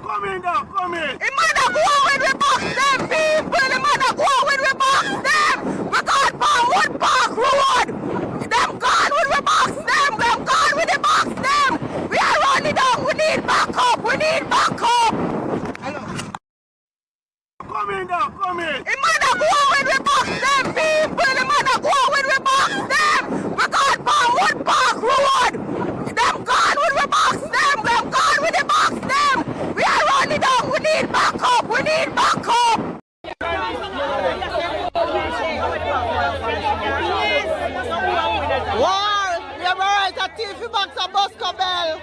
Come in now, come in. The man that go when we box them people, the man that go when we box them. We gone for Wood Park Road. Them gone when we box them. Them gone when they box them. We are running down. We need backup. We need backup. Come in now, come in. The man that go when we box them people, the man that go when we box them. We gone for Wood Park Road. Them gone when we box them. Them gone when they box them. We are running down. We need backup. We need backup. War! We have a right to thief you back to Bosco Bell.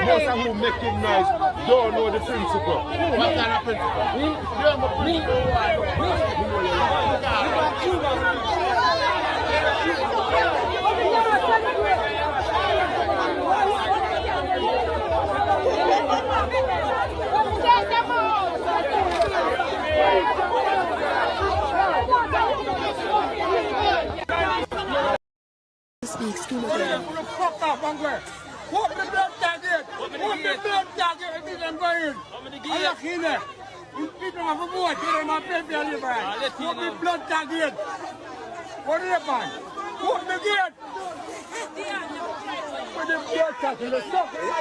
Most of who making noise don't know the principle. What kind of Speaks to the what the blood target? What the blood target? It didn't go in. I look in there. You people have a boy, get him a baby on the brand. What the blood target? What is it, man? What the gate? What the blood target? Let's stop it. What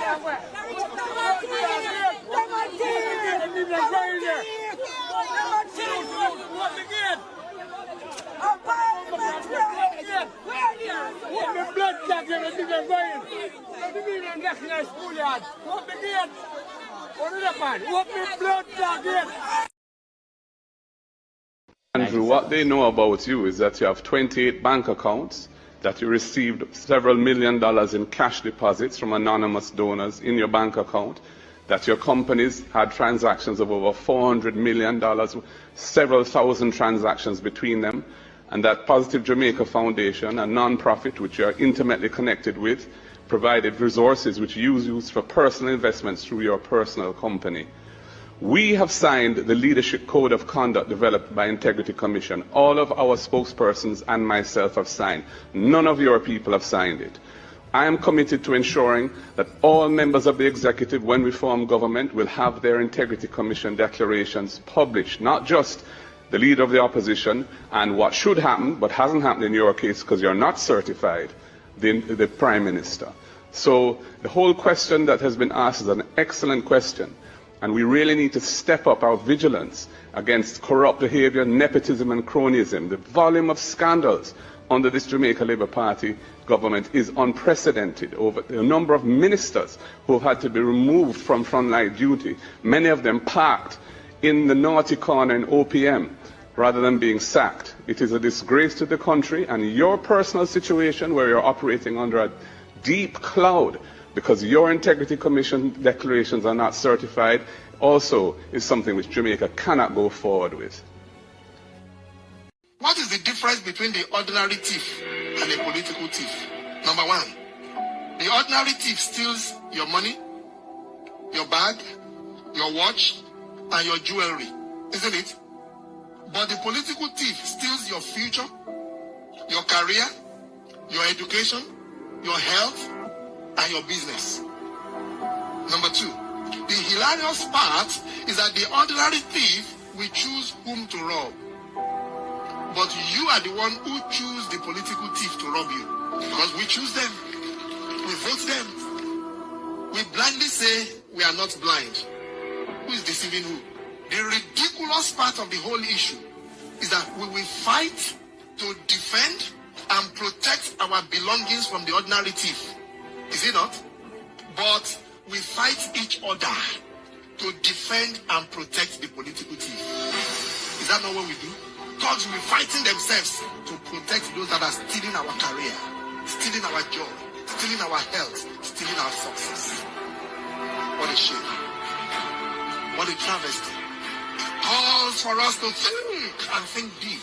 the gate? What the blood target? It didn't go in. What the gate? What is it, man? What the blood target? Andrew, what they know about you is that you have 28 bank accounts, that you received several $1 million in cash deposits from anonymous donors in your bank account, that your companies had transactions of over $400 million, several thousand transactions between them, and that Positive Jamaica Foundation, a non-profit which you are intimately connected with, provided resources which you use for personal investments through your personal company. We have signed the Leadership Code of Conduct developed by Integrity Commission. All of our spokespersons and myself have signed. None of your people have signed it. I am committed to ensuring that all members of the executive, when we form government, will have their Integrity Commission declarations published, not just the leader of the opposition and what should happen, but hasn't happened in your case because you're not certified, the Prime Minister. So the whole question that has been asked is an excellent question. And we really need to step up our vigilance against corrupt behavior, nepotism and cronyism. The volume of scandals under this Jamaica Labour Party government is unprecedented. Over the number of ministers who have had to be removed from frontline duty, many of them parked in the naughty corner in OPM rather than being sacked. It is a disgrace to the country, and your personal situation where you're operating under a deep cloud because your Integrity Commission declarations are not certified, also is something which Jamaica cannot go forward with. What is the difference between the ordinary thief and a political thief? Number one, the ordinary thief steals your money, your bag, your watch, and your jewelry, isn't it? But the political thief steals your future, your career, your education, your health, and your business. Number two, the hilarious part is that the ordinary thief will choose whom to rob. But you are the one who choose the political thief to rob you. Because we choose them. We vote them. We blindly say we are not blind. Who is deceiving who? The ridiculous part of the whole issue is that we will fight to defend and protect our belongings from the ordinary thief. Is it not? But we fight each other to defend and protect the political thief. Is that not what we do? Thugs will be fighting themselves to protect those that are stealing our career, stealing our joy, stealing our health, stealing our success. What a shame. What a travesty. Calls for us to think and think deep.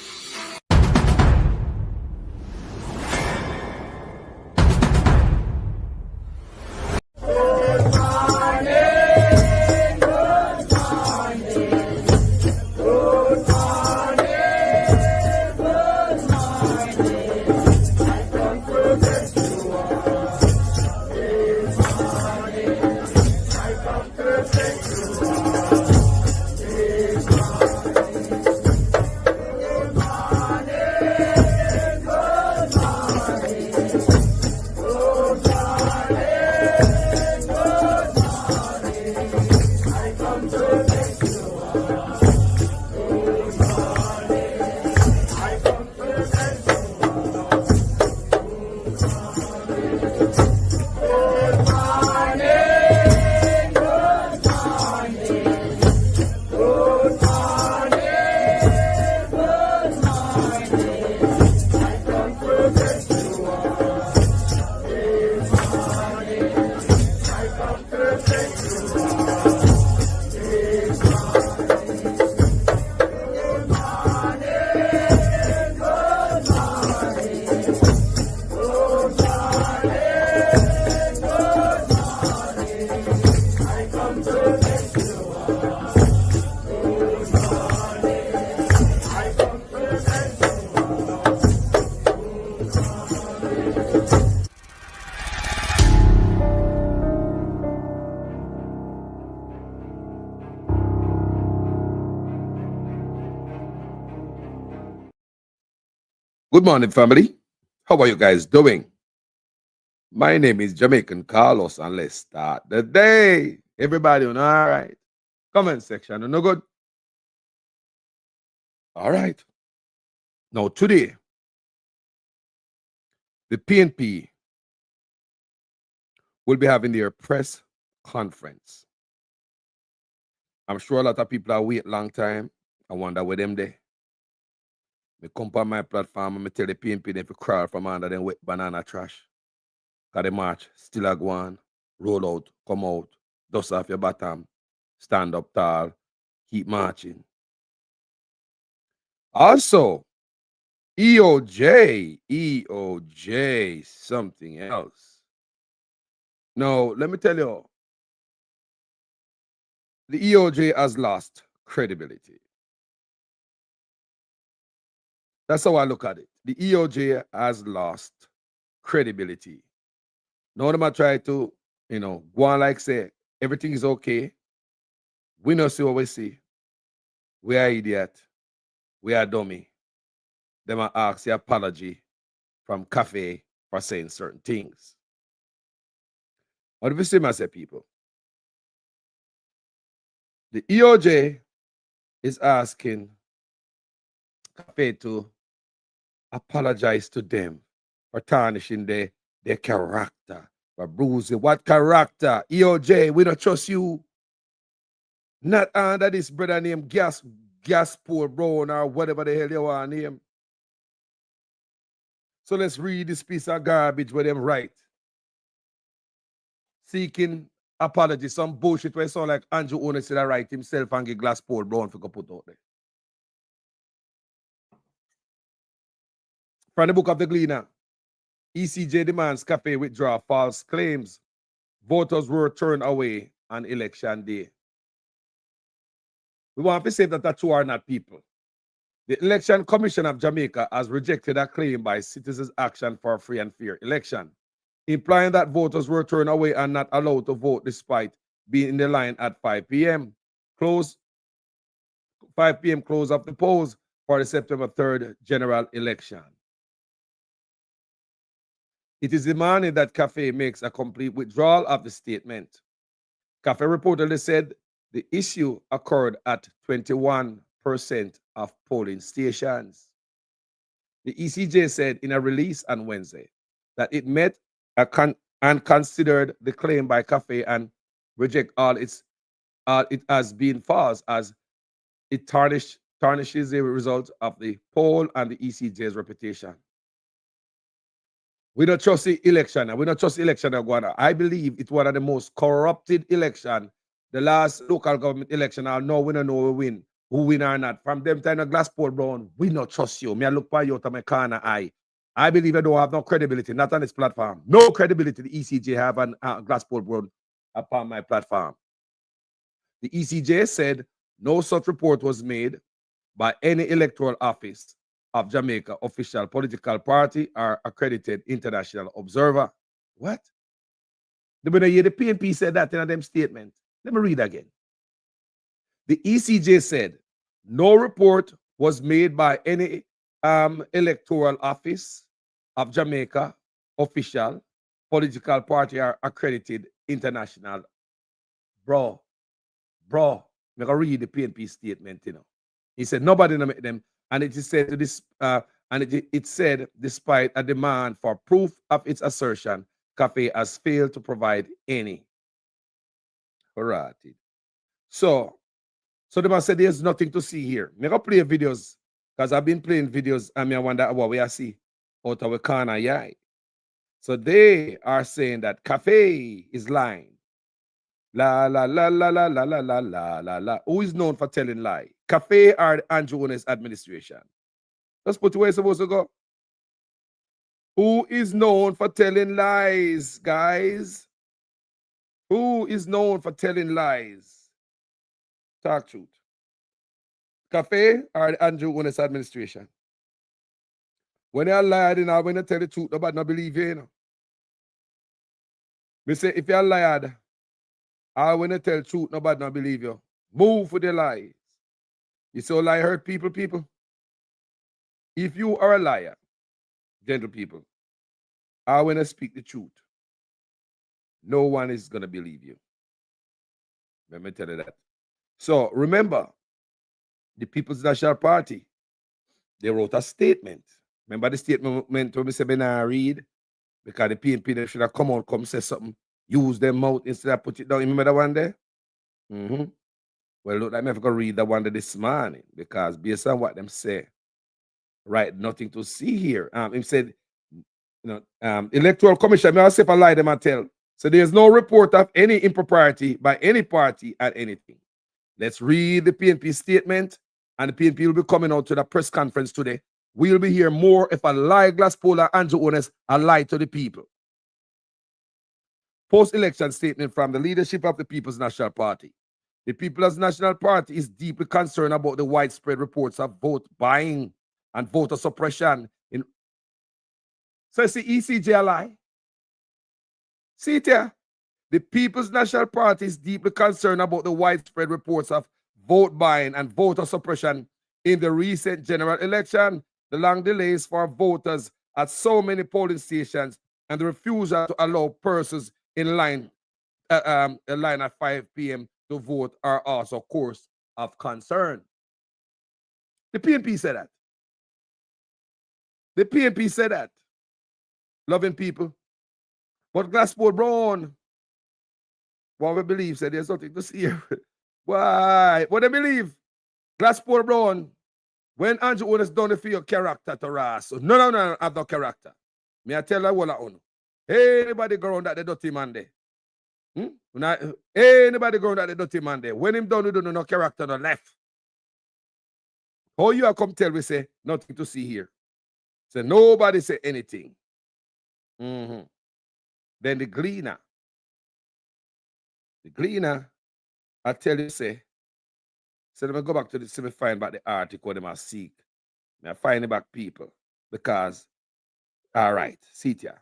Good morning, family. How are you guys doing? My name is Jamaican Carlos, and let's start the day. Everybody on all right? Comment section, no good? All right. Now, today, the PNP will be having their press conference. I'm sure a lot of people are waiting a long time. I wonder where them there. Me come on my platform and me tell the PNP them to crawl from under them wet banana trash. Cause the march still a go on. Roll out, come out, dust off your bottom, stand up tall, keep marching. Also, EOJ, something else. No, let me tell you, the EOJ has lost credibility. That's how I look at it. The EOJ has lost credibility. Now them I try to, go on like say, everything is okay. We don't see what we see. We are idiot. We are dummy. Them I ask the apology from Cafe for saying certain things. What if you see myself, people? The EOJ is asking Cafe to apologize to them for tarnishing their character, for bruising. What character? EOJ, we don't trust you. Not under this brother named Gaspor Brown or whatever the hell you want to name. So let's read this piece of garbage where them write. Seeking apology, some bullshit where it sound like Andrew Owner said I write himself and get Gaspor Brown for put out there. From the book of the Gleaner, ECJ demands Cafe withdraw false claims. Voters were turned away on election day. We want to say that the two are not people. The Election Commission of Jamaica has rejected a claim by Citizens Action for a Free and Fair Election, implying that voters were turned away and not allowed to vote despite being in the line at 5 p.m. 5 p.m. close of the polls for the September 3rd general election. It is demanded that Cafe makes a complete withdrawal of the statement. Cafe reportedly said the issue occurred at 21% of polling stations. The ECJ said in a release on Wednesday that it met and considered the claim by Cafe and reject it as being false, as it tarnishes the result of the poll and the ECJ's reputation. We don't trust the election, and we don't trust the election going on. I believe it's one of the most corrupted election. The last local government election, I know we don't know who win or not. From them time of Gaspor Brown, we not trust you. Me I look by you to my corner eye. I believe I don't have no credibility, not on this platform. No credibility the ECJ have on Gaspor Brown upon my platform. The ECJ said no such report was made by any electoral office of Jamaica, official political party, or accredited international observer. What? The PNP said that in them statement. Let me read again. The ECJ said no report was made by any electoral office of Jamaica, official political party, or accredited international. Bro, I'm gonna read the PNP statement, He said nobody make them. And it is said to this, it said, despite a demand for proof of its assertion, Cafe has failed to provide any. Right. So they must say there's nothing to see here. I'm gonna play videos because I've been playing videos and I wonder what we see out of a corner. Yeah. So they are saying that Cafe is lying. La la la la la la la la la la la. Who is known for telling lie? Cafe or Andrew Owner's administration? Let's put where it's supposed to go. Who is known for telling lies, guys? Who is known for telling lies? Talk truth. Cafe or Andrew Owner's administration? When you're lying, when you tell the truth, nobody not believe you, Me say, if you're liar, or when you tell the truth, nobody not believe you. Move with the lies. You say lie hurt people? If you are a liar gentle people, I want to speak the truth. No one is going to believe you. Let me tell you that. So remember, the People's National Party, they wrote a statement. Remember the statement when we said when I read? Because the PNP they should have come out, come say something, use their mouth instead of put it down. You remember that one there? Well, look, I'm never going to read that one there this morning because based on what them say, right, nothing to see here. He said, Electoral Commission, may I say if I lie them and tell. So there's no report of any impropriety by any party at anything. Let's read the PNP statement, and the PNP will be coming out to the press conference today. We'll be here more if a lie glass poller Andrew Ones a lie to the people. Post-election statement from the leadership of the People's National Party. The People's National Party is deeply concerned about the widespread reports of vote buying and voter suppression. So it's the ECJ a lie. See it here. The People's National Party is deeply concerned about the widespread reports of vote buying and voter suppression in the recent general election, the long delays for voters at so many polling stations, and the refusal to allow persons in line at 5 p.m. to vote are also cause of concern. The PNP said that. The PNP said that. Loving people. But Glassport Brown, what we believe, said there's nothing to see here. Why? What they believe? Glassport Brown, when Andrew Ones done it for your character to Ras, so no, have no character. Me I tell you what I own. Anybody go around that the dirty man there? Anybody go around that the dirty man there? When him done, we don't know no character no left. How you have come tell we say nothing to see here? So nobody say anything. Then the Gleaner, I tell you, say, so let me go back to the see me find back the article them I seek. I find it back people. Because, all right, see it here.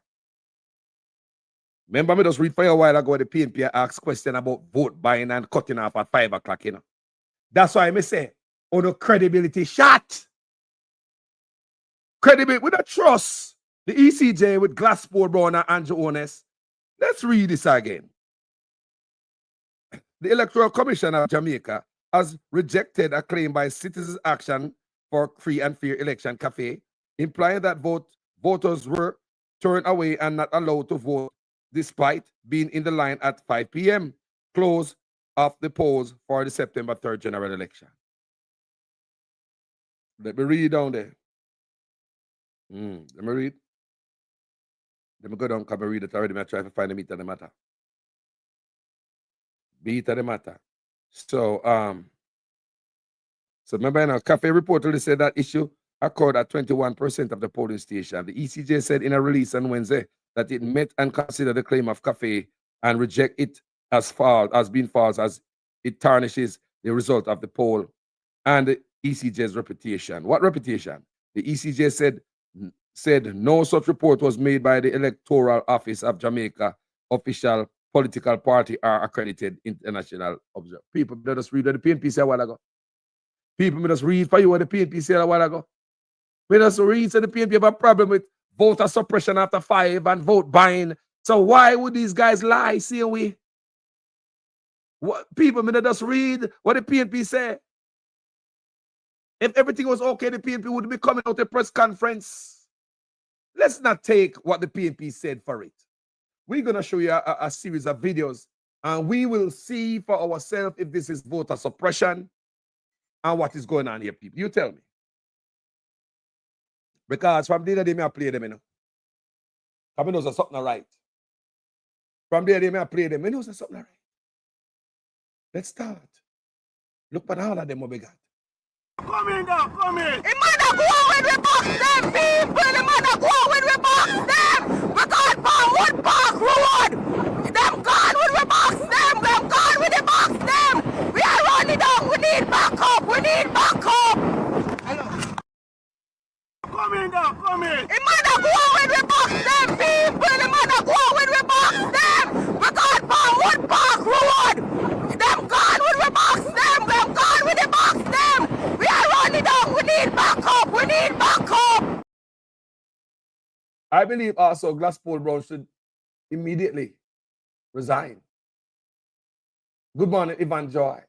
Remember me just read for you a while ago the PNP asked question about vote buying and cutting off at 5 o'clock, you know. That's why I say, on the credibility shot. Credibility, we don't trust the ECJ with Glassport Brown and Andrew Ones. Let's read this again. The Electoral Commission of Jamaica has rejected a claim by Citizens Action for Free and Fair Election Cafe, implying that voters were turned away and not allowed to vote despite being in the line at 5 p.m., close of the polls for the September 3rd general election. Let me read down there. Let me read. Let me go down, come and read it already. I try to find the meat of the matter. Meat of the matter. So remember, in our cafe report, they said that issue occurred at 21% of the polling station. The ECJ said in a release on Wednesday that it met and considered the claim of cafe and reject it as being false, as it tarnishes the result of the poll and the ECJ's reputation. What reputation? The ECJ said no such report was made by the Electoral Office of Jamaica, official political party, or accredited international observer. People, let us read what the PNP said a while ago. People, let us read for you what the PNP said a while ago. Let us read, so the PNP have a problem with voter suppression after 5 and vote buying. So why would these guys lie, see we? What, people, let us read what the PNP said. If everything was okay, the PNP would be coming out a press conference. Let's not take what the PNP said for it. We're going to show you a series of videos, and we will see for ourselves if this is voter suppression and what is going on here, people. You tell me. Because from the day I play them, you know. I know there's something right. From the day I play them, I know there's something right. Let's start. Look at all of them what we got. Come in now, come in. The man go when we box them people. The man go when we box them. We gone for Woodpark Road. Them gone when we box them. Them gone when they box them. We are running down. We need backup. We need backup. Come in now, come in. The man go when we box them people. The man go when we box them. We gone for Woodpark Road. Them gone when we box them. Them gone when they box them. We are running down. We need backup. We need backup. I believe also Glasspool Brown should immediately resign. Good morning, Ivan Joy.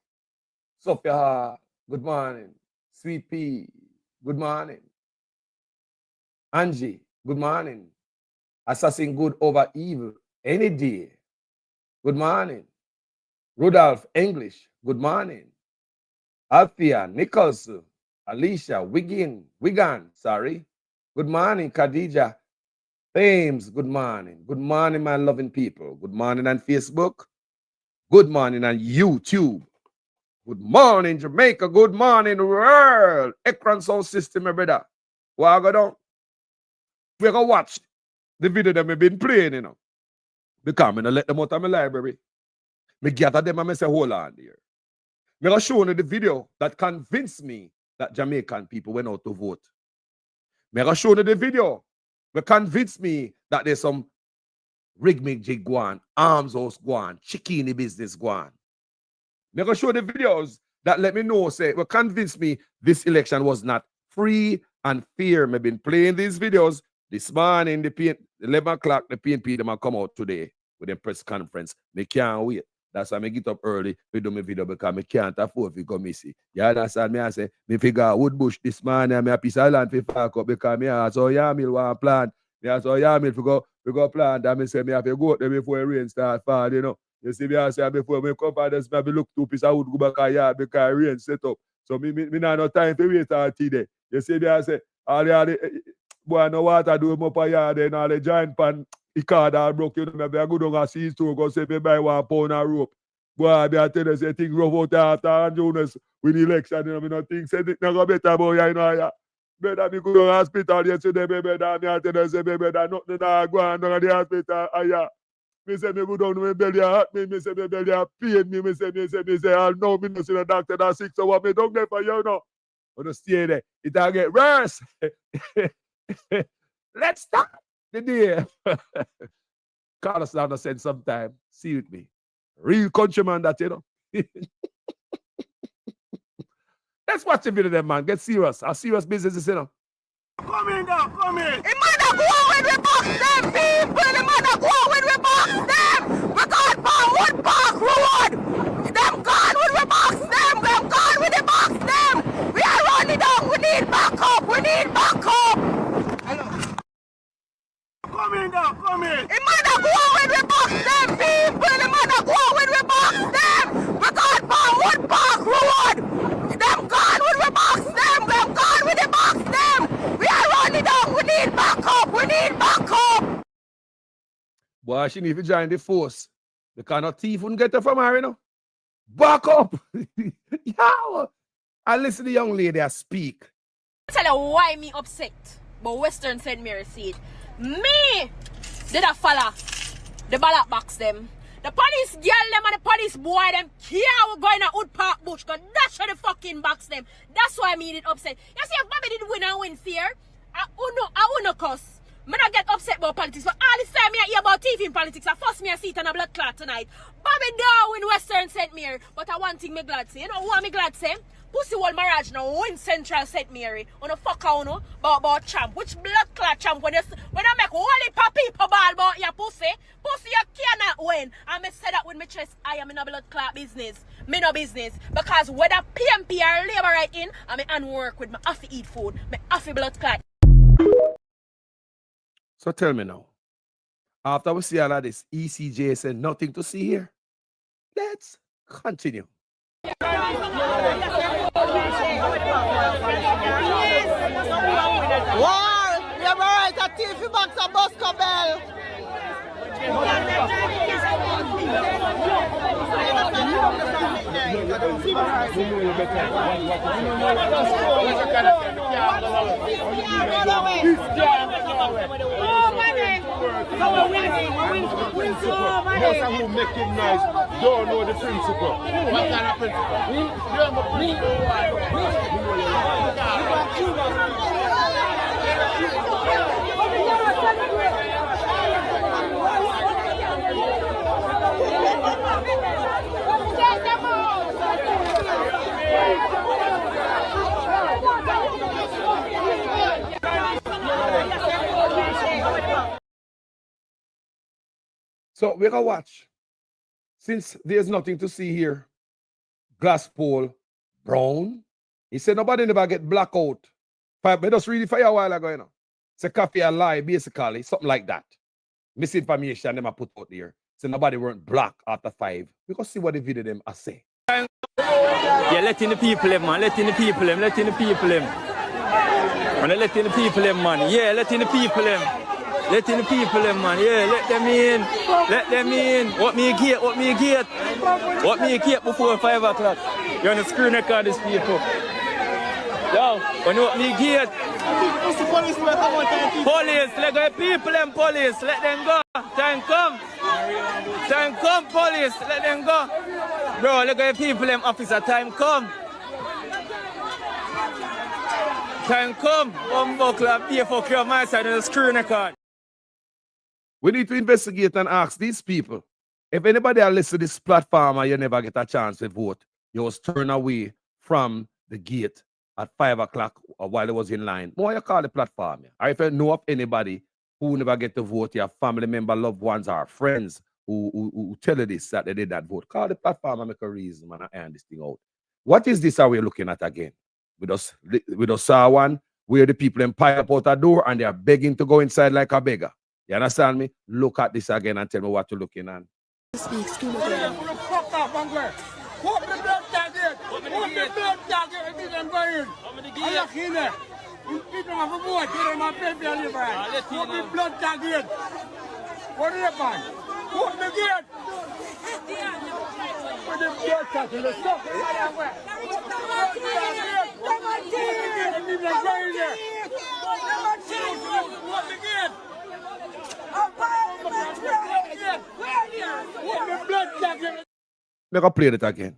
Sophia, good morning. Sweet Pea, good morning. Angie, good morning. Assassin good over evil any day. Good morning. Rudolph English, good morning. Althea Nicholson, Alicia Wigan, sorry. Good morning, Khadija Thames, good morning. Good morning, my loving people. Good morning on Facebook. Good morning on YouTube. Good morning, Jamaica. Good morning, world. Ekran sound system, my brother. What I go down? We're going to watch the video that we've been playing, you know. Because I'm going to let them out of my library. Me gather them and I say, hold on there. I'm going to show you the video that convinced me that Jamaican people went out to vote. I'm going to show you the video that convinced me that there's some rig-mig-jig go on, arms house go on, chickini business go on. I'm going to show the videos that let me know, say, well, convince me this election was not free and fair. I've been playing these videos this morning, the 11 o'clock, the PNP, them come out today with a press conference. I can't wait. That's why I get up early to do my video because I can't afford to come missing. You understand me? I say, me figure out Woodbush this morning and me a piece of land for fuck up because me ask how Yamil want to plant. Me ask how Yamil to go plant and me say me have to go out there before the rain start falling, you know. You see me I say before me come for this, maybe look 2 pieces of wood go back a yard because rain set up. So me not no time to wait until day. You see me I say, all the boy no water do him up a yard and all the giant pan he card all broke, you know, maybe I go down and see his store, go say, me buy 1 pound of rope. Boy, I tell you, say, things rough out after and Jonas with the election, you know, me not think, say, it not go better about you, you know, yeah. Better me go to the hospital yesterday, baby, that me I tell you, say, baby, that nothing that go on down at the hospital, yeah. Me say, me go down to my belly, hurt me say, my belly pain me say, I'll know me no see the doctor that 6 hours, me don't get for you, know. But to stay there, it'll get worse. Let's start the day. Call us down and send sometime. See with me. Real countryman that, you know. Let's watch the video then, man. Get serious. Our serious business is, you know. Come in now, come in. It might not go on when we box them people. It might not go on when we box them. We gone for Wood Park Road. Them gone when we box them. Them gone when they box them. We are running down. We need backup. We need backup. Hello. Come in now, come in. It might not go on when we box them people. It might not go on when we box them. We gone for Wood Park Road. Them gone when we box them. Them gone when they box them. We are running down. We need backup. We need backup. Boy, she need to join the force. The kind of thief wouldn't get her from her, you know. Back up. Yeah. I listen to the young lady speak. I tell you why me upset. But Western St. Mary said, me did I follow the ballot box them. The police girl them and the police boy them care going to Wood Park Bush because that's how the fucking box them. That's why me did upset. You see, if Bobby did win and win fair, I wouldn't cuss. Me not get upset about politics, but all this time me hear about TV in politics. I force me a seat and a blood clot tonight. Bobby don't win Western St. Mary, but I one thing me glad say. You know what me glad say? Pussy Wall Marriage now win Central St. Mary. On a fuck out no about champ. Which blood clot champ when I make holy people ball about your pussy? Pussy you cannot win. And me say that with my chest, I am in a blood clot business. Me no business. Because whether PMP or labor right in, I me and work with me have to eat food. Me have to blood clot. So tell me now. After we see all of this, ECJ said nothing to see here. Let's continue. War, we have a right to TV box and Bosco Bell. Who make it nice don't know the principle. What kind of So we can watch. Since there's nothing to see here, glass pole, brown. He said nobody never get blackout. But just read it for you a while ago, you know. It's a coffee a lie, basically, something like that. Misinformation them I put out there. So nobody weren't black after 5. We can see what the video them I say. Yeah, letting the people in, man. Letting the people in. Letting the people in. Man, letting the people in, man. Yeah, letting the people in. Letting the people in, man. Yeah, let them in. Let them in. What me gate? What me gate? What me gate before 5 o'clock? You're on the screen record these people. Yo, when you what me gate? Police, let go people and police. Let them go. Time come. Time come, police. Let them go. Bro, look at the people, them officer. Time come. Time come. One buckler, pay for clear my side on the screen record. We need to investigate and ask these people. If anybody has listened to this platform and you never get a chance to vote, you was turned away from the gate at 5 o'clock while it was in line. What you call the platform? Or if you know of anybody who never get to vote, your family member, loved ones, or friends who tell you this, that they did not vote, call the platform and make a reason, man, and iron this thing out. What is this are we looking at again? We just saw one where the people pile up out a door and they are begging to go inside like a beggar. You understand me? Look at this again and tell me what you're looking at. Speaks to me. What the blood target? What the blood target? It didn't go in. I look in there. People have a vote. They're my baby and live right. What the blood target? What happened? What the gate? What the blood target? Let's stop. What the gate? Let me play it again.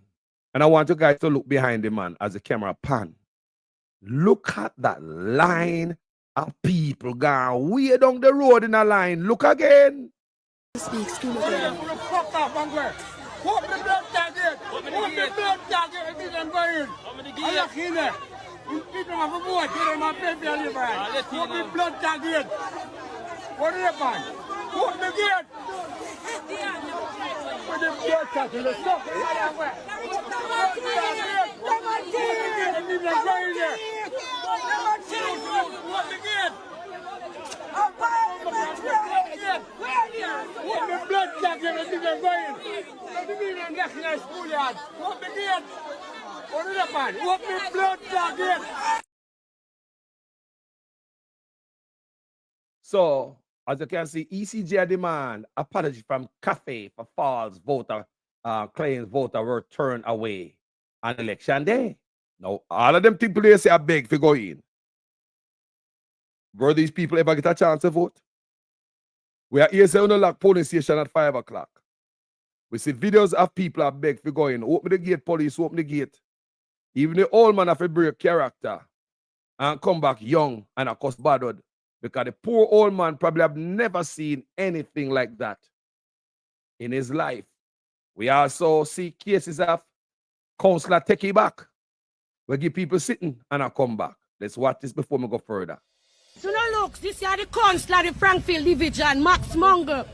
And I want you guys to look behind the man as the camera pan. Look at that line of people going way down the road in a line. Look again. Speaks to me. What the blood target? What the blood target? It didn't go in. I look in there. People have a vote. They're my baby and live right. What the blood target? What happened? What the gate? What the blood target? Let's stop. What the gate? What the blood target? It didn't go in. What the national schoolyard? What the gate? What happened? What the blood target? So, as you can see, ECJ demand apology from Cafe for false voter claims voter were turned away on election day. Now, all of them people they say I beg to go in. Were these people ever get a chance to vote? We are here saying lock police station at 5 o'clock. We see videos of people that beg to go in. Open the gate, police, open the gate. Even the old man have to break character and come back young and of course baddered. Because the poor old man probably have never seen anything like that in his life. We also see cases of councillor take it back. We give people sitting and I come back. Let's watch this before we go further. So now look, this is the councillor, the Frankfield Division, Max Munger.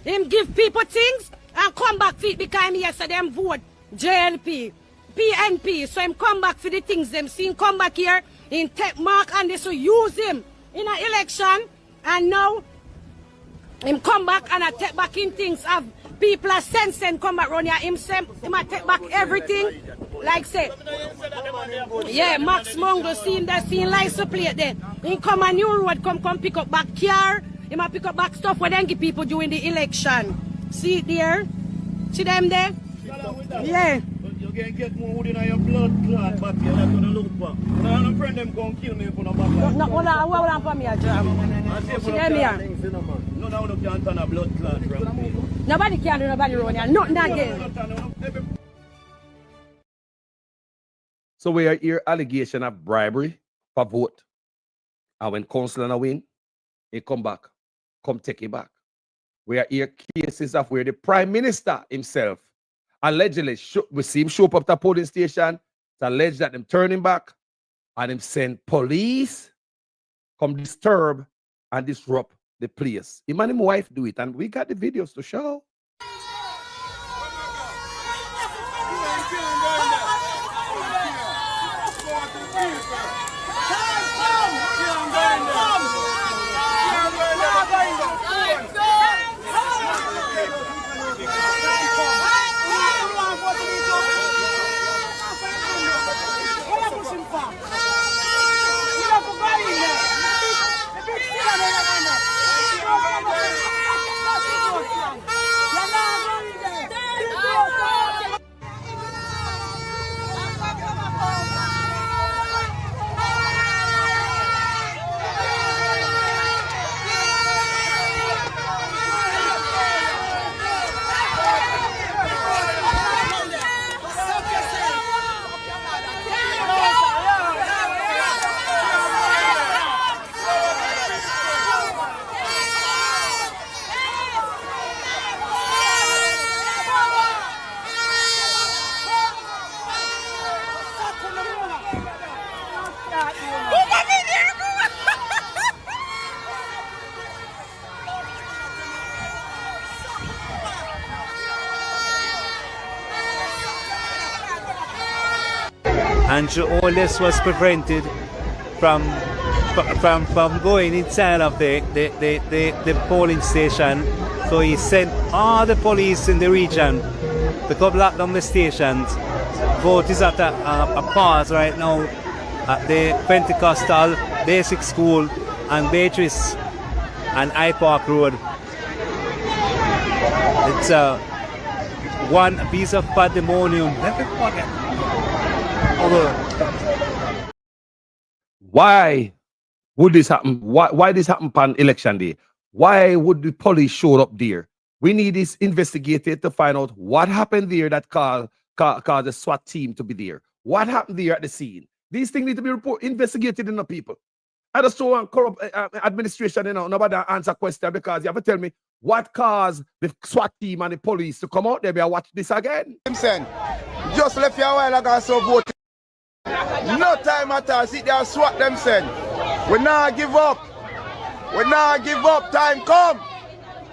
Him give people things and come back for it because he said them vote JNP, PNP. So him come back for the things them see him come back here in take mark and they so use him in an election, and now him come back and I take back in things of people are sense and come back around here himself, him I take back everything, like say, yeah, Max Mungo seen that scene license plate there. He come a new road, come pick up back car, he might pick up back stuff where they give people during the election. See it there? See them there? Yeah. You can get more wood in your blood clot, but you're not going to look back. Now, I'm friend them going to kill me for no back. No, hold on for me, a job. See them here? No, now you can't turn a blood clot from me. Nobody can do nobody around here. Nothing again. So we are here allegation of bribery for vote. And when councillor win, he come back. Come take it back. We are here cases of where the Prime Minister himself allegedly, we see him show up at the polling station. It's alleged that them turn him back and him send police come disturb and disrupt the place. Him and his wife do it, and we got the videos to show. and all this was prevented from going inside of the polling station. So he sent all the police in the region to come lock down the stations. Vote is at a pause right now at the Pentecostal Basic School and Beatrice and High Park Road. It's one piece of pandemonium. Why would this happen? Why this happen on election day? Why would the police show up there? We need this investigated to find out what happened there that caused the SWAT team to be there. What happened there at the scene? These things need to be investigated in the people. I just don't want corrupt administration, nobody answer question because you have to tell me what caused the SWAT team and the police to come out there and watch this again. Just left you a while ago, so vote. No time at all. Sit there and SWAT them send. We not give up. We not give up. Time come.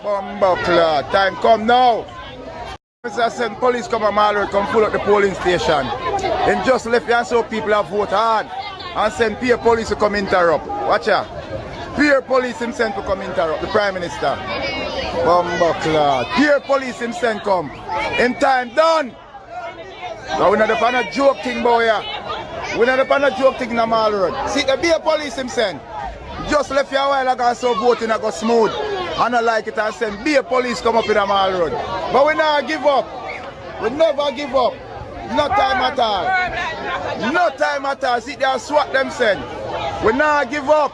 Bumbuckler. Time come now. Mr. Send police come a mile road, come full up the polling station. Then just left you and so people have vote hard. And send peer police to come interrupt. Watch out. Peer police him send to come interrupt the Prime Minister. Bumbuckler. Peer police him send come. In time done. Now we're not upon a joke thing, boy. We're not upon a joke thing in the mall road. See, the beer police him send. Just left you a while ago, so voting I go smooth. And I like it and send beer police come up in the mall road. But we not give up. We never give up. No time at all. No time at all. See, they SWAT them send. We not give up.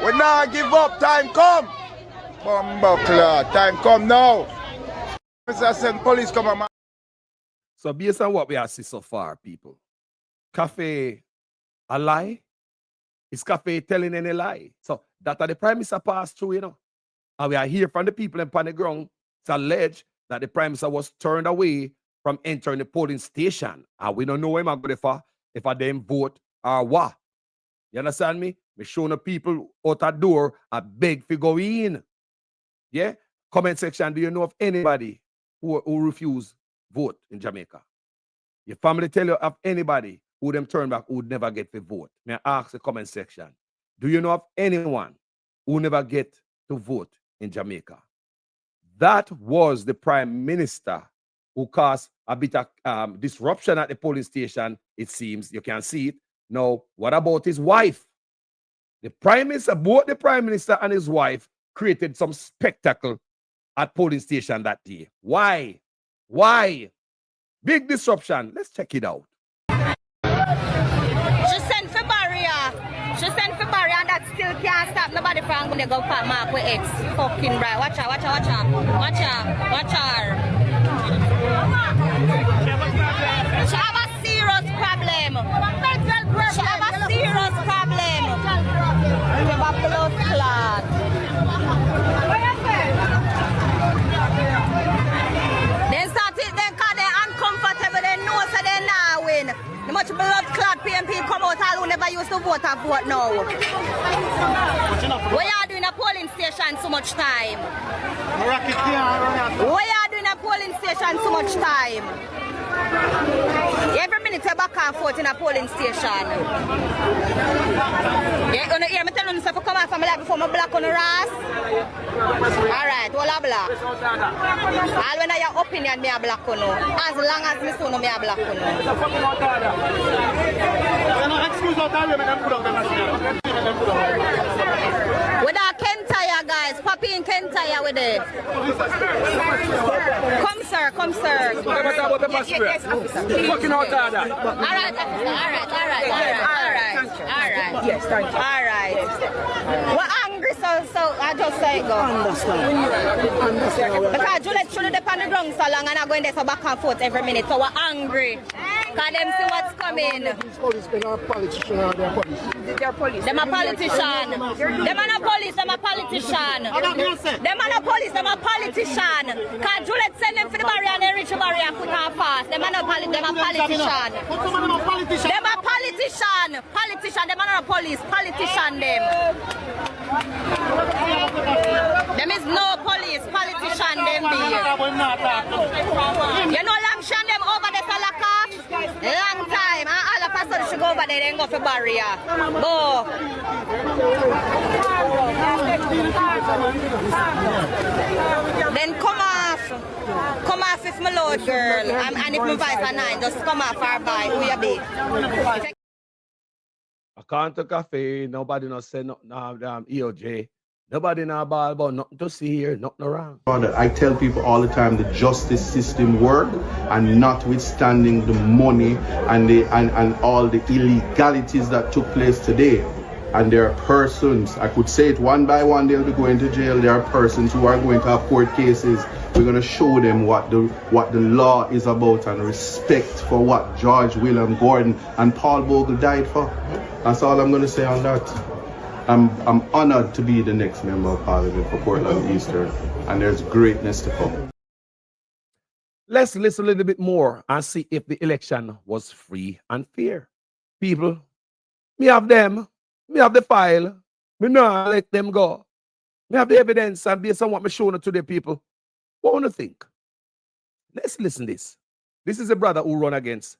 We not give up. Time come. Bumbuckler. Time come now. Mr. Send police come up. So based on what we have seen so far, people, Cafe a lie? Is Cafe telling any lie? So that are the Prime Minister passed through, And we are here from the people on the ground. It's alleged that the Prime Minister was turned away from entering the polling station. And we don't know him if I them vote or what. You understand me? We showing the people out that door a beg for go in. Yeah? Comment section, do you know of anybody who refuse vote in Jamaica? Your family tell you of anybody who them turn back who would never get the vote? May I ask the comment section? Do you know of anyone who never get to vote in Jamaica? That was the Prime Minister who caused a bit of disruption at the polling station, it seems. You can see it. Now, what about his wife? The Prime Minister, both the Prime Minister and his wife created some spectacle at polling station that day. Why? Why? Big disruption. Let's check it out. She sent for barrier. She sent for barrier and that still can't stop nobody from going to go for Mark with X. Fucking right. Watch her, watch her, watch her. Watch her, watch her. She have a serious problem. She have a serious problem. She have a blood clot. Then start it then because they're uncomfortable. They know so they now win. The much blood clot PMP come out all who never used to vote and vote now. Why are you doing a polling station so much time? Why are you doing a polling station so much time? Every minute you're back and forth in a polling station. Yeah, you hear me telling you to come out from my life before my black on the ass? Alright, all a black. All when your opinion me a black on you. As long as me soon me a black on you. With our Kentire guys, Papi in Kentire with it. Come sir, come sir. Yes, officer. Fucking out of that. Alright, officer, alright. Yes, thank you. Alright. We're angry, so I just say go. Understand. Because Juliet should have on the ground so long and I'm going there so back and forth every minute, so we're angry. Because them see what's coming. These police, they are politicians or they're police? They're police. Them a politician. Them are not police, them a politician. Them are not police, them a politician. Because Juliet send them for the barrier and they reach the barrier and put her fast. Them are not police, them a politician. Them a politician. Politician, them are not police. Politician them. Them is no police. Politician them be. You know Langshan them over the Salaka? Long time. And all of a sudden go for barrier. But then come off if my load, girl. And if my vice are 9, just come off or by who you be. I can't take cafe, nobody not say nothing, EOJ. Nobody not ball about nothing to see here, nothing around. I tell people all the time the justice system work, and notwithstanding the money and all the illegalities that took place today. And there are persons, I could say it one by one, they'll be going to jail. There are persons who are going to have court cases. We're going to show them what the law is about and respect for what George William Gordon and Paul Bogle died for. That's all I'm going to say on that. I'm honored to be the next member of Parliament for Portland Eastern, and there's greatness to come. Let's listen a little bit more and see if the election was free and fair. People, me have them, me have the file, me not let them go. Me have the evidence, and based on what me showing to the people, what want to think? Let's listen to this. This is a brother who run against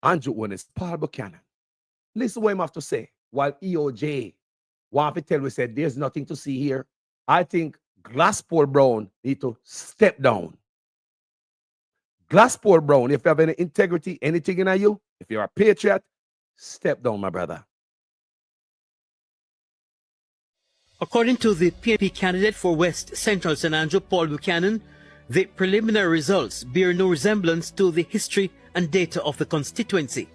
Andrew Owens, Paul Buchanan. Listen what him have to say, while EOJ want to tell we said there's nothing to see here. I think Glasspool Brown need to step down. Glasspool Brown, if you have any integrity, anything in you, if you're a patriot, step down, my brother. According to the PNP candidate for West Central St. Andrew, Paul Buchanan, the preliminary results bear no resemblance to the history and data of the constituency.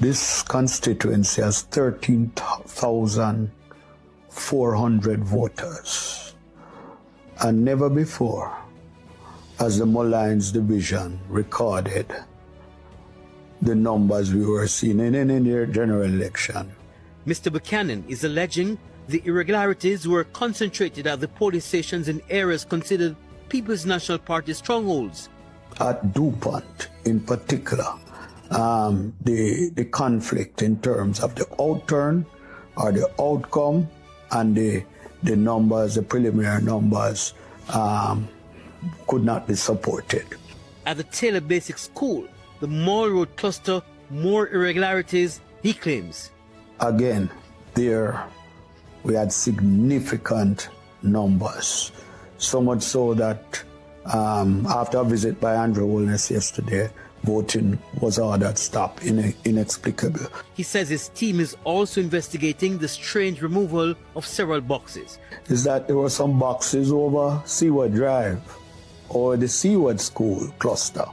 This constituency has 13,400 voters, and never before has the Mobilizing division recorded the numbers we were seeing in any general election. Mr. Buchanan is alleging the irregularities were concentrated at the police stations in areas considered People's National Party strongholds. At DuPont in particular, the conflict in terms of the outturn or the outcome and the numbers, the preliminary numbers, could not be supported. At the Taylor Basic School, the Mall Road cluster, more irregularities, he claims. Again, there we had significant numbers, so much so that after a visit by Andrew Owens yesterday, voting was ordered stop inexplicable. He says his team is also investigating the strange removal of several boxes. Is that there were some boxes over Seaward Drive or the Seaward School cluster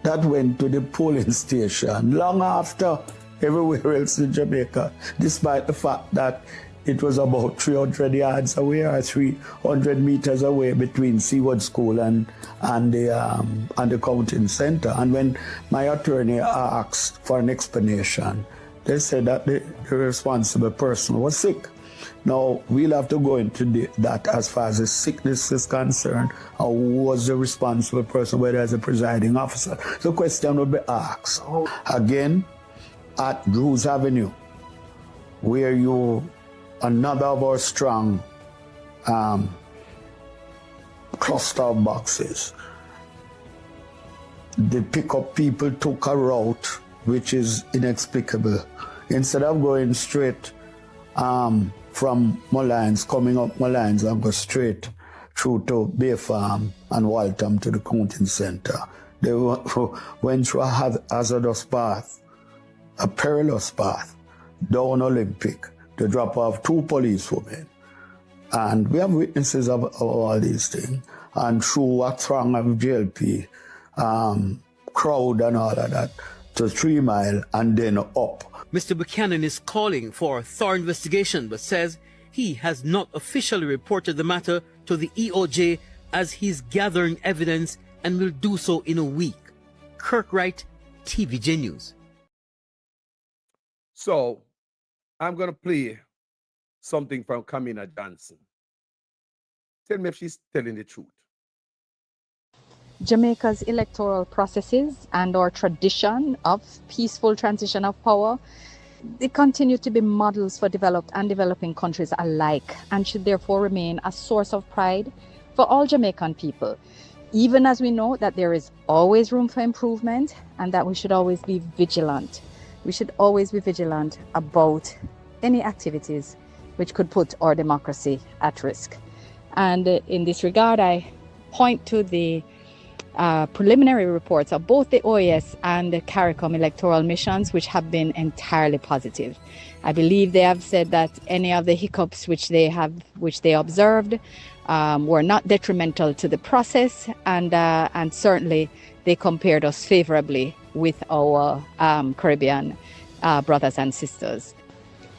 that went to the polling station long after everywhere else in Jamaica, despite the fact that it was about 300 yards away or 300 meters away between Seaward School and the counting center. And when my attorney asked for an explanation, they said that the responsible person was sick. Now, we'll have to go into that as far as the sickness is concerned, or who was the responsible person, whether as a presiding officer. The question will be asked. Again, at Drews Avenue, where another of our strong cluster of boxes. The pickup people took a route which is inexplicable. Instead of going straight from Mollines, coming up Mollines and go straight through to Bay Farm and Waltham to the counting center, they went through a hazardous path, a perilous path, down Olympic, to drop off 2 policewomen. And we have witnesses of all these things. And through a throng of JLP, crowd and all of that, to 3 Mile and then up. Mr. Buchanan is calling for a thorough investigation, but says he has not officially reported the matter to the EOJ as he's gathering evidence and will do so in a week. Kirk Wright, TVJ News. So, I'm going to play something from Kamina Johnson. Tell me if she's telling the truth. Jamaica's electoral processes and our tradition of peaceful transition of power, they continue to be models for developed and developing countries alike, and should therefore remain a source of pride for all Jamaican people, even as we know that there is always room for improvement and that we should always be vigilant we should always be vigilant about any activities which could put our democracy at risk. And in this regard, I point to the preliminary reports of both the OAS and the CARICOM electoral missions, which have been entirely positive. I believe they have said that any of the hiccups which they observed were not detrimental to the process, and certainly they compared us favorably with our Caribbean brothers and sisters.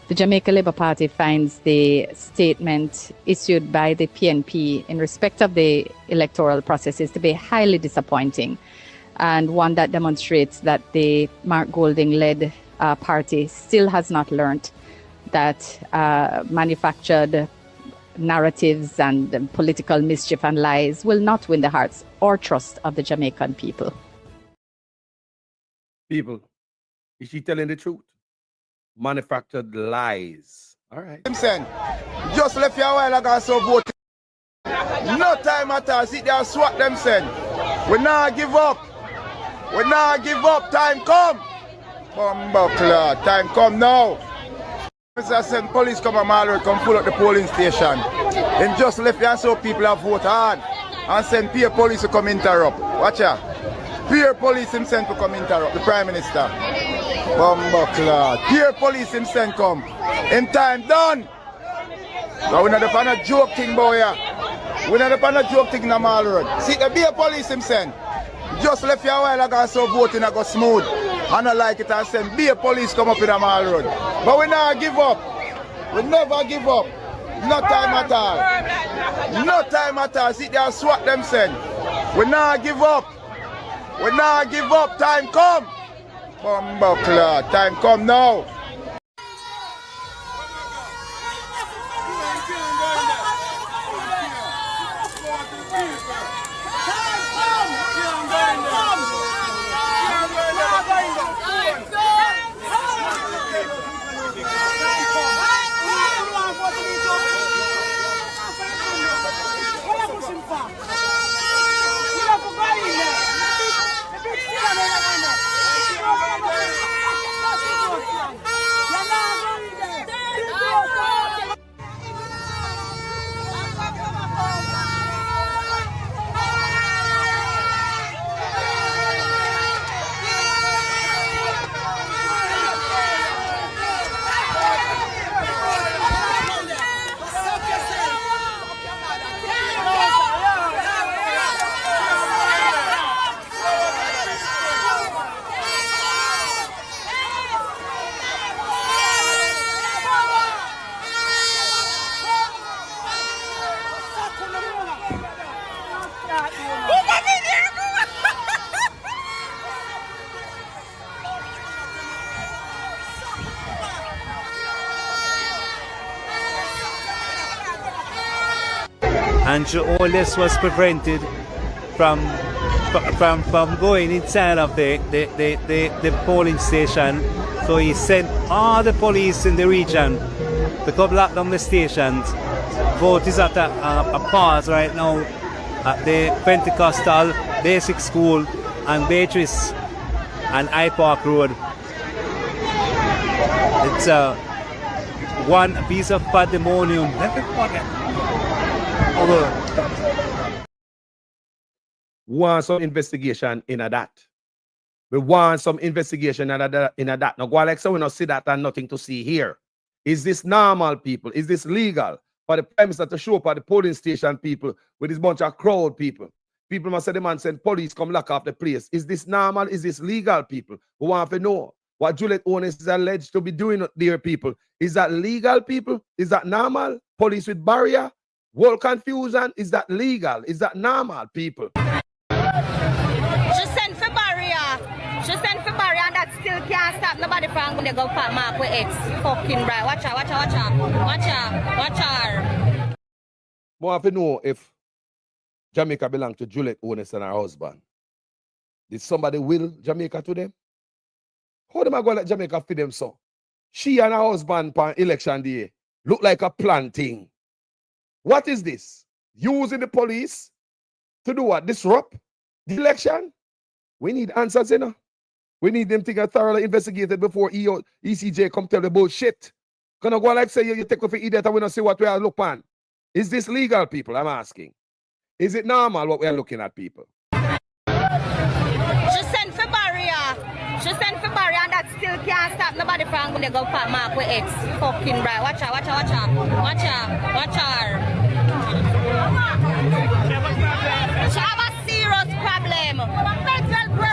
The Jamaica Labour Party finds the statement issued by the PNP in respect of the electoral processes to be highly disappointing, and one that demonstrates that the Mark Golding-led party still has not learned that manufactured narratives and political mischief and lies will not win the hearts or trust of the Jamaican people. People, is she telling the truth? Manufactured lies. All right. Simpson, just left you a while ago, so vote. No time at all. See, they SWAT them send. We not give up. We not give up. Time come. Bumbuckler, time come now. Mr. Send police come and Mallory come pull up the polling station. Them just left you so people have vote hard. And send peer police to come interrupt. Watch out. Peer police him sent to come interrupt the Prime Minister. Bumbuckler. Peer police him send come. In time done. But we're not upon a joke thing, boy. We're not upon a joke thing in the Mall Road. See, the peer police him send. Just left you a while ago so voting I go smooth. And I like it and send peer police come up in the Mall Road. But we not give up. We never give up. No time at all. No time at all. See, they SWAT them send. We not give up. We not give up. Time come. Bumbuckler. Time come now. And all this was prevented from going inside of the polling station. So he sent all the police in the region to come lock down the stations. Vote is at a pause right now at the Pentecostal Basic School and Beatrice and I Park Road. It's one piece of pandemonium. Want some investigation in a that. We want some investigation in a that. Now go like so we not see that and nothing to see here. Is this normal, people? Is this legal for the Prime Minister to show up at the polling station, people, with this bunch of crowd people? People must say the man send police come lock off the place. Is this normal? Is this legal, people? We want to know what Juliet Owens is alleged to be doing there, people. Is that legal, people? Is that normal? Police with barrier? World confusion? Is that legal? Is that normal, people? She sent for barrier. She sent for barrier and that still can't stop nobody from going to go pop mark with X. Fucking right. Watch her, watch her, watch her. Watch her, watch her. I want to know if Jamaica belongs to Juliet Owens and her husband. Did somebody will Jamaica to them? How am I going to let Jamaica feed them so? She and her husband on election day look like a planting. What is this? Using the police to do what? Disrupt the election? We need answers, you know. We need them things thoroughly investigated before ECJ come tell the bullshit. Gonna go like say you take off an idiot and we don't see what we are looking at. Is this legal, people? I'm asking. Is it normal what we are looking at, people? She sent for barrier. She sent for barrier and that still can't stop nobody from going to go pop mark with X. Fucking right. Watch her, watch her, watch her. Watch her, watch her. She have a serious problem.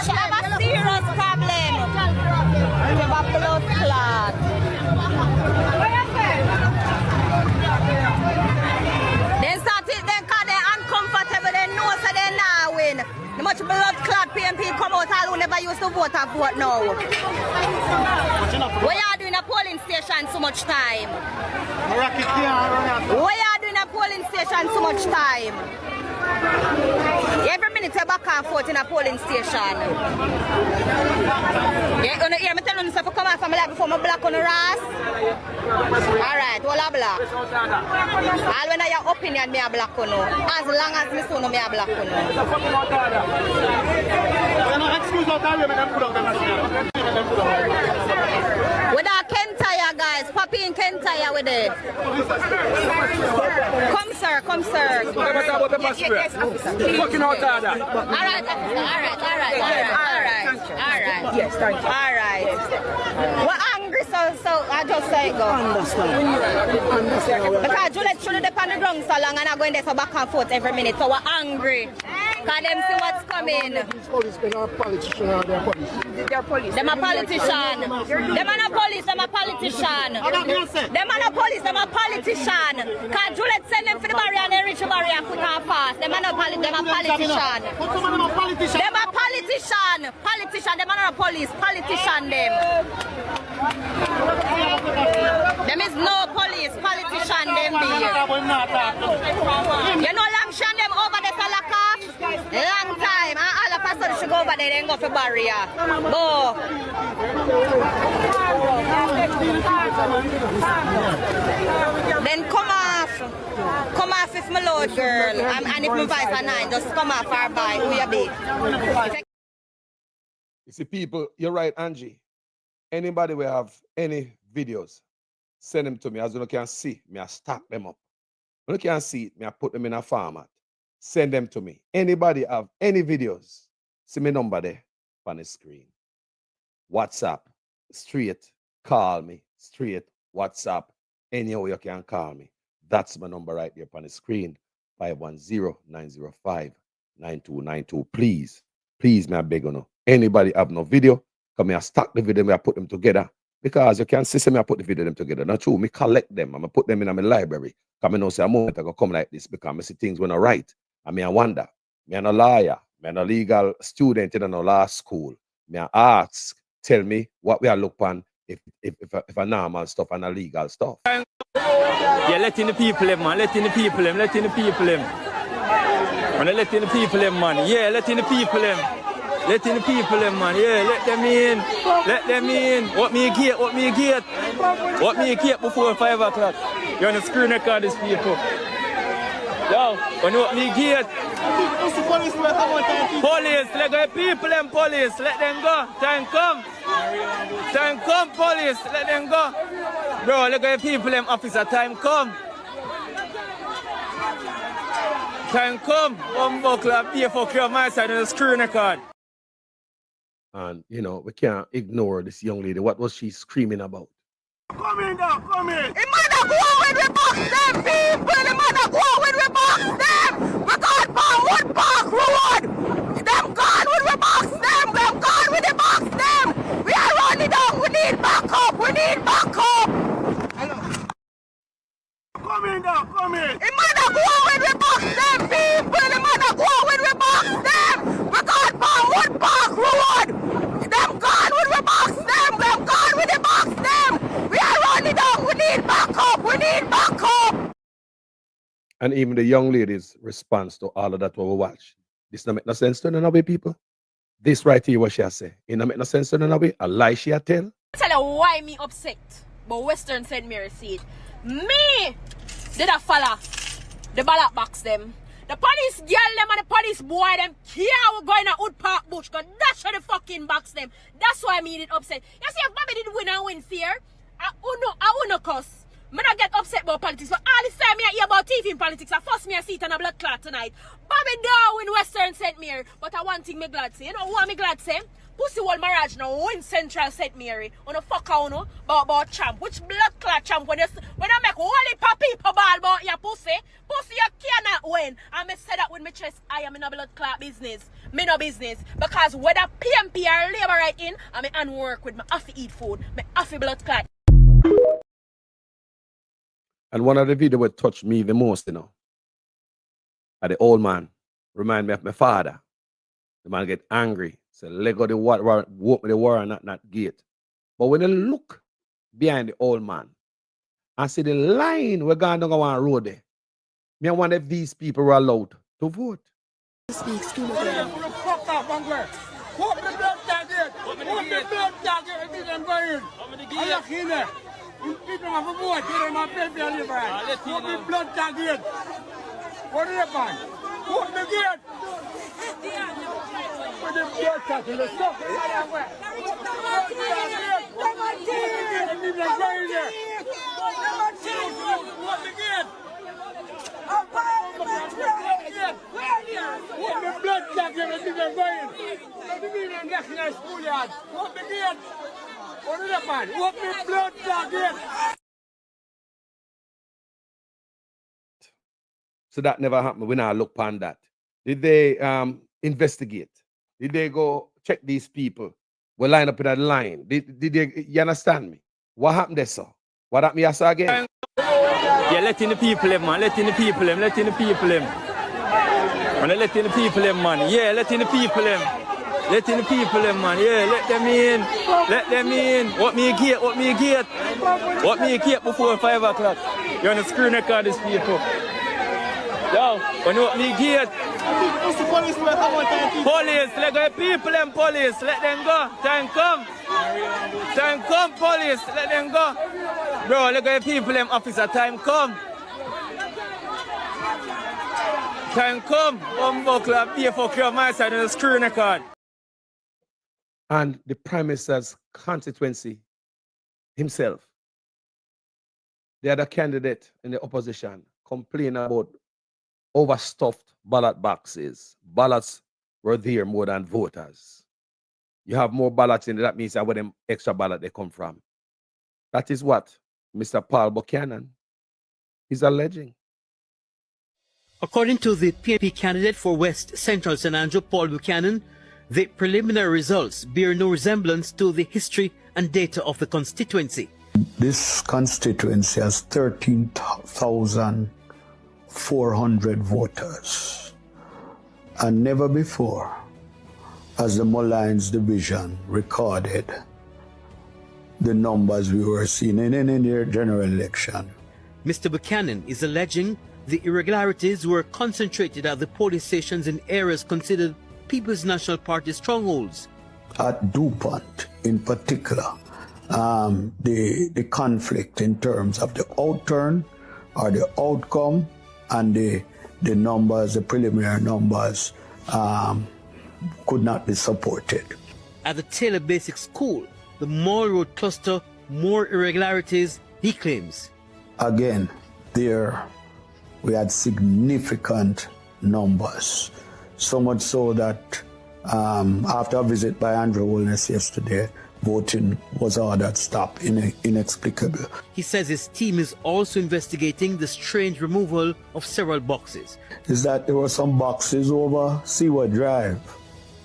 She have a serious problem. She have a blood clot. They start it then because they're uncomfortable. They know so they now win. The much blood clot PMP come out all who never used to vote and vote now. Why are you doing a polling station so much time? Why are you doing a polling station so much time? Every minute you're back and forth in a polling station. Yeah, you hear me telling you to come off from my life before my black on the ass? Alright, all a black. All when I your opinion me a black on you. As long as me son me a black on you. With our Kentire guys, Papi in Kentire with it. Come sir, come sir. Yes, officer. Fucking out of that. Alright, alright. Yes, thank you. Alright. We're angry, so I just say go. Understand. Because Juliet should have on the ground so long and I'm going there so back and forth every minute, so we're angry. Because them see what's coming. Police, they're not politicians, they're police. They're police. Them a politician. Them are not police, them a politician. Them are not police, them a politician. Because Juliet send them for the barrier and they reach the barrier quick and fast. Them are not them a politician. Them a politician. Politician, them are not police. Politician them. Them is no police. Politician them be. You know Langshan them over the Salaka? Long time. All of us should go over there and go for barrier. Bo. Then come off if my lord girl. And if my vice are 9, just come off or by. Who you be? You see, people, you're right, Angie. Anybody will have any videos, send them to me. As you can see, me I stack them up. When you can see it, me I put them in a format. Send them to me. Anybody have any videos, see my number there on the screen. WhatsApp, straight, call me, straight, WhatsApp, anyhow you can call me. That's my number right there on the screen, 510-905-9292. Please, me I beg you. Anybody have no video, come here, stack the video, me I put them together. Because you can see me I put the video them together. Not true, me collect them, I'm put them in my library. Come and say a moment I go come like this because I see things when I write. I mean I wonder. Me I'm a lawyer, me I'm a legal student in a law school. Me I ask, tell me what we are looking on if a normal stuff and a legal stuff. Yeah, letting the people in, man. Letting the people in. Letting the people in. Man, letting the people in, man. Yeah, letting the people in. Letting the people in, man. Yeah, let them in. Let them in. What me gate? What me gate? What me gate before 5 o'clock? You're on the screen record, these people. Yo, when you what me gate? Police, let go people in, police. Let them go. Time come. Time come, police. Let them go. Bro, let go people in, officer. Time come. Time come. Bumbo club, here for your my side on the screen record. And, you know, we can't ignore this young lady. What was she screaming about? Come in now, come in. The mother go when we box them people. The mother go when we box them. We gone for Wood Park Road. Them gone when we box them. Them gone when they box them. We are running down. We need backup. We need backup. Come in now, come in. The mother go when we box them people. The mother go when we box them. We gone for Wood Park Road. Them gone when we box them. Them gone when they box them. We are running down. We need backup. We need backup. And even the young lady's response to all of that what we watch. This don't make no sense to none of you people. This right here what she say. It don't make no sense to none of you. A lie she tell. Tell you why me upset. But Western said me receipt. Me did a follow the ballot box them. The police girl them and the police boy them can't go in a wood park bush because that's how the fucking box them. That's why I made it upset. You see, if Bobby did win and win fair, I would not cuss. I don't get upset about politics, but all this time I hear about thief in politics. I force me a seat on a blood clot tonight. Bobby don't win Western St. Mary, but I one thing me glad say. You know what me glad say? Pussy Wall Marriage now win Central St. Mary. On a fuck out no about champ. Which blood clot champ when I make whole heap of people ball about your pussy? Pussy you cannot win. And me say that with my chest, I am in a blood clot business. Me no business. Because whether PMP or labor right in, I'm in work with me have to eat food. Me have to blood clot. And one of the videos that touched me the most, you know, are the old man. Remind me of my father. The man get angry. So let go the water, walk with the water, not gate. But when I look behind the old man, I see the line we're going down one road there. Me I wonder if these people were allowed to vote. Speaks to me. Fuck off, Bangor. Open the blood target. Open the blood target. It didn't go in. I look in there. People have a vote. They don't have baby and live right. Open the blood target. What is it, man? Open the gate. Open the blood target. Let's go. So that never happened. We now look upon that. Did they investigate? Did they go check these people? We line up in that line. Did they, you understand me? What happened there, sir? What happened here, sir, again? Yeah, letting the people in, man. Letting the people in. Letting the people in. Man, letting the people in, man. Yeah, letting the people in. Letting the people in, man. Yeah, let them in. Let them in. What me gate? What me gate? What me gate before 5 o'clock? You're on the screen record these people. Yo, when you what me gate? Police, let go people and police. Let them go. Time come. Time come, police. Let them go. Bro, look at the people, them officer. Time come. Time come. Bumbo club, pay for your my side on the screen record. And the Prime Minister's constituency himself, the other candidate in the opposition, complain about overstuffed ballot boxes. Ballots were there more than voters. You have more ballots in there, that means that where them extra ballot they come from. That is what Mr. Paul Buchanan is alleging. According to the PNP candidate for West Central St. Andrew, Paul Buchanan, the preliminary results bear no resemblance to the history and data of the constituency. This constituency has 13,400 voters, and never before has the Mobilizing division recorded the numbers we were seeing in any general election. Mr. Buchanan is alleging the irregularities were concentrated at the police stations in areas considered People's National Party strongholds. At DuPont in particular, the conflict in terms of the outturn or the outcome and the numbers, the preliminary numbers, could not be supported. At the Taylor Basic School, the Mall Road cluster, more irregularities, he claims. Again, there we had significant numbers, so much so that after a visit by Andrew Wilness yesterday, voting was ordered stopped inexplicable. He says his team is also investigating the strange removal of several boxes. Is that there were some boxes over Seaward Drive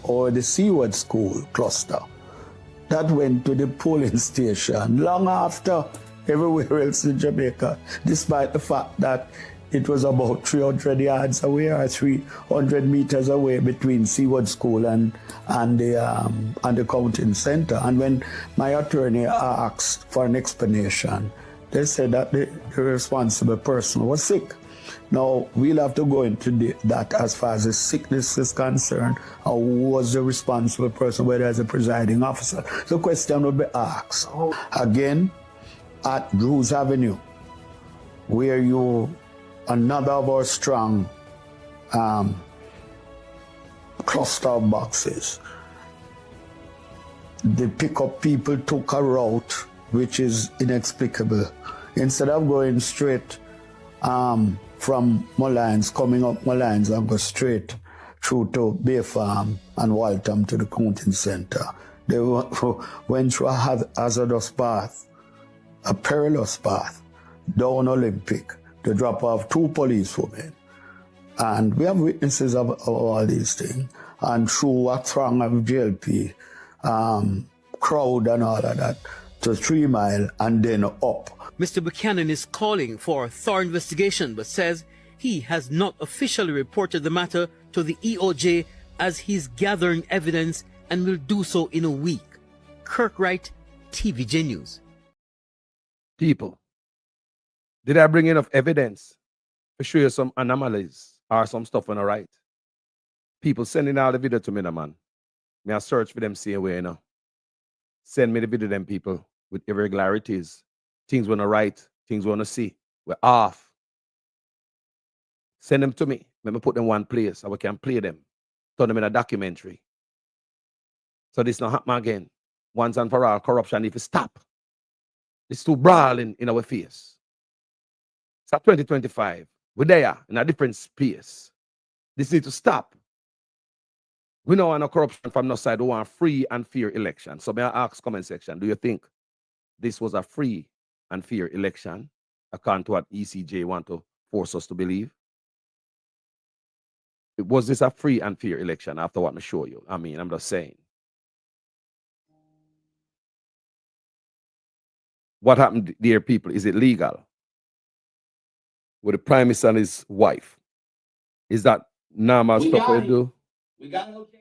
or the Seaward School cluster that went to the polling station long after everywhere else in Jamaica, despite the fact that it was about 300 yards away or 300 meters away between Seaward School and the counting center. And when my attorney asked for an explanation, they said that the responsible person was sick. Now, we'll have to go into that as far as the sickness is concerned, or who was the responsible person, whether as a presiding officer. The question will be asked. Again, at Drews Avenue, where another of our strong cluster of boxes. The pickup people took a route which is inexplicable. Instead of going straight from Mullines, coming up Mullines and go straight through to Bay Farm and Waltham to the counting center, they went through a hazardous path, a perilous path, down Olympic, to drop off 2 policewomen. And we have witnesses of all these things. And through a throng of JLP, crowd and all of that, to 3 Mile and then up. Mr. Buchanan is calling for a thorough investigation, but says he has not officially reported the matter to the EOJ as he's gathering evidence and will do so in a week. Kirk Wright, TVJ News. People, did I bring enough evidence to show you some anomalies or some stuff on the right? People sending all the video to me, man. May I search for them same way, you know. Send me the video, them people, with irregularities. Things we're not right, things we want to see. We're off. Send them to me. Let me put them one place so we can play them. Turn them in a documentary. So this not happen again. Once and for all, corruption if you stop. It's too brawling in our face. It's at 2025. We're there in a different space. This needs to stop. We know on a corruption from no side. We want a free and fair election. So may I ask comment section, do you think this was a free and fair election according to what ECJ want to force us to believe? Was this a free and fair election after what I show you? I mean, I'm just saying. What happened, dear people? Is it legal? With the prime minister and his wife? Is that normal stuff you do? We got it okay.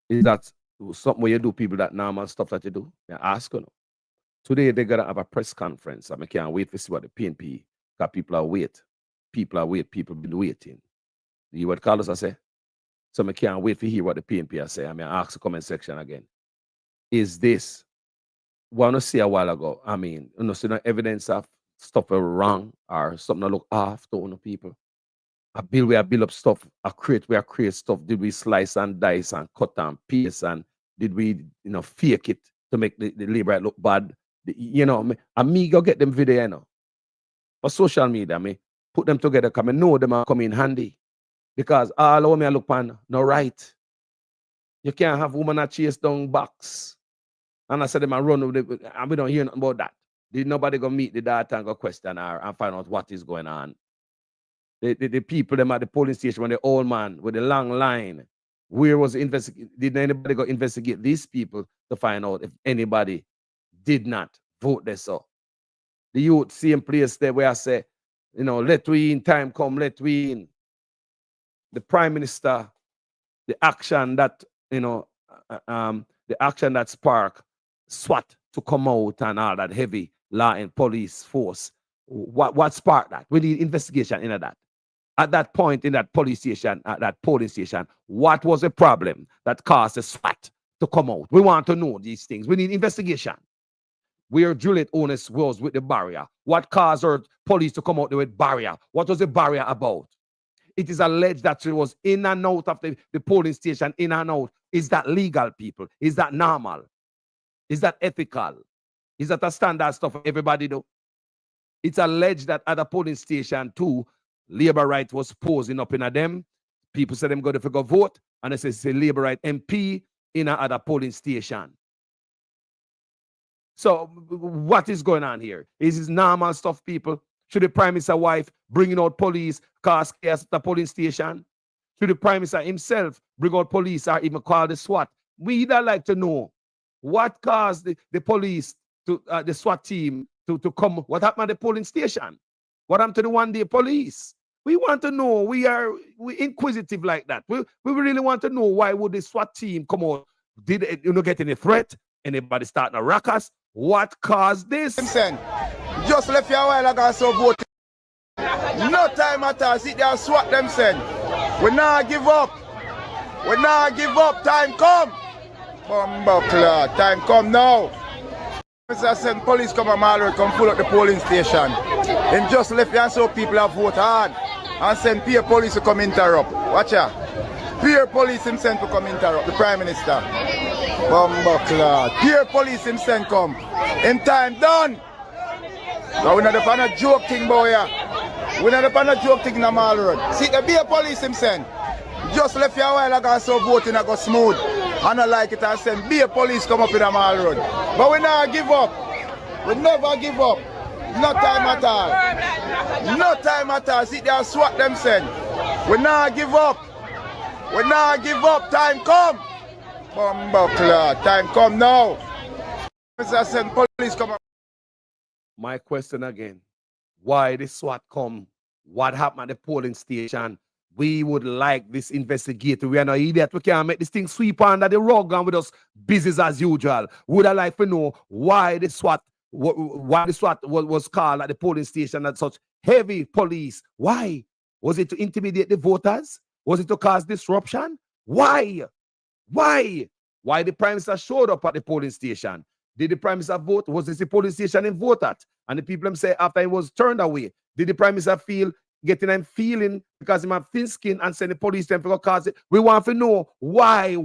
Is that something where you do, people, that normal stuff that you do? I ask you. Today they're gonna have a press conference. I can't wait to see what the PNP, because people are waiting. People are waiting. People been waiting. You hear what Carlos I say? So I can't wait to hear what the PNP are saying. I ask the comment section again. Is this what I see a while ago? I mean, you know, see no evidence of stuff wrong or something that look off to people. We have build up stuff, we create stuff. Did we slice and dice and cut and paste, and did we, you know, fake it to make the labor look bad? You know, me go get them video, you know. For social media, me put them together because I know them are come in handy. Because all of me I look pan, no right. You can't have woman that chase down box. And I said them I run with it, and we don't hear nothing about that. Did nobody go meet the data and go question her and find out what is going on? The people them at the polling station, when the old man with the long line, where was the investigation? Did anybody go investigate these people to find out if anybody did not vote this so? The youth, same place there where I say, you know, let we in, time come, let we in. The prime minister, the action that, you know, the action that sparked SWAT to come out and all that heavy law and police force. What sparked that? We need investigation into that. At that point in that police station, at that polling station, what was the problem that caused the SWAT to come out? We want to know these things. We need investigation. Where Juliet Onus was with the barrier. What caused her police to come out there with barrier? What was the barrier about? It is alleged that she was in and out of the polling station, in and out. Is that legal, people? Is that normal? Is that ethical? Is that a standard stuff everybody do? It's alleged that at the polling station too, labor right was posing up in a them. People said them go to go vote, and they say it's a labor right MP in a other polling station. So what is going on here? Is this normal stuff, people? Should the prime minister wife bringing out police cause chaos at the polling station? Should the prime minister himself bring out police or even call the SWAT? We'd like to know what caused the police to the SWAT team to come. What happened at the polling station? What happened to the one-day police? We want to know. We're inquisitive like that. We really want to know why would the SWAT team come out? Did it, you know, get any threat? Anybody starting a ruckus? What caused this? Just left you a while ago, so vote. No time at all. Sit there and SWAT them send. We not give up. We not give up. Time come. Bumbuckler. Time come now. Mr. Send police come and Mallory come pull up the polling station. And just left you and so people have vote hard. and send peer police to come interrupt. Watch out. Peer police him send to come interrupt the Prime Minister. Bumbuckler. Peer police him send come. In time done. Now we're not upon a joke thing, boy. We're not upon a joke thing in the Mall Road. See, the peer police him send. Just left you a while ago, so voting I go smooth. And I like it, I send beer police come up in the Mall Road. But we never give up. We never give up. No time at all. No time at all. See, they SWAT them send. We never give up. We never give up. Time come. Bumbuckler. Time come now. Mr. Send police come up. My question again. Why the SWAT come? What happened at the polling station? We would like this investigator. We are not idiot. We can't make this thing sweep under the rug and with us business as usual. Would I like to know why the SWAT was called at the polling station at such heavy police? Why? Was it to intimidate the voters? Was it to cause disruption? Why? Why? Why the Prime Minister showed up at the polling station? Did the Prime Minister vote? Was this the polling station he voted? And the people them say after he was turned away, did the Prime Minister getting them feeling because he have thin skin and send the police them for cause it? We want to know why?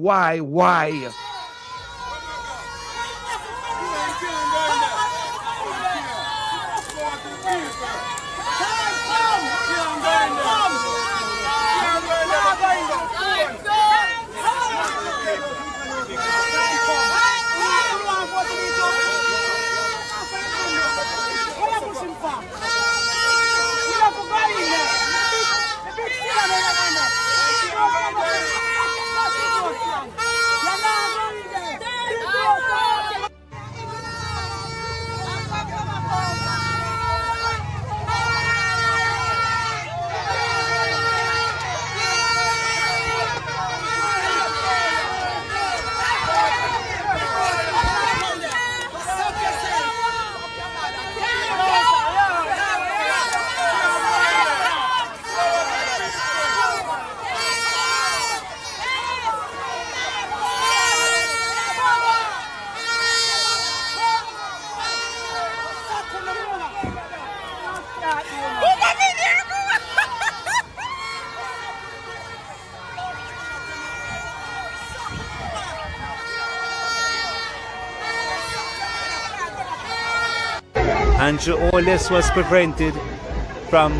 And all this was prevented from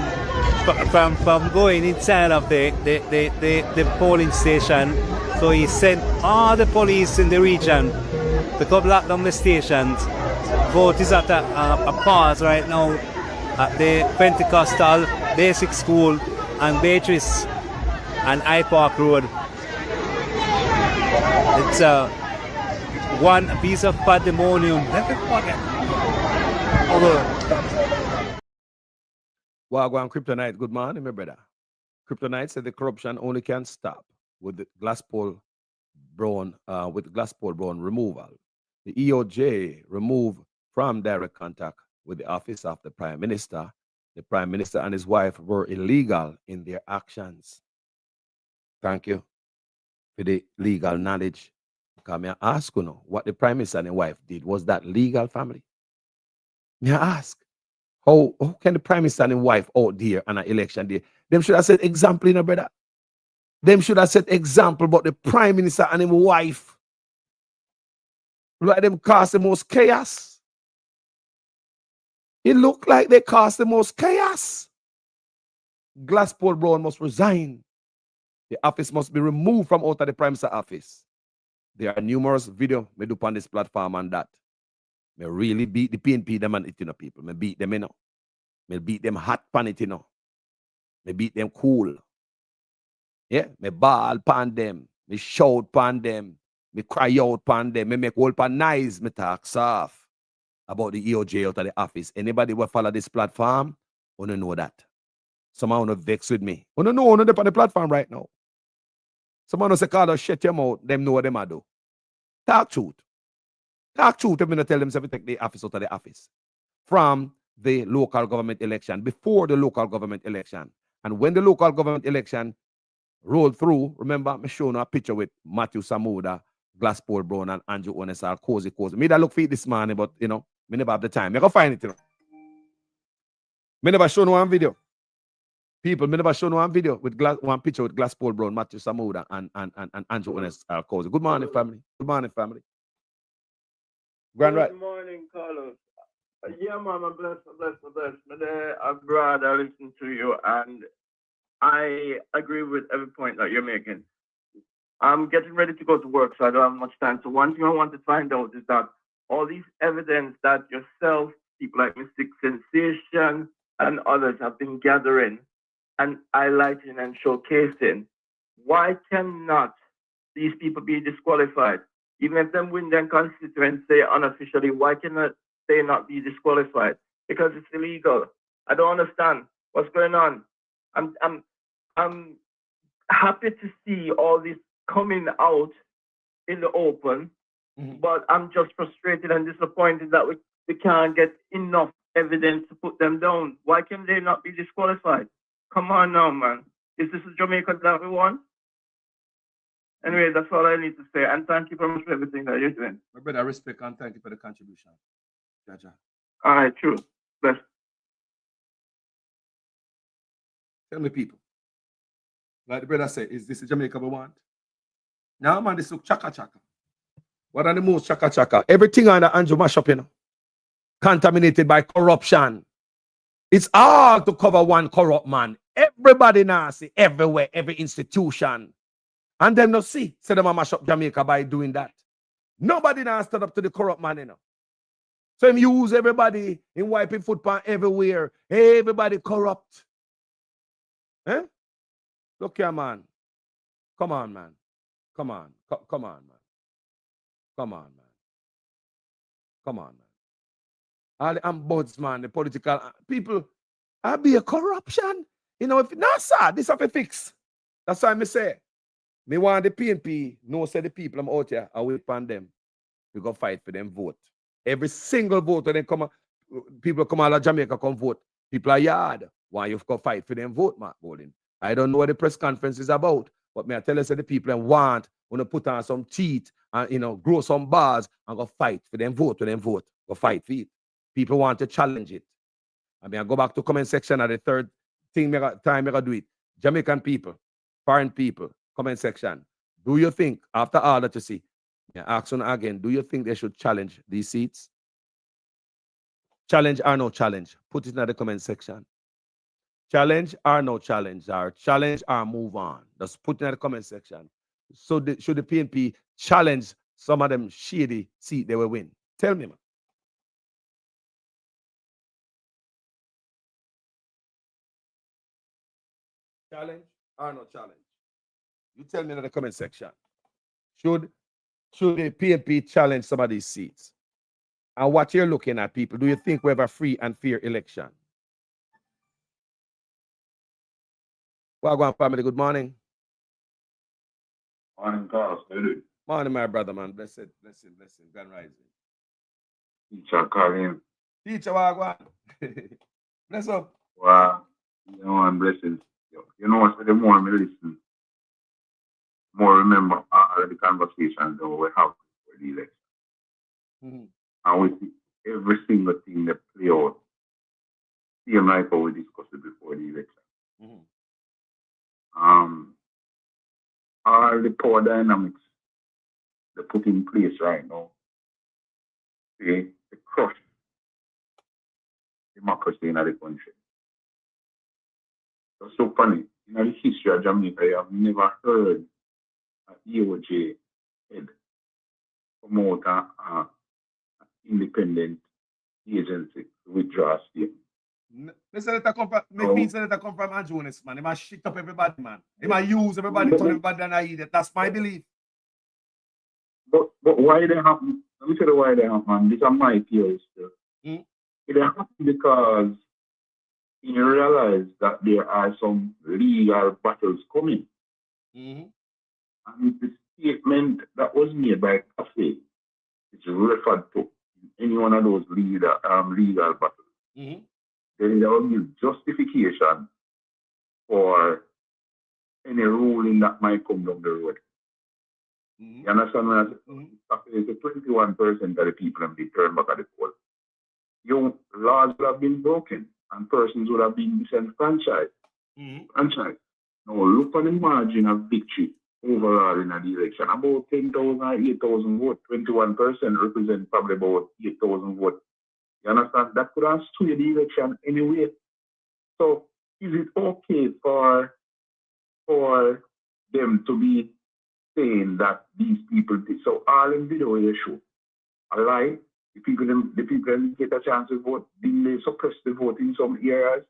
going inside of the polling station. So he sent all the police in the region to come lock down the stations. Vote is at a pause right now at the Pentecostal Basic School and Beatrice and High Park Road. It's one piece of pandemonium. Wagwan Kryptonite, good morning, my brother. Kryptonite said the corruption only can stop with the Glasspool Brown removal. The EOJ removed from direct contact with the office of the Prime Minister. The Prime Minister and his wife were illegal in their actions. Thank you for the legal knowledge. Come here, ask you know what the Prime Minister and his wife did. Was that legal, family? May I ask? How can the Prime Minister and his wife out there on an election day? Them should have set example, you know, brother. Them should have set example about the Prime Minister and his wife. Like them cause the most chaos. It looked like they caused the most chaos. Glasspool Brown must resign. The office must be removed from out of the Prime Minister office. There are numerous videos made up on this platform and that. Me really beat the PNP them and it, you know, people. Me beat them, you know. Me beat them hot pan it, you know. Me beat them cool. Yeah, me ball pan them. Me shout pan them. Me cry out pan them. Me make whole pan nice. Me talk soft about the EOJ out of the office. Anybody will follow this platform, wanna know that. Someone wanna vex with me. Wanna know on the platform right now. Someone wanna say, Carlos, shut your mouth. Them know what them a do. Talk truth. Talk truth if you tell them to take the office out of the office. From the local government election, before the local government election. And when the local government election rolled through, remember, I'm showing a picture with Matthew Samuda, Glasspool Brown, and Andrew Onesar, cozy. Me that look for it this morning, but, you know, me never have the time. I go find it, you know. Me never show no one video. People, me never show no one video with one picture with Glass Paul Brown, Matthew Samuda, and Andrew Ones Cozy. Good morning, family. Good morning, family. Grand right. Good morning, Carlos. Yeah, man, I'm blessed. I'm glad I listen to you, and I agree with every point that you're making. I'm getting ready to go to work, so I don't have much time. So one thing I want to find out is that all these evidence that yourself, people like Mystic Sensation, and others have been gathering and highlighting and showcasing, why cannot these people be disqualified? Even if them win their constituency unofficially, why cannot they not be disqualified? Because it's illegal. I don't understand what's going on. I'm happy to see all this coming out in the open, but I'm just frustrated and disappointed that we can't get enough evidence to put them down. Why can they not be disqualified? Come on now, man. Is this a Jamaica that we want? Anyway, that's all I need to say. And thank you very much for everything that you're doing. My brother, I respect and thank you for the contribution. Jaja. All right, true. Bless. Tell me, people. Like the brother said, is this a Jamaica we want? Now, man, this look chaka chaka. What are the most chaka chaka? Everything on the Andrew mash up, you know. Contaminated by corruption. It's all to cover one corrupt man. Everybody now see everywhere, every institution. And them no see, say them a mash up Jamaica by doing that. Nobody now stand up to the corrupt man, you know. So him use everybody in wiping footpath everywhere. Everybody corrupt. Eh? Look here, man. Come on, man. Come on. Come on, man. Come on, man. Come on, man. All the ombudsman, the political people, I be a corruption. You know, if not, sir, this have a fix. That's why I say, me want the PNP, no say the people I'm out here, I wait upon them. We go fight for them vote. Every single vote when they come, people come out of Jamaica come vote. People are yard. Why you go fight for them vote, Mark Bowling? I don't know what the press conference is about, but may I tell you, say the people and want to put on some teeth and, you know, grow some bars and go fight for them vote, go fight for it. People want to challenge it. I mean, I go back to comment section at the third thing, time I gotta do it. Jamaican people, foreign people, comment section. Do you think, after all that you see, ask them again, do you think they should challenge these seats? Challenge or no challenge? Put it in the comment section. Challenge or no challenge, or challenge or move on. Just put it in the comment section. So should the PNP challenge some of them shady seats they will win? Tell me, man. Challenge or no challenge? You tell me in the comment section. Should the PNP challenge some of these seats? And what you're looking at, people, do you think we have a free and fair election? Well, go on, family. Good morning. Morning, Carlos. Morning, my brother, man. Blessed. God rising. Teacher, Karim. Teacher, what? Bless up. Wow. You know, and blessings. You know, so the more I listen, more remember all the conversations that we have for the election. And we see every single thing that play out. Same like how we discussed it before the election. All the power dynamics they put in place right now, they crush democracy in the country. It's so funny. In the history of Jamaica, I have never heard an EOJ head promote an independent agency to withdraw a statement. Listen, that come from Andrew Ones, man. He must shit up everybody, man. He must use everybody, turn everybody and I eat it. That's my belief. But why they happen? Let me tell you why they happen. These are my theories still. It happens because you realize that there are some legal battles coming. And the statement that was made by Cafe is referred to in any one of those legal battles. Then there will be justification for any ruling that might come down the road. You understand what I'm saying? It's 21% of the people have been turned back at the poll. Your laws would have been broken and persons would have been disenfranchised. And try. Now look on the margin of victory overall in the election. About 10,000 or 8,000 votes, 21% represent probably about 8,000 votes. You understand? That could have swayed the election anyway. So is it okay for them to be saying that these people did? So all in video they show a lie. The people didn't get a chance to vote. Didn't they suppress the vote in some areas?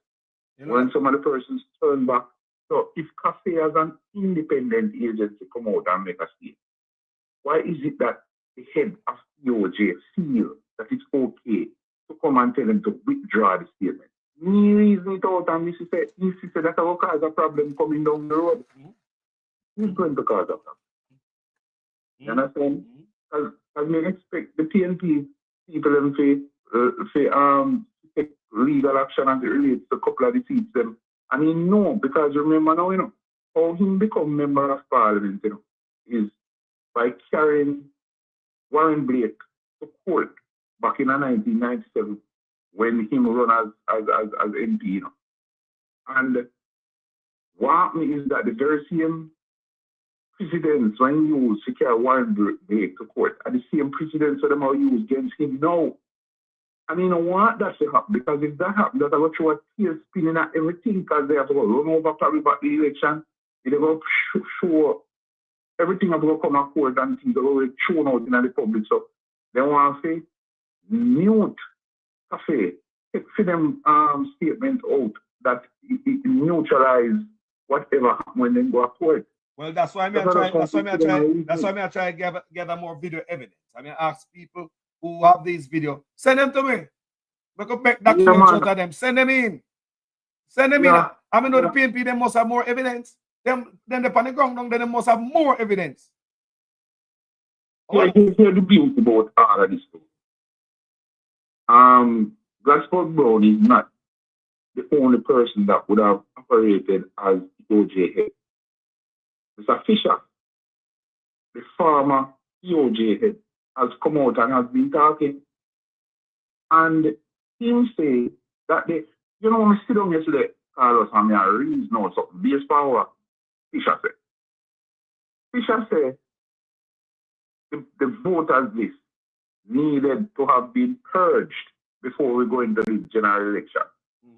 When some of the persons turn back. So if CAFE as an independent agency come out and make a statement, why is it that the head of EOJ feel that it's okay to come and tell them to withdraw the statement? Me reason it out and Missy said that will cause a problem coming down the road. Who's going to cause a problem? You understand? As we expect the PNP people them to take legal action as it relates to a couple of the seats them. I mean, no, because remember now, how he become member of parliament, is by carrying Warren Blake to court back in 1997 when he run as MP, And what happened is that the very same precedents when used to carry Warren Blake to court are the same precedents that them are used against him now. I mean, I want that to happen, because if that happens, that I will throw a tear spinning at everything, because they have to run over probably about the election. They will show everything that will come out court and things are already shown out in the public. So they want to say, mute CAFE, take for them statement out that it neutralize whatever happened when they go to court. Well, that's why I try to gather more video evidence. I mean, ask people who have these videos, send them to me. We can make documents out of them. Send them in. Send them in. I mean, the PNP, they must have more evidence. Then the panic ground, then they must have more evidence. Here's the beauty about all of this. Glasgow Brown is not the only person that would have operated as EOJ head. Mr. Fisher, the former EOJ head, has come out and has been talking. And him say that when we sit down yesterday, Carlos, and I reason or something, based power, Fisher said. Fisher said the voters list needed to have been purged before we go into the general election.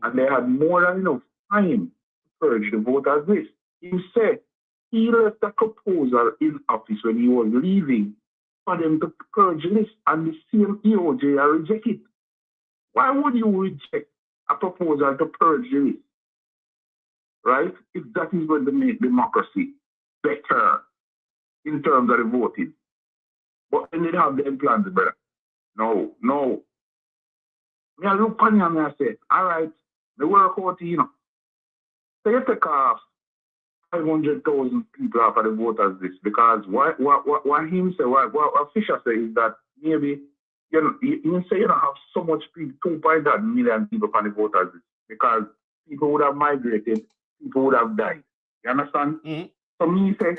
And they had more than enough time to purge the voters list. He said he left a proposal in office when he was leaving for them to purge the list, and the same EOJ reject it. Why would you reject a proposal to purge the list? Right? If that is going to make democracy better in terms of the voting. But then they have the implants, brother. No. Me I look on you and I say, all right, the work out, So you take off 500,000 people off of the voters list, because what him say, what Fisher say is that maybe you say you don't have so much people, 2.9 million people on the voters list, because people would have migrated, people would have died. You understand? So me say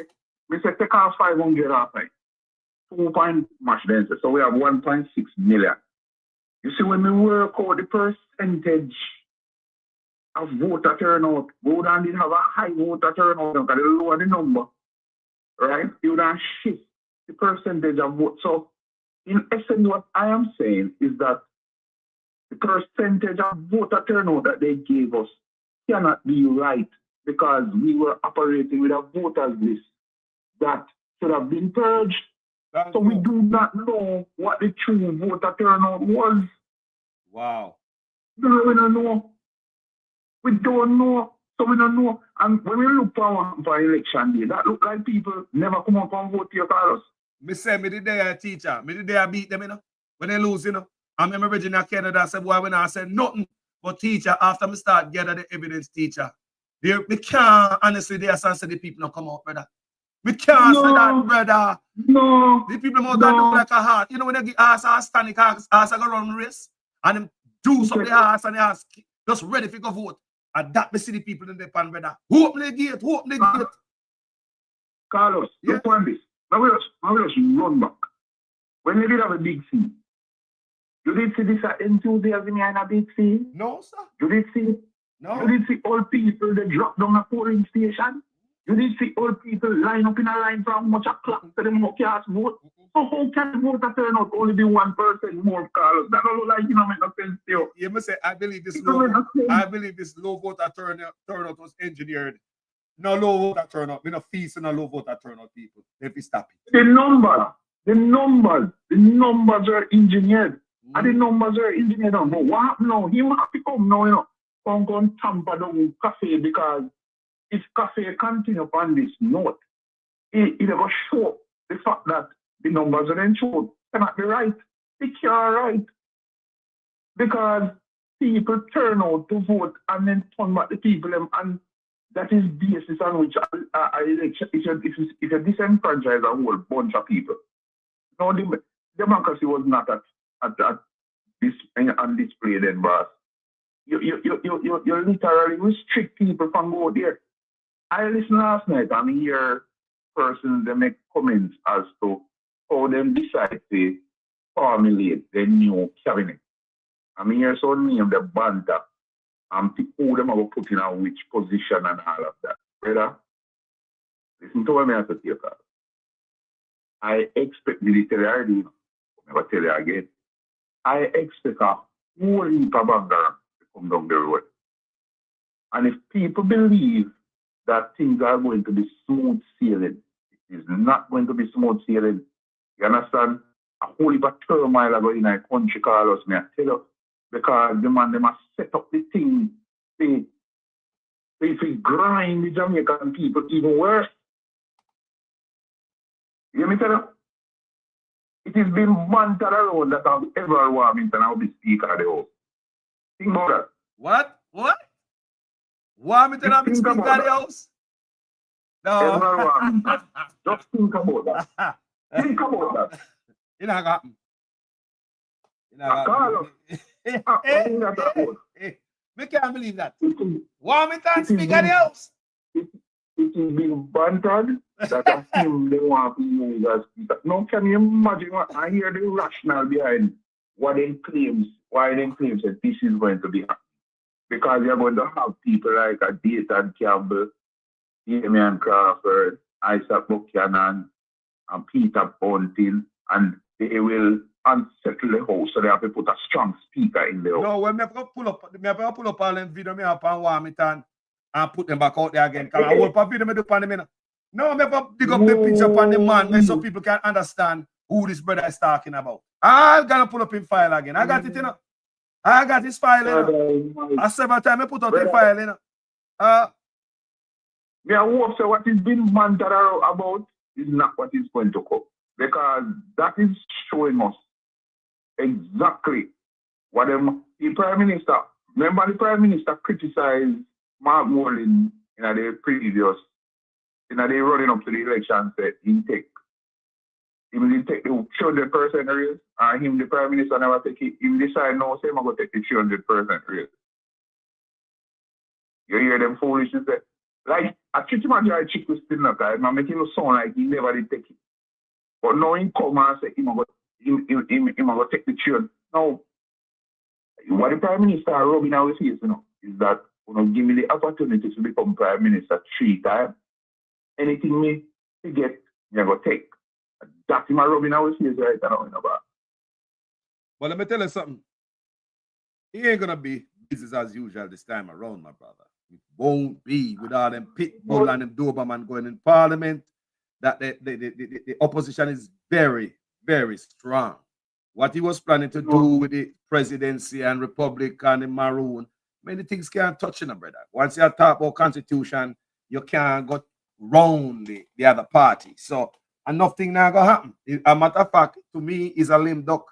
take off 500 off like 2 point much then. So we have 1.6 million. You see, when we work out the percentage of voter turnout, Gordon did have a high voter turnout because they lower the number, right? You would have shift the percentage of vote. So, in essence, what I am saying is that the percentage of voter turnout that they gave us cannot be right, because we were operating with a voters list that should have been purged. So we do not know what the true voter turnout was. Wow. No, we don't know. We don't know. So we don't know. And when we look for election day, that look like people never come up and vote your Carlos. Me say, me did there teacher. Me did there beat them, when they lose, I remember Virginia Canada said, boy, when I said nothing but teacher, after me start gather the evidence, teacher. We can't honestly say the people not come out, brother. We can't say that, brother. No. The people more than do like a heart. When they get ass standing, ass go run race, and them do something ass and they ask just ready for go vote. And that we see the people in the pan, brother. Open the gate, Carlos, look on this. Now we just run back. When you did have a big scene, you did see this enthusiasm behind a big scene? No, sir. You did see No. You did see old people they drop down a polling station. You did see old people line up in a line from much o'clock to them cast vote. So how can the voter turn out only be 1% more, Carlos? That don't look like make no sense to you. You must say I believe this low voter turnout was engineered. No low voter turnout. We no feast and a low voter turnout people. If we stop it. The numbers are engineered. And the numbers are engineered. But what happened now? He have to come now, come tamper down cafe because if cafe continue on this note, it will show the fact that the numbers are then shown cannot be right. They can't right. Because people turn out to vote and then turn back the people and that is the basis on which election if you disenfranchise a whole bunch of people. No, democracy was not at this on display then, boss. You literally restrict people from go there. I listened last night and hear persons they make comments as to how them decide to formulate the new cabinet. I mean, hear some name the banter and who them are put in a which position and all of that. Brother, listen to what I have to take out. I expect militarily, I'll never tell you again, I expect a whole heap of anger to come down the road. And if people believe that things are going to be smooth sailing, it is not going to be smooth sailing. You understand? A whole heap of turmoil are going in a country, Carlos, may I tell you, because the man, they must set up the thing, they grind the Jamaican people even worse. You hear me tell you? It has been bantered around that I'll ever warming and I'll be speaker of the house. Think about that. What? Warmington I'll be speaker of the house? No. Ever warming. Just think about that. Think about that. It not happen. We can't believe that. Warmington speaker of the house. It is being bantered that him they want to use as speaker. Now can you imagine what I hear the rationale behind what they claims, why they claim that this is going to be happening. Because you're going to have people like a Dayton Campbell, Damian Crawford, Isaac Buchanan, and Peter Bunting, and they will unsettle the house, so they have to put a strong speaker in the house. No, when I pull up all them video me up on Warmington and put them back out there again. Because I will put video me do on them. No, I'm never dig up the picture upon the man so people can understand who this brother is talking about. I'm gonna pull up in file again. I got it, I got his file, I several times I put out the file, I hope so what is being bantered about is not what is going to come. Because that is showing us exactly what the Prime Minister, remember the Prime Minister criticized Mark Morlin in the previous, in the running up to the election, said he didn't take the 200% raise, and him, the Prime Minister, never take it. He decided, no, say I'm going to take the 200% raise. You hear them foolishness there? Like, I treat him as a chick with still not, I'm making it sound like he never did take it. But now he come and say, he's going to take the tune. Now, what the Prime Minister rubbing out his face, is that, give me the opportunity to become Prime Minister 3 times. Anything me to get, you're going to take. That's him rubbing out his face right now. But let me tell you something. He ain't going to be business as usual this time around, my brother. It won't be with all them Pitbull and them Doberman going in Parliament. That the opposition is very, very strong. What he was planning to do with the presidency and Republic and the Maroon, many things can't touch him, brother. Once you talk about constitution, you can't go round the other party. So enough thing now gonna happen. A matter of fact, to me, is a lame duck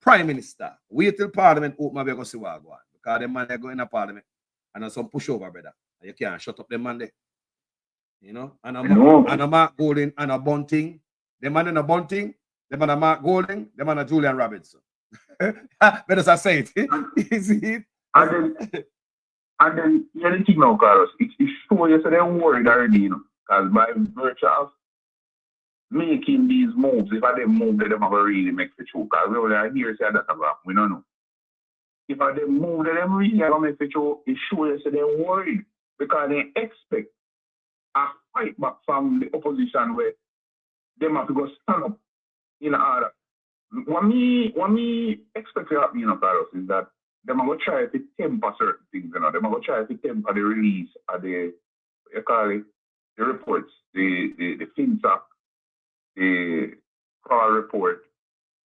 Prime Minister. Wait till Parliament open, we go see what go on. Because the man they go in the Parliament and there's some pushover, brother. You can't shut up the man there. And a Mark Golding and a Bunting. The man in a Bunting, the man a Mark Golding, the man a Julian Robinson. But as I say it, is it? And then the other thing now, Carlos, it shows you so they're worried already, because by virtue of making these moves, if I didn't move, they don't really make the truth. Because we only hear say that about, we don't know. if they move them really, I'm going to show you so they're worried because they expect a fight back from the opposition where they have to go stand up in order. What me expect to happen, Carlos, is that they are going to try to temper certain things, They are going to try to temper the release of the reports, the FinTech, the CRAW report,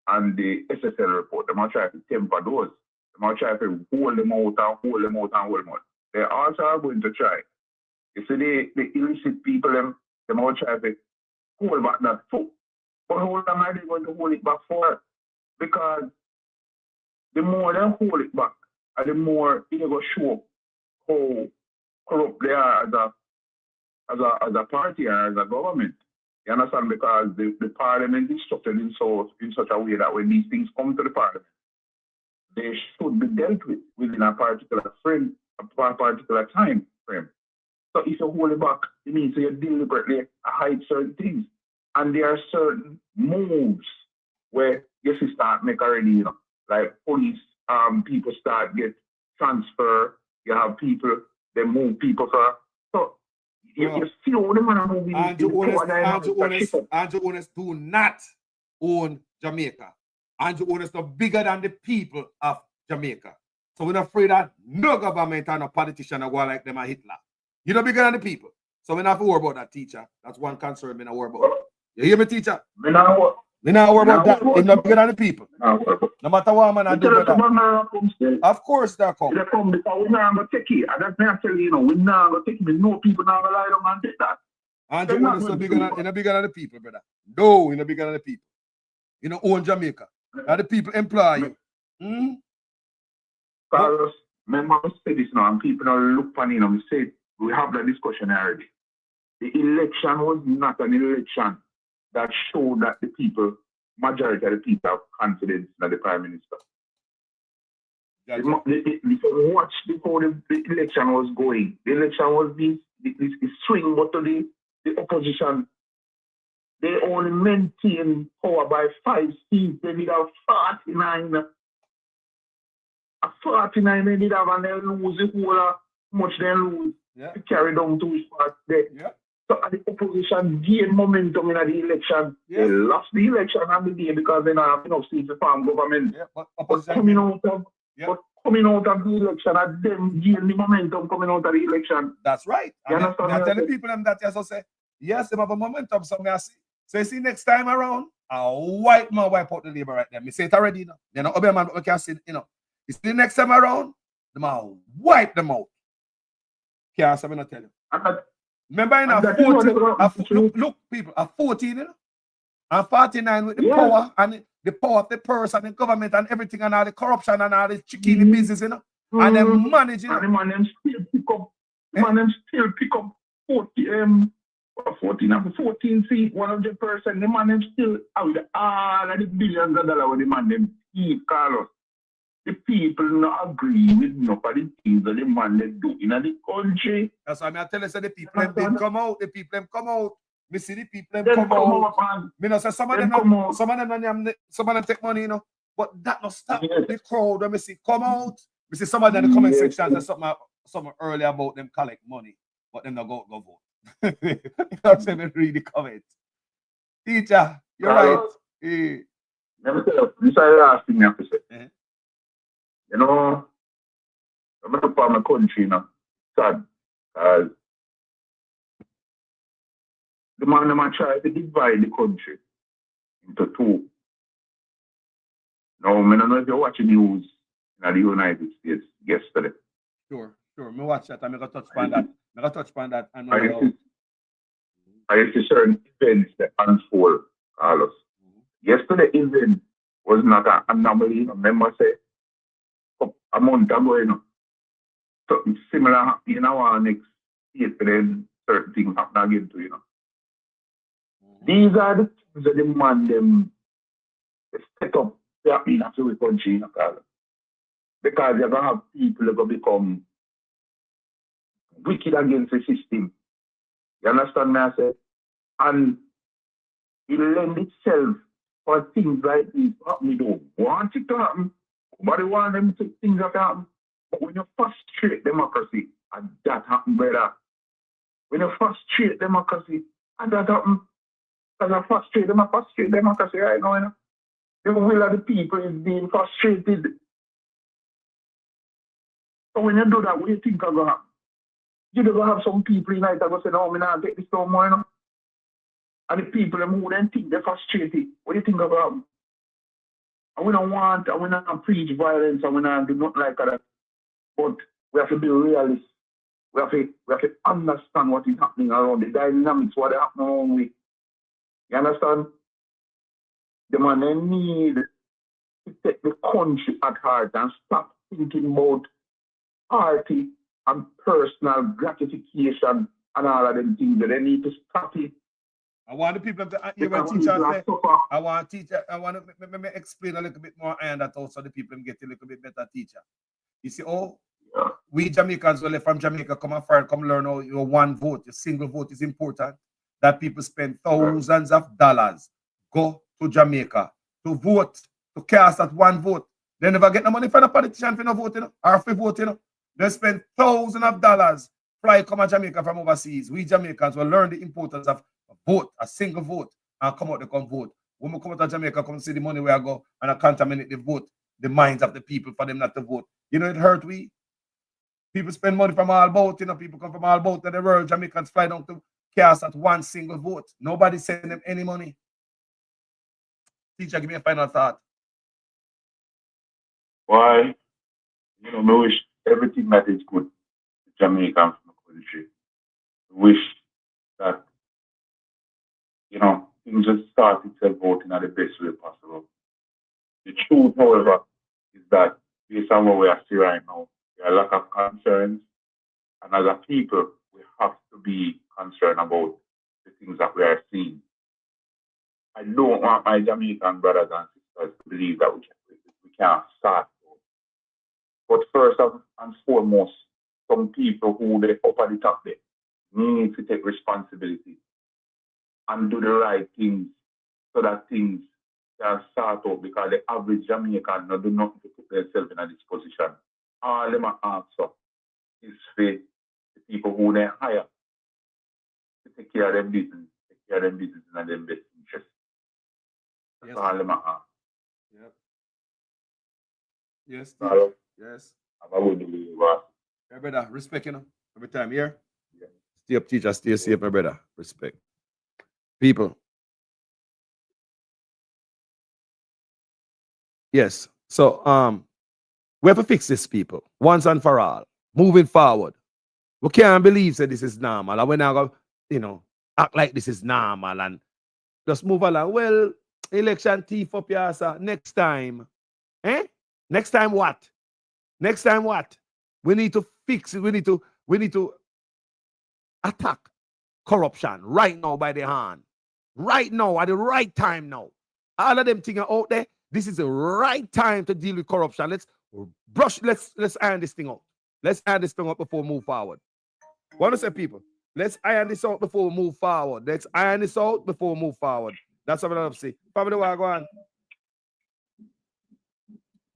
and the SSL report. They might try to temper those. They might try to hold them out and hold them out and hold them out. They also are going to try. You see, the illicit people, they might try to hold back that too. But how long are they going to hold it back for? Because the more they hold it back, and the more it will show how corrupt they are as a party or as a government. You understand? Because the parliament is structured in such a way that when these things come to the parliament, they should be dealt with within a particular frame, a particular time frame. So if you hold it back, it means you deliberately hide certain things. And there are certain moves where you start make already, like police, people start get transfer. You have people, they move people for. So you see all the man moving. Andrew owners do not own Jamaica. Andrew owners are bigger than the people of Jamaica. So we're not afraid that no government and no politician are going like them and Hitler. You're not bigger than the people. So we don't have to worry about that, teacher. That's one concern we don't worry about. You hear me, teacher? We not worry about that. It's not bigger than the people. No matter what man I do with that. Of course they come. They come because we're not going to take it. And that's what I'm telling you, we're not going to take it. No people not going to lie down and take that. Andrew owners are bigger than the people, brother. No, you're not bigger than the people. You don't own Jamaica. And the people employ you. Carlos, remember I say this now, and people now look funny, we say we have that discussion already. The election was not an election that showed that the people, majority of the people have confidence in the Prime Minister. If you watch before the election was going, the election was this swing, but to the opposition, they only maintained power by 5 seats. They did have 49. At 49 they did have, and they lose the whole much they lose to carry down to his part there. So the opposition gained momentum in the election. They lost the election on the day because they don't have enough seats to form government. But coming out of the election, and them gain the momentum coming out of the election. That's right. I'm telling people that yes, say yes, they have a momentum. So I see. So you see next time around, a white man wipe out the labor right there. Me say it already, They're not other man, but we can see, You see the next time around, the man wipe them out. Can't say me not tell you. Remember in a 14, look people, a 14, and 49 with the power and the power of the purse and the government and everything and all the corruption and all the chicken business, and them managing. And the man them still pick up, 14 seat, 100%. The man them still out all of the billions of dollars with the man them keep, Carlos. The people not agree with nobody things that the man they do in the country. That's why I tell you, so the people them come out. The people them come out. Me see the people them come out. Me know say some of them take money, But that not stop the crowd. When me see come out. Me see some of them in the comment section say something earlier about them collect money, but them not go vote. That's me read the comments. Teacher, you're right. Let me tell you, this is the last thing I have to say. I'm going to put my country, sad. The man try to divide the country into two. Now, I don't know if you're watching news in the United States yesterday. Sure. Me watch that. I'm going to touch upon that. I used to certain events that unfold, Carlos. Yesterday event was not an anomaly. Remember, say, a month ago, So it's similar, our next state, then certain things happen again to, These are the things that demand them set up happening after the country, because you're going to have people that are going to become wicked against the system. You understand me, I say? And it lends itself for things like this. We don't want it to happen. Nobody want them to things that happen. But when you frustrate democracy, and that happen, brother. When you frustrate democracy, and that happen, because I frustrate democracy right now, you know. The will of the people is being frustrated. So when you do that, what do you think is going to happen? You're going to have some people in that go say, no, I'm not take this no more, you know. And the people who then think they're frustrated, what do you think is going to happen? And we don't want, and we don't preach violence, and we don't do nothing like that. But we have to be realists. We have to understand what is happening around the dynamics, what is happening around we. You understand? The man they need to take the country at heart and stop thinking about party and personal gratification and all of them things. They need to stop it. I want the people to hear what teacher say. I want to explain a little bit more and that also the people get a little bit better teacher. You see, we Jamaicans who left from Jamaica come afar, come learn how your one vote, your single vote is important. That people spend thousands of dollars go to Jamaica to vote, to cast that one vote. They never get no money from the politician for no vote, you know, or for vote, you know. They spend thousands of dollars fly come to Jamaica from overseas. We Jamaicans will learn the importance of a vote, a single vote, and come out to come vote. When we come out to Jamaica, come see the money where I go and I contaminate the vote, the minds of the people for them not to vote. You know, it hurt we. People spend money from all about, you know, people come from all about to the world. Jamaicans fly down to cast at one single vote. Nobody send them any money. Teacher, give me a final thought. Why? You know, I wish everything that is good to Jamaica from the country. I wish that, you know, things just start itself voting in the best way possible. The truth, however, is that based on what we are seeing right now, there are a lot of concerns, and as a people, we have to be concerned about the things that we are seeing. I don't want my Jamaican brothers and sisters to believe that we can't start. But first and foremost, some people who they up at the top there need to take responsibility and do the right things so that things can start out, because the average Jamaican do nothing to put themselves in this position. All them answer is for the people who they hire to take care of them business, and them best interest. That's all them answer. Yep. Yes. Hello? Yes. Have a good day, boss. Hey, brother, respect, you know, every time here. Yeah. Stay up, teacher, stay safe, my brother. Respect. People. Yes. So, we have to fix this, people, once and for all. Moving forward. We can't believe that this is normal. And we're not going to, you know, act like this is normal and just move along. Well, election thief up here, sir. Next time. Eh? Next time what? Next time what? We need to fix it. We need to attack corruption right now by the hand. Right now, at the right time now. All of them things are out there. This is the right time to deal with corruption. Let's iron this thing out. Let's iron this thing out before we move forward. What do I say, people? Let's iron this out before we move forward. Let's iron this out before we move forward. That's what I'm saying. Family, what go on?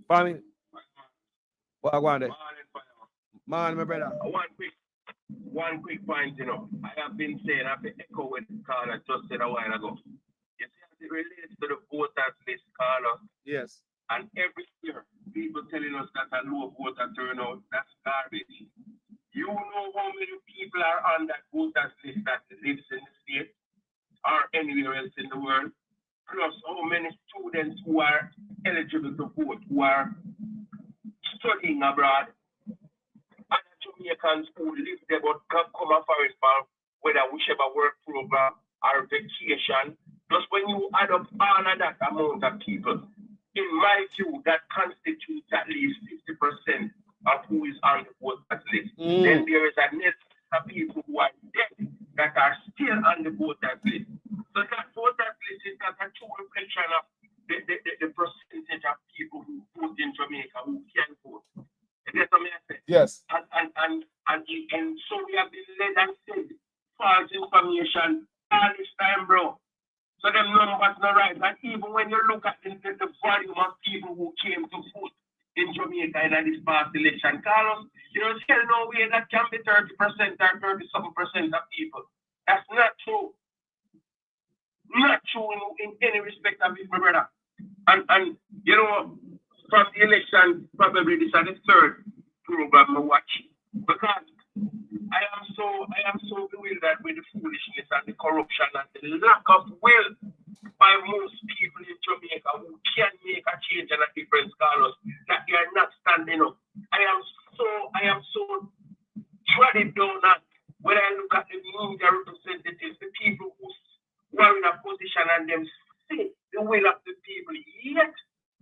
Family, what go on there? Man, my brother. One quick point, you know. I have been saying, I have to echo what Carla just said a while ago. You see, as it relates to the voters list, Carla. Yes. And every year, people telling us that a low voter turnout, that's garbage. You know how many people are on that voters list that lives in the state or anywhere else in the world, plus how many students who are eligible to vote, who are studying abroad, and Jamaicans who live there but come foreign for whether whichever work program or vacation. Just when you add up all of that amount of people, in my view, that constitutes at least 50% of who is on the voters list. Then there is a net of people who are dead that are still on the voters list. So that voters list is not a true reflection of the percentage of people who vote in Jamaica who can vote. You get what I say? Yes. And so we have been led and said false information all this time, bro. So them numbers not right. And even when you look at the volume of people who came to vote in Jamaica in this past election. Carlos, you know, there's no way that can be 30% or 37% of people. That's not true. Not true in any respect of it, my brother. And you know, from the election, probably this is the third program I watch. Because I am so bewildered with the foolishness and the corruption and the lack of will by most people in Jamaica who can make a change and a difference, Carlos, that they are not standing up. I am so trodden down at when I look at the media representatives, the people who are in a position and them say the will of the people, yet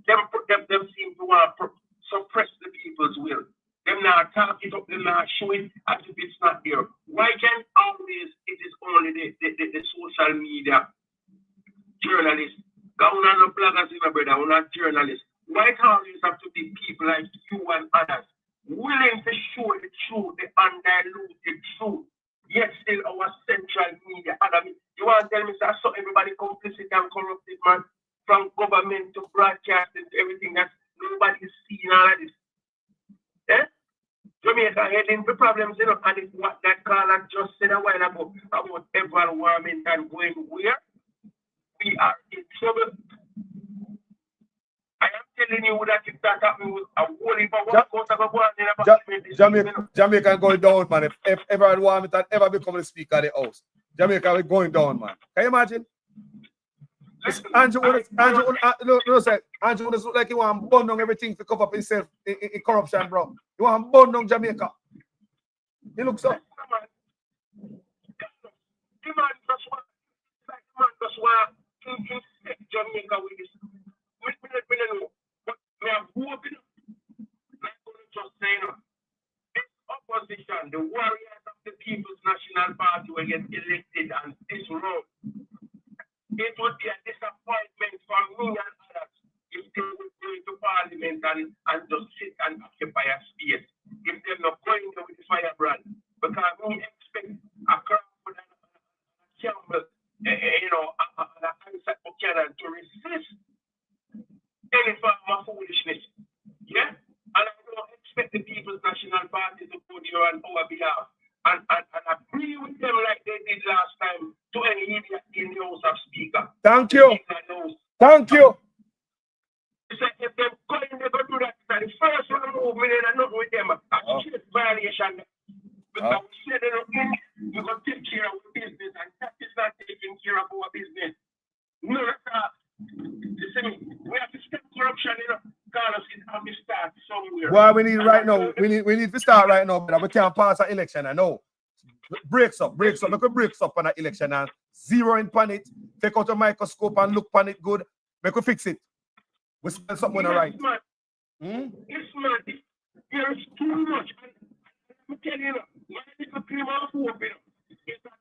them seem to want to suppress the people's will. Them not talk it up, them not show it as if it's not there. Why can't always it is only the social media journalists? Go on no bloggers, my brother, we're not journalists. Why it always have to be people like you and others willing to show the truth, the undiluted truth? Yet still our central media. You want to tell me that so everybody complicit and corrupted, man, from government to broadcasting to everything that nobody's seeing all of this. Eh? Jamaica heading for problems, you know, and it's what that caller just said a while ago about everyone warming and going where we are in trouble. I am telling you that if that happened with a whole heap of Jamaica going down, man. If everyone warm it and ever become the speaker of the house, Jamaica is going down, man. Can you imagine? Andrew look like he want to burn down everything to cover up himself in corruption, bro. You want to burn down Jamaica. He looks up. The man just want to infect Jamaica with this. But we are hoping, like just saying, this opposition, the warriors of the People's National Party will get elected and this road. It would be a disappointment for me and others if they would go into Parliament and just sit and occupy a space. If they're not going there with the firebrand. Because we expect a crowd and a Campbell, you know, and a answer Buchanan to resist any form of foolishness. Yeah? And I don't expect the People's National Party to go there on our behalf and agree with them like they did last time to any idiot in the House of Speaker. Thank you. Thank you. It's like if they're going to go do that, the first one movement and not with them. That's a violation. Because we said they're we're going to take care of our business, and that is not taking care of our business. No, listen, we have to stop corruption, you know. Carlos, it has to start somewhere. Well, we need right now. We need to start right now, but we can't pass an election. I know. Breaks up. Look at breaks up on an election and zero in on it. Take out a microscope and look on it good. Make we fix it. We spend something right. It's mad. There is too much. I'm telling you, my little cream of hope, you know, is that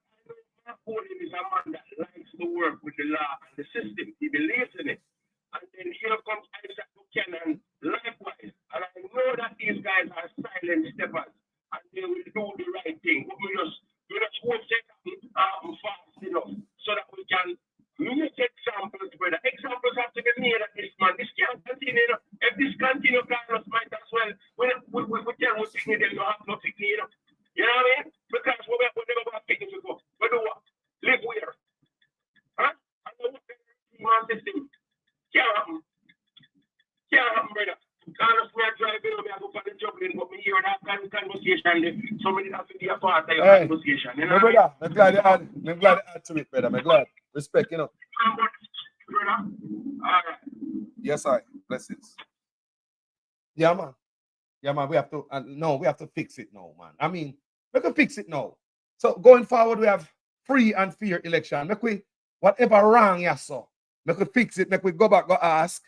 I know is a man that likes to work with the law and the system. He believes in it. And then here comes Isaac Buchanan likewise. And I know that these guys are silent steppers. And they will do the right thing. But we just won't take fast enough so that we can make examples, brother. Examples have to be made of this, man. This can't continue. If this continues, Carlos might as well. We tell what's in them, you have nothing, you know. You know what I mean? Because we never got things to go. We do what? Live where? Huh? I know what the system. Can't happen, brother. Carlos, we are driving over, I go for the juggling, but me hear that kind of conversation. Somebody has to be a part of your conversation. You know, brother, I'm glad you add to it, brother. I'm glad. Respect, you know. Brother, all right. Yes, sir. Blessings. Yeah, man. We have to. We have to fix it now, man. I mean, we can fix it now. So going forward, we have free and fair election. Make we whatever wrong, yes, sir. Make we fix it. Make we go back, go ask,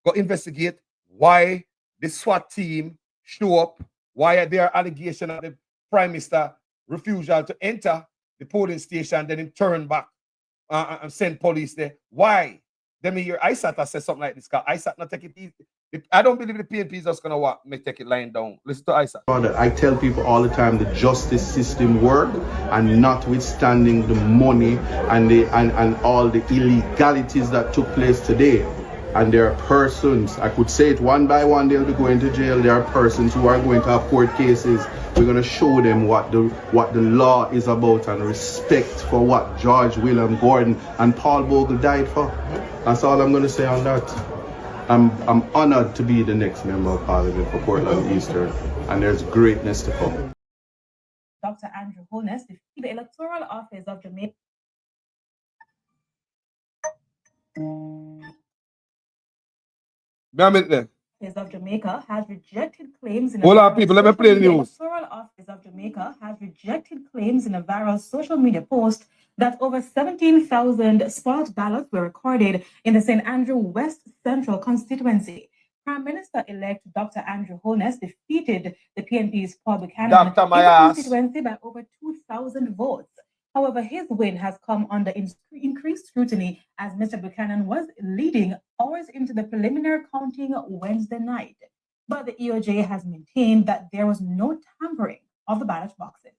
go investigate why the SWAT team show up, why there are allegations of the Prime Minister refusal to enter the polling station, then him turn back and send police there. Why? Then me hear ISAT say something like this, because ISAT not take it easy. I don't believe the PNP is just gonna take it lying down. Listen to ISAT. I tell people all the time the justice system work, and notwithstanding the money and all the illegalities that took place today, And there are persons, I could say it one by one, they'll be going to jail. There are persons who are going to have court cases. We're going to show them what the law is about and respect for what George William Gordon and Paul Bogle died for. That's all I'm going to say on that. I'm honored to be the next member of Parliament for Portland Eastern, and there's greatness to come. Dr. Andrew Holness defeated the electoral office of Jamaica. Of Jamaica has rejected claims in Hold on, people, let me play the news. The electoral office of Jamaica has rejected claims in a viral social media post that over 17,000 spot ballots were recorded in the St. Andrew West Central constituency. Prime Minister-elect Dr. Andrew Holness defeated the PNP's Paul Buchanan in the constituency by over 2,000 votes. However, his win has come under increased scrutiny as Mr. Buchanan was leading hours into the preliminary counting Wednesday night. But the EOJ has maintained that there was no tampering of the ballot boxes.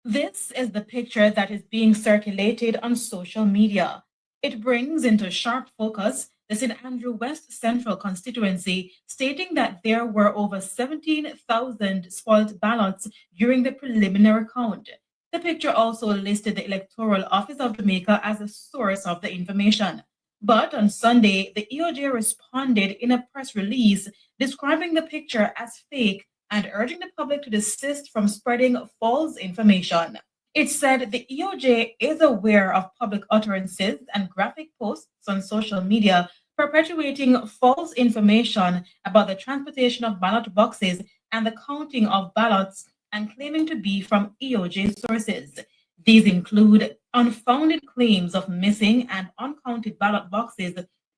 This is the picture that is being circulated on social media. It brings into sharp focus the St. Andrew West Central constituency, stating that there were over 17,000 spoiled ballots during the preliminary count. The picture also listed the Electoral Office of Jamaica as a source of the information. But on Sunday, the EOJ responded in a press release describing the picture as fake and urging the public to desist from spreading false information. It said the EOJ is aware of public utterances and graphic posts on social media perpetuating false information about the transportation of ballot boxes and the counting of ballots and claiming to be from EOJ sources. These include unfounded claims of missing and uncounted ballot boxes,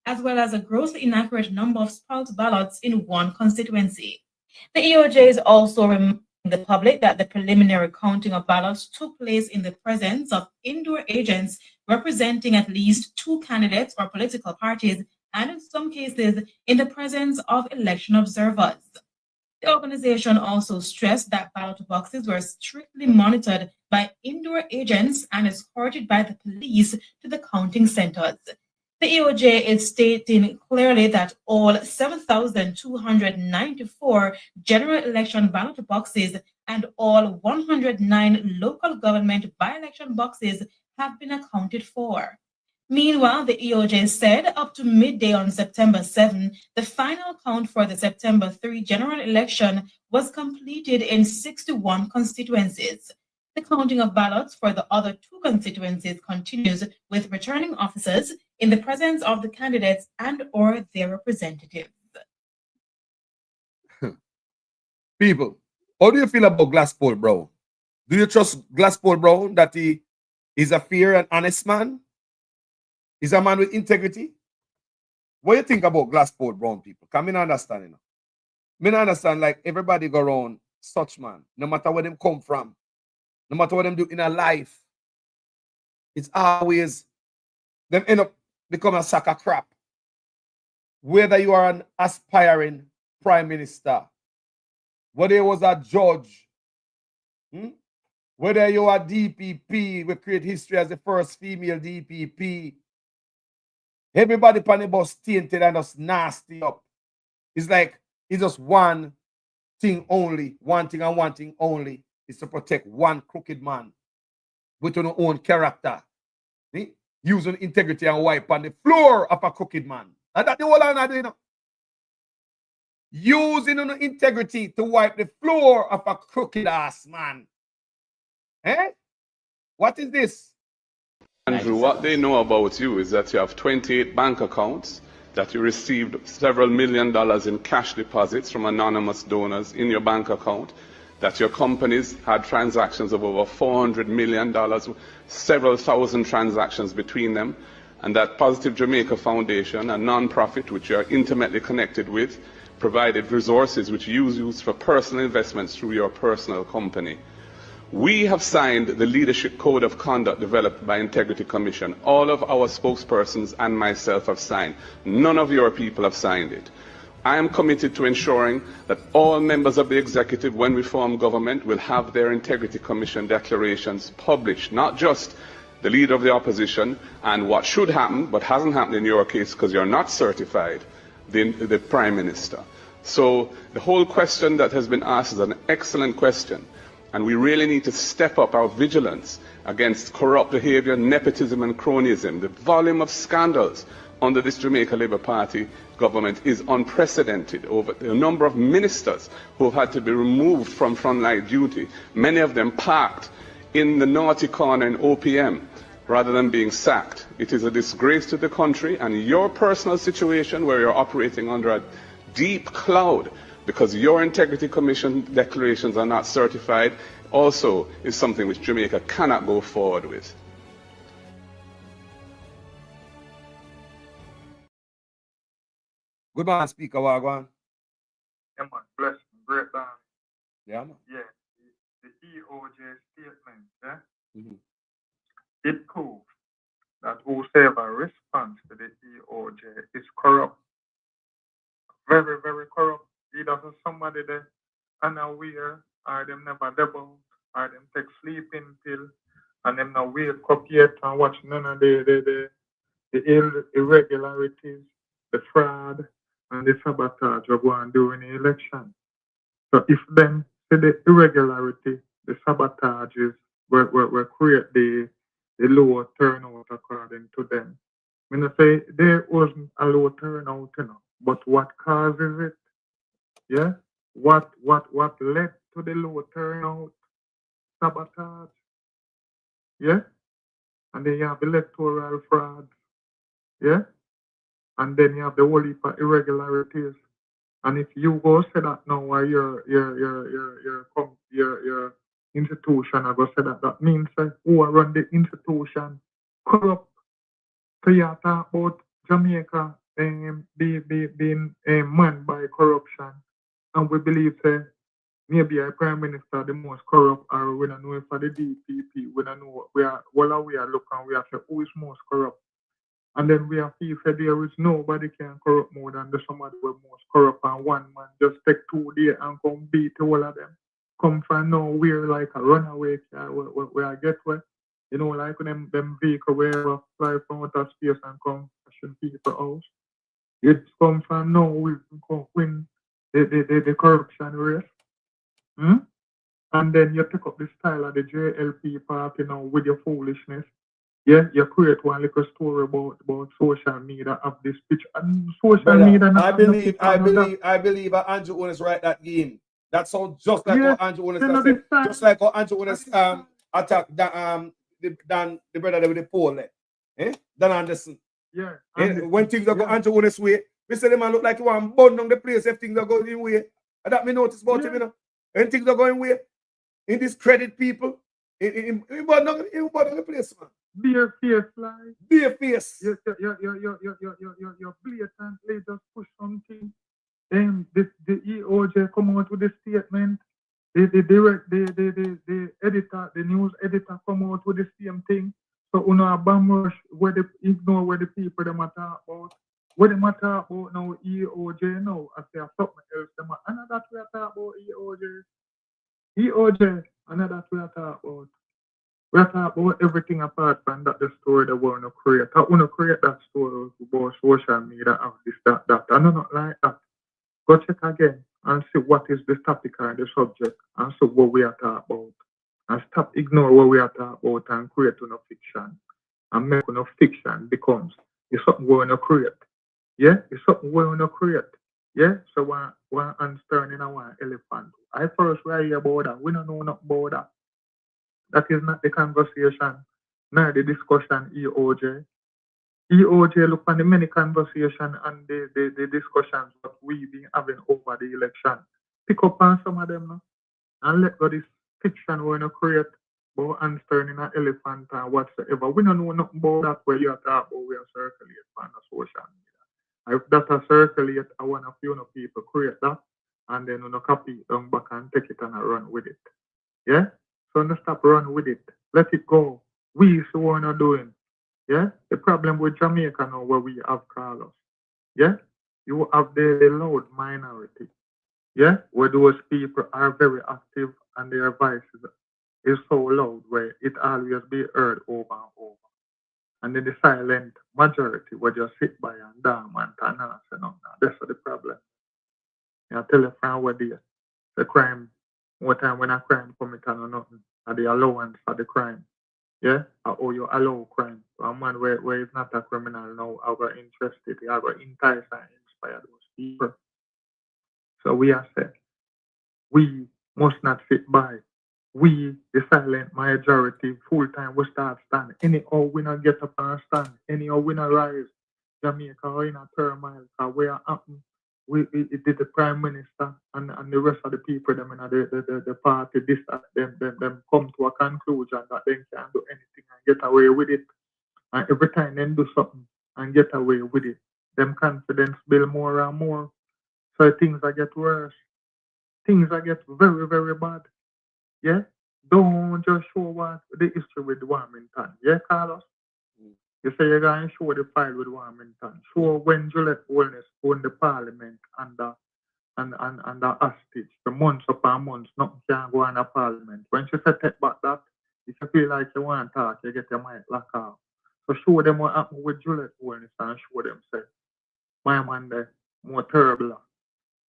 as well as a grossly inaccurate number of spoiled ballots in one constituency. The EOJ is also reminding the public that the preliminary counting of ballots took place in the presence of indoor agents representing at least 2 candidates or political parties, and in some cases, in the presence of election observers. The organization also stressed that ballot boxes were strictly monitored by indoor agents and escorted by the police to the counting centers. The EOJ is stating clearly that all 7,294 general election ballot boxes and all 109 local government by-election boxes have been accounted for. Meanwhile, the EOJ said up to midday on September 7, the final count for the September 3 general election was completed in 61 constituencies. The counting of ballots for the other 2 constituencies continues with returning officers in the presence of the candidates and or their representatives. People, how do you feel about Glasspool Brown? Do you trust Glasspool Brown that he is a fair and honest man? He's a man with integrity? What do you think about Glasspool Brown, people? Because I don't understand, you know. I don't understand, like, everybody go around such man, no matter where them come from, no matter what them do in their life, it's always, them end up become a sack of crap. Whether you are an aspiring prime minister, whether you was a judge, whether you are DPP, we create history as the first female DPP, everybody on the bus tainted and just nasty up. It's like, it's just one thing only, one thing and one thing only, is to protect one crooked man with your own character. Using integrity and wipe on the floor of a crooked man. And that's the whole I'm doing. Using integrity to wipe the floor of a crooked ass man. Eh? What is this? Andrew, what they know about you is that you have 28 bank accounts, that you received several $1 million in cash deposits from anonymous donors in your bank account, that your companies had transactions of over $400 million, several thousand transactions between them, and that Positive Jamaica Foundation, a non-profit which you are intimately connected with, provided resources which you use for personal investments through your personal company. We have signed the Leadership Code of Conduct developed by Integrity Commission. All of our spokespersons and myself have signed. None of your people have signed it. I am committed to ensuring that all members of the executive, when we form government, will have their Integrity Commission declarations published, not just the leader of the opposition, and what should happen, but hasn't happened in your case because you're not certified, the Prime Minister. So the whole question that has been asked is an excellent question, and we really need to step up our vigilance against corrupt behavior, nepotism and cronyism. The volume of scandals under this Jamaica Labour Party government is unprecedented. Over the number of ministers who have had to be removed from frontline duty, many of them parked in the naughty corner in OPM rather than being sacked. It is a disgrace to the country, and your personal situation where you're operating under a deep cloud because your Integrity Commission declarations are not certified also is something which Jamaica cannot go forward with. Good man, Speaker Wagwan. Yeah, man, bless me, great man. Yeah, man. Yeah, the EOJ statement, yeah, Mm-hmm. it proves that whosoever responds to the EOJ is corrupt. Very, very corrupt. Either somebody there unaware, or them never double, or them take sleeping pill, and them not wake up yet and watch none of the irregularities, the fraud, and the sabotage we're going during the election. So if them say the irregularity, the sabotages will create the low turnout according to them. I mean, I say there wasn't a low turnout, you know, but what causes it? Yeah? What led to the low turnout? Sabotage. Yeah? And then you have electoral fraud. Yeah? And then you have the whole heap of irregularities. And if you go say that now, or your institution, I go say that means who run the institution corrupt. So you talk about Jamaica being manned by corruption, and we believe maybe a prime minister the most corrupt, or we don't know if for the DPP, we don't know what we are. Well, we are looking, we are say who is most corrupt. And then we have feel that there is nobody can corrupt more than the somebody who is most corrupt, and one man just take 2 days and come beat all of them. Come from nowhere like a runaway car where I get where. You know, like them vehicle where fly from outer space and come pushing people out. It come from nowhere and come win the corruption race. And then you pick up the style of the JLP party now with your foolishness. Yeah, you create one little story about social media of this picture. And social media. I believe Andrew Onis write that game. That sounds just like how Andrew Onis said. Just like how Andrew Onis attacked the brother with the pole. Dan Anderson. Yeah. When things are go Andrew Onis way, we say the man look like he want burn down the place if things are going in way. And that me notice about him, you know. When things are going way, in discredit people, in burn down the place, man. Bare face, like. Bare face. You blatantly just push something. The EOJ come out with the statement. The editor, the news editor come out with the same thing. So you know a bomb rush where they ignore where the people them talk about. What them talk about now EOJ now, I say something else. Another we talk about EOJ. EOJ, another we talk about. We are talking about everything apart from that the story that we want to create. I want to create that story about social media and this, that. I know not like that. Go check again and see what is the topic and the subject and see what we are talking about. And stop ignore what we are talking about and create no fiction. And make no fiction becomes it's something we want to create. Yeah? It's something we want to create. Yeah? So one hand's turning and one elephant. I first hear about that. We don't know nothing about that. That is not the conversation, nor the discussion, EOJ. EOJ look on the many conversations and the discussions that we've been having over the election. Pick up on some of them now and let go this fiction we're going to create about hands turning an elephant and whatsoever. We don't know nothing about that where you are talking about we are circulate on the social media. If that are circulate, I want a few people create that and then copy it down back and take it and run with it. Yeah? So don't stop running with it. Let it go. We see what we're doing. Yeah? The problem with Jamaica now where we have Carlos. Yeah? You have the loud minority. Yeah? Where those people are very active and their voices is so loud where it always be heard over and over. And then the silent majority will just sit by and down and turn and say no. That's the problem. I tell you from where the crime, more time when a crime commit or nothing, and the allowance for the crime. Yeah? Or you allow crime. So a man where is not a criminal now, I got interested, I got entice and inspire those people. So we are said, we must not sit by. We, the silent majority, full time, we start stand. Anyhow, we not get up and stand. Anyhow, we not rise. Jamaica are in a turmoil. Where happened? It did the Prime Minister and the rest of the people, them in the party, them come to a conclusion that they can't do anything and get away with it. And every time they do something and get away with it, them confidence build more and more. So things are get worse. Things are get very, very bad. Yeah? Don't just show what the history with Wilmington. Yeah, Carlos? You say you're going to show the file with Wilmington. Show when Juliet Wellness owned the parliament under hostage. The months upon months, nothing can go on the parliament. When she said take back that, if you feel like you want to talk, you get your mic locked off. So show them what happened with Juliet Wellness and show them, say, my man there, more terrible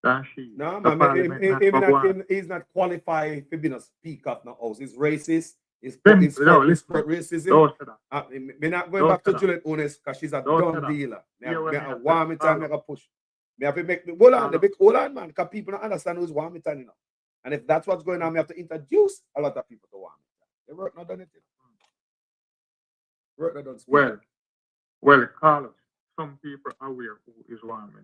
than she. No, man, he's not qualified to be a speaker of no house. He's racist. He's racism. We're not going back to Juliet Ones because she's a dumb dealer. Me a Wilmington, me a push. Me have to make hold on, man, because people don't understand who's Wilmington, you know. And if that's what's going on, we have to introduce a lot of people to Wilmington. They work not done it. Work not done. Well, Carlos, some people are aware who is Wilmington.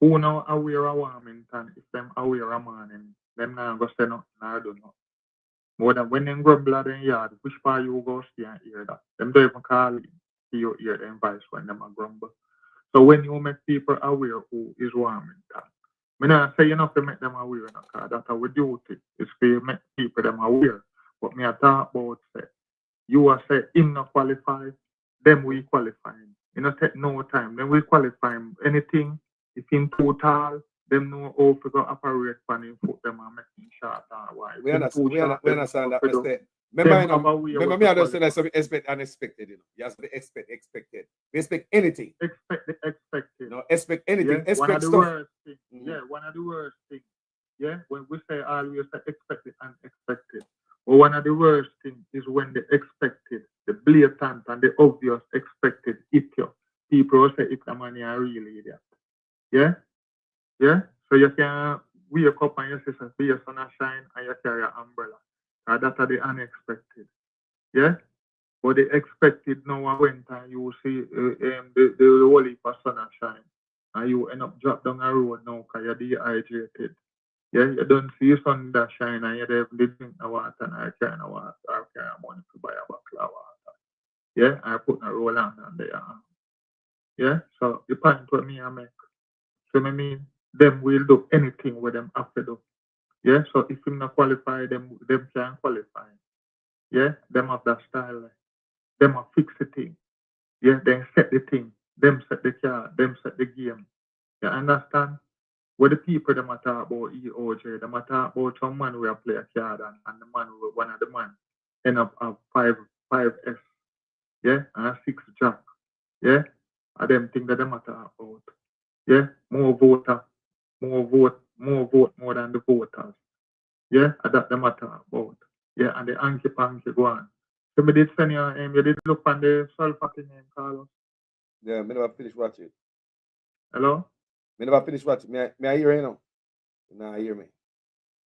Who now aware of Wilmington, if them aware of man, them not go say nothing, I don't know. More than when them grumble at them yard, which part you go stay and hear that? Them don't even call you, you hear them voice when them a grumble. So when you make people aware who is Wilmington, I not say you have to make them aware, because that's our duty, is to make people them aware. But me I talk about say, you are say him not qualified, them we qualifying. You know, take no time, then we qualifying anything. If in total, them know how to go operate on him, put them and make him short and wide. We understand that mistake. Remember me, I don't say that something unexpected, you know. You have to be expected. We expect anything. Expect the expected. No, expect anything. Yeah, expect one of the stuff. worst things. Yeah, one of the worst things. Yeah, when we say always expected and expected. But one of the worst things is when the expected, the blatant and the obvious expected hit you. People will say if the money are really idiot. Yeah? Yeah? So you can wake up and you see your sun shine and you carry an umbrella. And that's the unexpected. Yeah? But the expected now when time you see the whole heap of sun shine. And you end up drop down a road now because you're dehydrated. Yeah? You don't see sun that shine and you don't drink the water and I carry no water. I carry money to buy a bottle of water. Yeah? I put a roll on there. Yeah? So the point what me I make. So I mean, them will do anything with them have to do. Yeah, so if you not qualify, them can qualify. Yeah, them have that style. Them have fix the thing. Yeah, they set the thing. Them set the card. Them set the game. You understand? What the people them talk about EOJ, them talk about some man who play a card and the man who one of the man end up have 5S. Yeah, and a 6 jack. Yeah, and them thing that them talk about. Yeah, more voter, more vote more than the voters. Yeah, and that the matter about. Yeah, and the anki panky go on. So me did send you did look on the sulfur thing name, Carlos. Yeah, me never finish watching. Hello? Me never finish watching. Me I hear you now. You now hear me.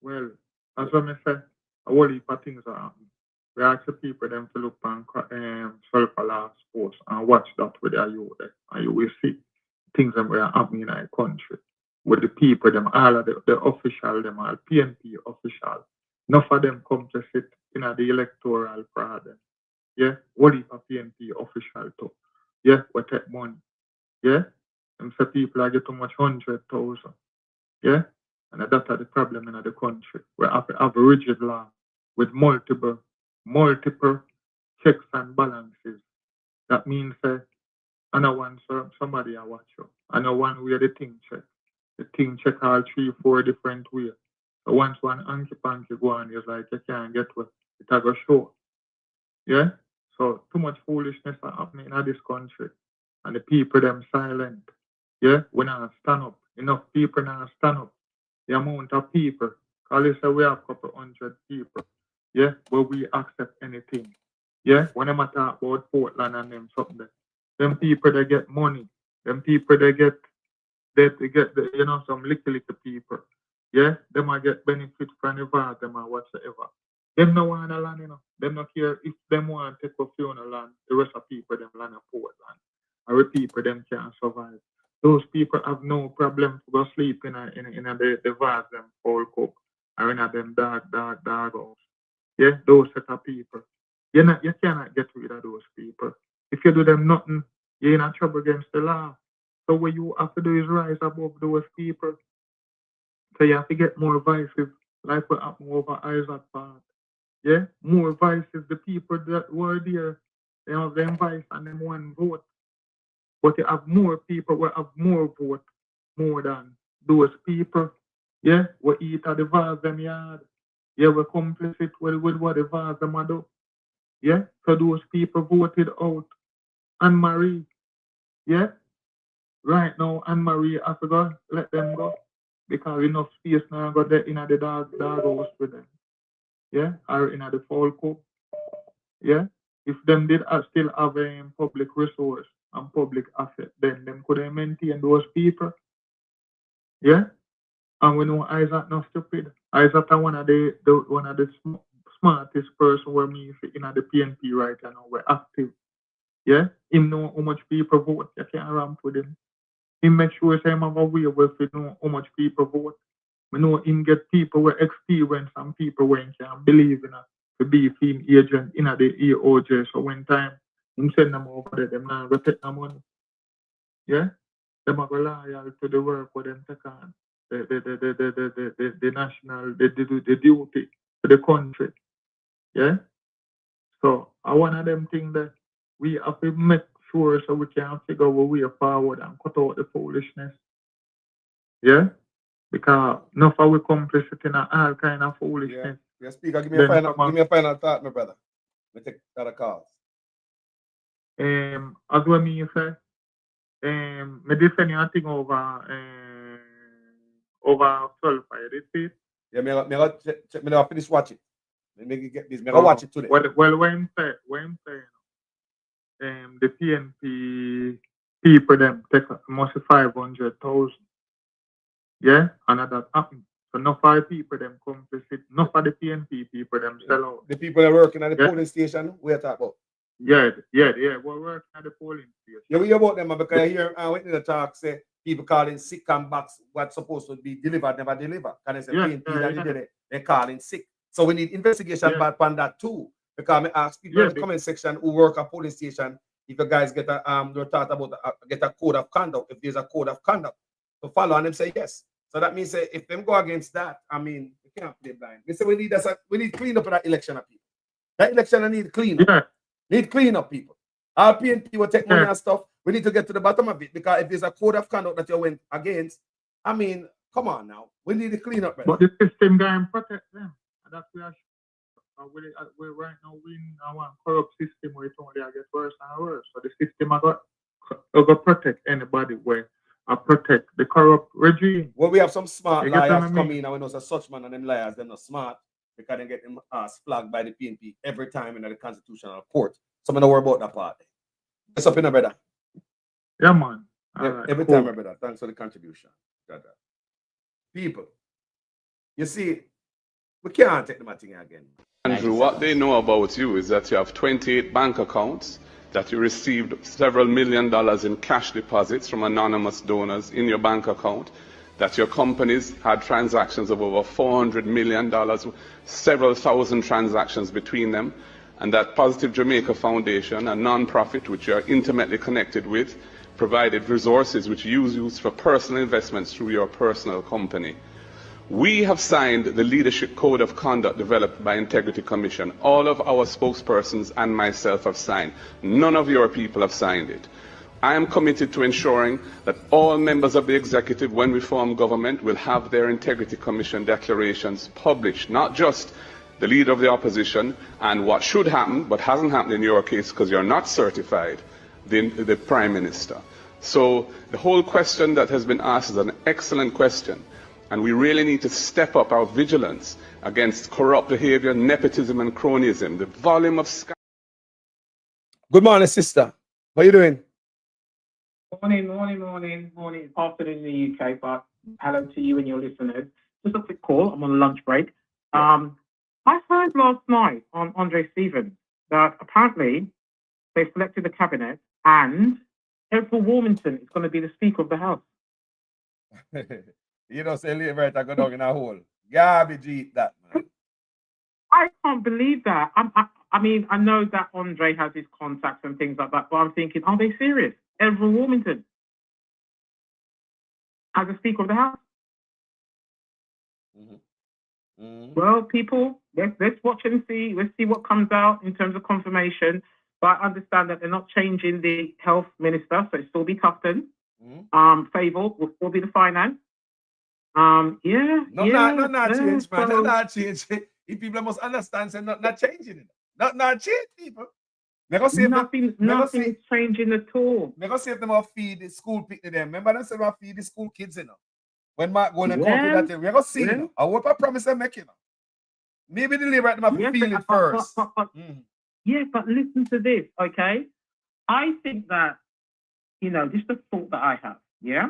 Well, as what me say, a whole heap of things are happening. We ask the people them to look on sulfur last post and watch that with their youth there. And you will see things that were happening in our country. With the people, them all of the official, them all PNP official. Enough of them come to sit in the electoral fraud. Yeah, what if a PNP official too? Yeah, we take money. Yeah, and so people are getting too much 100,000. Yeah, and that's the problem in the country. We have to have a rigid law with multiple checks and balances. That means I know one somebody I watch you. I know one way the thing check. The thing check all 3-4 different ways. So once one anky panky go on, it's like you can't get with It has to show. Yeah? So too much foolishness are happening in this country. And the people them silent. Yeah? We not stand up. Enough people not stand up. The amount of people. Call it say we have a couple hundred people. Yeah? But we accept anything. Yeah? When I talk about Portland and them something there. Them people they get money. Them people they get the, some little people. Yeah? They might get benefit from the vast them or whatsoever. Them no want the land, Them not care if them want to take a few on the land, the rest of people them land a Portland. Or the people them can't survive. Those people have no problem to go sleep in the vast them whole cook or in them dark house. Yeah, those set of people. You cannot get rid of those people. If you do them nothing, you're in trouble against the law. So what you have to do is rise above those people. So you have to get more voices, like what happened over Isaac Park. Yeah, more voices. The people that were there, they have them voice and them one vote. But you have more people who have more vote more than those people. Yeah, we eat at the vase them yard. Yeah, we're complicit with what the vase them do. Yeah, so those people voted out Anne-Marie. Yeah, right now Anne-Marie has to go, let them go. Because enough space now got there in the dog house with them. Yeah, or in the foul coop. Yeah, if them did still have a public resource and public asset, then them could have maintained those people. Yeah, and we know Isaac not stupid. Isaac is one of the smartest person where me in the PNP right now. We're active. Yeah, him know how much people vote. You can't ramp with him. He make sure say him have a way where he know how much people vote. We know him get people with experience and people when can believe in to be film agent in the EOJ. So when time him send them over there, them not gonna take the money. Yeah? Them are loyal to the work where them take on. The national the duty to the country. Yeah? So I one of them things that we have to make sure so we can figure our way forward and cut out the foolishness. Yeah? Because enough of we complicit in all kind of foolishness. Yeah, Speaker, give me a final thought, my brother. Let me take that call. As what me say, me defend anything over 12 fire, did see it? Yeah, me finish watching. Let me get this. Me watch it today. Well, when saying the PNP people them take must 500,000. Yeah, and that happened. So no 5 people them complicit. Enough of the PNP people them sell out. The people that are working at the polling station, we are talking about. Yeah. We're working at the polling station. Yeah, we hear about them because I hear went in the talk say people calling sick and box what's supposed to be delivered never deliver. Can they say PNP they calling sick? So we need investigation back on that too. Because I ask people in the comment section who work at polling station if you guys get a they talk about get a code of conduct, if there's a code of conduct to follow, and them say yes. So that means if them go against that, I mean, we can't play blind. We say we need clean up in that election of people. That election need clean up. Yeah. Need clean up people. Our PNP will take money and stuff. We need to get to the bottom of it because if there's a code of conduct that you went against, I mean, come on now. We need to clean up. But the system guy protect them. And that's where we're right now in our corrupt system where it's only get worse and worse. So the system are going to protect anybody where I protect the corrupt regime. Well, we have some smart liars come in and we know such man and them liars, they're not smart because they get them flagged by the PNP every time in the constitutional court. So I'm not worry about that part. What's up in the brother? Yeah, man. Yeah, every time, my brother. Thanks for the contribution. People, you see, we can't take the thing again. Andrew, what they know about you is that you have 28 bank accounts, that you received several $1 million in cash deposits from anonymous donors in your bank account, that your companies had transactions of over $400 million, several thousand transactions between them, and that Positive Jamaica Foundation, a non-profit which you are intimately connected with, provided resources which you use for personal investments through your personal company. We have signed the Leadership Code of Conduct developed by Integrity Commission. All of our spokespersons and myself have signed. None of your people have signed it. I am committed to ensuring that all members of the executive, when we form government, will have their Integrity Commission declarations published, not just the leader of the opposition, and what should happen, but hasn't happened in your case because you're not certified, the Prime Minister. So the whole question that has been asked is an excellent question, and we really need to step up our vigilance against corrupt behavior, nepotism, and cronyism. The volume of Good morning, sister. What are you doing? Morning. Afternoon in the UK, but hello to you and your listeners. Just a quick call. I'm on lunch break. I heard last night on Andre Stevens that apparently they selected the cabinet and Edward Warmington is going to be the Speaker of the House. You know, say leave right, I go down in a hole. Garbage eat that, man. I can't believe that. I mean, I know that Andre has his contacts and things like that, but I'm thinking, are they serious? Edward Warmington as a Speaker of the House? Well, people, let's watch and see. Let's see what comes out in terms of confirmation. But I understand that they're not changing the health minister, so it'll still be Tufton. Fable will still be the finance. Not change, man. So, not change. If people must understand, say not changing it. Not change, people. Nothing's changing at all. They go see if them will feed the school pick to them. Remember them say they feed the school kids, you know. When Mark go and come to that thing, we're going to see, you know. I hope I promise them make, you know. Maybe the labor them have to feel it first. Yeah, but listen to this, okay? I think that, you know, this is the thought that I have, yeah?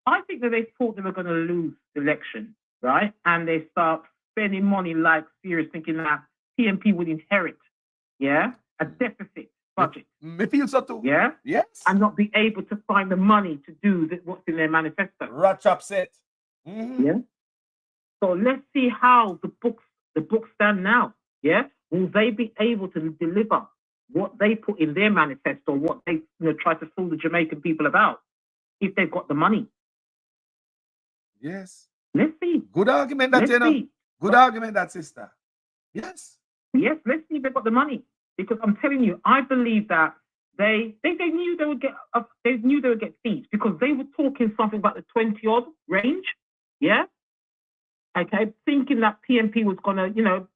I think that they thought they were going to lose the election, right? And they start spending money like serious, thinking that PMP would inherit, yeah, a deficit budget. Me feel so too. Yeah? Yes. And not be able to find the money to do what's in their manifesto. Ratch upset. Yeah. So let's see how the books stand now. Yeah. Will they be able to deliver what they put in their manifesto, what they try to fool the Jamaican people about, if they've got the money? Yes. Let's see. Good argument, that, you know. Good argument, that, sister. Yes. Yes, let's see if they've got the money. Because I'm telling you, I believe that they knew they would get seats because they were talking something about the 20-odd range. Yeah. Okay. Thinking that PMP was gonna,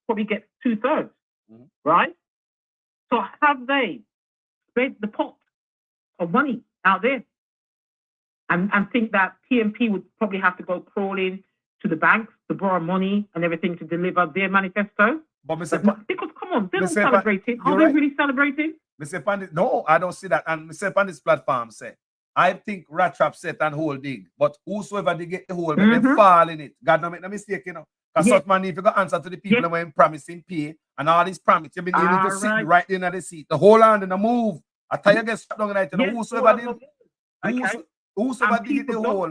probably get 2/3. Right. So have they spread the pot of money out there and think that PMP would probably have to go crawling to the banks to borrow money and everything to deliver their manifesto? Because come on, they're not celebrating. Are they really celebrating? Mr. Pandit, no, I don't see that. And Mr. Pandit's platform say, I think rat trap set and whole dig, but whosoever they get the whole, they fall in it. God don't make no mistake, you know. Because such man, if you got answer to the people when promising pay and all these promise, you've been able to sit right in the seat. The whole hand in the move. I tell you, get stuck down tonight. Whosoever they get the whole.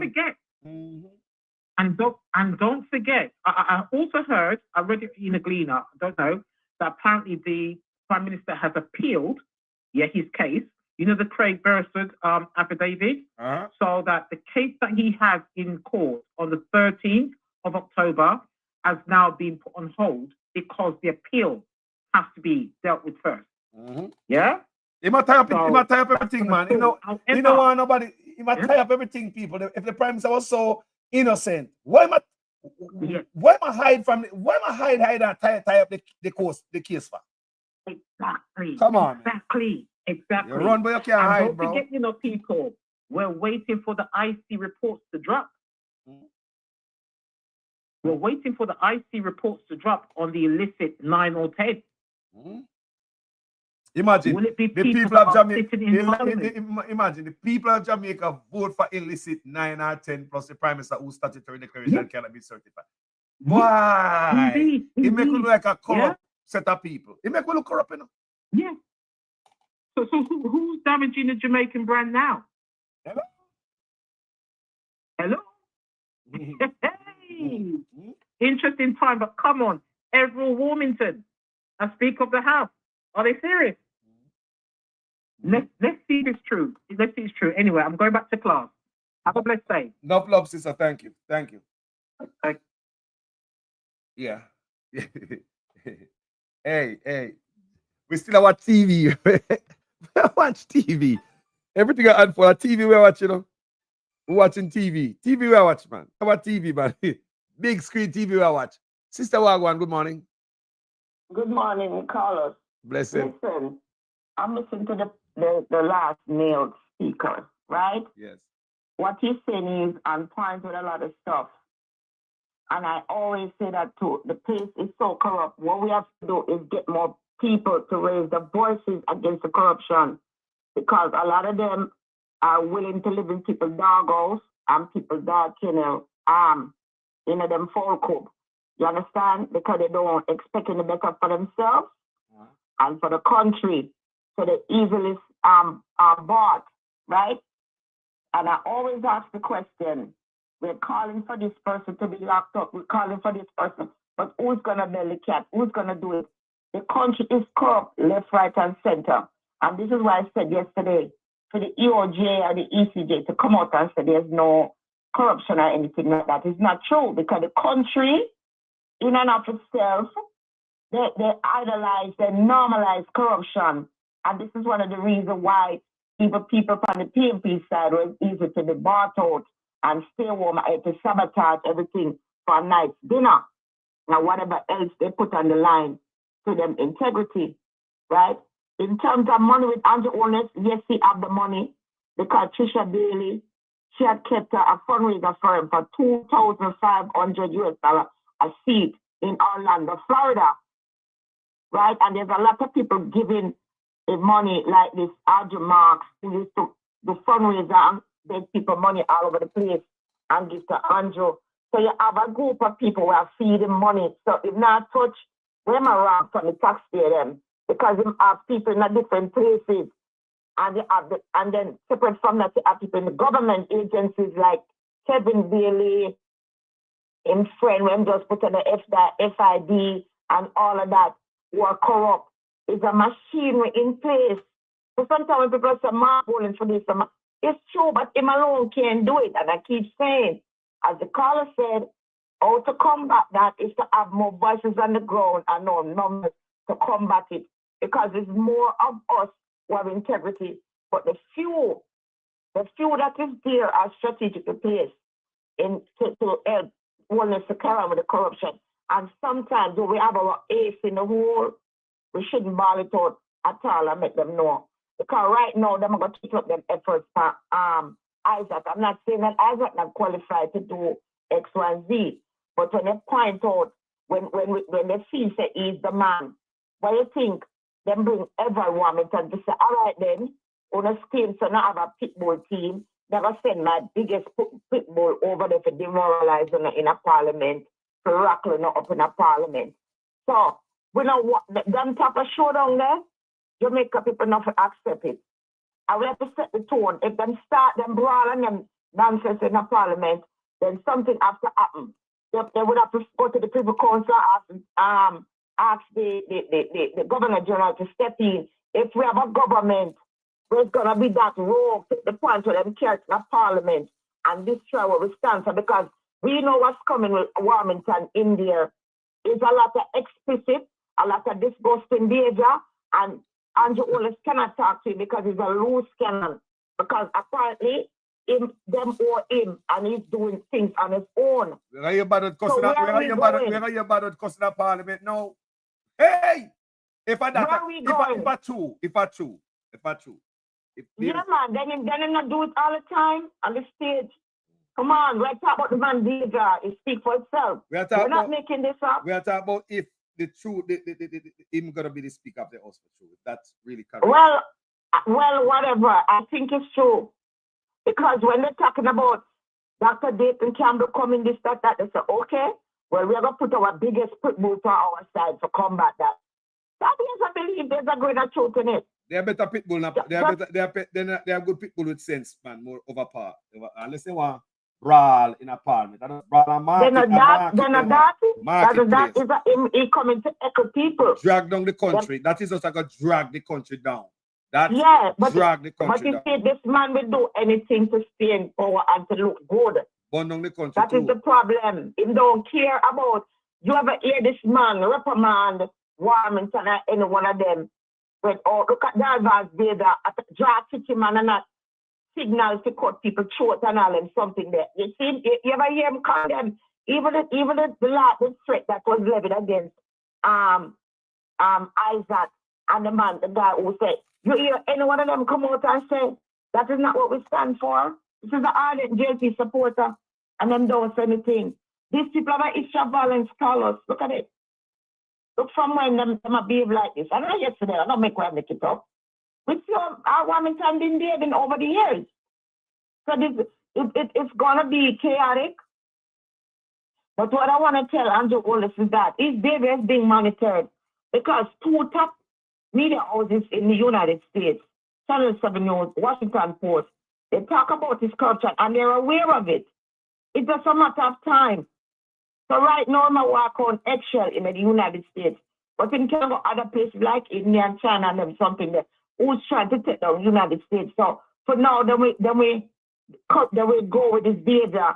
And don't forget, I also heard, I read it in a Gleaner, I don't know, that apparently the Prime Minister has appealed, his case, the Craig Beresford affidavit, so that the case that he has in court on the 13th of October has now been put on hold because the appeal has to be dealt with first. Yeah? He might tie up everything, man. You know nobody, he might tie up everything, people. If the Prime Minister was so innocent, why am I hide and tie up the case for? Exactly. Come on. Exactly. You run, but you can't hide, bro. Don't forget, people, we're waiting for the IC reports to drop. We're waiting for the IC reports to drop on the illicit 9 or 10. Imagine the people of Jamaica. Imagine the people of Jamaica vote for illicit 9 or 10 plus the Prime Minister whose statutory declaration cannot be certified. Why? Indeed. It make it look like a corrupt set of people. It make it look corrupt, you know. Yeah. So who's damaging the Jamaican brand now? Hello? Hey! Interesting time, but come on. Edward Warmington, a Speaker of the House. Are they serious? Let's see if it's true. Let's see if it's true. Anyway, I'm going back to class. Have a blessed day. No problem, sister. Thank you. Okay. Yeah. Hey. We still watch TV. I watch TV. Everything I add for a TV we watch, we watching TV. TV we watch, man. I watch TV, man. Big screen TV we watch. Sister Wagwan, good morning. Good morning, Carlos. Bless him. Listen, I'm listening to the last male speaker, right? Yes. What he's saying is on point with a lot of stuff. And I always say that too. The place is so corrupt. What we have to do is get more people to raise their voices against the corruption, because a lot of them are willing to live in people's doghouse and people's dog kennel, them folk home. You understand? Because they don't expect any better for themselves and for the country. So they easily are bought, right? And I always ask the question, we're calling for this person to be locked up, we're calling for this person, but who's gonna belly cat? Who's gonna do it? The country is corrupt, left, right, and center. And this is why I said yesterday, for the EOJ or the ECJ to come out and say there's no corruption or anything like that. It's not true, because the country, in and of itself, they idolize, they normalize corruption. And this is one of the reasons why even people from the PMP side was easy to be bought out and stay warm to sabotage everything for a night's dinner. Now, whatever else they put on the line to them integrity, right? In terms of money with Andrew Holness, yes, he had the money, because Trisha Bailey, she had kept a fundraiser for him for $2,500 a seat in Orlando, Florida, right? And there's a lot of people giving the money like this. Andrew Marks, who used to do fundraiser and beg people money all over the place and give to Andrew. So you have a group of people who are feeding money. So if not touch, where am I wrong from the taxpayer them? Because you have people in different places, and and then separate from that, you have people in the government agencies like Kevin Bailey, him friend, when just put on the FID and all of that, who are corrupt. It's a machinery in place. So sometimes people say, Mark Bolin for this, it's true, but him alone can't do it. And I keep saying, as the caller said, how to combat that is to have more voices on the ground and more numbers to combat it. Because it's more of us who have integrity. But the few that is there are strategically placed to help wellness to carry on with the corruption. And sometimes when we have our ace in the hole, we shouldn't ball it out at all and make them know. Because right now, they're going to keep up them efforts for Isaac. I'm not saying that Isaac not qualified to do X, Y, and Z. But when they point out, when they feel say he's the man, what do you think? Them bring everyone and to say, all right then, on a team, so now have a pitbull team. Never send my biggest pitbull over there to demoralize in a parliament, to rackle up in a parliament. So, we know what, them type of show down there, Jamaica people not accept it. And we have to set the tone. If them start them brawl and them nonsense in a parliament, then something has to happen. They would have to go to the Privy Council, ask the Governor General to step in. If we have a government, there's going to be that rogue to the point where them carry to Parliament and destroy what we stand for, because we know what's coming with Warmington in there. It's a lot of explicit, a lot of disgusting behavior, and Andrew Holness cannot talk to him because he's a loose cannon. Because apparently, them or him, and he's doing things on his own. Where are you bad at cussing at Parliament now? Hey! If I true. Yeah, man, then him not do it all the time on the stage. Come on, we're talking about the man Deidre. It speaks for itself. We're not making this up. We're talking about if the truth, him gonna be the speaker of the House for true. That's really correct. Well, whatever. I think it's true. Because when they're talking about Dr. Dayton Campbell coming, this, that, they say, okay, well, we're going to put our biggest pitbull to our side to combat that. That means I believe there's a greater truth in it. They're better pitbull now. They are good pitbull with sense, man, more overpower. Unless they want brawl in a parliament. I don't brawl and market. That is he coming to echo people. Drag down the country. That is just like a drag the country down. But you see, this man will do anything to stay in power and to look good. That is the problem. He don't care about. You ever hear this man reprimand Warmington or any one of them? But look at Dalvas Vader, draw city man and not signals to cut people throat and all and something there. You see, you ever hear him call them? Even the threat that was levied against Isaac and the guy who said, you hear any one of them come out and say, that is not what we stand for. This is the ardent JLP supporter, and them don't say anything. These people have a history of violence, Carlos. Look at it. Look from when them behave like this. I know yesterday, I don't make it up. We see our Wilmington been behaving over the years. So it's going to be chaotic. But what I want to tell Andrew Wallace is that his behavior is being monitored because 2 top media houses in the United States, Channel 7 News, Washington Post, they talk about his corruption and they're aware of it. It's just a matter of time. So right now, I'm walk on eggshell in the United States. But in kind of other places like India and China and them something there, who's trying to take down the United States. So for now, then we go with this behavior.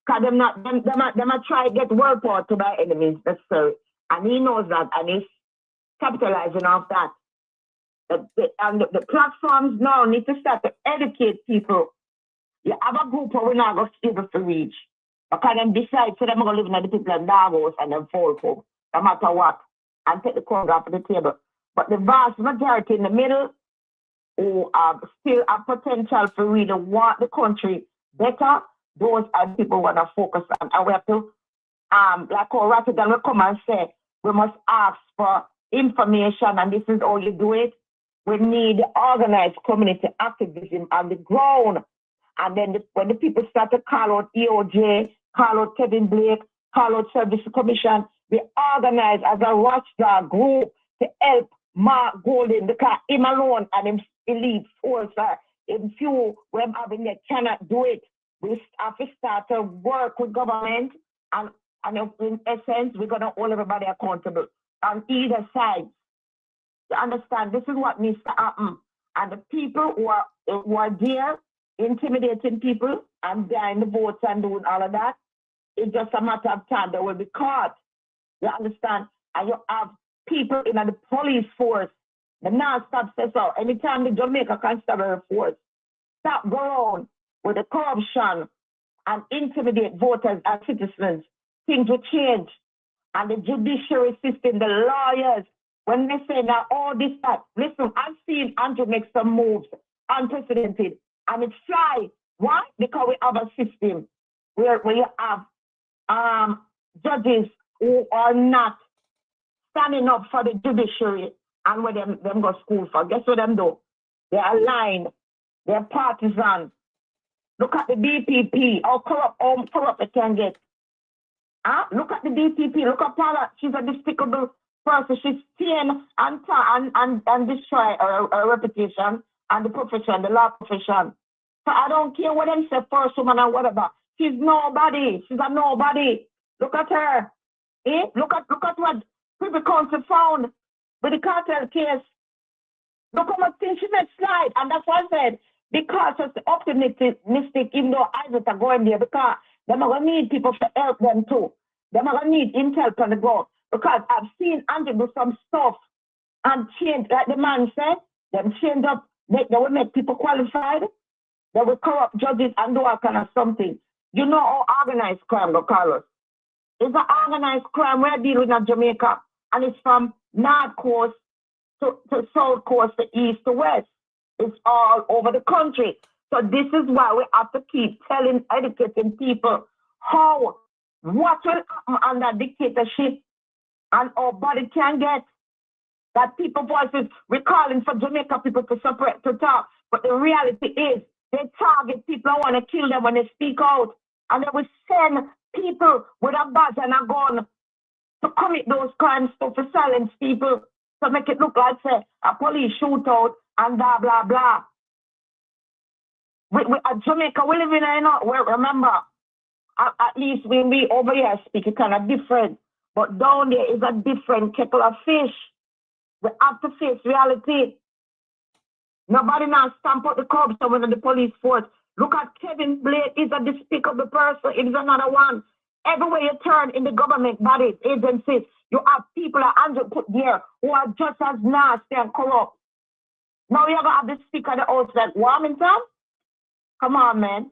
Because them not try to get world power to my enemies necessary. And he knows that and he's capitalizing off that. The platforms now need to start to educate people. You have a group where we're not going to be able to reach. Because them decide, so they're going to live in the people in Davos and them fall home, no matter what, and take the corner off the table. But the vast majority in the middle who still have potential to really want the country better, those are the people who want to focus on. And we have to, like how Rattigan will come and say, we must ask for information, and this is how you do it. We need organized community activism on the ground. And then when the people start to call out EOJ, call out Kevin Blake, call out Service Commission, we organize as a watchdog group to help Mark Golden, because him alone and him elite force, him few when having they cannot do it. We have to start to work with government, and in essence, we're going to hold everybody accountable on either side. You understand? This is what needs to happen. And the people who are there, intimidating people and behind the votes and doing all of that, it's just a matter of time. They will be caught. You understand? And you have people in the police force. The non-stop says so. Anytime the Jamaica Constabulary Force stop going with the corruption and intimidate voters and citizens, things will change. And the judiciary system, the lawyers, when they say now all this stuff, listen, I've seen Andrew make some moves, unprecedented, and it's fly. Why? Because we have a system where you have judges who are not standing up for the judiciary and where them go to school for. Guess what them do? They're aligned. They're partisan. Look at the DPP, how corrupt it can get. Look at the DPP. Look at Paula. She's a despicable person. She's stealing and destroy her reputation and the profession, the law profession. So I don't care what them say, first woman or whatever. She's nobody. She's a nobody. Look at her. Look at what Privy Council found with the cartel case. Look how much things she made slide. And that's what I said. Because it's optimistic, even though Isaac are going there, because they're going to need people to help them too. They're going to need intel on the ground. Because I've seen Andrew do some stuff and change, like the man said, them change up, they will make people qualified, they will corrupt judges and do all kind of something. You know how organized crime go, Carlos. It's an organized crime we're dealing with in Jamaica, and it's from north coast to south coast, to east to west. It's all over the country. So this is why we have to keep telling, educating people what will happen under dictatorship and our body can get. That people voices, we're calling for Jamaica people to separate, to talk. But the reality is, they target people who want to kill them when they speak out. And they will send people with a badge and a gun to commit those crimes, to silence people, to make it look like, say, a police shootout and blah, blah, blah. At Jamaica, we live in where, remember, at least when we over here speak, it's kind of different. But down there is a different kettle of fish. We have to face reality. Nobody now stamp out the corruption within the police force. Look at Kevin Blake. He's a despicable person. It is another one. Everywhere you turn in the government bodies, agencies, you have people that Andrew put there who are just as nasty and corrupt. Now you ever have the speaker of the house like Wilmington? Come on, man.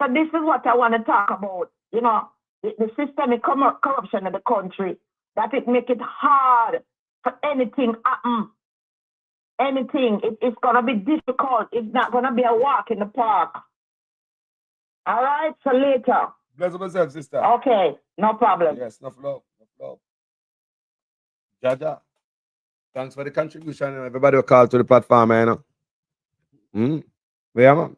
So this is what I want to talk about. You know, the systemic corruption in the country. that it make it hard for anything happen. Anything. It's gonna be difficult. It's not gonna be a walk in the park. All right, so later. Bless yourself, sister. Okay, no problem. Yes, no love. Jaja. Thanks for the contribution. Everybody will call to the platform, you know. Yeah, man.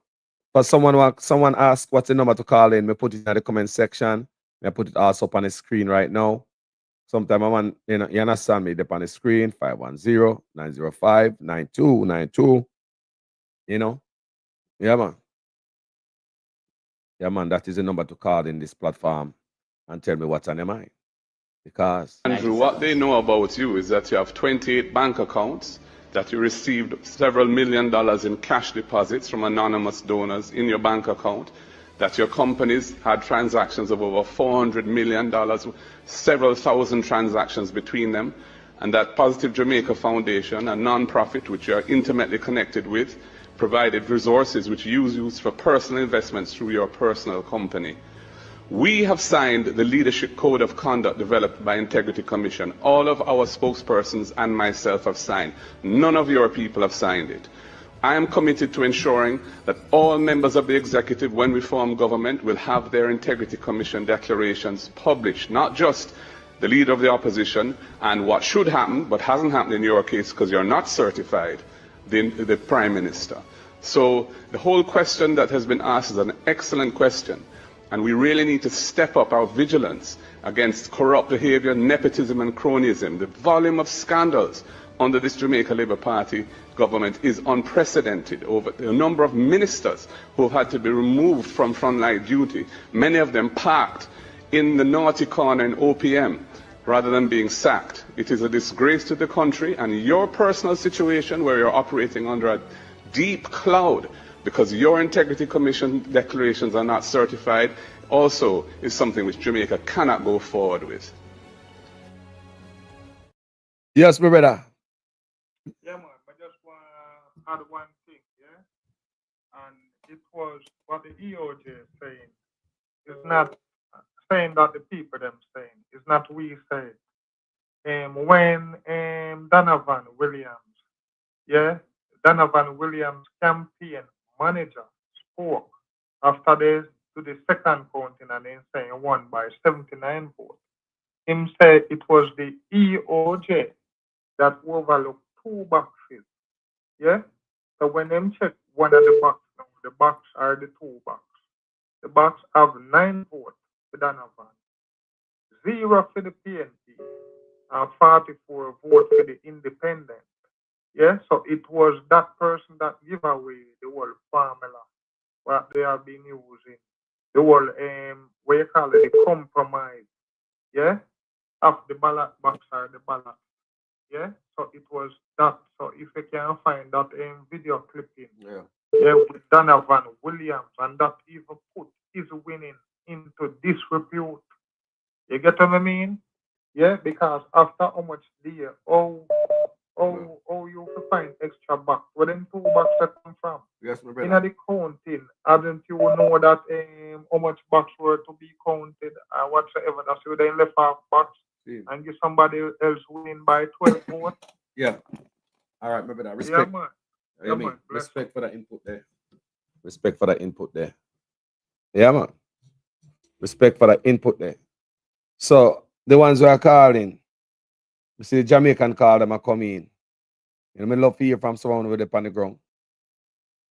For someone asked what's the number to call in, we put it in the comment section. I put it also up on the screen right now. Sometime I want, you know, you understand me, up on the screen, 510-905-9292. You know? Yeah, man. Yeah, man, that is the number to call in this platform and tell me what's on your mind. Because Andrew, what they know about you is that you have 28 bank accounts, that you received several $1 million in cash deposits from anonymous donors in your bank account, that your companies had transactions of over $400 million, several thousand transactions between them, and that Positive Jamaica Foundation, a non-profit which you are intimately connected with, provided resources which you use for personal investments through your personal company. We have signed the Leadership Code of Conduct developed by Integrity Commission. All of our spokespersons and myself have signed. None of your people have signed it. I am committed to ensuring that all members of the executive, when we form government, will have their Integrity Commission declarations published, not just the leader of the opposition and what should happen, but hasn't happened in your case because you're not certified, the Prime Minister. So the whole question that has been asked is an excellent question. And we really need to step up our vigilance against corrupt behavior, nepotism and cronyism. The volume of scandals under this Jamaica Labour Party government is unprecedented. Over the number of ministers who have had to be removed from frontline duty, many of them parked in the naughty corner in OPM rather than being sacked. It is a disgrace to the country, and your personal situation where you're operating under a deep cloud because your Integrity Commission declarations are not certified, also is something which Jamaica cannot go forward with. Yes, my brother. Yeah, man, I just want to add one thing, yeah? And it was what the EOJ is saying. It's not saying that the people them saying. It's not we saying. When Donovan Williams, yeah? Donovan Williams' campaign manager spoke after they do the second counting and then saying he won by 79 votes. Him said it was the EOJ that overlooked 2 boxes. Yeah? So when them check one of the boxes, the box are the 2 boxes. The box have 9 votes for Donovan, 0 for the PNP, and 44 votes for the independent. Yeah, so it was that person that gave away the whole formula what they have been using. The whole what you call it, the compromise. Yeah? Of the ballot box or the ballot. Yeah? So it was that. So if you can find that video clipping, yeah, with Donovan Williams, and that even put his winning into disrepute. You get what I mean? Yeah, because after how much year, oh, you can find extra box. Where them 2 boxes come from? Yes, my brother. In the counting, hadn't you know that how much box were to be counted or whatsoever? That's you then left half box and give somebody else win by 12 votes. Yeah. All right, my brother. Respect. Yeah, man. Yeah, man. Respect for that input there. Respect for that input there. Yeah, man. Respect for that input there. So the ones who are calling, you see the Jamaican call them are come in. You know, I love to hear from someone with up on the ground.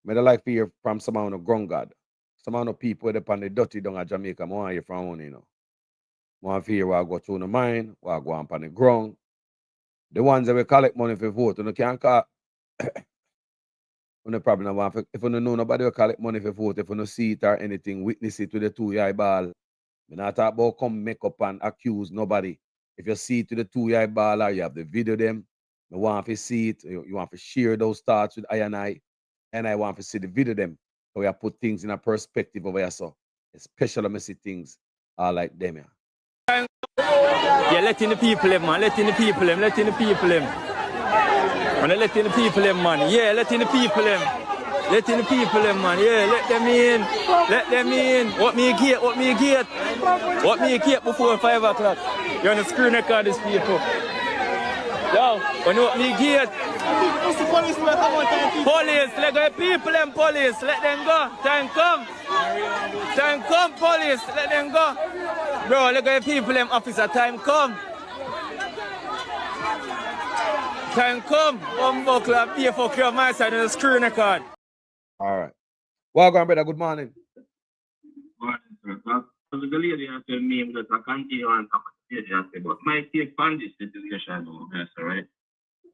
I like to hear from someone on the ground God. Someone of people with up on the dirty down at Jamaica. I want to hear from one, you know. I want to hear what I go through the mind, what I go on the ground. The ones that we collect money for vote, you can't call. No problem. If you don't know nobody will collect money for vote, if you don't see it or anything, witness it to the 2-yard ball. We not talk about come make up and accuse nobody. If you see it to the 2-yard ball or you have the video them, you want to see it, you want to share those thoughts with I, and I want to see the video them. So we have put things in a perspective over here. So especially when I see things like them. Yeah, letting the people in, man. Letting the people in. When I letting the people in, man. Yeah, letting the people in. Let in the people them, man. Yeah, let them in. Let them in. What me a gate? What me a gate? What me a gate before 5 o'clock? You're on the screen record these people. Yo, when you open the gate. Police, let go people them police. Let them go. Time come. Time come, police. Let them go. Bro, let go people them officer. Time come. Time come. One buckler, be for clear my side on the screen record. All right. Welcome, brother. Good morning. Good morning, sir. The lady has to name that I continue on but my take on this situation, right?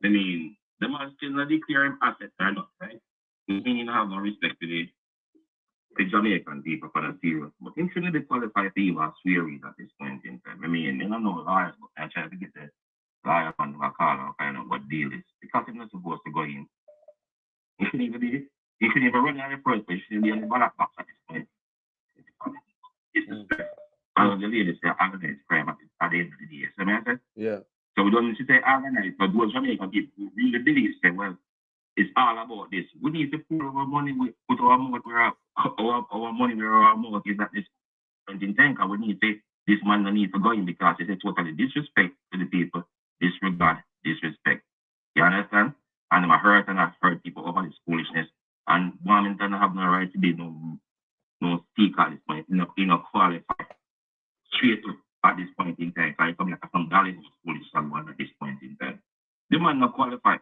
I mean, the man still not declaring assets or not, right? Meaning have no respect to the Jamaican people for the serious. But him shouldn't be qualified to even swear at this point in time. I mean, I don't know lawyers, but I try to get the lawyer on the call or find out what deal is. Because he's not supposed to go in. He shouldn't even be, he shouldn't even run out of first, but he shouldn't be on the ballot box at this point. Disrespect. And the ladies say organized crime at the end of the day. So I say? Yeah. So we don't need to say organized, but those Jamaican people who really believe say, well, it's all about this. We need to put our money, put our mouth where our money where our mouth is at this point in time. Because we need to, this man don't need to go in because it's a totally disrespect to the people, disregard, disrespect. You understand? And I've heard people over this foolishness. And women don't have no right to be no speaker at this point, no qualified. Straight up at this point in time. I come like some Dallas foolish someone at this point in time. The man not qualified.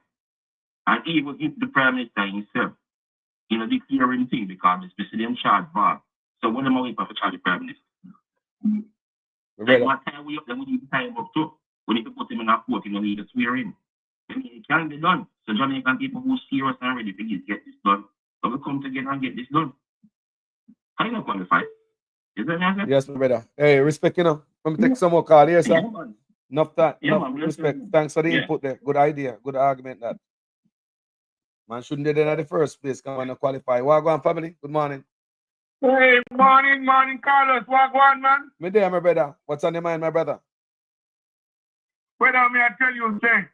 And even if the Prime Minister himself, declaring thing because the president charge bar. So what am I waiting for charge the Prime Minister? Like what time we up then we need to time up too. We need to put him in a court, we need to swear in. I mean, it can be done. So Jamaican people who serious and ready to get this done. So we come together and get this done. I not qualified. Is that right? Yes, my brother. Hey, respect, Let me take some more call here, sir. Enough that. Enough respect. Thanks for the input there. Good idea. Good argument that. Man shouldn't do that in the first place. Come on, qualify. Wagwan family. Good morning. Hey, morning, Carlos. Wagwan, man. Me there, my brother. What's on your mind, my brother? Brother, may I tell you something?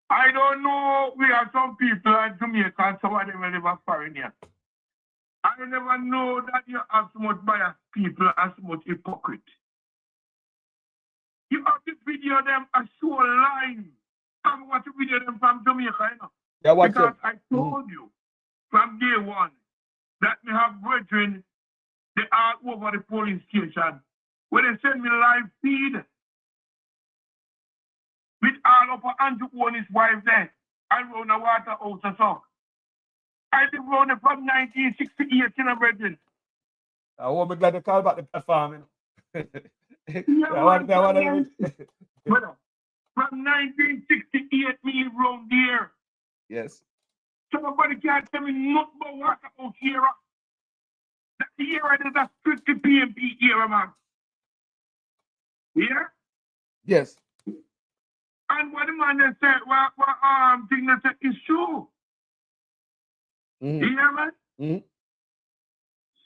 I don't know. We have some people in Jamaica and some of them will live foreign here. I never know that you have so much biased people and so much hypocrite. You have to video them a show line. I want to video them from Jamaica, Yeah, because I told you from day one that we have brethren, they are over the polling station. When they send me live feed, with all of Andrew and his wife there, and run the water out or so. I live around from 1968, brethren. I won't be glad to call back the platform. Brother, from 1968, me around there. Yes. So nobody can't tell me nothing about water out here. That era is a strictly PMP era, man. Yeah? Yes. And what the man said, thing that said is true. You hear, man?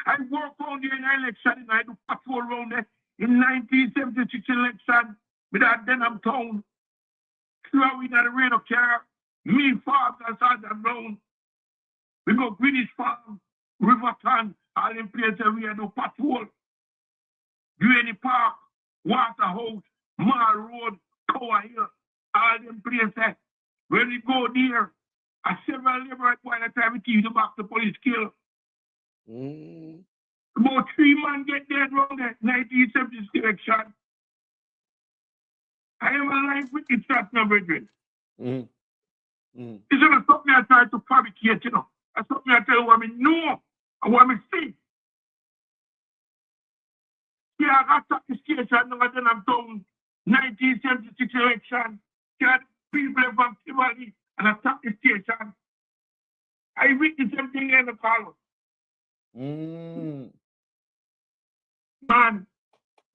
I work on the election, I do patrol around there in 1976 election with that Denham town. Through in the radio car, me, father, son, and brown. We go British Farm, Riverton, all in places we do patrol. Duane Park, Waterhouse, Mall Road, Tower Hill, all them places. When we go there, a several liberate by the time we keep the back to police kill. About 3 men get dead around the 1976 election. I am alive with it, that's no brethren. It's not something I try to fabricate, That's something I tell you what I know and what I see. Yeah, I got the station now, then I'm done 1976 election. Yeah, people from Tivoli and attack the station. I witnessed something in the column. Man,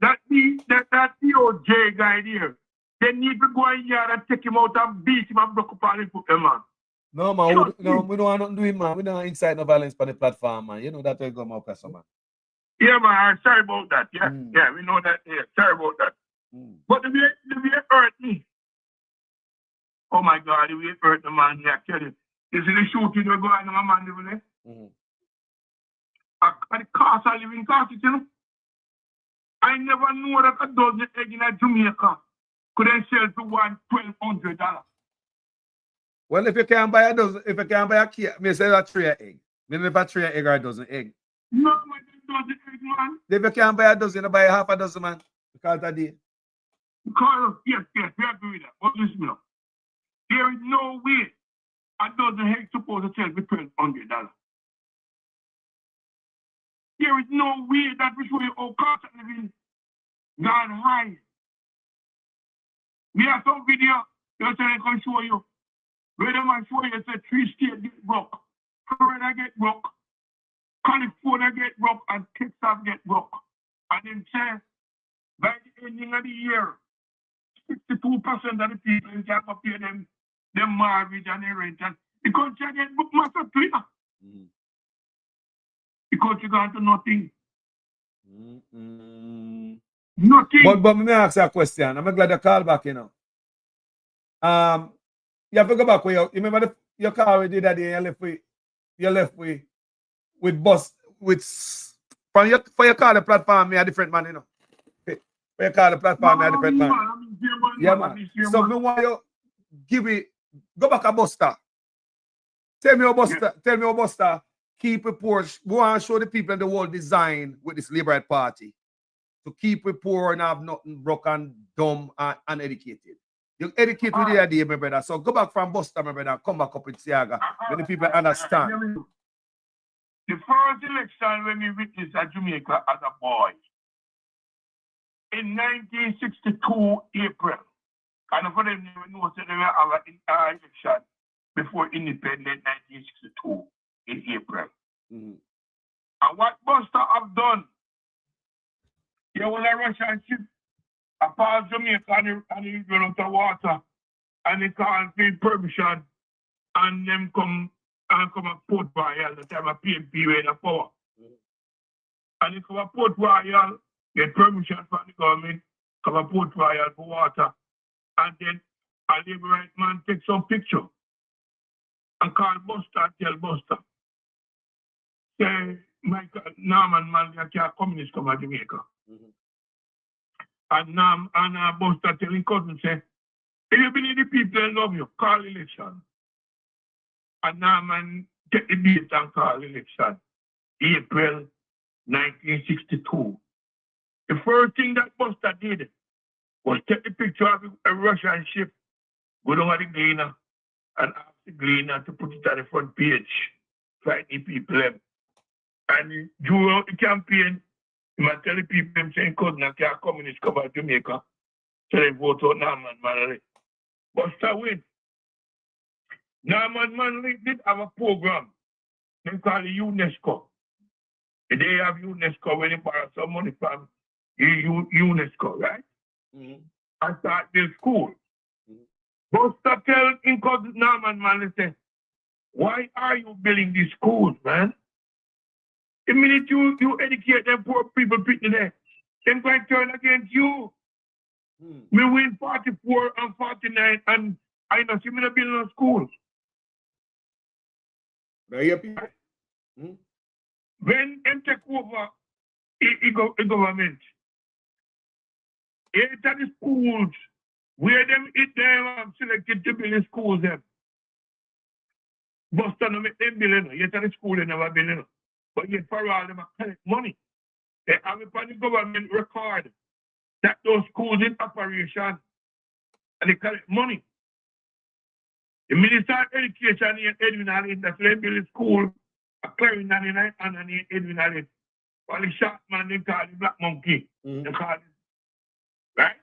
that DOJ guy there, they need to go in here and take him out and beat him and broke up all his foot, man. No, man, we don't want nothing to do, man. We don't incite no violence on the platform, man. You know that will go my person, man. Yeah, man, sorry about that. Yeah, yeah, we know that. Yeah, sorry about that. But the way it hurt me. Oh my God, the way it hurt the man, yeah, I tell you. You see the shooting we're going on, man, living there? And the cost of living cost, you know? I never knew that a dozen eggs in Jamaica could then sell for $1,200. Well, if you can't buy a dozen, if you can't buy a key, me say a tray of egg. Me if a tray of egg or a dozen egg. No, man, dozen egg, man. If you can't buy a dozen, you buy half a dozen, man. Because of the Because, yes, we agree with that. But listen now. There is no way a dozen eggs supposed to sell for $1,200. There is no way that we show you how cost of living gone high. We have some video that I can show you. Where them I show you, it's a 3 states get broke. Florida get broke. California get broke and Texas get broke. And then say, by the ending of the year, 62% of the people can't pay them mortgage and their rent. And the country get book massively. The country got to nothing. Nothing. But let me ask you a question. I'm glad you called back, you know. You have to go back where you remember your car we did that day, you left with bus with for your car the platform, me a different man, you know. For your car the platform, me a different man. Yeah, man. So me want you give it go back a Buster. Tell me about Buster. Keep it poor. Go and show the people in the world design with this Labour Party. To keep it poor and have nothing broken, dumb, and uneducated. You educate with the idea, my brother. So go back from Buster, my brother, and come back up with Siaga when the people understand. The first election when we witnessed at Jamaica as a boy, in 1962 April, and for them they know that they were our election before independence 1962 in April. And what Buster have done, there was a Russian ship apart Jamaica and he run out of water and they can't pay permission and them come at Port Royal the time of PNP in the power. And they come at Port Royal, get permission from the government, come at Port Royal for water. And then a Labour right man take some picture and call Buster and tell Buster. Say, Michael, Norman man, can't communist come to Jamaica. And Buster telling cousin say, if you believe the people that love you, call election. And Norman get the date and call election. April 1962. The first thing that Buster did was take the picture of a Russian ship, go down to the Gleaner, and ask the Gleaner to put it on the front page, fighting people. And during the campaign, he might tell the people them saying cousin and can't communist come out to Jamaica. So they vote out Norman Manley. Buster win. Norman Manley did have a program. They call it UNESCO. They have UNESCO when they borrow some money from UNESCO, right? And start their school. Buster tell in cousin Norman Manley say, why are you building these schools, man? The minute you educate them poor people there, they're going to turn against you. We win 44 and 49 and I know see me not building a school. When they take over the government, it's at the schools where them selected to build the schools them. Buster no make them build it. Yet at the school they never build it. But yet for all them collect money. They have it on the government record that those schools in operation and they collect money. The Minister of Education in Edwin Allen, that's why they build a school, a clearing 99 and in Edwin Allen. For the shop man, they call the Black Monkey. They call it. Right?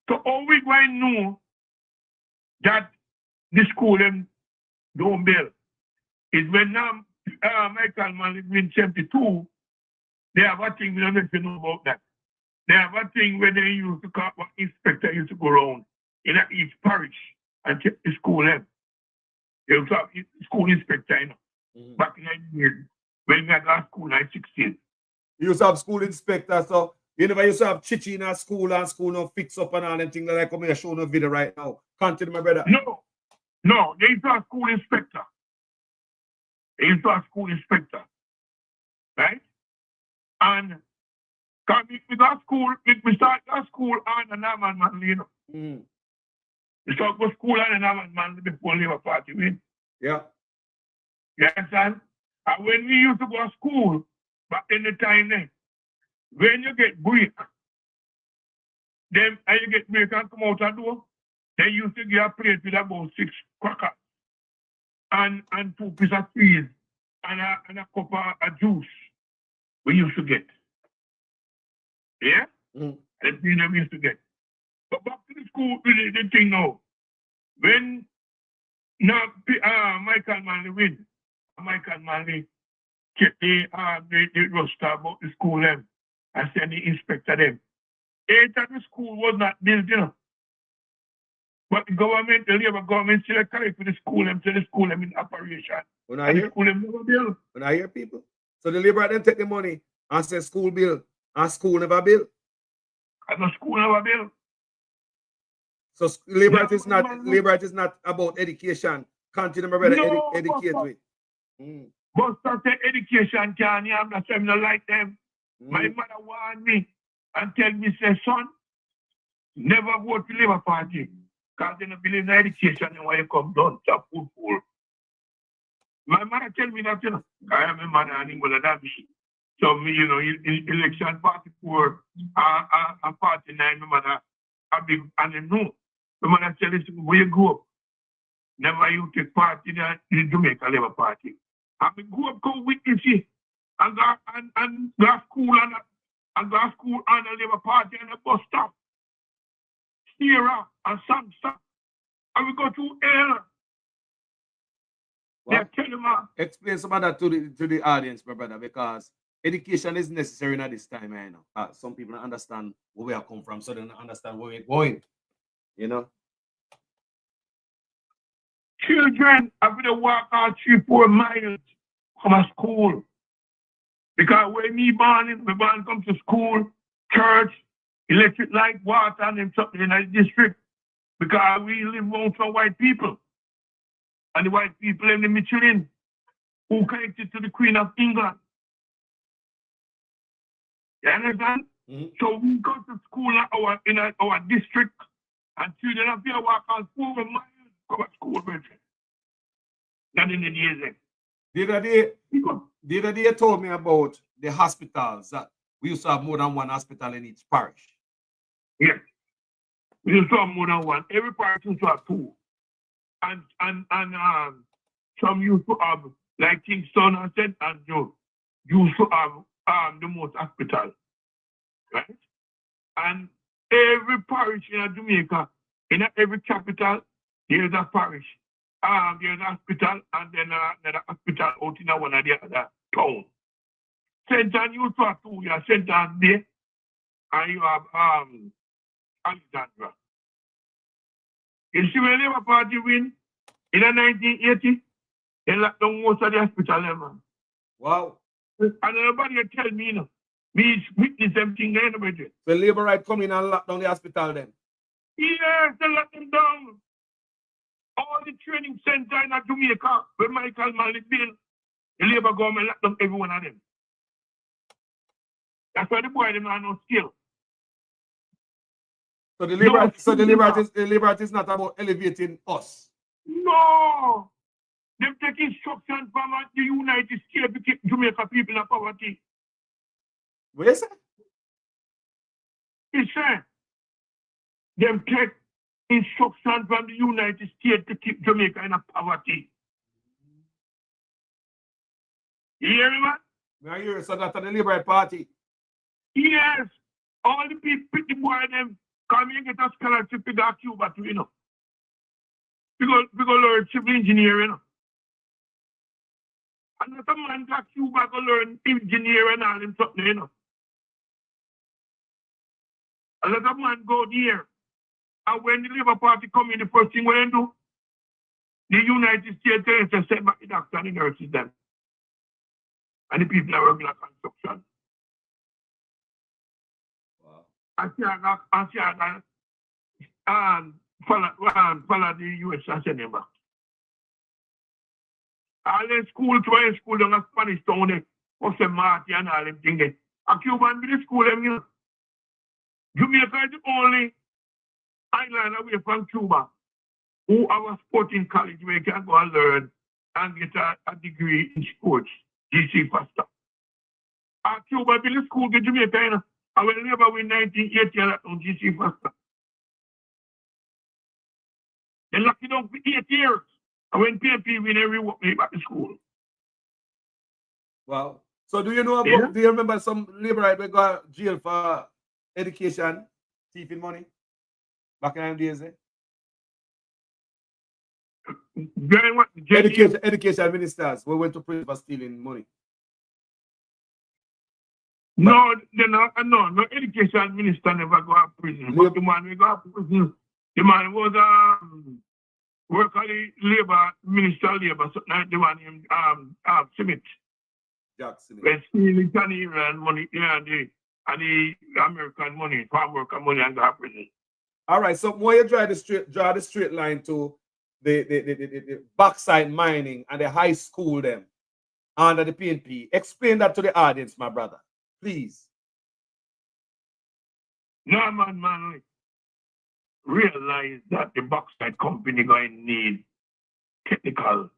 So all we going to know that the school them don't build is when now Michael man in 72, they have a thing, we don't know if you know about that. They have a thing where they used to call what inspector used to go around in each parish and check the school them. They used to have school inspector, you know, back in the years when I got school in 16. You used to have school inspector, so you never used to have chichi in a school and school no fix up and all them things that I come here show no video right now. Continue, my brother. No. No, they used to have school inspector. They used to have school inspector. Right? And come we got school, we start that school on the Norman Manley, you know. We start go school on the Norman Manley before Labour Party win. Yeah. You understand? And when we used to go to school, back in the time then, when you get break, then and you get break and come out and door, they used to give a plate with about 6 crackers and 2 pieces of cheese and a cup of juice we used to get. Yeah? The thing that we used to get. But back to the school, the thing now. When now Michael Manley win, Michael Manley check the roster about the school them and send the inspector them. Eight of the school was not built, you know. But the government, the Labour government still correct for the school them, to the school them in operation. When I hear school them never built. When I hear people. So the Labour then take the money and say school bill and school never built. And the school never built. So Labour is not about education. Continue, my brother, educate with. But certain education can have that I'm not like them. My mother warned me and tell me, say, son, never vote for Labour Party. Because they don't believe in education and when you come down to food pool. My mother tell me that, you know, I am a man and I'm going to that. So, me, you know, in election 44 and 49, my mother, I big, and I know. My mother tell me, where you go up, never you take part in the Jamaica Labour Party. And go up, go witness it, and go school and go school and the Labour Party and the bus stop. Sierra and Samsa. And we go to hell. Well, explain some of that to the audience, my brother, because education is necessary at this time, you know. Some people don't understand where we have come from, so they don't understand where we're going. You know? Children have to walk out 3-4 miles from a school. Because when me born come to school, church, electric light, water, and something in the district. Because we live among some white people. And the white people in the Michelin, who connected to the Queen of England. You understand? So we go to school in our district, and children have to walk on 4 miles from a school, brethren. Not in the days then. The other day told me about the hospitals, that we used to have more than 1 hospital in each parish. Yes. We used to have more than 1. Every parish used to have 2. And some used to have, like Kingston and St. Andrew, used to have the most hospital. Right? And every parish in Jamaica, in every capital, there's a parish. There's a hospital and then another hospital out in one of the other towns. St. Ann used to have 2. You have St. Ann Bay and you have Alexandra. You see when Labour Party win in 1980, they locked down most of the hospital, man. Wow. And nobody tell me, you know, me witness them thing there, no. The Labour right come in and lock down the hospital then? Yes, they lock them down. All the training center in Jamaica, where Michael Manley built, the Labour government locked down every one of them. That's why the boy them are no skill. So the Labour is not about elevating us. No! They take instruction from the United States to keep Jamaica people in poverty. What is it? He said, they take instruction from the United States to keep Jamaica in poverty. You hear me, man? I hear so that's the Labour Party. Yes. All the people, the boy, them come and get a scholarship to go to Cuba, you know. Because learn civil engineering, you know. And that a man got Cuba to learn engineering and all them something, you know. And let a man go there. And when the Labour Party come in, the first thing when they do, the United States to send back the doctor and the nurses them. And the people are working at construction. Wow. And follow the US and send them back. All the school to a school down a Spanish town there. Of the Marty and all them things there. A Cuban with the school them, you know. Jamaica is the only island away from Cuba who have a sporting college where you can go and learn and get a degree in sports. GC faster. Cuba built a school in Jamaica, you know. I will never win 1980 on GC faster. They locked it down for 8 years. And when PMP win every work me back to school. Wow. So do you know about, do you remember some labor right we got jail for education, thieving money? Back in the days, eh? Education ministers we went to prison for stealing money. No, no education minister never go to prison. But the man we go to prison, the man was work at the labor, minister of labor, so like the one named Smith. Jack Smith. When stealing Canadian money, yeah, and the American money, farm worker money and go to prison. All right, so more you draw the straight line to the backside mining and the high school them under the PNP. Explain that to the audience, my brother, please. No, man, realize that the backside company going to need technical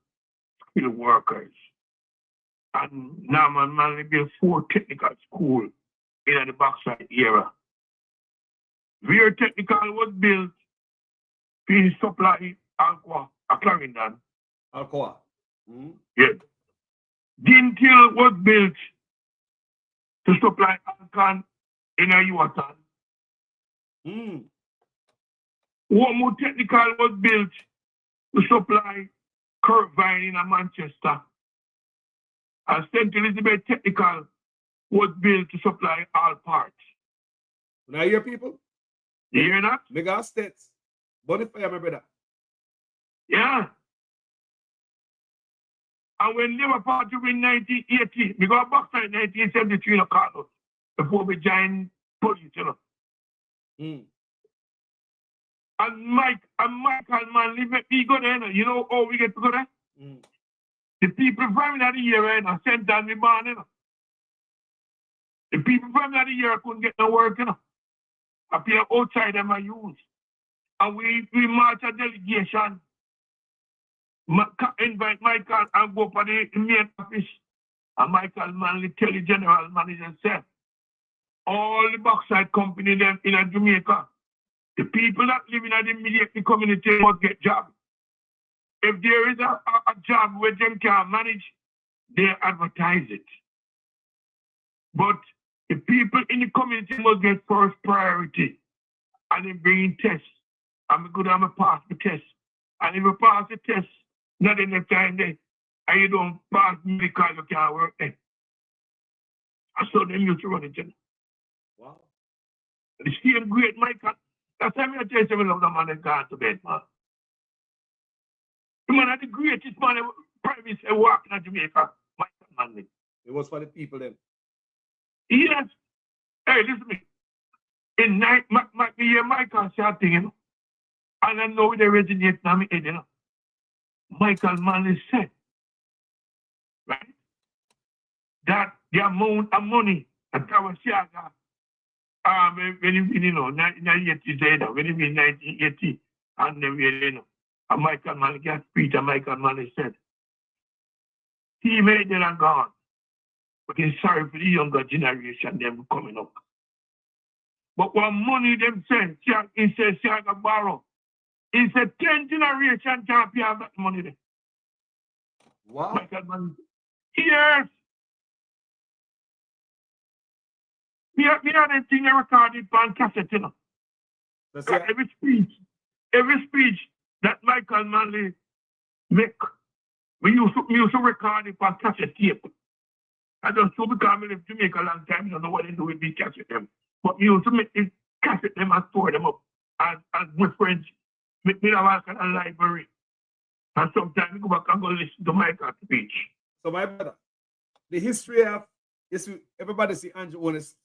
skilled workers. And now, man, we built 4 technical schools in the backside era. Where technical was built to supply Alcoa, a Clarendon. Alcoa. Yeah. Dintil was built to supply Alcan in a Yuatan. Womu Technical was built to supply Kirkvine in a Manchester. And St. Elizabeth Technical was built to supply all parts. Now you hear people? You hear that? Mega states. Bonify, my brother. Yeah. And when Labour Party win 1980, we got back in 1973 in a Carlos before we joined police, you know. And Michael Manley make me go there, you know how we get to go there? The people from the year and sent down the barn, you know. The people from the year couldn't get no work, you know. I pay outside them I use. And we march a delegation. Invite Michael and go for the main office. And Michael Manley tell the general manager, say, all the backside company them in Jamaica, the people that live in the immediate community must get jobs. If there is a job where them can manage, they advertise it. But the people in the community must get first priority. And they bring in tests. I'm good, I'm a pass the test. And if you pass the test, not in the time there, and you don't pass medical, you can't work there. And so them used to run it. Wow. The same great Michael. That's why I tell you, I love the man that gone to bed, man. The man had the greatest man ever private walking in Jamaica, Michael Manley. It was for the people then. Yes. Hey, listen to me. In night, Michael said thing, you know. And I know they resonate now, you know. Michael Manley said, right, that the amount of money that our Siaga, when you know, 1980, when you mean 1980, and then you know, and Michael Manley got Peter, Michael Manley said, he made it and gone. But he's sorry for the younger generation, them coming up. But what money them send, he says, Siaga borrow. He said 10 generation can't pay that money there. Wow. Michael Manley. Yes. We had a thing recorded on cassette, you know. Every speech that Michael Manley make, we used to record it on cassette tape. I just so because we live in Jamaica a long time, I don't know what they do with these cassette them. But we used to make these cassette them and store them up as with friends. Make me have a library. And sometimes we go back and go listen to Michael's speech. So my brother, the history of, everybody see Andrew Onis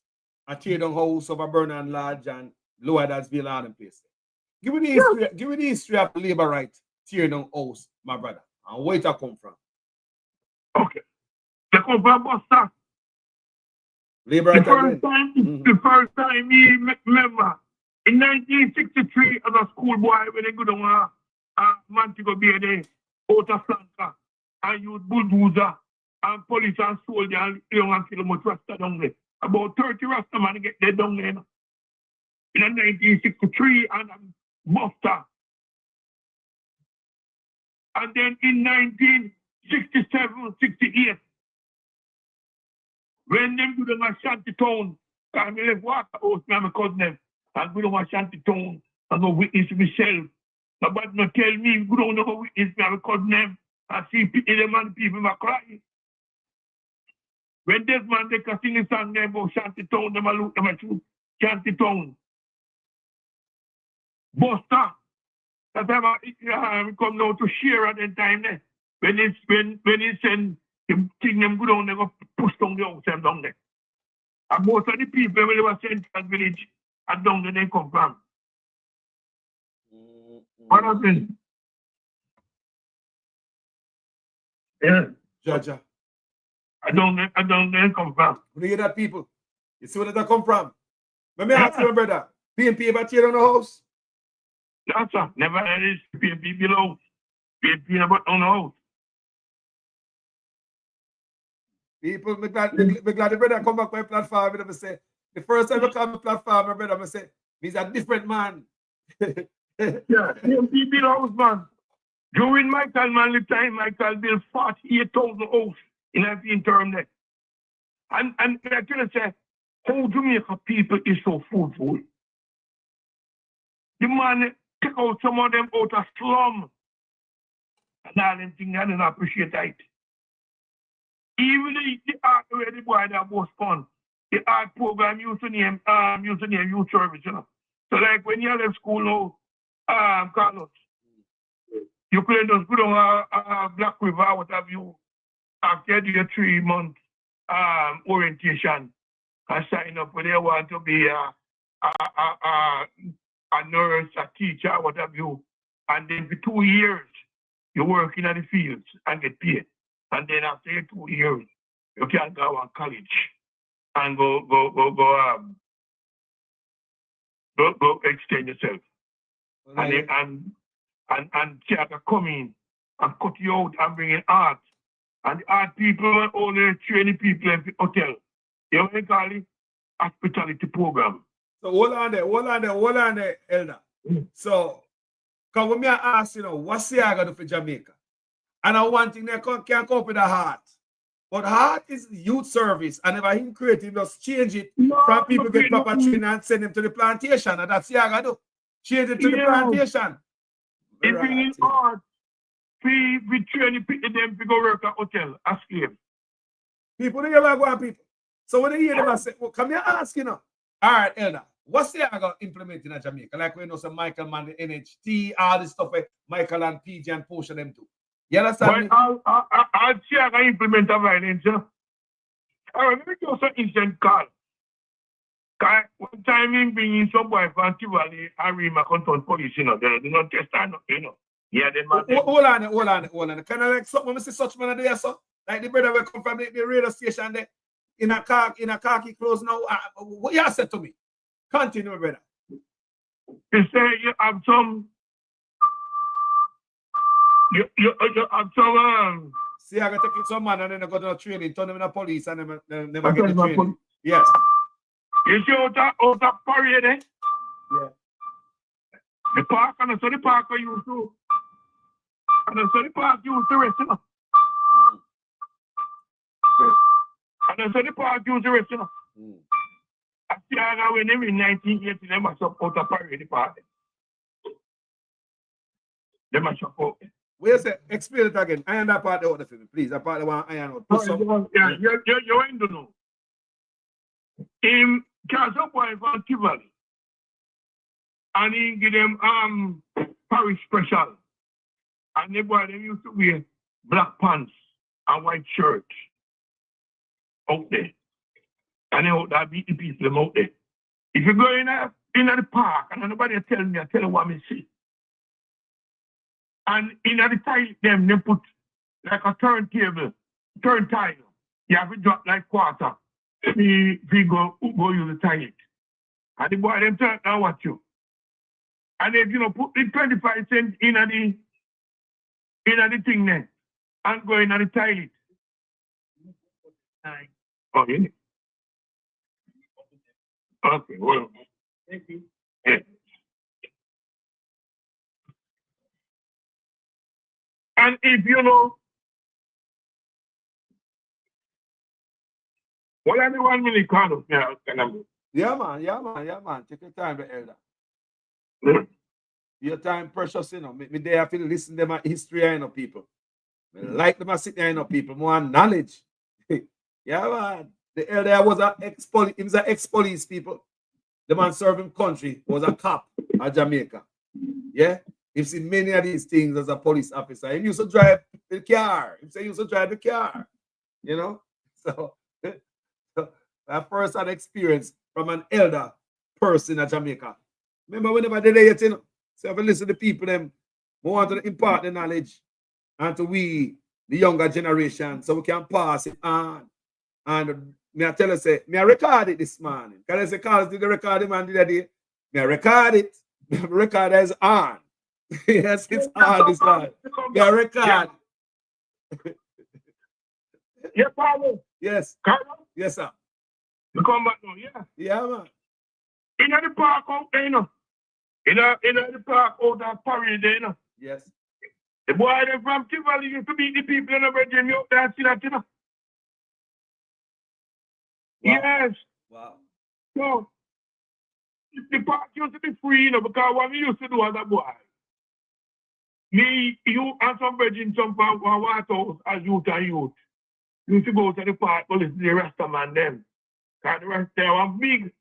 a tear down house over Bernard Lodge and Lower Dadsville and them place. Give me the history of labor right tear down house, my brother. And where it come from? Okay. They come from Buster. The first time me remember, in 1963, as a schoolboy, when they go down Montego Bay, there, out of Flanker, and use bulldozer, and police and soldier, and young kill much Rasta down there. About 30 Rasta man get dead down there. In 1963, and Buster. And then in 1967, 68, when them do the Shanty Town, I left water house, my cousin them, and go to Shanty Town, and go witness myself. Nobody not tell me, go down and go witness my cousin them, and see them and people are crying. When this man they can sing a song there about Shanty Town, them a look them a true Shanty Town. Buster, that time I come now to share at that time there. When he send him thing them go down, they go push down the house them down there. And most of the people when they were sent to that village and down there they come from. What happened? Yeah. Jaja. I don't come from. You hear that, people? You see where that come from? Let me ask you, my brother. PNP ever tear down the house? No, sir. Never had this PNP below. PNP never on the house. People, me glad the brother come back to my platform and I say, the first time I come to the platform, my brother, I say, he's a different man. Yeah, PNP below, man. During Michael Manley time, Michael built 48,000 house in a term there. And I tell you, say, how Jamaica people is so fruitful. The man take out some of them out of slum. And all them things I don't appreciate it. Even the art where the boy that was fun, the art program used to name youth service, you know. So like when you left school now, Carlos, you could just go down Black River, what have you, after your 3-month orientation and sign up when they want to be a nurse, a teacher, what have you. And then for 2 years, you work in the fields and get paid. And then after 2 years, you can go to college and go extend yourself. Right. And theater come in and cut you out and bring in art. And the art people only training people in the hotel. You know what they call it? Hospitality program. So hold on there, Elder. So, because when me ask, you know, what's the I do for Jamaica? And I one thing they can't come up with a heart. But heart is youth service. And if I creative, just change it from people get proper training and send them to the plantation. And that's the I do. Change it to the plantation. They bring in art. We train them to go work at hotel as slaves. People don't ever go on people. So when they hear them, I say, well, come here ask, you know. All right, Elder. What's the I got implementing in Jamaica? Like we know some Michael Man, the NHT, all this stuff, Michael and PJ and Portia them too. You understand? But I'll see I can implement a violence. All right, let me do some instant call. One time in bringing some boy from Tivoli, I read my control police, you know, they do not test or nothing, you know. Yeah, then hold on. Kind of like something when I see such man there, so like the brother will come from the radio station there in a khaki clothes now. What you said to me? Continue, brother. You say you have some. You have some. See, I got to take some man and then I go to the training, turn them in the police and them never get the training. Yes. You see out of parade, eh? Yeah. The park and the park are used to. And the park used to rest, you know. And the park used to rest, you know. I see how when they in 1980, they must have out of parade the park. They must have out. Wait a second, explain it again. I am that part of the film, please. That part of one iron out. Yeah, you're in the know. In Casa Boy from Tivoli. And he give them Paris special. And the boy them used to wear black pants and white shirt out there. And they out there beat the people out there. If you go in the park and nobody tell me, I tell you what I see. And in the toilet them they put like a turntable turn tile. You have to drop like quarter. We go use the tile. And the boy them turn and watch you. And if you know put the 25 cents in the thing there and go in the tile it. Oh, yeah. Okay, well. Thank you. Yeah. And if you know, well, everyone really kind of, yeah, Yeah, man. Take your time, the elder. Your time precious, you know. Me there have to listen to my history, you know, people. Me like them sit there, you know, people. More knowledge. Yeah, man. The elder was an ex-police. He was an ex-police, people. The man serving country was a cop at Jamaica. Yeah? You've seen many of these things as a police officer. He used to drive the car. He used to drive the car. You know? So I first had experience from an elder person at Jamaica. Remember whenever they're there, you know? So if I listen to people, them want to impart the knowledge and to we, the younger generation, so we can pass it on. And me I tell you, say, me I record it this morning. Because I say, Carlos did the recording man the other day. Me I record it. The recorder is on. Yes, it's on this morning. Me I record. Yes, Father. Yes. Carlos? Yes, sir. You come back now, yeah? Yeah, man. In the park out there, you know. In the park out of Paris there, you know. Yes. The boy them from Tivoli used to beat the people in the Virginia out there and see that, you know. Wow. Yes. Wow. So, the park used to be free, you know, because what we used to do as a boy, me, you, and some virgin jump out one water house as youth and youth. You used to go to the park, go listen to the rest of man them. Because the rest there one big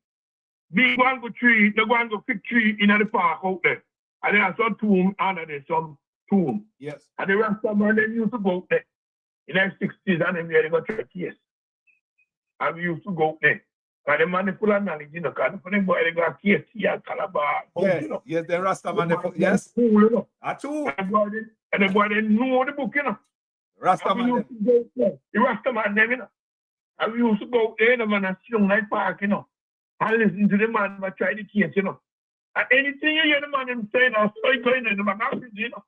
one go tree, the one go fig tree in the park out there. And there are some tomb, and there's some tomb. Yes. And the rest of man them used to go out there. In the 60s, and then they got 30 years. And we used to go out there. Because the man is full of knowledge, you know, because the boy they got KT and Calabar. Yes, you know. yes, the Rasta man, yes. Cool, you know. True. And the boy they know the book, you know. Rasta man. The Rasta man, them, you know. And we used to go out there, the man, and sit on that park, you know. And listen to the man, but try the case, you know. And anything you hear the man them saying, I'll start going in the man, you know.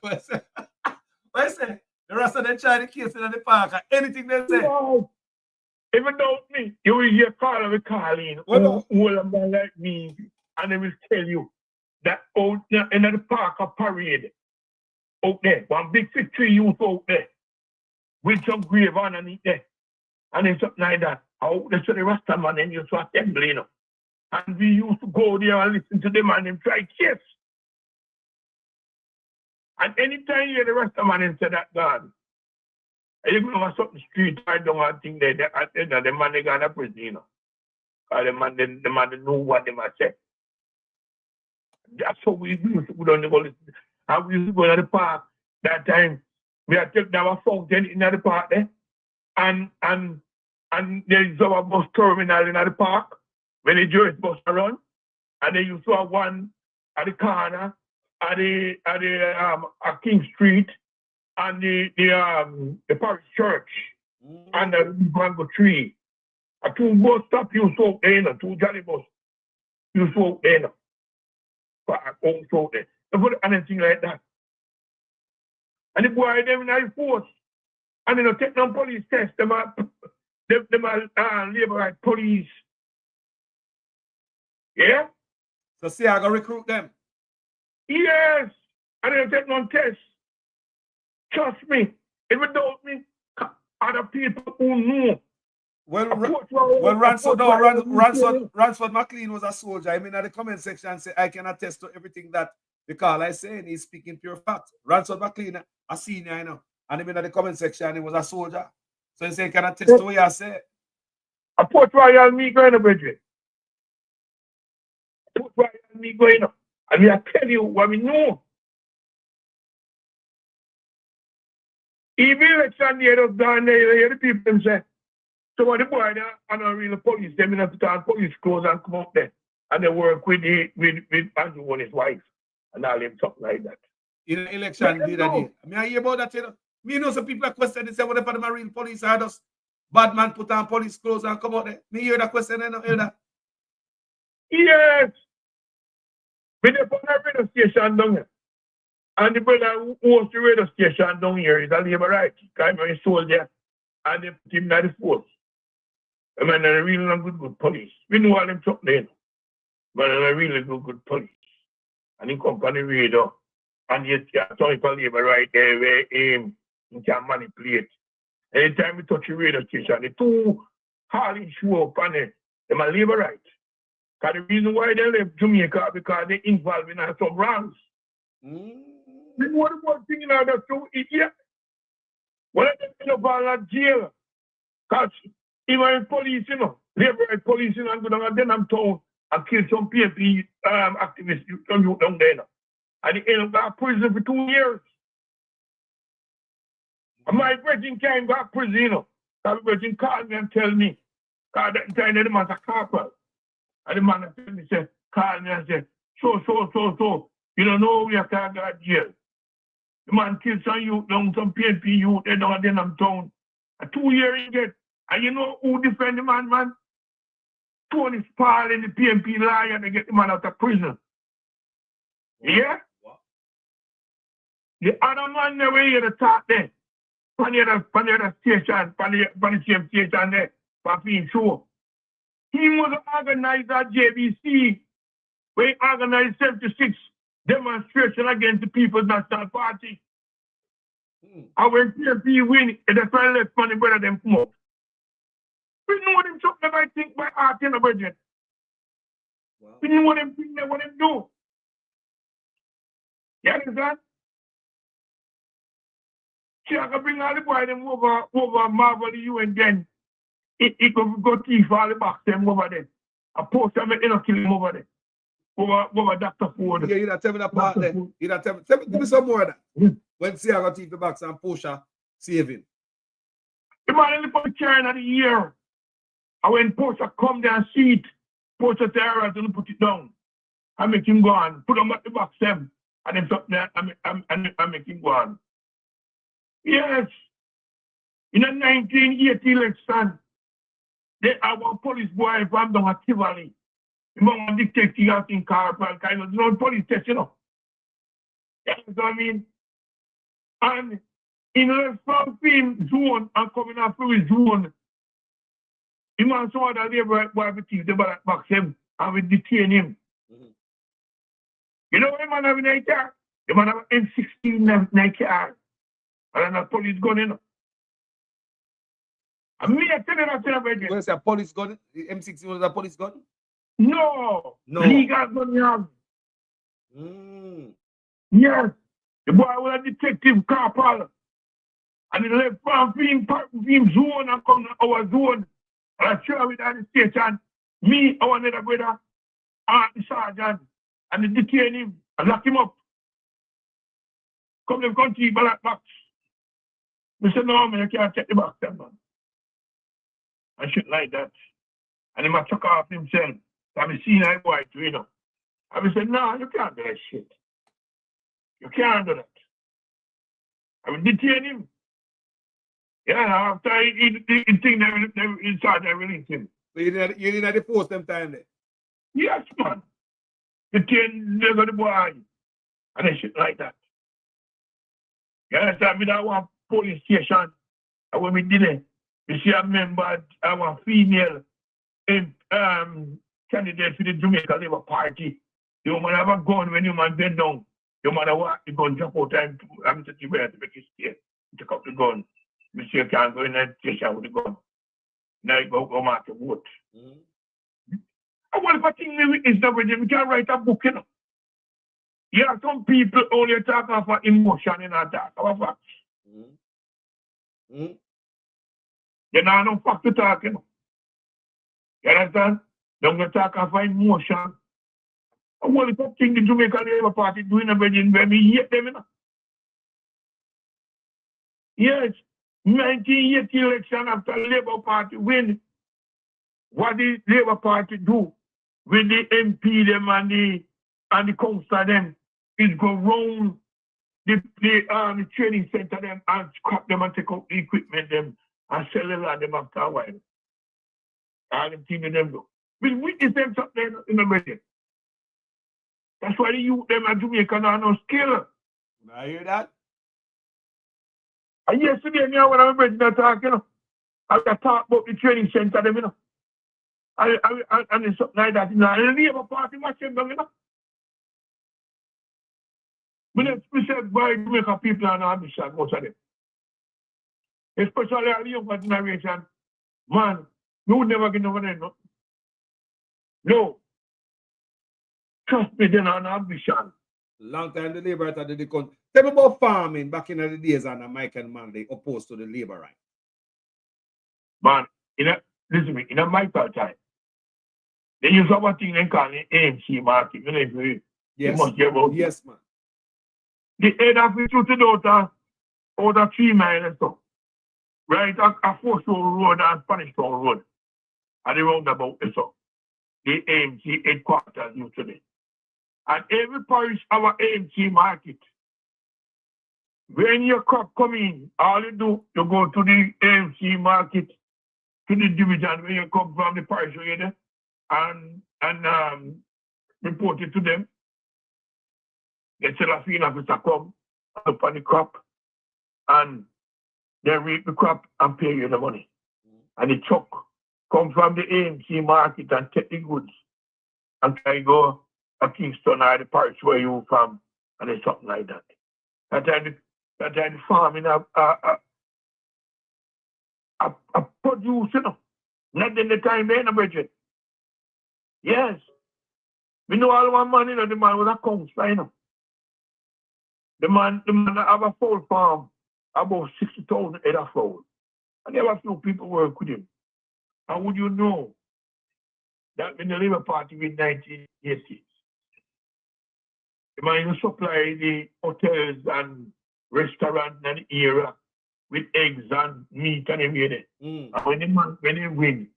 What is it? The Rasta they try the case in the park, and anything they say. No. Even though me, you will hear Carl with Carleen, who a man like me, and they will tell you that out there in the park of Parade, out there, one big fig tree youth out there, with some grave underneath there, and then something like that. How they saw the Rasta man and used to assemble, you know. And we used to go there and listen to them and them try case. And anytime you hear the Rasta man and say that, God, you go on something street, I don't want to think that the man they got a prison, you know. Because the man they know what they must say. That's how we used to go down the listen. And we used to go to the park that time. We had to take our fountain in the park there. And there is our bus terminal in the park when the Jewish bus run. And they used to have one at the corner at King Street. And the parish church and the mango tree. A two bus stop you so there, two jolly bus. You so there. So there. And anything like that. And the boy them in the force. And they don't take no police test, them are labor right police. Yeah? So see I gotta recruit them. Yes. And they don't take no test. Trust me, if you doubt me, other people who know. Well, Ransford McLean was a soldier. I mean, at the comment section, say I can attest to everything that the caller is saying. He's speaking pure fact. Ransford McLean, a senior, you know, and even at the comment section, he was a soldier. So he say he can attest to what you say. A Port Royal me going to Bridget. Port Royal me going up. And I tell you what we know. Even election year of down there, you hear the people say, so what the boy there, and not really police, they have to turn police clothes and come up there. And they work with Andrew and his wife. And all them something like that. In the election, may I hear about that, you know? Me know some people are questioning, say, what if them are real police are just bad man put on police clothes and come out there? Me hear that question, I don't hear that. Yes. We dey on a radio station down here. And the brother who owns the radio station down here is a labor right. I'm a soldier. And they put him in the force. I mean, a really good police. We know all them truck there. But a really good police. And he come on the radio. And yet, some people labor right there where he can manipulate. Anytime we touch the radio station, the two Harley show up on it, they are labor right. Because the reason why they left Jamaica because they involved in some wrongs. They know the one thing in order to idiot. When they end up all that jail, because even police, labor right police, and go down at Denham town and kill some PNP activists down there. And they end up in prison for 2 years. And my virgin can't go to prison, Because the virgin called me and tell me, because that time the man's a corporal. And the man tell me, say, call me and say, so, you don't know we have to go to jail. The man killed some youth down, some PNP youth, they down at Denham town. And 2 years he get. And you know who defend the man? Tony Spall and the PNP liar, they get the man out of prison. Yeah? The other man never hear the talk there. On the other station, on the same station there, for being sure. He was organized at JBC, where he organized 76 demonstration against the People's National Party. And when PNP win, that's why left money better than come up. We know them something I think by art in the budget. We know them things they want them do. You understand? See, I can bring all the boys them over Marvel the UN then. It could go thief all the box them over there. I post them and kill them over there. Over Dr. Ford. Yeah, you not tell me that part there. You not tell me. Give me some more of that. When see I got thief the box and Porsche saving. The man in the chair in the year. And when Porsche come there and see it, Porsche terrorists and put it down. I make him go on. Put them at the box them. And then something there, I make him go on. Yes. In the 1980 election, they have one police boy from down at Tivoli. The man detective out in Carpal, kind of, police test, That's what I mean. And in the from film zone and coming up through his zone, the man saw that they were with the box him and we detain him. You know what the man have in a car? The man have an M16 in a car. And a police gun, And me, I tell you that about it. What's a police gun? The M16 was a police gun? No. Legal gun, Yes. The boy was a detective corporal. And he left from film zone and come to our zone. And I share with the station. Me, our another brother, and the sergeant. And they detain him and lock him up. Come to the country, ballot box. I said, no, man, I can't check the box, man. And shit like that. And he might chuck off himself. I'm seeing that boy, And I said, no, you can't do that shit. You can't do that. I will detain him. Yeah, after he think they start to release him. So you didn't have to force them time there? Yes, man. Detain the boy. And then shit like that. You understand me? That one police station. And when we did it, you see a member, our female candidate for the Jamaica Labour Party. The woman have a gun when you man bend down. The man walk the gun, jump out and I'm to where to make it stay. Take up the gun. Monsieur can't go in that station with the gun. Now you go out to vote. And what if I think we is that we can write a book, Yeah, some people only talk about emotion and attack about facts. You know, no fact to talk, You understand? Don't talk about emotion. And what if I think the Jamaica Labour Party doing a virgin where we hate them, Yes, 1980 election after Labour Party win. What did Labour Party do with the MP them and the councillor them? Is go round the training center them and scrap them and take out the equipment them and sell the land them after a while. All them things them do. We witness them something in the media. That's why the youth them at Jamaica are no skill. I hear that. And yesterday, me when I'm ready to talk, you know, I talk about the training center them, you know. And it's something like that. You know, and the Labour Party watch them down, you know. But we said, boy, Jamaica people are not ambition, most of them. Especially the younger generation. Man, you would never get over there, no. No. Trust me, they're not ambition. Long time the Labour did the country. Tell me about farming back in the days and Mike and Man, they opposed to the Labour right. Man, listen to me, in a Michael time, they use our thing they call the AMC market. You know, yes. You must get about yes, man. The head of it to out 3 miles and so. Right, a 4-shore road and Spanish Town road. And the roundabout and so. The AMC headquarters used to be. And every parish our AMC market. When your crop come in, all you do, you go to the AMC market, to the division when you come from the parish area, and report it to them. The cellophane officer come up on the crop, and they reap the crop and pay you the money. And the truck come from the AMC market and take the goods and try to go to Kingston or the parish where you from, and it's something like that. That time the farming a produce, you know. Not in the time they in the budget. Yes. We know all one man, you know, the man was a counselor, you know. The man have a fowl farm, about 60,000 head of fowl. And there were a few people work with him. And would you know that when the Labour Party in 1980s, the man used to supply the hotels and restaurants and the area with eggs and meat and everything. And when they win,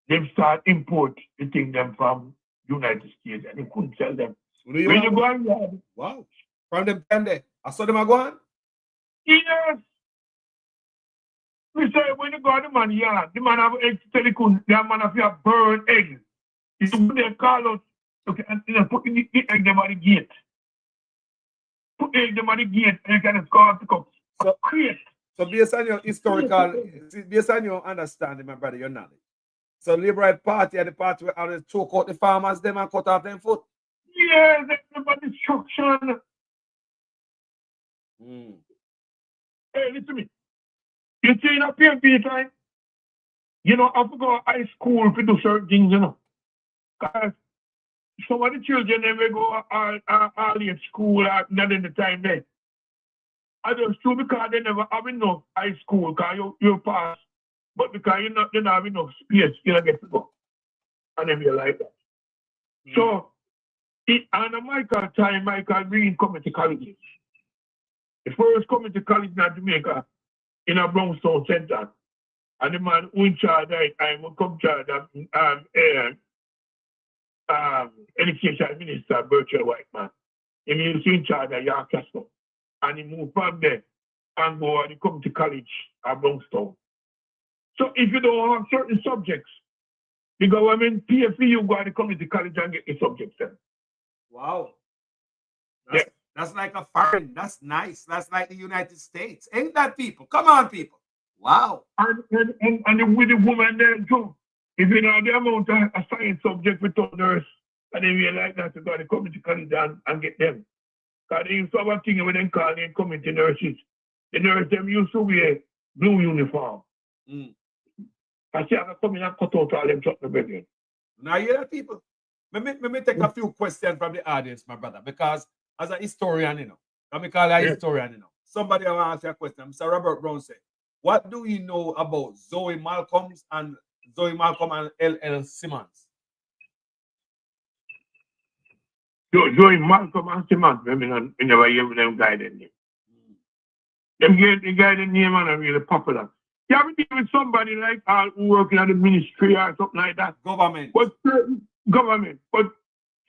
they start import the thing them from United States and they couldn't sell them. When you go on, wow. From them time there. I saw them go on? Yes. We say when you go on the man yard, the man have eggs telecom, the man have burn eggs. You put their call out, okay, and put the egg them at the gate. Put the egg them at the gate and you can call to come. So create. So based on your historical, based on your understanding, my brother, your knowledge. So Liberal Party are the party where they choke out the farmers them and cut off them foot. Yes, that's about destruction. Hey, listen to me. You see in a PMP time, you know, I have to go to high school to do certain things, you know. Because some of the children, they will go early at school, not in the time there. I just true because they never have enough high school, because you pass. But because you don't have enough space, you don't get to go. And then you like that. So, and Michael time, Michael Green community colleges. The first community college in Jamaica, in a Brownstone Center. And the man who in charge I will come charge of education minister, Bertrand Whiteman. He was in charge of York Castle. And he moved from there and go to the community college at Brownstone. So if you don't have certain subjects, the government pay for you go to the community college and get the subjects then. Wow. That's like a foreign. That's nice. That's like the United States. Ain't that, people? Come on, people. Wow. And with the woman there too. If you know the amount of a science subject with others, and then we like that to go to the community college and get them. Because they used to have a thing when they call them community nurses. The nurses them used to wear blue uniform. I see I can come in and cut out all them something again. Now you hear that, people? Let me take a few questions from the audience, my brother, because as a historian, you know, let me call a historian, you know. Somebody will ask you a question. Mr. Robert Brown said, what do you know about Zoe Malcolm and L.L. Simmons? Zoe Malcolm and Simmons, we never hear them guided name. Them guided name are really popular. You have to deal with somebody like who working at the ministry or something like that. Government. But certain government. But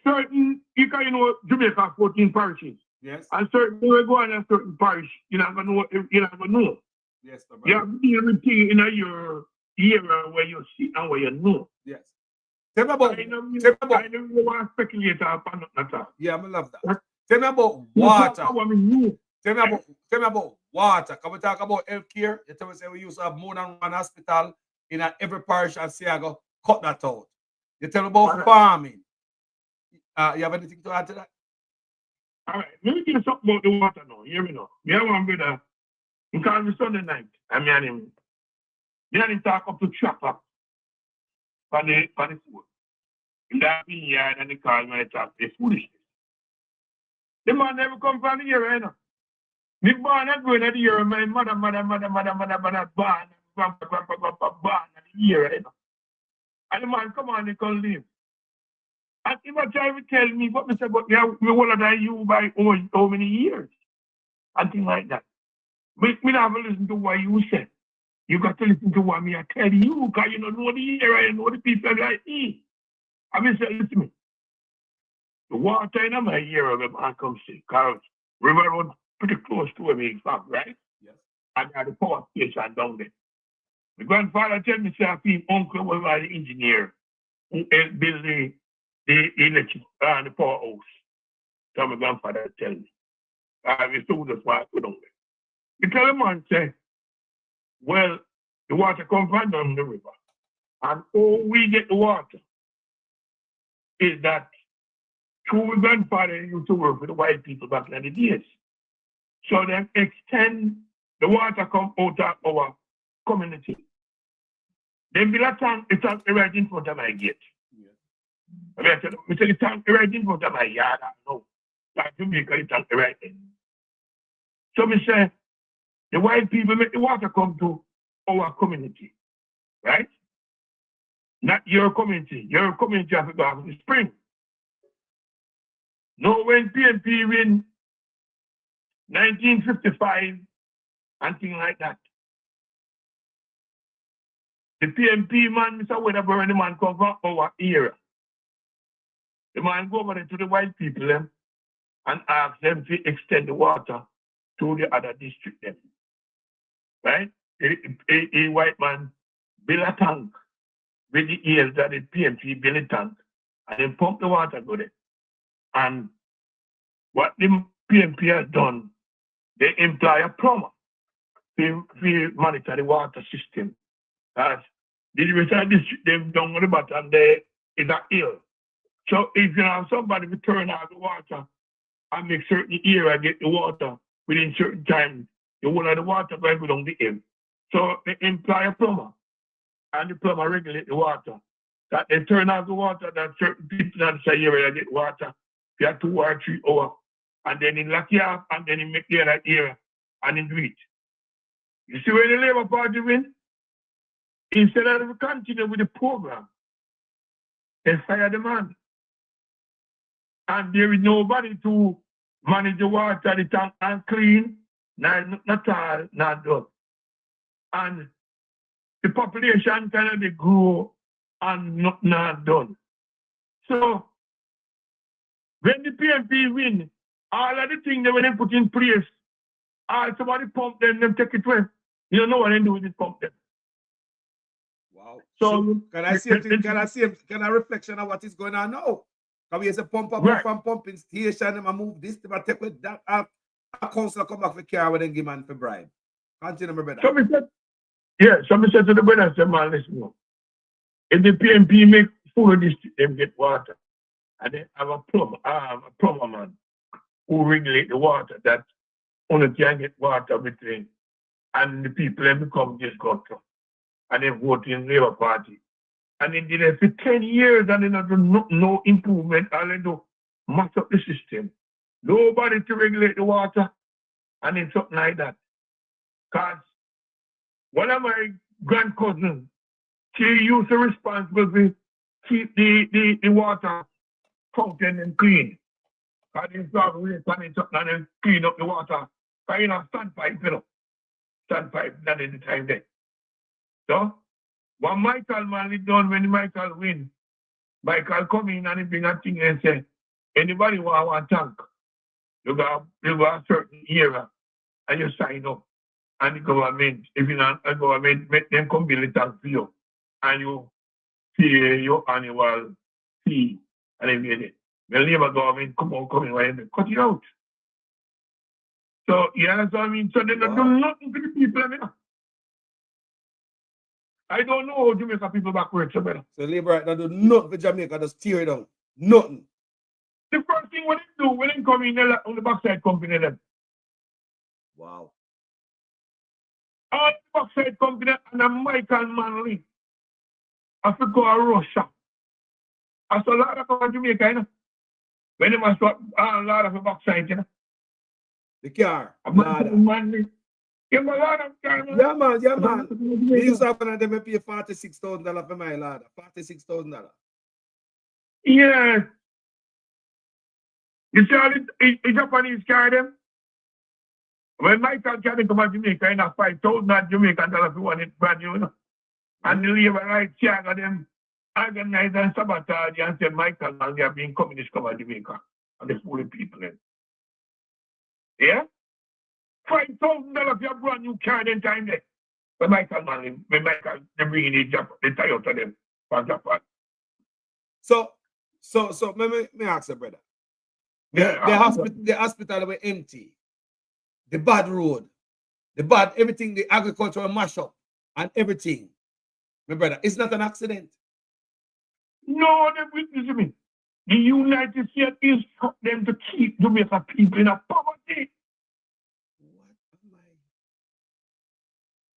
certain, you know, Jamaica 14 parishes. Yes. And certain people go on a certain parish, you're not gonna know. You're not gonna know. Yes, my You brother. have to be everything in your era where you see and where you know. Yes. Tell me about. I don't really want to speculate upon that. Yeah, I love that. Tell me about You water. talk about me new. Tell me about water. Can we talk about healthcare? You tell me say we used to have more than one hospital in every parish and say I go cut that out. You tell me about farming. You have anything to add to that? All right, let me tell you something about the water now. Hear me now. Me have one brother. He called me Sunday night. I mean him talk up to chopper for the food. In that yard and he called me and talk the foolishness. The man never come from the year, you know. Me born and growing at the year, my mother born at the year, you know. And the man come on, he can live. And he was trying to tell me, but me say, but me older than you by how many years? And things like that. Me not have to listen to what you say. You got to listen to what me I tell you, because you don't know the area, you know the people like me. I mean, say, listen to me. The water in my area where man comes to, because river road pretty close to where me from, right? Yes. And I had the power station down there. My grandfather tell me, say, his uncle was the engineer who helped build the electric and the power house. So my grandfather tell me. We saw this why I go down there. He tell the man, say, well, the water comes from down the river. And all we get the water is that through my grandfather used to work with the white people back in the days. So they extend the water come out of our community. Then build a tank, the tank right in front of my gate. I mean, I tell the tank right in front of my yard. No, like Jamaica, the tank right in. So we say, the white people make the water come to our community, right? Not your community. Your community has to go out to the spring. No, when PNP win 1955 and things like that. The PNP man, Mr. Weatherbury, the man come from our era. The man go over there to the white people and ask them to extend the water to the other district them. Right? A white man build a tank with the ears that the PNP build a tank and then pump the water go there. And what the PNP has done, they employ a plumber to monitor the water system. As the rest of the district, them down on the bottom there is a hill. So if you have somebody to turn out the water and make certain area get the water within certain time, the whole of the water going go down the hill. So they employ a plumber and the plumber regulate the water. That they turn out the water that certain people in the area get water for 2 or 3 hours. And then in lock you up and then he make the other area and then do it. You see where the Labour Party win? Instead of continue with the program, they fire the man. And there is nobody to manage the water, the tank, and clean, not all, not done. And the population kind of they grow and not done. So when the PNP win, all of the things that when they put in place, all somebody pump them take it away. You don't know what they do with it, pump them. Wow. So can I reflection of what is going on now? Can we as a pump up right. from pumping station and move this to take with that a council come back for care with them give man for bribe? Continue, my brother. Somebody said to the brother, say, man, listen, if the PNP make full district, them get water. And they have a plumber man who regulate the water that only can get water between. And the people then become disgruntled. And they vote in Labour Party. And they did it for 10 years and they not do no improvement. All they do mess up the system. Nobody to regulate the water. And then something like that. Because one of my grand cousins, she used to responsible to keep the water fountain and clean. And then start waste and then clean up the water. Because you know, standpipe, you know. Standpipe, not at the time then. So, what Michael man done when Michael win, Michael come in and he bring a thing and say, anybody want one tank? you got a certain era and you sign up. And the government, if you not a government, make them come build it out for you. And you pay your annual fee and they made it. The Labour government come in and they cut it out. So, you understand what I mean? So they don't do nothing for the people. I don't know how Jamaica people backward, so better. So Labour right now do nothing for Jamaica, just tear it down. Nothing. The first thing what they do when they come in on the backside company them. Wow. All the backside company and a Michael Manley. I have to go to Russia. I saw a lot of Jamaica, you know. When they must swap a lot of the backside, you know. The car. Manley. Yeah, man. Yeah, man. We used to have one of them pay $46,000 for my ladder. $46,000. Yes. You see all the Japanese car them? When Michael can come to Jamaica, in a $5,000 Jamaican dollars for one brand new, you know. And the labor rights chair of them organize and sabotage and say Michael and they are being communist come to Jamaica. And they fooling people in. Yeah? $5,000 for a brand new car then time there. When Michael Manley, they bring in the Toyota them from Japan. So let me ask you, brother. The hospital were empty. The bad road, everything, the agricultural mash up and everything. My brother, it's not an accident. No, listen to me. The United States instruct them to keep Jamaica people in a poverty.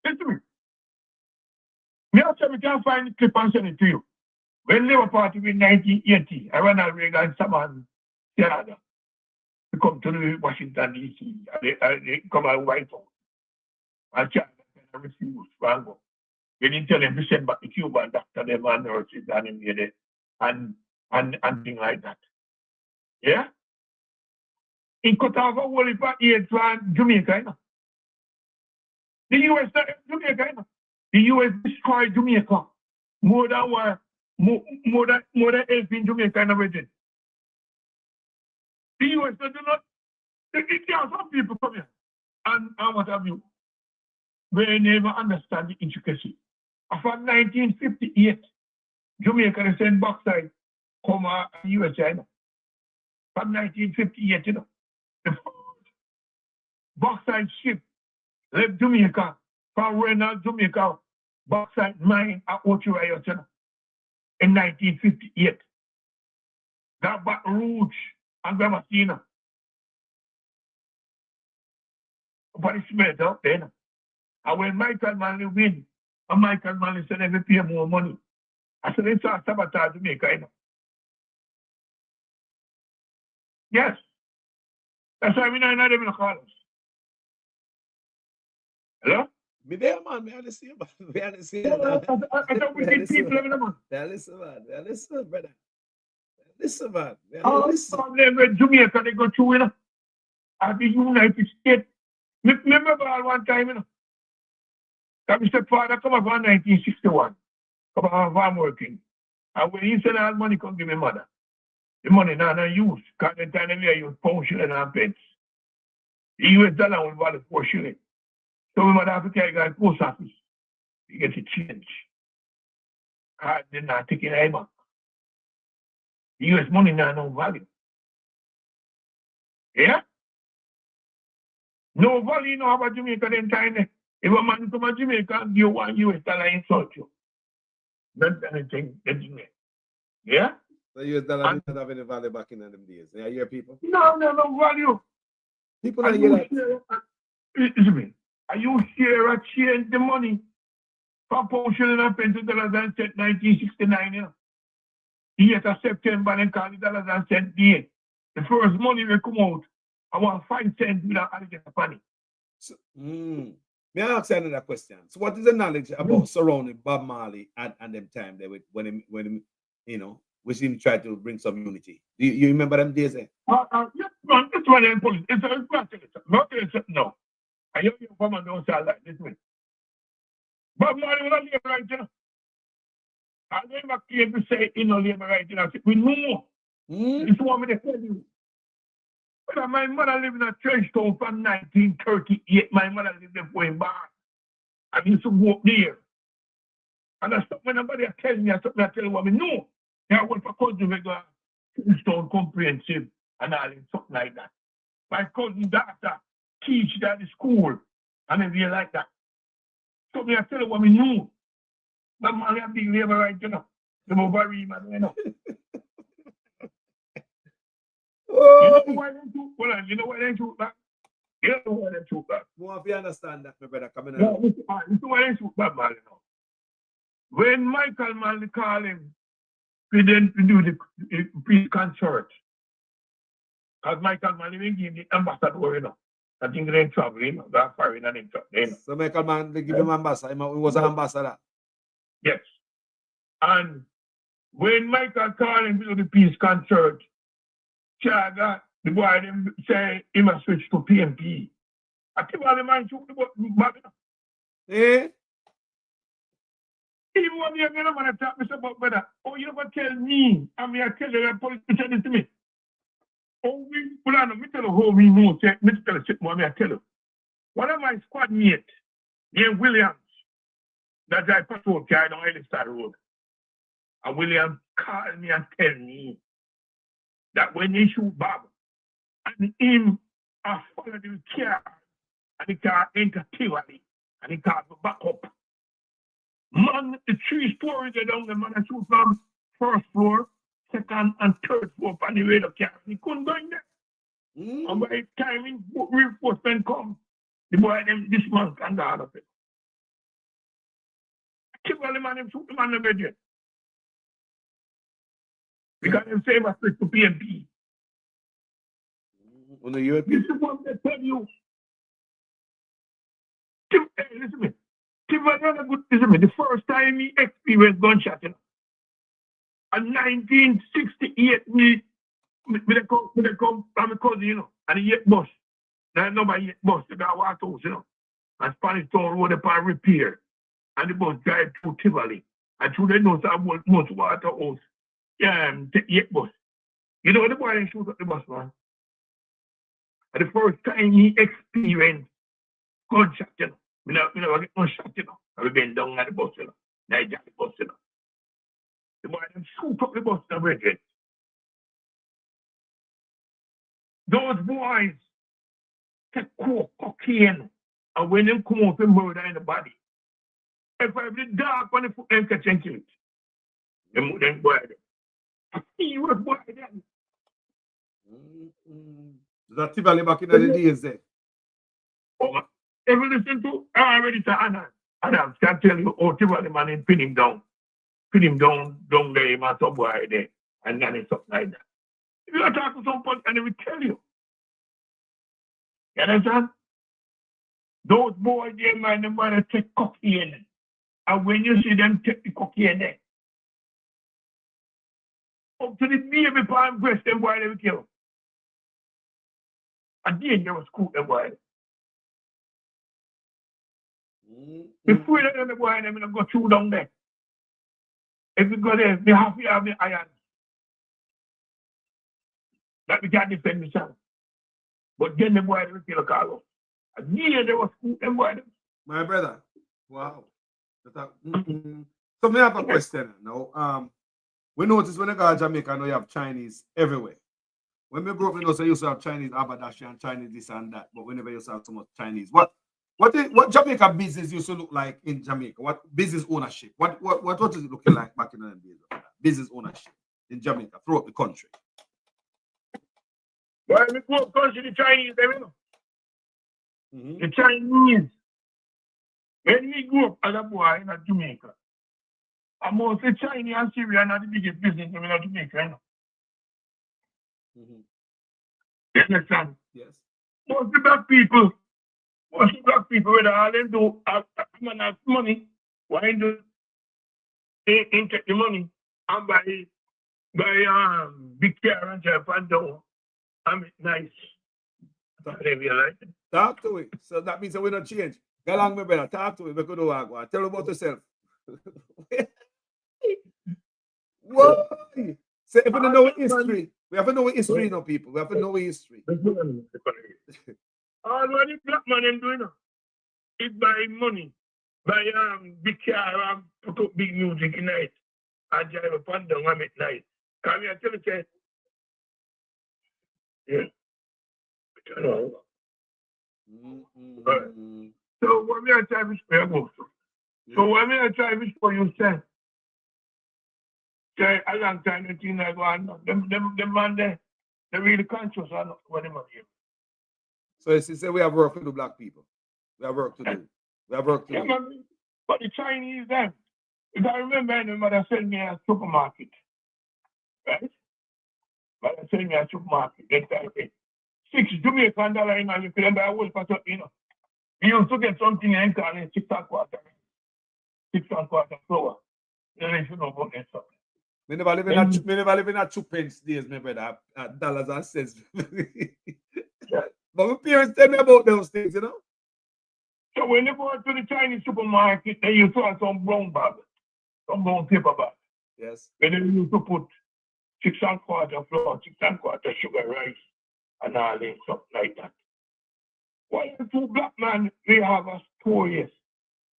Listen to me. Me also can find the clip and send it to you. When Labour Party in 1980, I ran a Reagan Saman Canada to come to Washington, D.C. They come out White House. And China refused to go. They didn't tell them to send back the Cuban doctor, them and nurses and things like that. Yeah? He cut off a whole heap of aid from Jamaica, you know. The U.S. Jamaica, you know. The U.S. destroyed Jamaica more than helping Jamaica in everything. The U.S. do not. There are some people come here and what have you. They never understand the intricacy. From 1958, Jamaica sent backside come U.S. China. From 1958, you know, the first backside ship left Jamaica from Reynolds, Jamaica, backside mine at Ochoa, China, in 1958. That Baton Rouge and Gramasina. But it's made out there. And when Michael Manley win, and Michael Manley said they pay more money. I said, it's a sabotage Jamaica, you know. Yes. That's why we not even call us. Hello? Me there, man. Me understand, man. Me understand. I thought we need people living man. Listen, man. Listen, brother. Listen, man. Problem with Jamaica, they go through, you know. At the United States. Remember one time, you know. That Mr. Father come up in 1961. Come up farm working. And when he send all money, come give me mother. The money now not used. Because the time they use pound shilling and pence. The US dollar will value 4 shillings. So we mother have to carry a post office. You get the change. They're not taking a bank. The US money now no value. Yeah? No value no about Jamaica then time. If a man come to Jamaica and give $1 US insult you. That's anything that you make. Yeah? The US dollar didn't have any value back in them days. Yeah, you hear people? No value. People don't hear that. Listen me. Are you share a change the money from pound shilling and pence to dollars and cents 1969, you know? The 8th of September, they call it dollars and cents day. The first money will come out, I want 5 cents without adding a penny. So, may I ask you another question? So what is the knowledge about surrounding Bob Marley and them time there when him, you know, which him try to bring some unity? Do you remember them days there? Yes, man, that's why they're police. It's no. I hear you come and don't sound like this way. Bob Marley was not labor right, you know. I never came to say, you know, labor right, you know. We know. This is what I'm going to tell you. But my mother lived in a church town from 1938. My mother lived there for him back. I used to go up there. And that's something nobody tell me, that's something I tell you what I know. I went for cousin regular Town Comprehensive and all and something like that. My cousin daughter teach at the school and everything like that. So I tell you what I know. My man is a big labor right, you know. The Mobilizing, man, you know. You know why they do? Well, you know why they do that? You know why they do that? More if you understand that, my brother, coming No, listen why they do that, man, you know. When Michael Manley called him, we then do the peace concert. Because Michael Manley will give the ambassador, you know. I think they're traveling, you know, they're foreign and they're traveling. So Michael Mann, they give him ambassador. He was an ambassador. Yes. And when Michael called him to do the peace concert, Chaga, the boy them say he must switch to PMP. I think all the man took the book. Eh? Even when you're going to talk me about brother, oh, you never tell me. I mean, I tell you, the politician this to me. Oh, me tell you how we know. Me tell you, I tell you. One of my squad mates, named Williams, that I patrol car down Ellistar Road. And Williams called me and tell me that when they shoot Bob, and him follow the car, and the car enter Tivoli, and the car go back up. Man, the 3 stories are down, the man I shoot from first floor, second and third floor on the way to car. He couldn't go in there. And by the time reinforcement come, the boy them this month and the other thing. Tivoli man, him shoot the man in the bed. Because they say I switch to PMP. This is what they tell you. Listen to me. Listen to me. The first time he experienced gunshot, you know. In 1968, me come from my cousin, you know, and he hit bus. Now nobody hit bus, the guy walked house, you know. And Spanish Town Road upon repair. And the bus drive through Tivoli. And through the nose of most water house. Yet bus. You know the boy didn't shoot up the bus, man. And the first time he experienced gunshot, you know. We never get no shot, you know. I've been down at the bus, you know. Niger the bus, you know. The boy didn't shoot up the bus and break it. Those boys take cocaine, and when them come out, they murder in the body. If I have the dog on the foot, them catch and kill it. Them boy them. He was boy then. That Tivoli back in the days there. Oh, if you listen to already to Adams can tell you, oh, Tivoli man and pin him down there, my some boy there, and then it's something like that. If you talk to some point, and they will tell you. You understand? Those boys, they man, them want to take cocaine. And when you see them take the cocaine there, up to the baby palm breast, them boy, they will kill. And then they will scoop them boy. Before the boy, them will go through down there. If you go there, they have to have the iron. That we can't defend themselves. But then the boy, they will kill a Carlos. And then they will scoop them boy. My brother, wow. So me have a question now. We notice when I go to Jamaica, now you have Chinese everywhere. When we grew up, we know so you used to have Chinese haberdashery and Chinese this and that, but we never used to have so much Chinese. What Jamaica business used to look like in Jamaica? What business ownership? What is it looking like back in the days of that? Business ownership in Jamaica throughout the country. Well, we grew up country, the Chinese, they know. The Chinese. When we grew up as a boy in Jamaica, and most of the Chinese and Syrian are the biggest business in Jamaica, you know. You understand? Yes. Most of the black people, whether all them do have money, why do they take the money and buy big car and drive and down and make nice. Talk to it. So that means that we don't change. Go along, my brother. Talk to it. We could do what. Tell about yourself. Whoa. So if you don't know history, We have to know history, you know, people. We have to know history. All what the black man is doing is buy money, buy big car, put up big music in night, and drive up and down at night. Come here, tell me, say, yeah. I don't know. So what me I try to spare go to? So what me I try to for you say? Say a long time the thing I go on. Them man they really conscious of what them are here. So you say we have work to do, black people. We have work to do. We have work to do. Man, but the Chinese them. If I remember my mother sent me a supermarket. Right? Mother sent me a supermarket. They say $6 Jamaican and you could buy a whole pot of, you know. You used to get something in Ghana, 6 1/4. 6 1/4 flour. You know, if you know about that stuff. Me never live in a 2 pence days, my brother, dollars and cents. But my parents tell me about those things, you know. So when you go to the Chinese supermarket, they used to have some brown bag, some brown paper bag. Yes. And then you used to put 6 1/4 flour, 6 1/4 sugar, rice, and all that stuff like that. Why the two black men, they have a story, yes.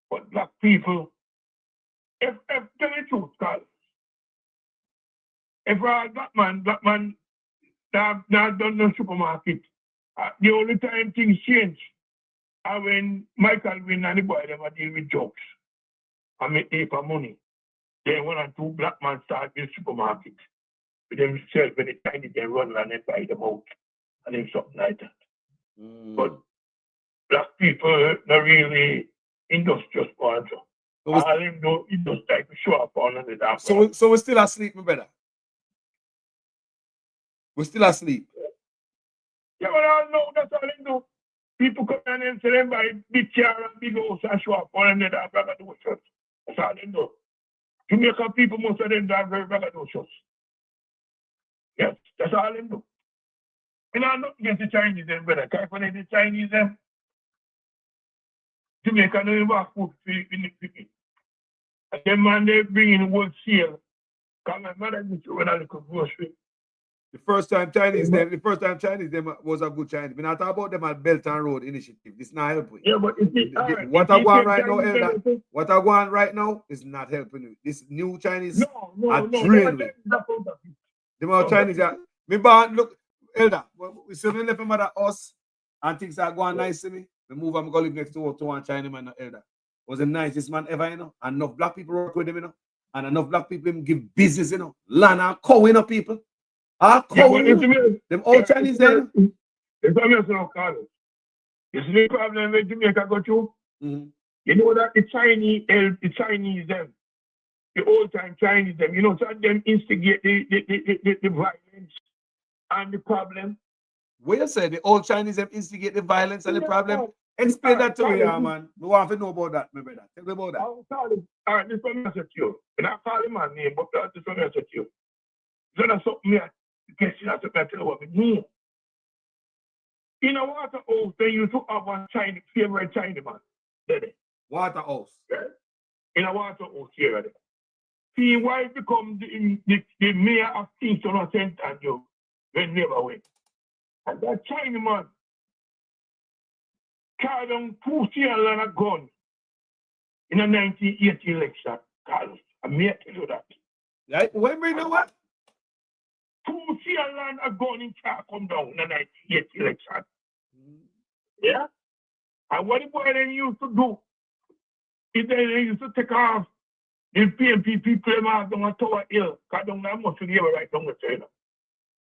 But black people, if tell the truth, Carl. If a black man not done no supermarket, the only time things change are when Michael win and the boy them deal with jokes and make paper money. Then 1 or 2 black men start the supermarket with themselves when the time they run and then buy them out and then something like that. But black people not really industrious part. All them do is just like to show up on the damn. So we're still asleep, my brother. We're still asleep. Yeah, but I know that's all they do. People come in and say them buy big car and big house and show up on them that braggadocious. That's all they do. Jamaican people, most of them are very braggadocious. Yes, that's all they do. And I'm not against the Chinese them, brother. Because the Chinese them, Jamaica don't even have food in the people. And them man they bring in wholesale. Because my mother used to run a little grocery. The first time Chinese them was a good Chinese. We not talk about them at Belt and Road Initiative. This not helping. Yeah, but what are going right now, Elder? What are going right now is not helping you. This new Chinese are drained with. The more Chinese are. Me born look, Elder. We see me left him at us and things are going nice to me. We move and go live next to one Chinaman, Elder. Was the nicest man ever, you know. And enough black people work with him, you know. And enough black people give business, you know. Land and cow, you know, people. Them old Chinese then. It's a mess now, Carlos. You see the problem with Jamaica go through? You know that the Chinese them, the old time Chinese them, you know, so them instigate the violence and the problem. What you say? The old Chinese them instigate the violence and the problem? Explain that to me, man. We want to know about that, my brother. Tell me about that. All right, this one I said to you. And I call him my name, but this one I said to you. So that's something I tell you what we mean. In a water house, they used to have one favorite Chinaman. Water house? Yeah. In a water house here. See why become the mayor of Kingston or St. Andrew when never went. And that Chinaman carried on 2 CL and a gun in the 1980 election, Carlos. I may tell you that. Right? When we know what? 2 CL and a gun in car come down in the 1980 election. Yeah? And what the boy them used to do is they used to take off the PMP people them out down a Tower Hill, because down there must be right down the China.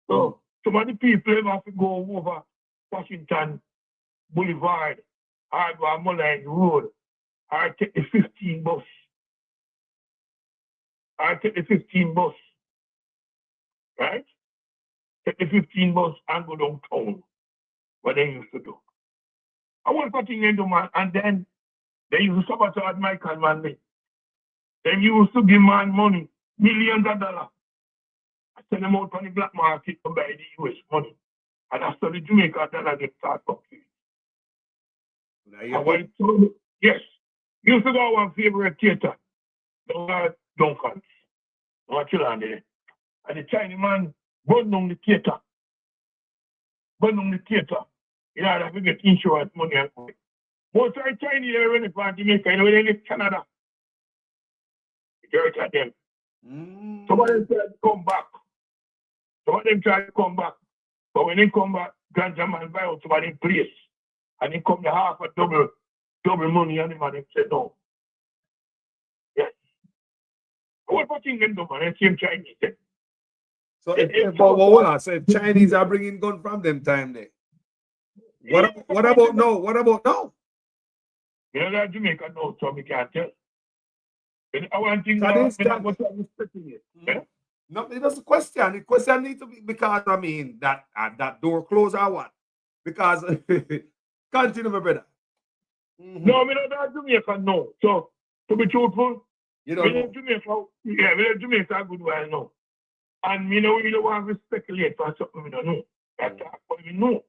So some of the people them have to go over Washington Boulevard, or go on Mulline Road, or take the 15 bus. Right? Take the 15 bus and go downtown. What they used to do. I want to thing they do, man. And then they used to sabotage Michael Manley. They used to give man money, millions of dollars. I send them out on the black market to buy the US money. And after the Jamaica dollar get start up. Yes. Used to go to one favorite theater. Duncan. Not chill on there. And the Chinese man burn down the theater. Burn down the theater. In order to get insurance money and money. Most of the Chinese are running for Jamaica, when they live Canada. Majority of them. Some of them try to come back. Some of them try to come back. But when they come back, ganja man buy out somebody in place. And they come to half a double money and the man say no. Yes. What thing them do, man? The same Chinese. So, but hold on. So, Chinese are bringing gun from them time there. What about now? What about now? You know that Jamaica now, so we can't tell. I want to no, that's the question. The question needs to be because I mean that door closed or what? Because continue, my brother. No, we don't have Jamaica now. So to be truthful, you don't know. Jamaica, yeah, we have Jamaica a good while now. And we don't want to speculate for something we don't know. That's what we know.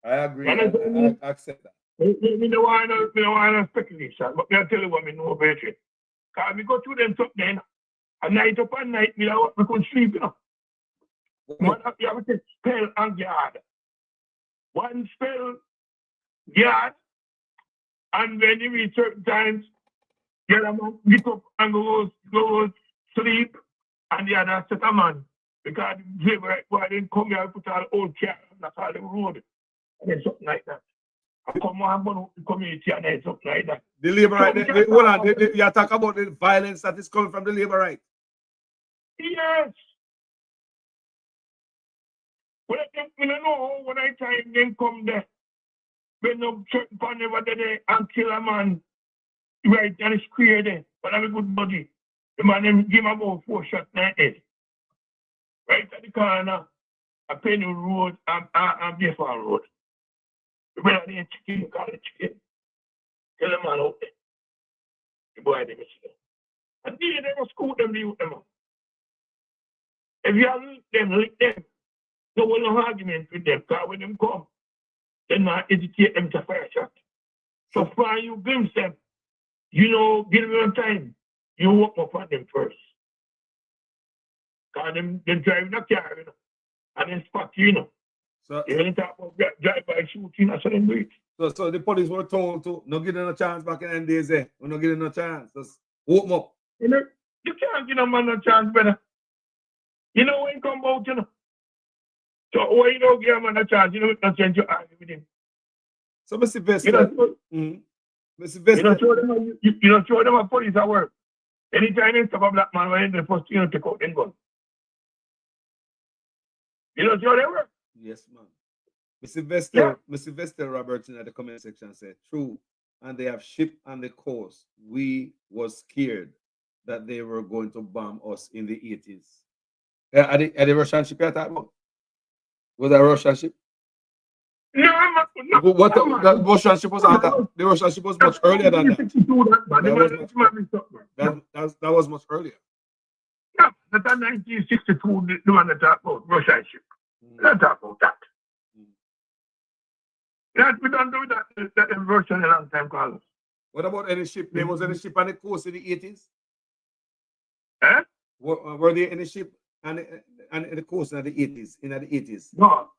I agree. I accept that. We don't want to speculation, but I'll tell you what we know about it. Because we go through them something then, and night upon night, we couldn't sleep, you know. One you have to spell and guard. One spell, guard, and when you reach certain times, the other man get up and go sleep, and the other set a man. Because the boy didn't come here and put all old car on the road. And then something like that. I come on the community and then something like that. The labor right, hold on, you talk about the violence that is coming from the labor right. Yes. Well, I don't know when I time them come there. When no certain pan over there and kill a man. Right, and it's clear there. But I'm a good body. The man them give him about 4 shots in the head. Right at the corner, a Penny Road and Bayfall Road. The brother didn't chicken, call it chicken. Tell the man out there. The boy didn't see them. And they never scoot them, the youth them. If you have lick them, no one no argument with them, because when them come, then I educate them to fire shot. So far you glimpse them, you know, give them time, you work up on them first. Because them driving a car, you know, and then spot you, you know. So, you don't talk about drive-by shooting, that's what they do it. So the police were told to not give them a chance back in the days there. We're not giving them a chance. Just open up. You know, you can't give a man a chance, brother. You know when he come out, you know. So why you don't give a man a chance, you know, not change your argue with him. So Mr. Vesta, Mr. Vesta, you don't show them a police at work. Anytime they stop a black man, when the first thing you take out them gun. You don't show them work. Yes, ma'am. Mr. Vesta Roberts in the comment section said, true, and they have ship on the coast. We was scared that they were going to bomb us in the 80s. Are the Russian ship you're talking about? Was that a Russian ship? No. What the Russian ship was that? The Russian ship was much earlier than that. That was much earlier. Yeah, that's 1962, the one that talk about Russian ship. Let's talk about that. That we don't do that in Russian a long time, Carlos. What about any ship? There was any ship on the coast in the 80s? Eh? Were there any ship on the coast in the 80s? No.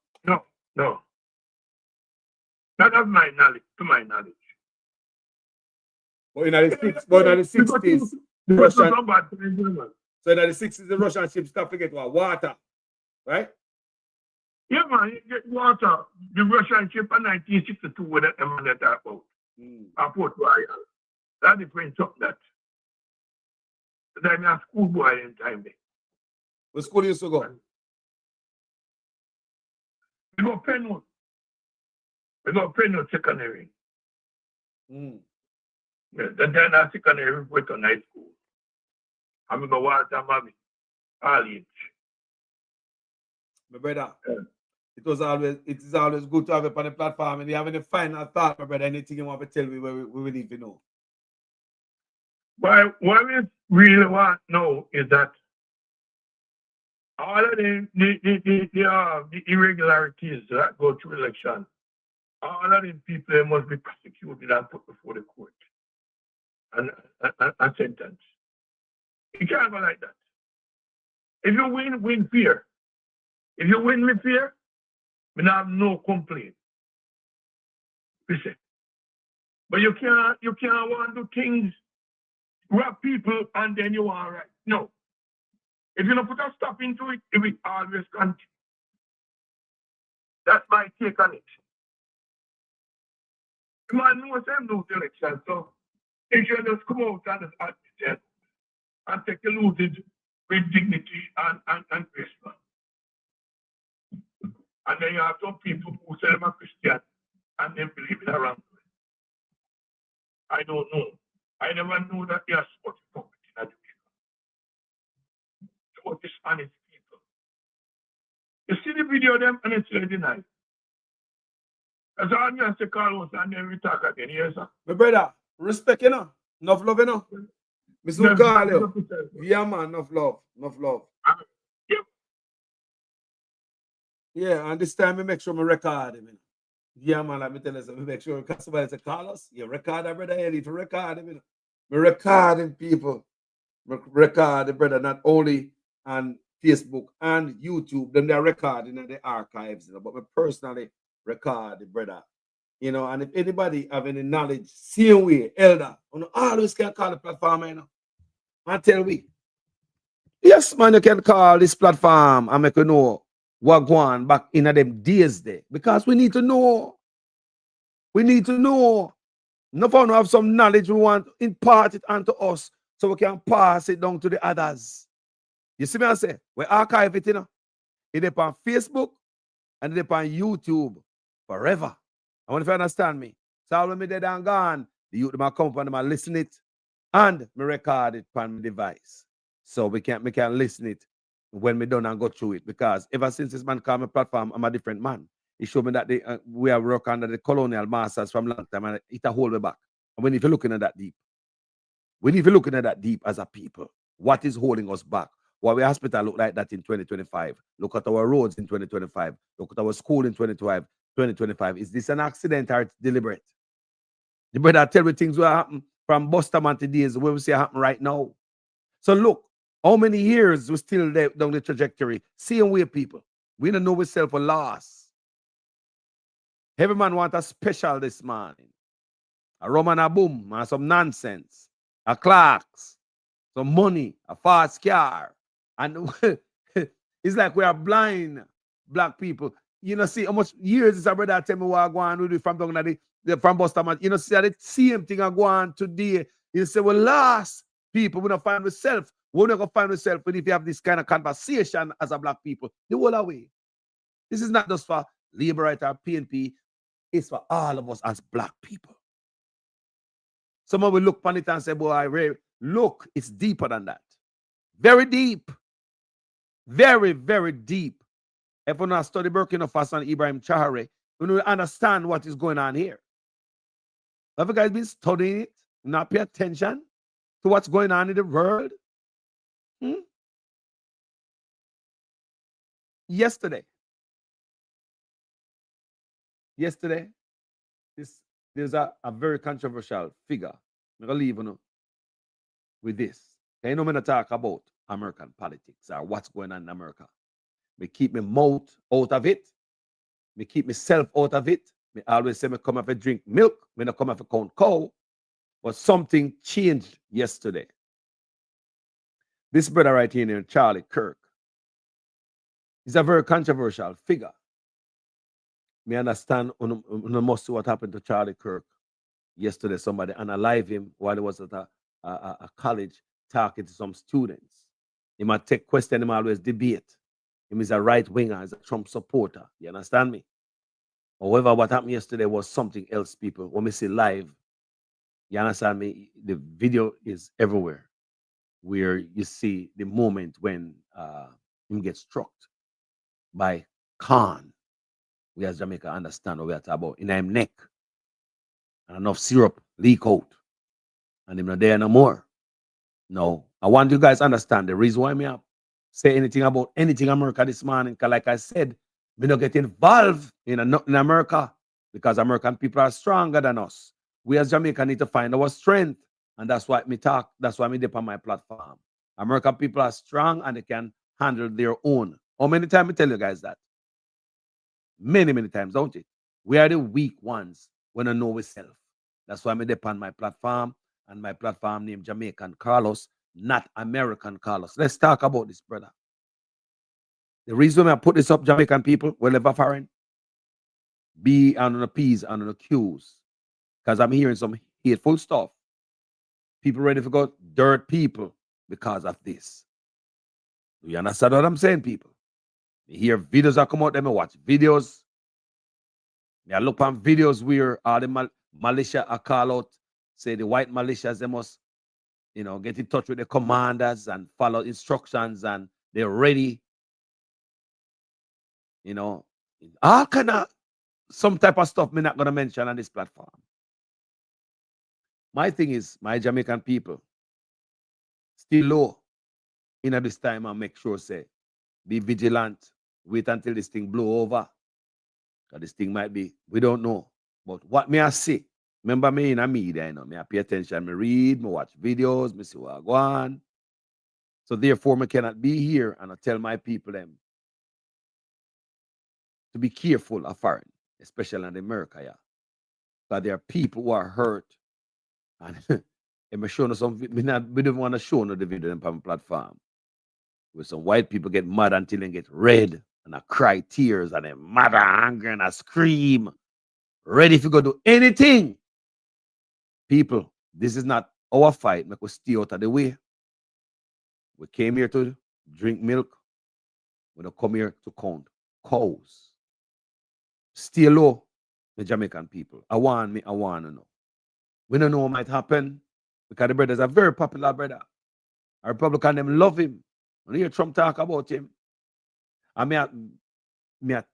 Not of my knowledge, to my knowledge. But in the 60s, the Russian. So in the 60s, the Russian ships start to get water, right? Yeah, man, you get water. The Russian ship in 1962 with that man that talk about. At Port Royal. That depends on that. I'm a schoolboy in time there. What school you used to go? We go Penwood. We go Penwood Secondary. Yeah, then I secondary we went to night school. And we go Walter Mabby. All age. My brother, it is always good to have it on the platform. And you have any final thought, my brother, anything you want to tell me we need to know? But what we really want to know is that all of the irregularities that go through election, all of these people must be prosecuted and put before the court and sentenced. You can't go like that. If you win fair. If you win me fair, me not have no complaint. Listen. But you can't want to do things, rob people, and then you want right. No. If you don't put a stop into it, it will always continue. That's my take on it. The man knows them lose the election, so they should just come out and take the losing with dignity and grace. And then you have some people who say they're Christian and they believe in a wrong way. I don't know. I never knew that they are supporting company in Jamaica. So dishonest people. You see the video of them and it's really nice. That's all I'm going to say, Carlos, and then we talk again. Yes, sir. My brother, respect, you know. Enough love, you know. Mr. Carlo. Yeah, man, enough love. Enough love. Yeah, and this time I make sure I record him. Yeah, man, let me tell you something. Make sure because somebody say, Carlos, you record that brother, you need to record him. I record him, people. I record the brother not only on Facebook and YouTube, them they are recording in the archives, you know, but I personally record the brother. You know, and if anybody have any knowledge, same way, elder, you always can call the platform, you know. And tell we. Yes, man, you can call this platform and make you know what going on back in them days there. Because we need to know. We need to know. No fun have some knowledge we want to impart it onto us so we can pass it down to the others. You see me I say? We archive it, you know. It's on Facebook and it's on YouTube forever. I want if you understand me. So when me dead and gone, the youth might come up and might listen it and me record it on my device. So we can listen it when we done and go through it. Because ever since this man came on my platform, I'm a different man. He showed me that we have worked under the colonial masters from long time and it hold me back. And we need to look into that deep. We need to look into that deep as a people. What is holding us back? Why our hospital look like that in 2025? Look at our roads in 2025. Look at our school in 2025. Is this an accident or it's deliberate? The brother tell me things will happen from Bustaman to days where we see happen right now. So look, how many years we still there down the trajectory? Same way, people. We don't know ourselves for loss. Every man want a special this morning. A rum and a boom, and some nonsense. A clocks, some money, a fast car. And it's like we are blind black people. You know, see how much years is a brother tell me what I go on with from down from Bustaman. You know, see the same thing I go on today. You say, well, last people, we don't find ourselves. We're not going to find ourselves if you have this kind of conversation as a black people. The whole away. This is not just for Liberator, PNP. It's for all of us as black people. Someone will look upon it and say, boy, look, it's deeper than that. Very deep. Very, very deep. If you not study Burkina Faso and Ibrahim Traoré, you will understand what is going on here. Have you guys been studying it? Not pay attention to what's going on in the world? Yesterday, there's a very controversial figure. I'm going to leave you with this. You know, I'm going to talk about American politics or what's going on in America. Me keep my mouth out of it. Me keep myself out of it. Me always say me come up and drink milk. Me not come up and count cow. But something changed yesterday. This brother right here, Charlie Kirk, he's a very controversial figure. Me understand on must see what happened to Charlie Kirk yesterday. Somebody analyzed him while he was at a college talking to some students. He might take question, he might always debate. He is a right winger, he's a Trump supporter. You understand me? However, what happened yesterday was something else, people. When we see live, you understand me? The video is everywhere where you see the moment when him gets struck by Khan. We as Jamaica understand what we are talking about. In him neck. And enough syrup leak out. And him not there no more. No. I want you guys to understand the reason why me say anything about anything America this morning. Because like I said, we don't get involved in America. Because American people are stronger than us. We as Jamaica need to find our strength. And that's why me talk. That's why me dip on my platform. American people are strong and they can handle their own. How many times I tell you guys that? Many, many times, don't it? We are the weak ones when I know we self. That's why I'm on my platform, and my platform named Jamaican Carlos, not American Carlos. Let's talk about this, brother. The reason I put this up, Jamaican people, wherever foreign, be on the P's and on the Q's, because I'm hearing some hateful stuff. People ready to go dirt people because of this. Do you understand what I'm saying, people? You hear videos that come out, them watch videos. I look on videos where all the militia are call out, say the white militias, they must, get in touch with the commanders and follow instructions, and they're ready. All kind of some type of stuff I'm not going to mention on this platform. My thing is, my Jamaican people, still low in this time, and make sure, say, be vigilant. Wait until this thing blow over. Because this thing might be, we don't know. But what may I see? Remember me in a media, me I pay attention, me read, me watch videos, me see what I go on. So therefore, me cannot be here and I tell my people them to be careful of foreign, especially in America, yeah. Because there are people who are hurt. And I'm showing some, we don't want to show no the video on the platform. Where some white people get mad until they get red and I cry tears and they mad and angry and I scream. Ready if you go do anything. People, this is not our fight. Make us stay out of the way. We came here to drink milk. We don't come here to count cows. Stay low, the Jamaican people. I want to know. We don't know what might happen because the brother is a very popular brother. A Republican, them love him. When you hear Trump talk about him, I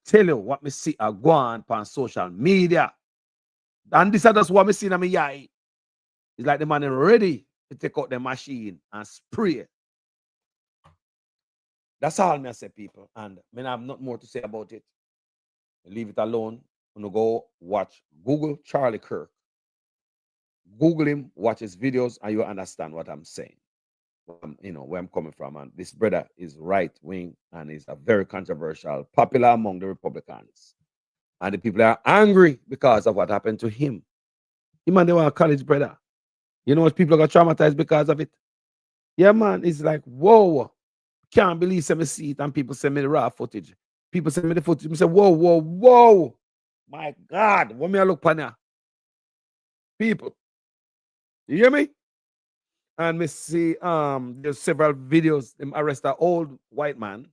tell you what me see a go on social media. And this is just what me see in my eye. It's like the man is ready to take out the machine and spray. That's all me I say, people. And I have not more to say about it. Leave it alone. I'm gonna go watch Google Charlie Kirk. Google him, watch his videos, and you understand what I'm saying. Where I'm coming from. And this brother is right wing and is a very controversial, popular among the Republicans. And the people are angry because of what happened to him. Him and they were a college brother. You know what people got traumatized because of it? Yeah, man, it's like, whoa, can't believe me see it, and people send me the raw footage. People send me the footage. I say, whoa, my God, what me I look on people, you hear me? And me see, there's several videos. Them arrest an old white man.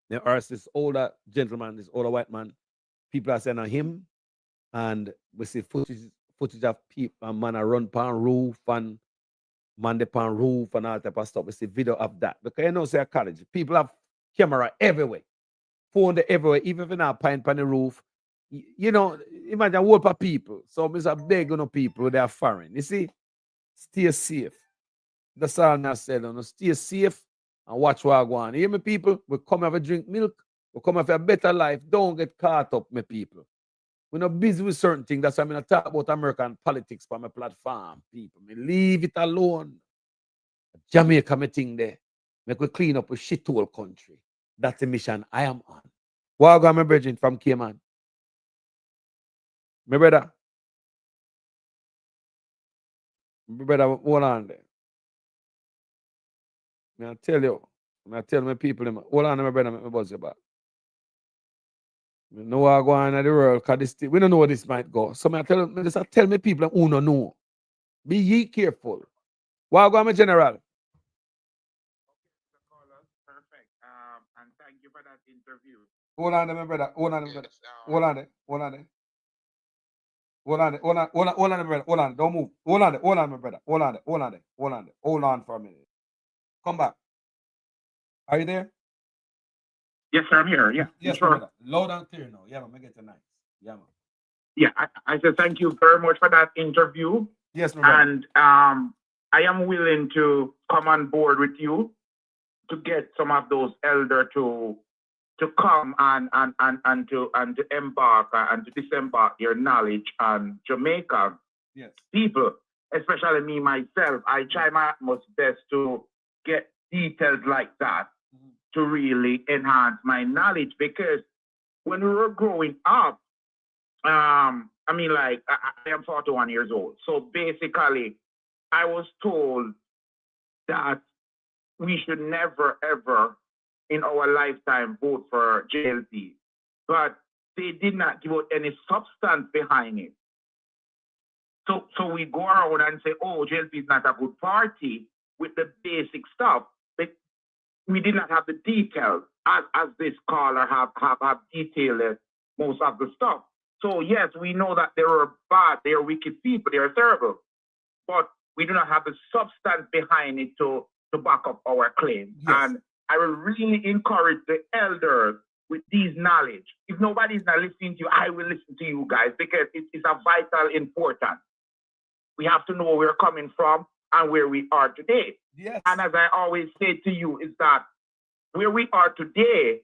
They arrest this older gentleman, this older white man. People are saying on him, and we see footage of people, a man a run pan roof and man the pan roof and all type of stuff. We see video of that because say college people have camera everywhere, phone everywhere, even if you're not paying pan the roof. Imagine a whole of people. So Mr. Beg people they are foreign. You see, stay safe. That's all I said. Stay safe and watch what I go on. You hear me, people? We come have a drink milk. We come have a better life. Don't get caught up, my people. We're not busy with certain things. That's why I'm going to talk about American politics on my platform, people. Me leave it alone. Jamaica, me thing there. Make we clean up a shithole country. That's the mission I am on. Where I go, my brethren from Cayman? My brother. My brother, hold on there. I tell my people, hold on, my brother, make me buzz you back. We know what go on in the world, because we don't know where this might go. So I tell my people who don't know. Be ye careful. What go on, my general? Perfect. And thank you for that interview. Hold on, my brother. Hold on, my brother. Hold on there. Hold on, my brother. Hold on. Don't move. Hold on, my brother. Hold on for a minute. Come back. Are you there? Yes, sir, I'm here. Yeah. Yes, sure. brother. Loud and clear now. Yeah, man. Make it tonight. Yeah, man. Yeah, I said thank you very much for that interview. Yes, my brother. And I am willing to come on board with you to get some of those elders to come and to embark and to disembark your knowledge on Jamaica people, especially me myself. I try my utmost best to get details like that to really enhance my knowledge, because when we were growing up, I mean, like, I am 41 years old. So basically, I was told that we should never, ever in our lifetime vote for JLP. But they did not give out any substance behind it. So we go around and say, oh, JLP is not a good party with the basic stuff. But we did not have the details, as this caller have detailed most of the stuff. So yes, we know that they are bad, they are wicked people, they are terrible. But we do not have the substance behind it to back up our claim. Yes. And I will really encourage the elders with these knowledge. If nobody's not listening to you, I will listen to you guys, because it's a vital importance. We have to know where we're coming from and where we are today. Yes. And as I always say to you, is that where we are today,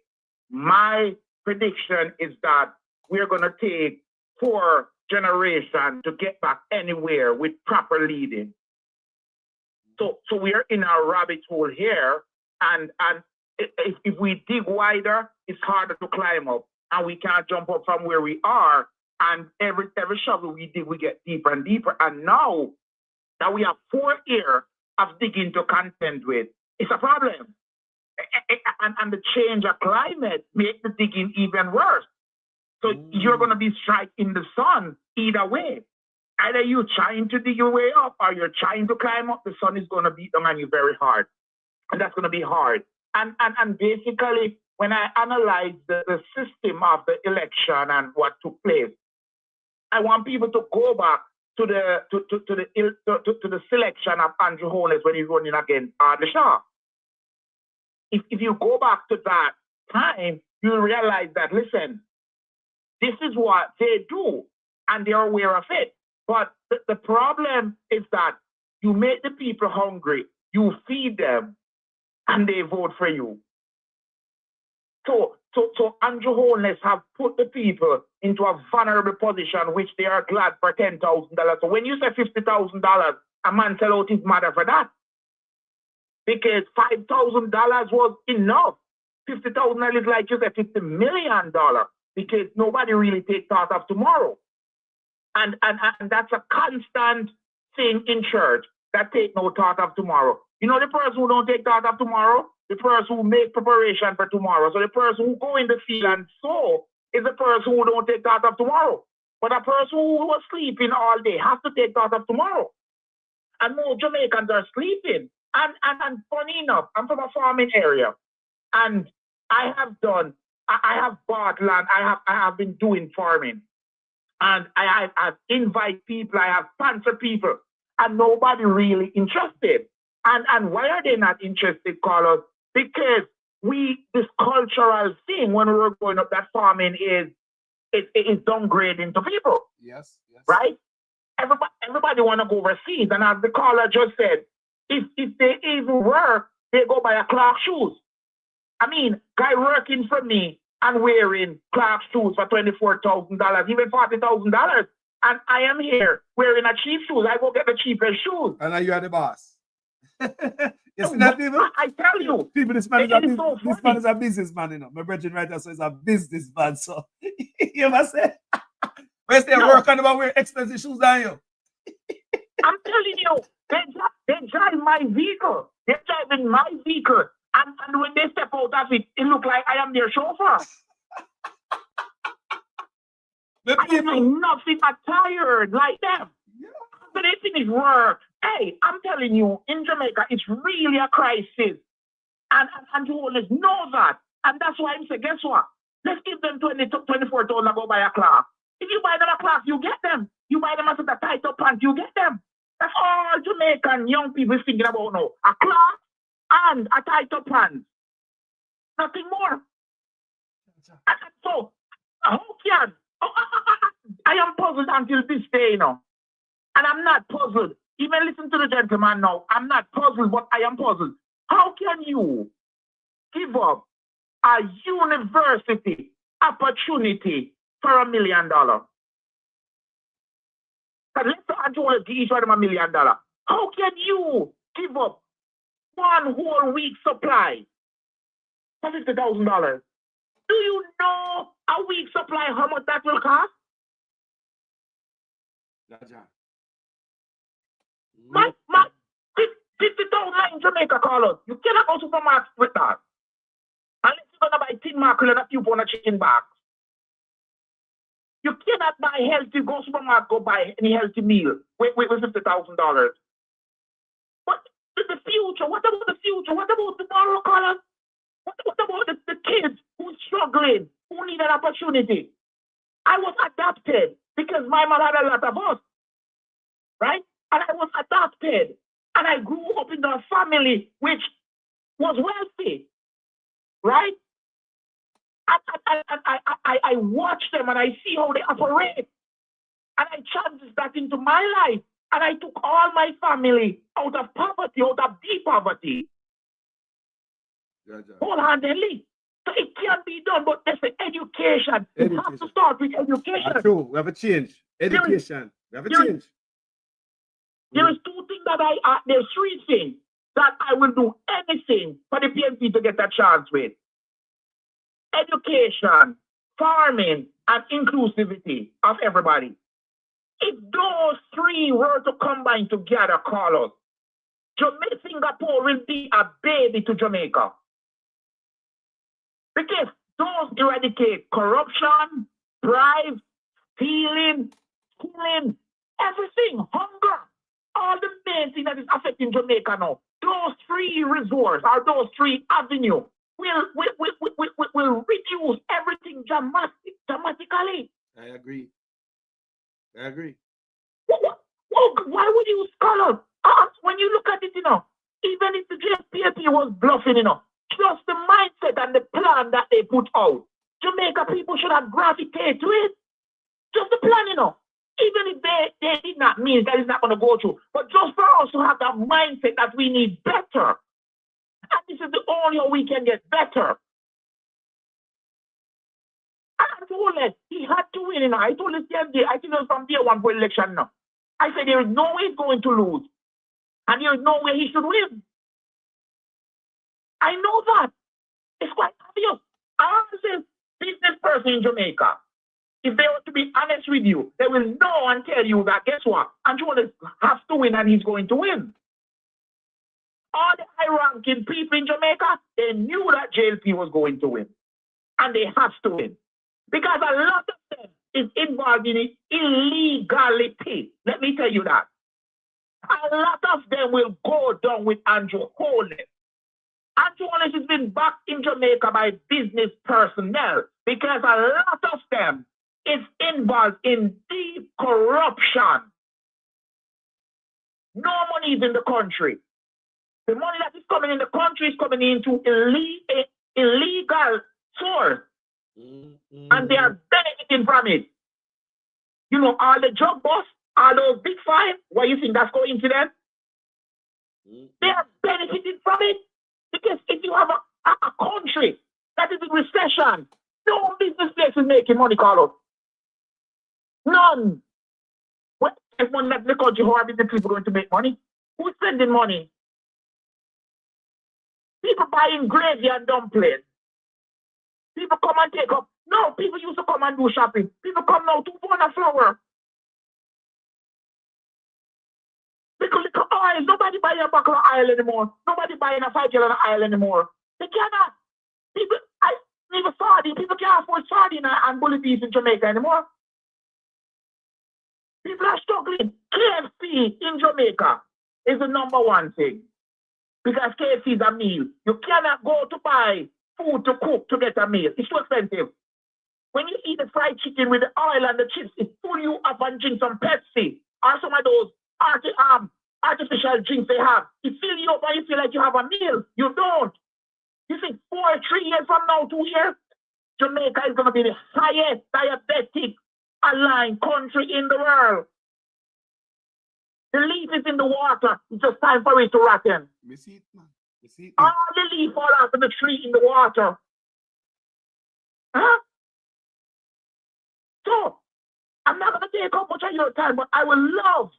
my prediction is that we're going to take 4 generations to get back anywhere with proper leading. So we're in a rabbit hole here, and if we dig wider, it's harder to climb up, and we can't jump up from where we are. And every shovel we dig, we get deeper and deeper. And now that we have 4 years of digging to contend with, it's a problem. And the change of climate makes the digging even worse. So you're going to be straight in the sun either way. Either you're trying to dig your way up or you're trying to climb up, the sun is going to beat down on you very hard. And that's going to be hard. And basically, when I analyze the system of the election and what took place, I want people to go back to the selection of Andrew Holness when he's running against the Shah. If you go back to that time, you'll realize that, listen, this is what they do, and they're aware of it. But the problem is that you make the people hungry, you feed them, and they vote for you. So Andrew Holness have put the people into a vulnerable position, which they are glad for $10,000. So when you say $50,000, a man sell out his mother for that. Because $5,000 was enough. $50,000 is like you said, $50 million, because nobody really takes thought of tomorrow. And that's a constant thing in church, that take no thought of tomorrow. You know the person who don't take thought of tomorrow? The person who make preparation for tomorrow. So the person who go in the field and sow is the person who don't take thought of tomorrow. But a person who was sleeping all day has to take thought of tomorrow. And more Jamaicans are sleeping. And funny enough, I'm from a farming area. And I have bought land, I have been doing farming. And I have invite people, I have sponsor people, and nobody really interested. And why are they not interested, Carlos? Because this cultural thing when we were growing up, that farming is downgrading to people. Yes. Right? Everybody want to go overseas. And as the caller just said, if they even work, they go buy a Clark shoes. I mean, guy working for me and wearing Clark shoes for $24,000, even $40,000. And I am here wearing a cheap shoes. I go get the cheapest shoes. And now you are the boss. You see that, people? I tell you. People, this man is a businessman, you know. My brethren writer says a businessman. So, you must say, where's they work on about wearing expensive shoes on you? I'm telling you, they drive my vehicle. They're driving my vehicle. And when they step out of it, it looks like I am their chauffeur. I am nothing but tired like them. Yeah. But they finish work. Hey, I'm telling you, in Jamaica, it's really a crisis. And you always know that. And that's why I'm saying, guess what? Let's give them 24,000 to go buy a Clark. If you buy them a Clark, you get them. You buy them as a tight up pants, you get them. That's all Jamaican young people thinking about now. A Clark and a tight up pants. Nothing more. And so, how can I am puzzled until this day, you know. And I'm not puzzled. Even listen to the gentleman now. I'm not puzzled, but I am puzzled. How can you give up a university opportunity for $1 million? But let's give each of them $1 million. How can you give up one whole week supply for $50,000. Do you know a week supply how much that will cost? My 50,000 in Jamaica, Carlos. You cannot go to supermarket with that. Unless you're gonna buy tin mackerel and a few pound of chicken back. You cannot buy healthy, go supermarket, go buy any healthy meal with $50,000. But the future, what about the future? What about tomorrow, Carlos? What about the kids who's struggling, who need an opportunity? I was adopted because my mother had a lot of us, right? And I was adopted. And I grew up in a family which was wealthy, right? I watch them and I see how they operate. And I changed that into my life. And I took all my family out of poverty, out of deep poverty. Wholeheartedly. So it can be done, but there's the education. It has to start with education. True, we have a change. Education. We have a change. There is two things that there's three things that I will do anything for the PNP to get a chance with. Education, farming, and inclusivity of everybody. If those three were to combine together, Carlos, Singapore will be a baby to Jamaica. Because those eradicate corruption, bribes, stealing, killing, everything, hunger, all the main things that is affecting Jamaica now. Those three resources or those three avenues will reduce everything dramatically. I agree. I agree. Why would you scholars? When you look at it, even if the JPP was bluffing, just the mindset and the plan that they put out, Jamaica people should have gravitated to it. Just the plan, Even if they did not mean that is not going to go through. But just for us to have that mindset that we need better. And this is the only way we can get better. I told him he had to win. I told him I think it was from day one for election now. I said there is no way he's going to lose. And there is no way he should win. I know that. It's quite obvious. I am a business person in Jamaica. If they were to be honest with you, they will know and tell you that, guess what? Andrew has to win and he's going to win. All the high-ranking people in Jamaica, they knew that JLP was going to win. And they have to win. Because a lot of them is involved in illegality. Let me tell you that. A lot of them will go down with Andrew Holness. Andrew Holness has been back in Jamaica by business personnel because a lot of them is involved in deep corruption. No money is in the country. The money that is coming in the country is coming into illegal source. And they are benefiting from it. All the drug busts, all those big five, why you think that's coincidence? They are benefiting from it. Because if you have a country that is in recession, no business place is making money, Carlos. None. If money left the country, how are business people going to make money? Who's spending money? People buying gravy and dumplings. People come and take up. No, people used to come and do shopping. People come now to buy a flour. Because oil, nobody buying a buckle of oil anymore. Nobody buying a 5 gallon of oil anymore. They cannot. People sardine. People can't afford sardine and bully beef in Jamaica anymore. People are struggling. KFC in Jamaica is the number one thing. Because KFC is a meal. You cannot go to buy food to cook to get a meal. It's too expensive. When you eat the fried chicken with the oil and the chips, it pull you up and drink some Pepsi or some of those artificial drinks they have. It fill you up and you feel like you have a meal. You don't. You think 3 years from now, 2 years, Jamaica is going to be the highest diabetic aligned country in the world. The leaf is in the water. It's just time for it to rotten. All the leaf fall out of the tree in the water. Huh? So, I'm not going to take up much of your time, but I will love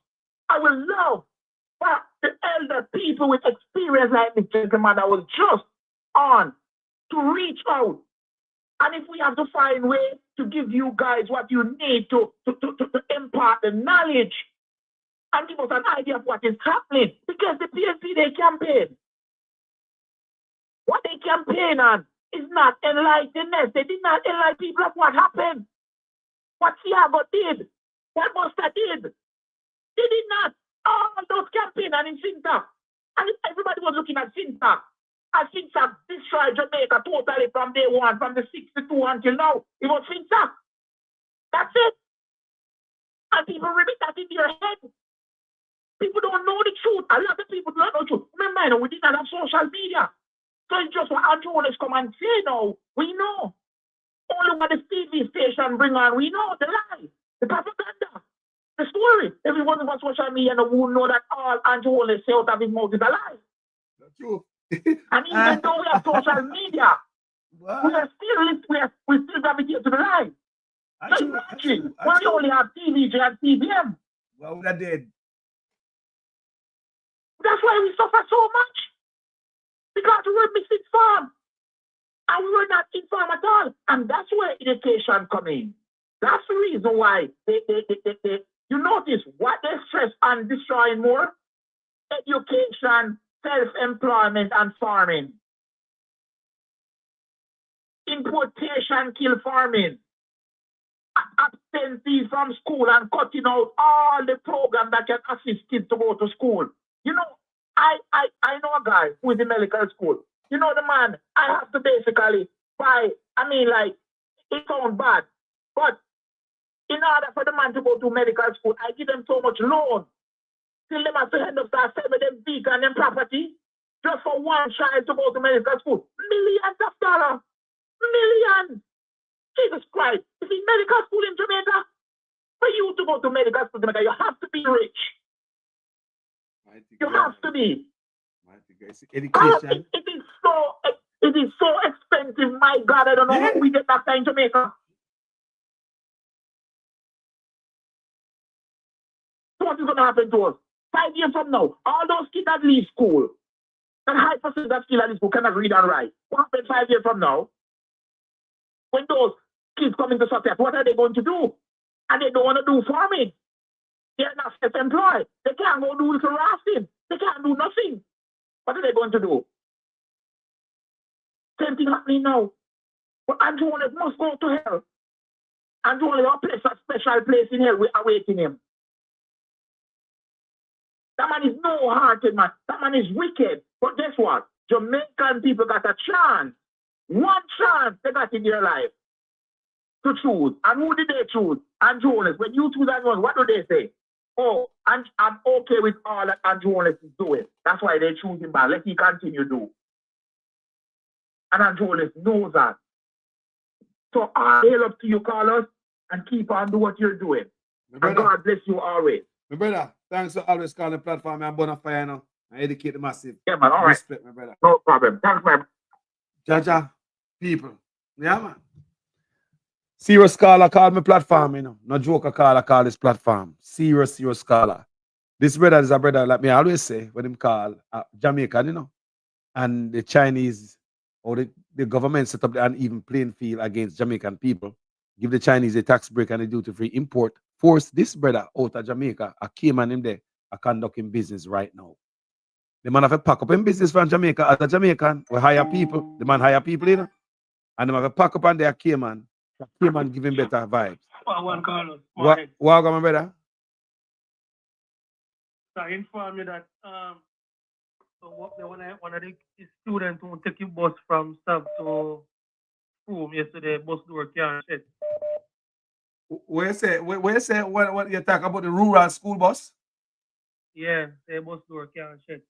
for the elder people with experience like this gentleman that was just on to reach out. And if we have to find ways to give you guys what you need to impart the knowledge and give us an idea of what is happening, because the PNP, they campaign. What they campaign on is not enlightenment. They did not enlighten people of what happened. What Thiago did, what Musta did. They did not. All those campaign and in Finta. And everybody was looking at Finta. And Finta destroyed Jamaica totally from day one, from the 62 until now. It was Finta. That's it. And people repeat that in their head. People don't know the truth. A lot of people don't know the truth. Remember, we did not have social media. So it's just what our journalists come and say now. We know. Only what the TV station bring on, we know the lie, the propaganda, the story. Everyone on social media will know that all Andrew only say out of his mouth is a lie. That's true. And even though we have social media, we are still gravitating to the lie. So imagine, we only have TVJ and TVM. Well, we are dead. That's why we suffer so much. Because we were misinformed. And we were not informed at all. And that's where education comes in. That's the reason why you notice what they stress on destroying more? Education, self-employment, and farming. Importation kill farming. Absentees from school and cutting out all the programs that can assist kids to go to school. You know, I know a guy who is in medical school. You know the man, I have to basically buy, it sounds bad, but in order for the man to go to medical school, I give them so much loan. Till them have to end up start selling them vehicle and them property just for one child to go to medical school. Millions of dollars. Millions. Jesus Christ. Is it medical school in Jamaica? For you to go to medical school in Jamaica, you have to be rich. You have to be. Education. It is so expensive. My God, I don't know how we get that in Jamaica. So what is going to happen to us? 5 years from now, all those kids that leave school, that high percentage that still at leave school cannot read and write. What happens 5 years from now? When those kids come into success, what are they going to do? And they don't want to do farming. They're not self-employed. They can't go do little rafting. They can't do nothing. What are they going to do? Same thing happening now. But Andrew must go to hell. Andrew has a special place in hell awaiting him. That man is no-hearted, man. That man is wicked. But guess what? Jamaican people got a chance. One chance they got in their life to choose. And who did they choose? Andrew Jones. When you choose Andrew, what do they say? Oh, I'm okay with all that Andrew Jones is doing. That's why they choose him back. Let him continue to do. And Andrew Jones knows that. So I hail up to you, Carlos, and keep on doing what you're doing. And God bless you always. My brother, thanks for always calling the platform and bonafide now. I educate the massive. Yeah, man, all right. Respect, my brother. No problem. Thanks, man. Jaja, people. Yeah, man. Serious caller call my platform, you know. No joker caller call this platform. Serious caller. This brother is a brother, like me always say, when him call Jamaican, you know. And the Chinese or the government set up an even playing field against Jamaican people. Give the Chinese a tax break and a duty-free import. Force this brother out of Jamaica. I came on him there. I conducting business right now. The man have to pack up in business from Jamaica as a Jamaican. We hire people. The man hire people, you know. And they have to pack up and they came on. Came and give him better vibes. What, my brother? So I inform you that one of the students who take your bus from Stav to home yesterday, bus door can't shut. Where you say what you talk about the rural school bus? Yeah, the bus door can't shut.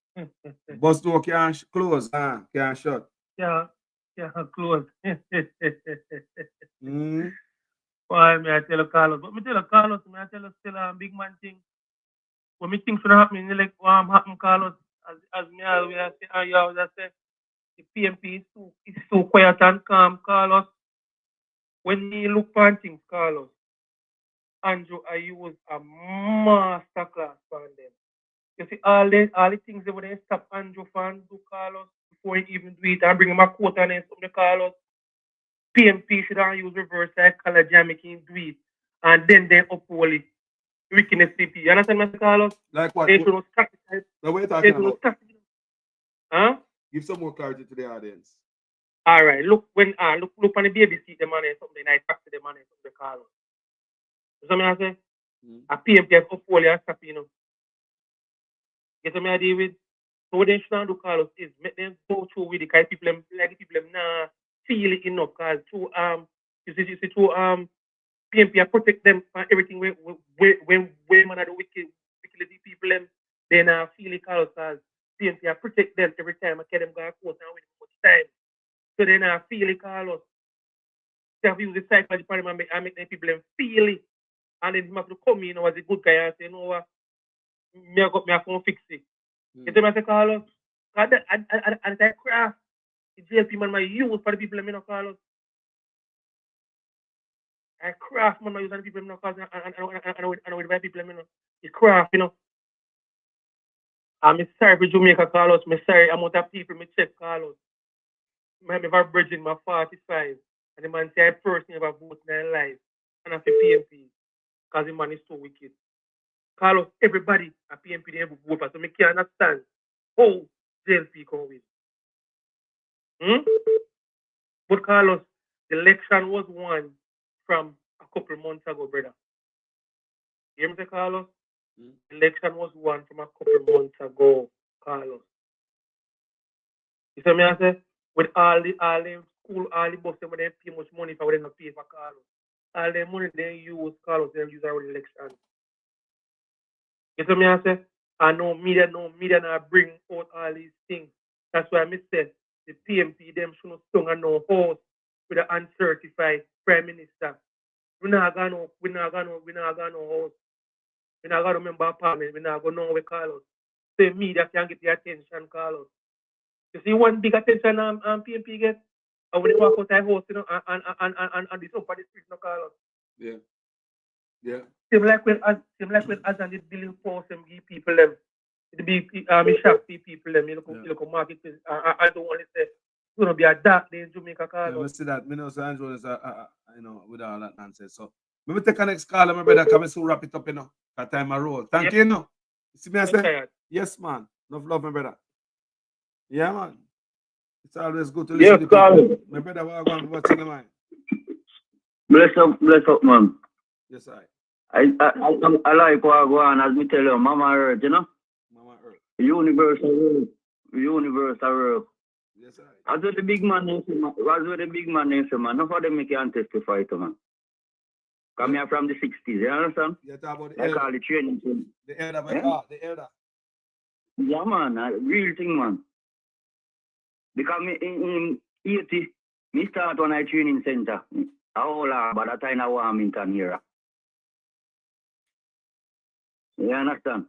Bus door can't close, can't shut. Yeah, close. Why me I tell Carlos? But me tell Carlos, I tell you still a big man thing. When me things should happen, like what happen, Carlos, as me always say, and you always say, the PMP is so quiet and calm, Carlos. When you look for things, Carlos, Andrew, I was a masterclass for them. You see, all the things that would stop Andrew fan do, Carlos, before he even do it and bring him a quote and then something call us. PMP should have used reverse psychology and make him do it. And then they uphold it. Wickedness CP. You understand what I call us? Like what? They should not strategize. Now what are you talking about? Huh? Give some more clarity to the audience. All right. Look on the baby seat them and something I talk to them and something call us. You know what I say? A PMP have uphold and stop, you know. Get what I deal with? So what they should do call us is make them go through with the kind of people them nah feel it enough because through you see through PMP protect them from everything when man are the wicked people them then feel it call us because PMP protect them every time I get them go to court and with much time. So then feel it call us. They have to use the psychology part and make them people them feel it. And then you have to come in as a good guy and say, you know what, me I come fix it. You see what I say, Carlos? And that craft, the JLP man, my use for the people that call us. I craft man, my use for the people that call us. And with the people that the craft, you know. I'm sorry for Jamaica, Carlos. I'm sorry, amount of people me check, Carlos. I have bridge in my 45. And the man say, I personally have voted in their life. And I say PMP. Because the man is so wicked. Carlos, everybody at PMP they have vote for, so I can't understand how JLP come with. But Carlos, the election was won from a couple months ago, brother. You hear me say, Carlos? The election was won from a couple months ago, Carlos. You see me I say? With all the school, all the buses, when they pay much money for what they not pay for Carlos. All the money they use, Carlos, they use our election. You see me I say? And no media not bring out all these things. That's why I say the PMP them should not stung and no horse with an uncertified prime minister. We not gonna no horse. We not gonna member parliament. We not gonna know we call us. The media can get the attention, Carlos. You see one big attention PMP get, and when they walk out their house, you know, and this up for the street, no Carlos. Yeah. Yeah. Same like when as and the billing force them give people them. The big shop people them, you know, market. I don't want to say it's gonna be a dark day in Jamaica, Carlos. Yeah, we see that. Me know San Jones, you know, with all that nonsense. So let me take a next call, my brother. Come soon wrap it up, you know. That time I roll. Thank you, you know. You see me I say? Okay. Yes, man. Enough love, my brother. Yeah, man. It's always good to listen to people. Carlos. My brother, what's in the mind? Bless up, man. Yes, I like what I go on, as me tell you, Mama Earth, you know? Mama Earth. Universal Earth. Yes, That's what the big man names, man. None of them can testify to, man. Come here from the 60s, you understand? You talk about the I elder. call it training. The elder, the elder. Yeah, man, a real thing, man. Because in 80, me start on a training center. A whole lot, but that time I want in Tanera. You understand?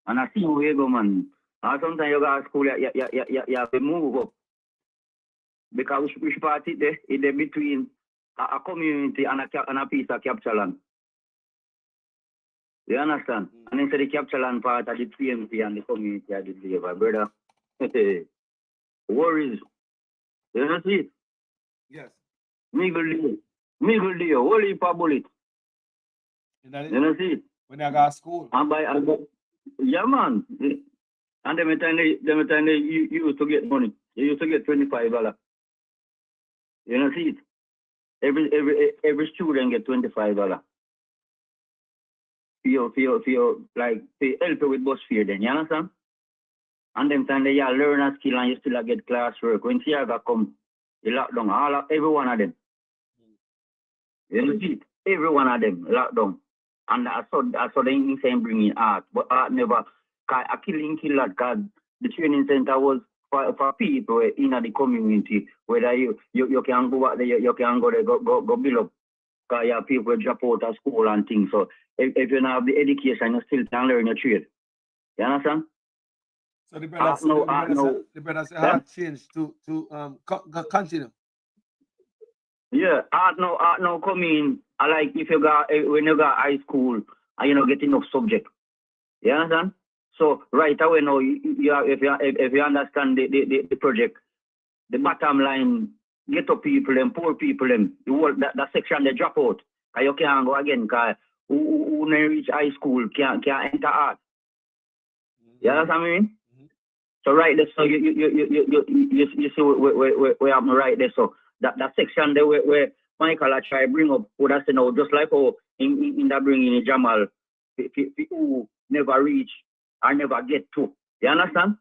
And I see where you go, man. And sometimes you go to school, you have to move up. Because which part is there? It's there between a community and a piece of capture land. You understand? And instead the capture land part of the PMP and the community of the labor, brother. Worries. You know see it? Yes. Middle day, whole heap of bullet. You know see it? When I go to school. Yeah, man. And them time they you used to get money. You used to get $25. You know see it? Every student get $25. For like to help you with bus fare then, you understand? And them time they learn a skill and you still get classwork. When Tiaga come, you lock down every one of them. You know see it? Every one of them lock down. And I saw the insane bringing art, but art never. A killing killer, because the training center was for people in the community. Whether you can go out there, you can go there, go build up. Because you have people drop out of school and things. So if you don't have the education, you still can learn your trade. You understand? So the brother say hard change to continue. Yeah, art now come in. I like if you got when you got high school and you don't get enough subject. You understand? So right away now, if you understand the project, the bottom line, ghetto people and poor people, them, that section they drop out. Cause you can't go again, because who never reach high school can't enter art. You understand what I mean? So right there, so you see where I'm right there. So that section there where Michael I try bring up, what I say now, just like how in that bringing in Jamal, who never reach or never get to. You understand?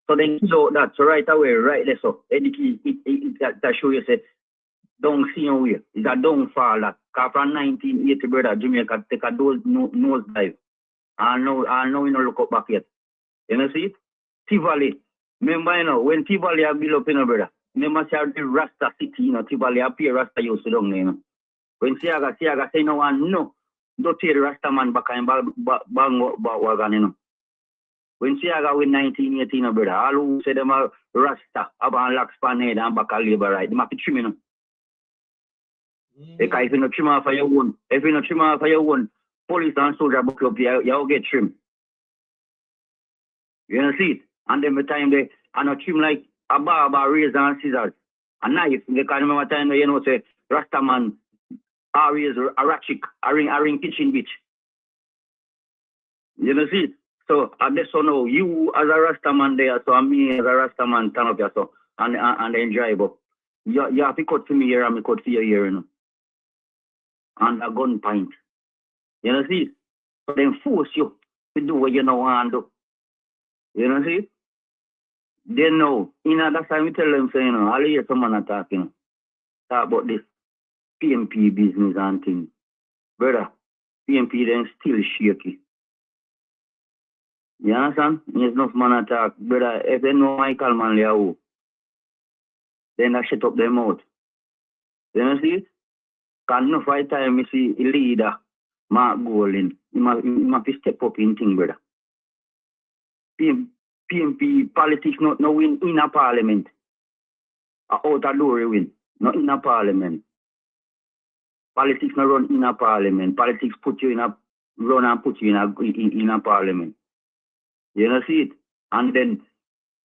So then so that so right away, right there. So that show you say don't see no way. It's a downfall that from 1980, brother, Jamaica take a nose dive. And now we don't look up back yet. You know see it? Tivoli. Remember, you know, when Tivoli are built up, you know, brother. Remember, say the Rasta city, you know, Tivoli appear Rasta used to down there, you know. When Siaga say no one, no, don't take the Rasta man back and bang wagon, you know. When Siaga win 1980, you know, brother, all who say them are Rasta, have a lax pan head and back a labor right. They have to trim, you know. Because if you not trim off of your own, police and soldier book up, you get trim. You know see it? And then the time they are not trim like a barber, razor and scissors. A knife. Because remember time you know say Rasta man always a ratchet, a ring kitchen bitch. You know see it? So at this so now you as a Rasta man there, so me as a Rasta man stand up here so and enjoy but you have to cut for me here and me cut for you here, you know. And a gun point. You know see? So then force you to do what you know want to do. You know see? Then now, that's why we tell them say, you know, I'll hear someone talking about this PMP business and things. Brother, PMP then still shaky. You understand? There's enough man attack. Brother, if they know Michael Manley, then I shut up their mouth. You know see it? Because enough right time we see a leader, Mark Golden, he must step up in thing, brother. PMP politics not win in a parliament. Out a door win, not in a parliament. Politics not run in a parliament. Politics put you in a run and put you in a parliament. You know see it? And then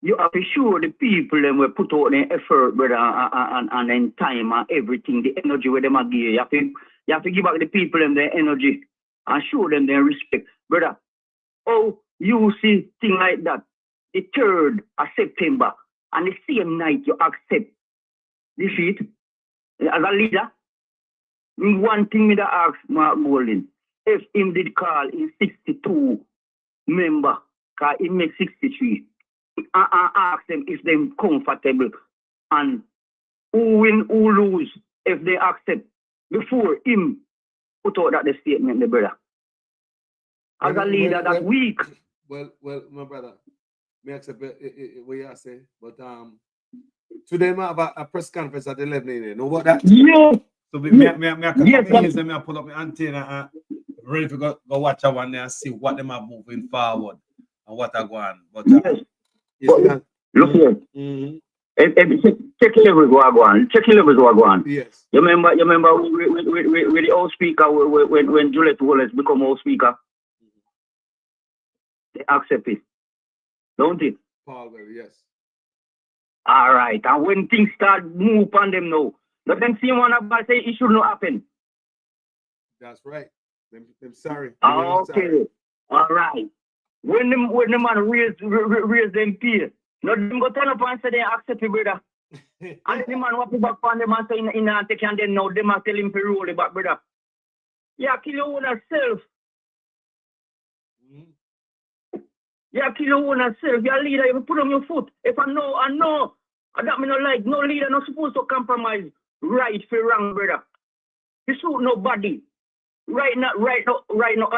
you have to show the people them will put out their effort, brother, and then time and everything, the energy where them are give. You have to give back the people them their energy and show them their respect. Brother, oh, you see thing like that, the 3rd of September, and the same night you accept defeat as a leader. One thing me that ask Mark Golden, if him did call in 62 member, because he make 63, I ask them if they're comfortable and who win, who lose, if they accept before him put out that statement, the brother. As a leader, that's weak. Well, my brother, may accept what you say, but today I have a press conference at 11 a.m. You know what that? Yeah. So I pull up my antenna ready to go watch a one there and see what them are moving forward and what are going. But look here. Check levels what go on. Check levels what go on. Yes. You remember with the old speaker when Juliet Wallace become old speaker. They accept it, don't it? Probably, yes. All right. And when things start move on them now, let them see one about say it should not happen. That's right. I'm sorry. Okay. Sorry. All right. When the man raise them peer, not them go turn up and say they accept it, brother. And the man walk back on them and say in a take and then now them are tell him to roll it back, brother. Yeah, kill your own self. Yeah, kill your own self. You're a leader, you put on your foot. If I know, that me not like. No leader not supposed to compromise right for wrong, brother. You suit nobody. Right now,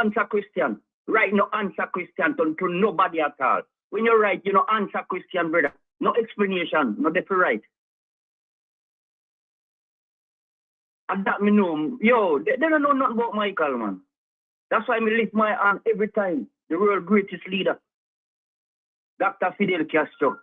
answer Christian. Right now, answer Christian to nobody at all. When you're right, you know, answer Christian, brother. No explanation, no different right. And that me know, yo, they don't know nothing about Michael, man. That's why me lift my hand every time. The world greatest leader, Dr. Fidel Castro.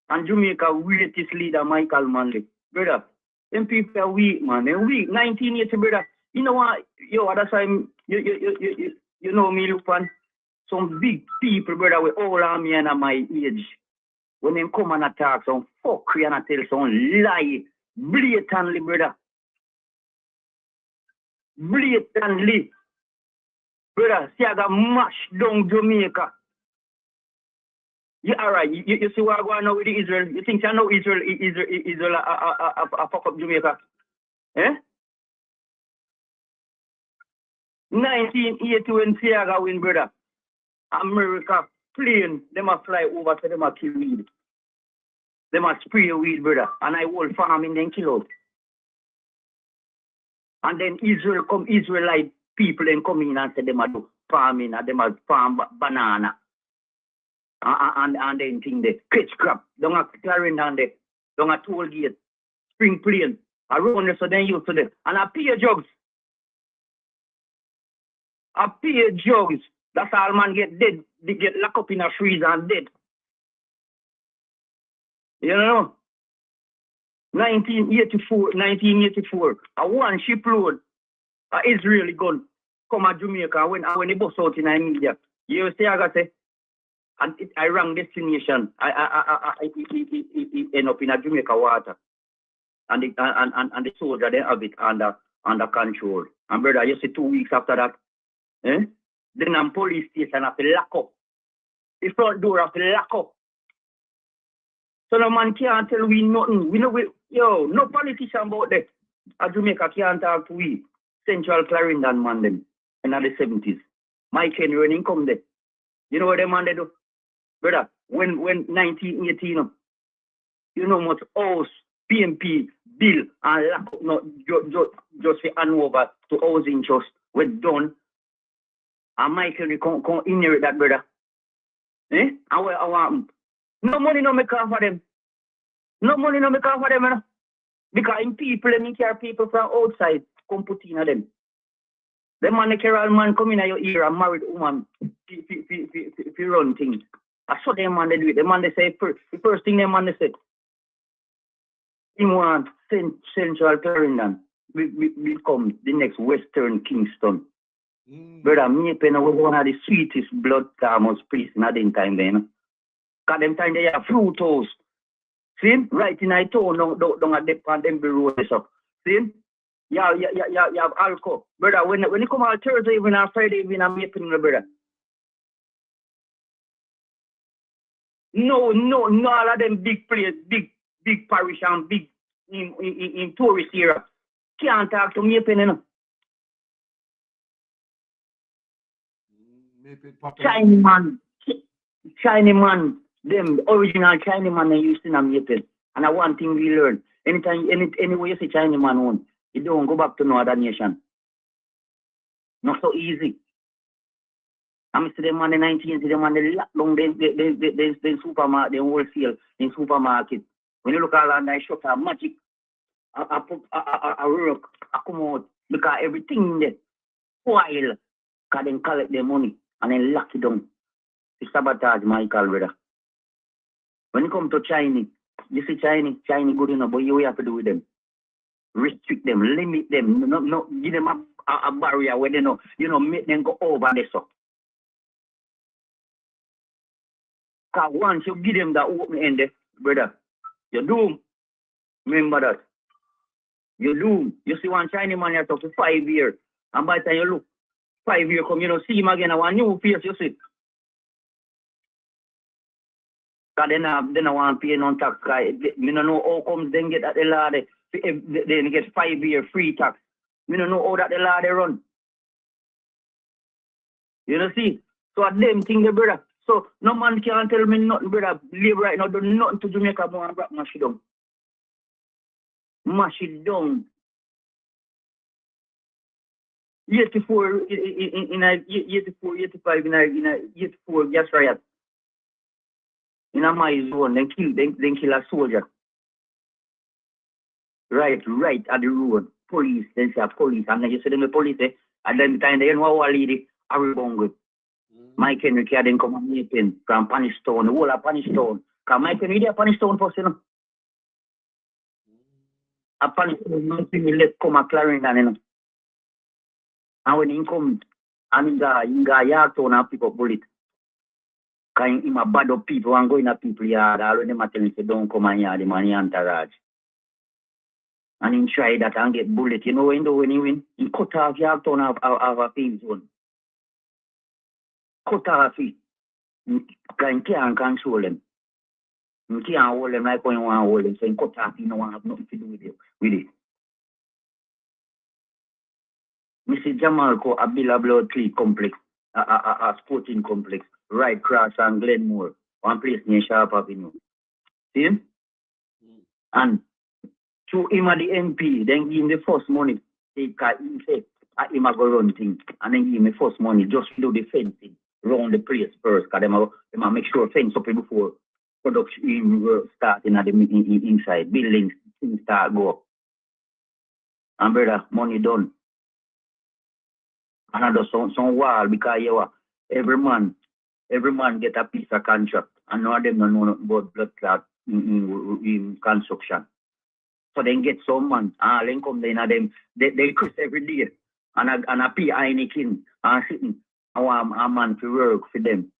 And Jamaica greatest leader, Michael Manley. Brother, them people are weak, man. They're weak. 1980, brother. You know what? Yo, that's why you know me, Lupan. some big people, brother, with all of me and my age, when they come and attack, some fuckery and I tell some lie, blatantly, brother. Blatantly. Brother, see, I got mashed down Jamaica. Yeah, all right. You see what I'm going on with the Israel? You think I know Israel fuck up Jamaica? Eh? 1980 when Siaga win, brother. America plane, them a fly over to them a kill weed. Them a spray weed, brother. And I whole farming then kill out. And then Israelite people then come in and say them a do farming and them a farm banana. And then thing there. Catch crab. Don't a clearing down there. Don't a toll gate. Spring plane. Around there so then used to them. And I pay jugs. I pay jugs. That's all man get dead. They get locked up in a freezer and dead. You know? 1984, a one ship load, a Israeli gun, come at Jamaica when they bust out in the media. You see, I got say, and I rang destination. I end up in a Jamaica water, and the soldier they have it under control. And brother, you see 2 weeks after that, then I'm police station have to lock up. The front door have to lock up. So no man can't tell we nothing. We know no politician about that. Jamaica can't talk to we. Central Clarendon man them in the 70s. Mike Henry when he come there. You know what them man they do? Brother, when 1918, you know much house, PMP, bill, and lack up, no, just for hand over to housing trust, we're done. And Mike Henry come inherit that, brother. And what happen? No money no make off for them. No money no make off for them, you know? Because in people, they care people from outside come put in them. The man, the Carol man come in your ear and married woman if you run things. I saw them man they do it. The man they say the first thing them man they say. He want Central Clarendon become the next Western Kingston. Brother, me pen was one of the sweetest blood farmers priests in that time then. Cause them time they have fruit house. See? Right in I town don't at the them road so. See? You have alcohol. Brother, when you come on Thursday even on Friday even I'm meeting brother. No, all of them big place, big parish and big in tourist area. Can't talk to me pen, you know. Chinaman, them original Chinaman they used in America. And one thing we learn, anyway you see Chinaman on, you don't go back to no other nation. Not so easy. I'm see them on the 19th, them on the lock down the supermarket, the wholesale in supermarket. When you look around that shop, a magic, a work, a come out, because everything there, while, because they collect their money and then lock it down. It's sabotage, Michael, brother. When you come to China, you see China good enough, but you have to do with them. Restrict them, limit them, no, give them a barrier where they know, make them go over there, so. Because once you give them that open end, brother, you're doomed. Remember that. You're doomed. You see one Chinese man here talk for 5 years, and by the time you look, 5 years come, see him again, and one new face, you see. Because they don't want to pay no tax. I don't know how comes they get at the law, they get 5 years free tax. I don't know how that the law they run. You know, see? So at them thing, the brother. So no man can't tell me nothing, brother. Live right now, do nothing to Jamaica more and mash it down. Mash it down. 84 in 84, 85 in 84 gas riot. In a my zone, then kill a soldier. Right at the road. Police, then say police. And then you see them the police, and then the time they know what lady, Harry Bongo. Mike Henry then come and meet him from Punish Town, the whole of Punish Town. Because Mike Henry there Punish Town first, you know. A Punish Town, nothing will let come a Clarendon, you know. And when he come, and he got Yorktown and pick up bullet. Can him a bad up people and going at people yard, all when them a tell him say don't come and yard him and he entourage. And he try that and get bullet. You know when he win? He cut off your turn of a field zone. Cut off it. Can can't control him. You can't hold him like when you want to hold him. So he cut off, you don't want to have nothing to do with it. Mr. Jamalco, a Bill of Blood Cleat complex, a sporting complex, right cross and Glenmore, one place near Sharp Avenue. See him? And through him at the MP, then give him the first money. He say, him a go run things. And then give him the first money just to do the fencing around the place first. Because them a make sure fence up before production starting at the inside. Buildings, things start go up. And brother, money done. Another some wall because every man get a piece of contract and none of them don't know nothing about blood clot in construction. So then get some man and then come then them they curse every day and a pay Heineken and sitting and want a man to work for them.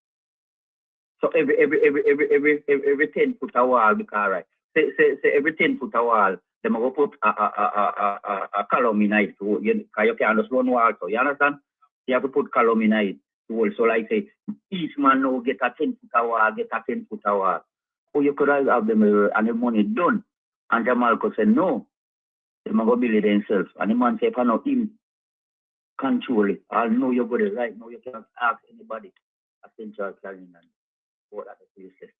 So every 10 foot a wall because right. Say every 10 foot a wall, them go put a column in it. So you can't just run wall. So you understand? You have to put column in it. So like say, each man now get a 10 foot a wall, get a 10 foot a wall. So you could have them and the money done. And Jamalco said no. They go build it themselves. And the man said, if I know him control it, I'll know you're good right now. You can't ask anybody a central planning and what other places.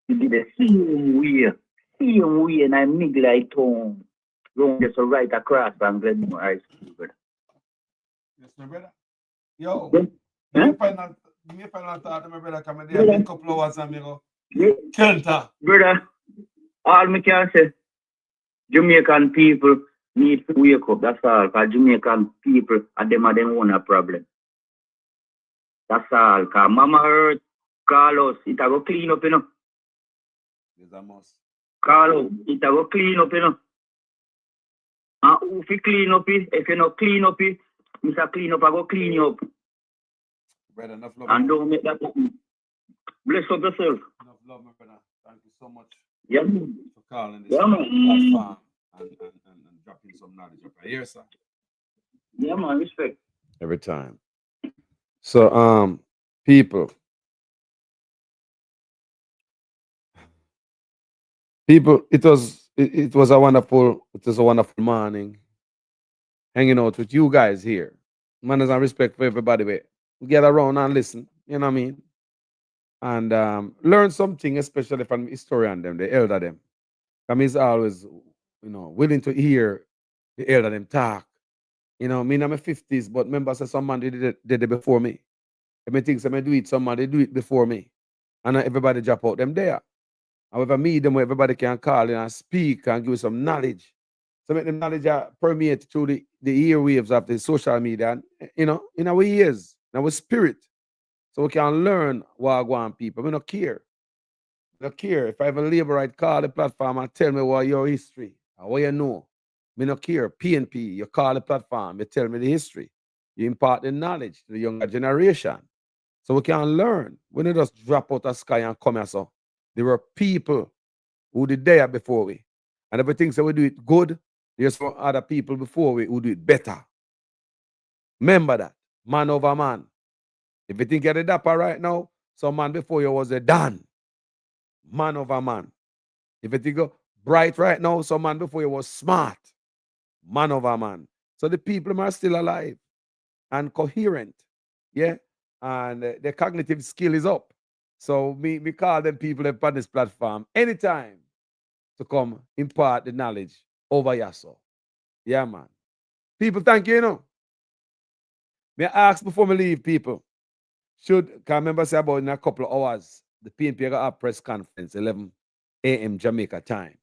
You did the same way, and I make like home. Wrong just right across and Glenmore High School, brother. Yes, my brother. Yo, give me a final thought, my brother. Come there a couple of hours and me go. Can't talk. Brother, all me can say, Jamaican people need to wake up. That's all. Because Jamaican people are them own a problem. That's all. Because Mama Earth, Carlos, it will clean up, you know. Yes, I must. Carlos, it will clean up, you know. And if you clean up it, if you not clean up it, Mr. Clean up, I go clean you up. Brother, enough love. And don't make that happen. Bless up yourself. Enough love, my brother. Thank you so much for calling this platform and dropping some knowledge up here, sir. Yeah, man, respect. Every time. So, people, it was a wonderful morning hanging out with you guys here. Manners and respect for everybody. We get around and listen, you know what I mean? And learn something, especially from the historian them, the elder them. I mean, it's always, willing to hear the elder them talk. Me in my 50s, but remember, some man did it before me. If I think I do it, some man they do it before me. And everybody drop out them there. However, me, them everybody can call in and speak and give you some knowledge. So make them knowledge permeate through the airwaves of the social media, and, in our ears, in our spirit. So we can learn what I want people. We don't care. We don't care. If I have a labor right, call the platform and tell me what your history or what you know. Me not care. PNP, you call the platform, you tell me the history. You impart the knowledge to the younger generation. So we can learn. We don't just drop out the sky and come here. So there were people who did there before we. And if we think so we do it good, there's some other people before we who do it better. Remember that. Man over man. If you think you're the dapper right now, some man before you was a Dan. Man over man. If you think you're bright right now, some man before you was smart. Man over man. So the people are still alive and coherent. Yeah. And their cognitive skill is up. So we call them people on this platform anytime to come impart the knowledge over Yasso. Yeah, man. People, thank you, May I ask before we leave, people, can remember say about in a couple of hours, the PNP got a press conference, 11 a.m. Jamaica time.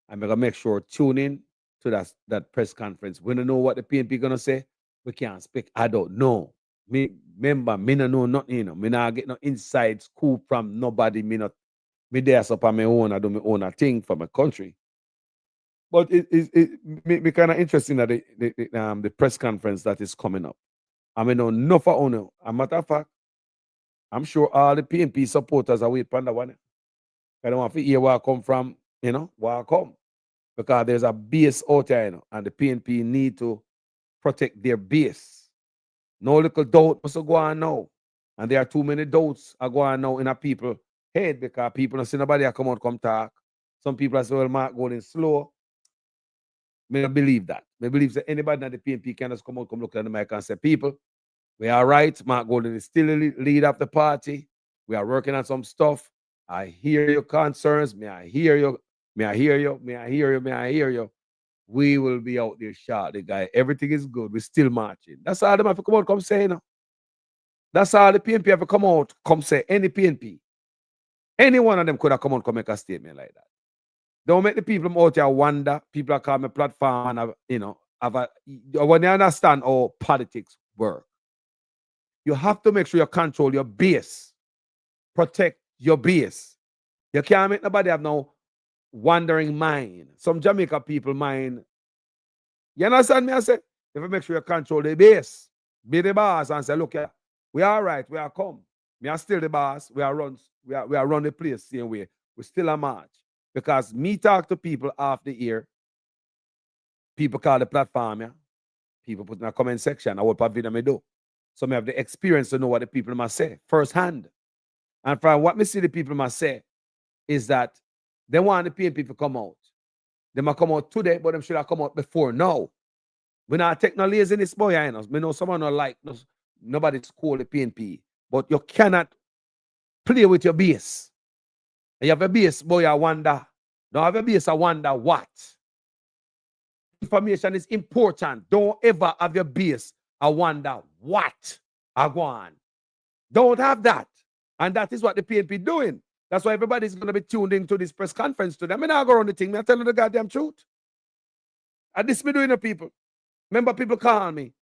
I'm going to make sure tune in to that press conference. We don't know what the PNP going to say. We can't speak. I don't know. Me don't know nothing, Me not get no inside scoop from nobody. Me there up on my own. I do my own thing for my country. But it kind of interesting that the press conference that is coming up. I mean, no for owner. A matter of fact, I'm sure all the PNP supporters are waiting for that one. I don't want to hear where I come from, you know, where I come. Because there's a base out there, you know, and the PNP need to protect their base. No little doubt must go on now. And there are too many doubts are going now in a people head because people don't see nobody come out, come talk. Some people are saying, well, Mark going slow. I don't believe that. I believe that anybody in the PNP can just come out, come look at the mic and say, people, we are right. Mark Golden is still the lead of the party. We are working on some stuff. I hear your concerns. May I hear you? May I hear you? May I hear you? May I hear you? We will be out there shortly, guy. Everything is good. We're still marching. That's all them have to come out, come say, you know. That's all the PNP have to come out, come say. Any PNP. Any one of them could have come out, come make a statement like that. Don't make the people out there wonder. People are calling a platform and, you know, when they understand how politics work. You have to make sure you control your base. Protect your base. You can't make nobody have no wandering mind. Some Jamaica people mind. You understand me? I say, if you make sure you control the base, be the boss and say, look, yeah, we are right, we are come. We are still the boss. We are run the place same way. We still a march. Because me talk to people after the year, people call the platform, yeah. People put in a comment section, I will put video me do. So I have the experience to know what the people must say firsthand. And from what me see the people must say is that they want the PNP to come out. They might come out today, but them should have come out before now. We not take no laziness, boy. I know. Me know someone not like nobody's called the PNP, but you cannot play with your base. You have a base, boy. I wonder. Don't have a base. I wonder what. Information is important. Don't ever have your base. I wonder what I go on. Don't have that. And that is what the PNP doing. That's why everybody's going to be tuned into this press conference today. I mean, I go on the thing. I tell you the goddamn truth. And this me doing the people. Remember, people call me.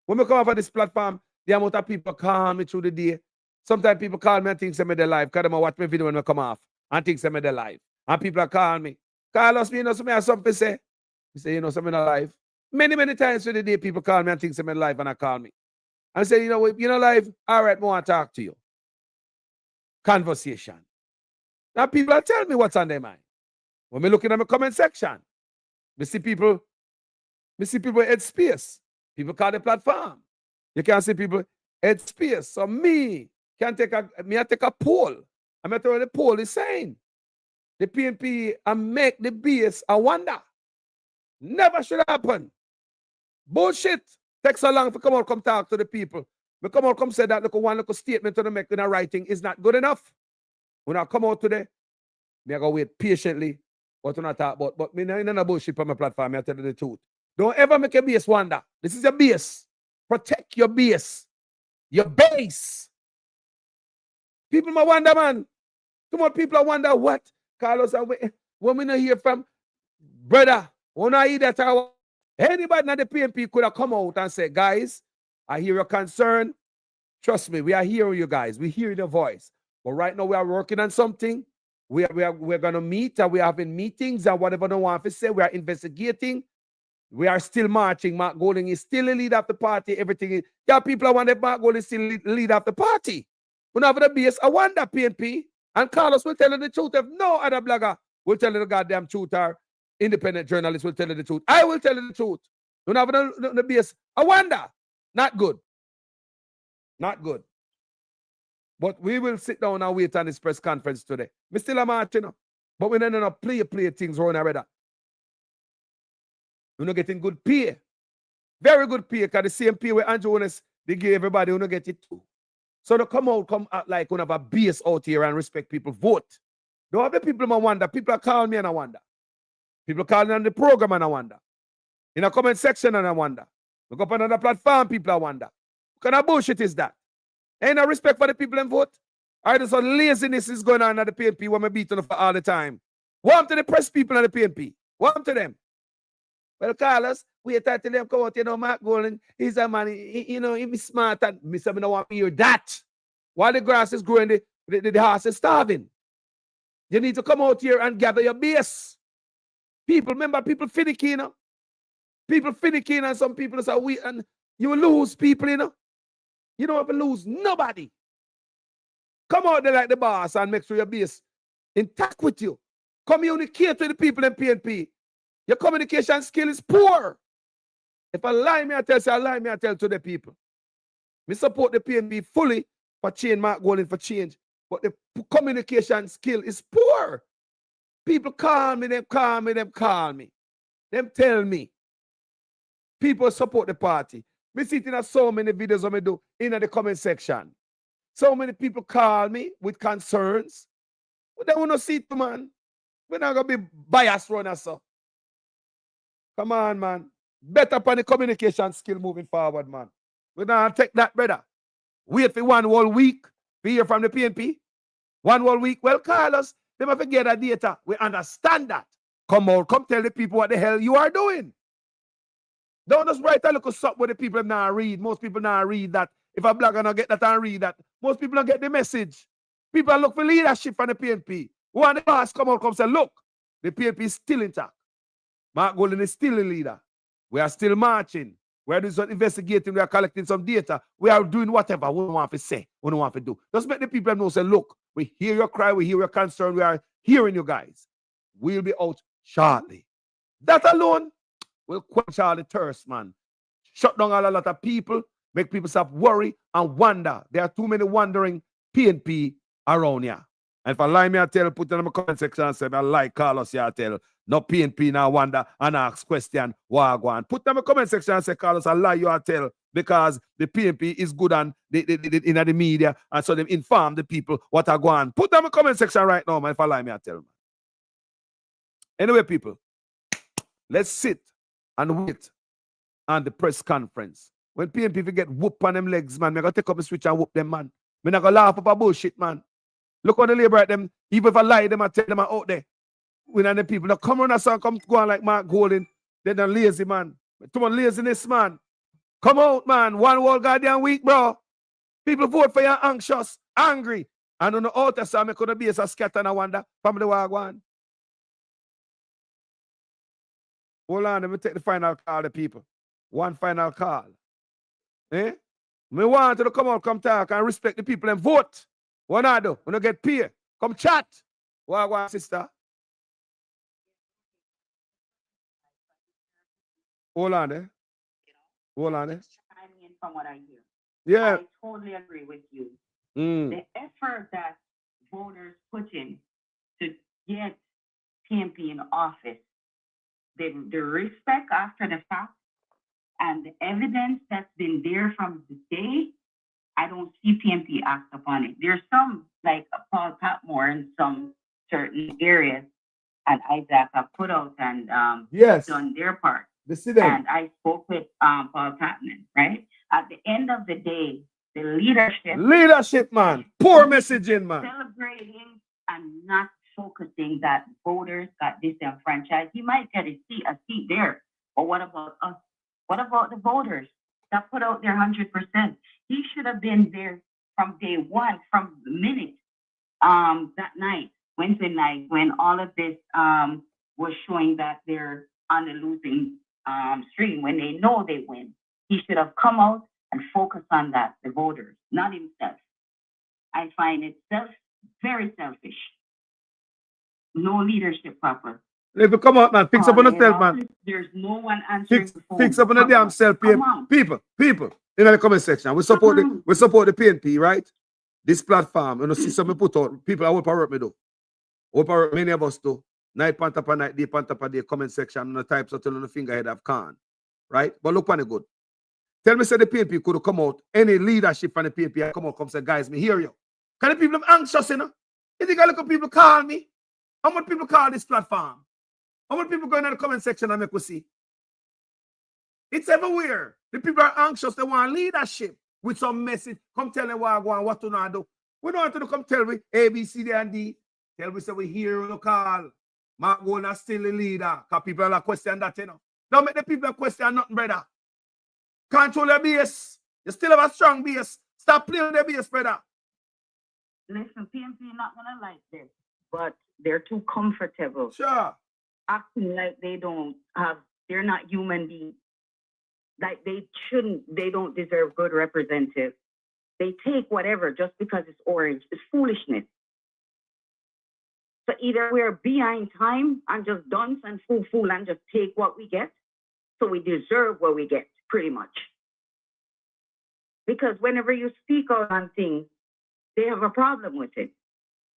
When we come off of this platform, the amount of people call me through the day. Sometimes people call me and think they're live because they watch my video when we come off and think they're live. And people are calling me. Carlos, me, you know, something I have something to say. I say, you know, something alive. Many, many times through the day, people call me and think they're live and I call me. I say, you know, you're not live. All right, I want to talk to you. Conversation. Now people are telling me what's on their mind. When we looking at my comment section, we see people head space. People call the platform. You can't see people head space. So me can take a poll. I'm going to tell you the poll is saying the PNP and make the base a wonder. Never should happen. Bullshit. Takes so long to come out, come talk to the people. We come out, come say that one little statement to make in a writing is not good enough. When I come out today, me I go wait patiently what I talk about. But me no bullshit on my platform, I tell you the truth. Don't ever make a base wonder. This is your base. Protect your base. Your base. People might wonder, man. Too much people wonder what? Carlos, when we not hear from brother, when I hear that anybody in the PNP could have come out and say, guys, I hear your concern. Trust me, we are hearing you guys. We hear your voice. But right now we are working on something. We're going to meet and we're having meetings and whatever they want to say. We are investigating. We are still marching. Mark Golding is still the leader of the party. Everything is. Yeah, people want that Mark Golding is still the leader of the party. We don't have the base. I wonder, PNP. And Carlos will tell you the truth. If no other blogger will tell you the goddamn truth or independent journalist will tell you the truth. I will tell you the truth. We don't have the base. I wonder. Not good. Not good. But we will sit down and wait on this press conference today. We still a march, you know. But we don't play things around already. We're not getting good pay. Very good pay, because the same pay where Andrew Jones, they give everybody, we don't get it too. So they come out like we have a base out here and respect people vote. Don't have the people I wonder. People are calling me and I wonder. People calling on the program and I wonder. In a comment section and I wonder. Look up on another platform, people I wonder. What kind of bullshit is that? Ain't no respect for the people and vote? Either some laziness is going on at the PNP when we beat them for all the time. What to the press people at the PNP? What to them? Well, Carlos, we are till them come out, you know, Mark Golden, he's a man, he's smart, and me say, I don't want to hear that. While the grass is growing, the horse is starving. You need to come out here and gather your base. People, remember, people finicky, you know. People finicky, and some people say, and you will lose people, you know. You don't have to lose nobody. Come out there like the boss and make sure your base intact with you. Communicate with the people in PNP. Your communication skill is poor. If I lie, me I tell you, I lie, me I tell to the people. Me support the PNP fully for change, Mark Golden for change. But the communication skill is poor. People call me, them call me, them call me. Them tell me. People support the party. Me see it in so many videos I do in the comment section. So many people call me with concerns. But they want to see it, man. We're not going to be biased runners, so. Come on, man. Better upon the communication skill moving forward, man. We're not take that, brother. Wait for 1 whole week to hear from the PNP. 1 whole week. Well, call us. They must get that data. We understand that. Come out, come tell the people what the hell you are doing. Don't just write a little something where the people now read. Most people now read that. If a blogger not get that and read that, most people don't get the message. People look for leadership from the PNP. One the boss come out, come say, look, the PNP is still intact. Mark Golden is still a leader. We are still marching. We are doing some investigating. We are collecting some data. We are doing whatever we want to say, we don't want to do. Just make the people know, say, look, we hear your cry, we hear your concern, we are hearing you guys. We'll be out shortly. That alone will quench all the thirst, man. Shut down a lot of people, make people stop worry and wonder. There are too many wandering PNP around here. And if I lie, me I tell, put it in the comment section and say, I like Carlos here, I tell. No PNP now wonder and ask question, wagwan. Put them in the comment section and say, Carlos, I lie, you I tell, because the PNP is good and in the media, and so they inform the people what are going on. Put them in the comment section right now, man. If I lie, me I tell, man. Anyway, people, let's sit and wait on the press conference. When PNP get whoop on them legs, man, I'm going to take up a switch and whoop them, man. I'm not going to laugh about bullshit, man. Look on the labor at them. Even if I lie, them I tell them out there. When the people now come on a song, come go on like Mark Golden, they're not lazy, man. Too much laziness, man. Come out, man. 1 whole goddamn week, bro. People vote for you anxious, angry. And on the altar, so I'm going to be a scatter and I wonder. From the wagwan. Hold on, let me take the final call, the people. One final call. Eh? Me want you to come out, come talk and respect the people and vote. What I do? When I get paid, come chat. Wagwan, sister. Hold on there. Hold on there. From what I hear. Yeah. I totally agree with you. Mm. The effort that voters put in to get PNP in office, the respect after the fact, and the evidence that's been there from the day, I don't see PNP act upon it. There's some, like Paul Patmore in some certain areas, and Isaac have put out and yes, done their part. And I spoke with Paul Patman, right? At the end of the day, the leadership. Leadership, man. Poor messaging, man. Celebrating and not focusing that voters got disenfranchised. He might get a seat there. But what about us? What about the voters that put out their 100%? He should have been there from day one, from the minute that night, Wednesday night, when all of this was showing that they're on the losing stream, when they know they win. He should have come out and focused on that, the voters, not himself. I find it very selfish. No leadership proper. If you come out, man, fix up on yourself, man. There's no one answering the phone. Fix up on the damn self, people. In the comment section, we support the PNP, right? This platform, you know, see some put out. People, I hope I work me do. Hope I work many of us do. Night pan top of night, day pan top of day, comment section, no types of telling the finger head of can. Right? But look on it good. Tell me, say the PNP could come out, any leadership from the PNP, come out, come say, guys, me hear you. Can the people are anxious, you know? You think I look at people call me? How many people call this platform? How many people go in the comment section and make we see? It's everywhere. The people are anxious, they want leadership with some message. Come tell them what I want, what to not do. We don't want to come tell me A, B, C, D, and D. Tell me, say we hear you call. Mark Golden still the leader. Because people are question that, you know. Don't make the people question nothing, brother. Control your base. You still have a strong base. Stop playing with the base, brother. Listen, PNP not going to like this, but they're too comfortable. Sure. Acting like they're not human beings. Like they don't deserve good representatives. They take whatever just because it's orange. It's foolishness. So either we're behind time and just dunce and fool and just take what we get. So we deserve what we get, pretty much. Because whenever you speak out on things, they have a problem with it.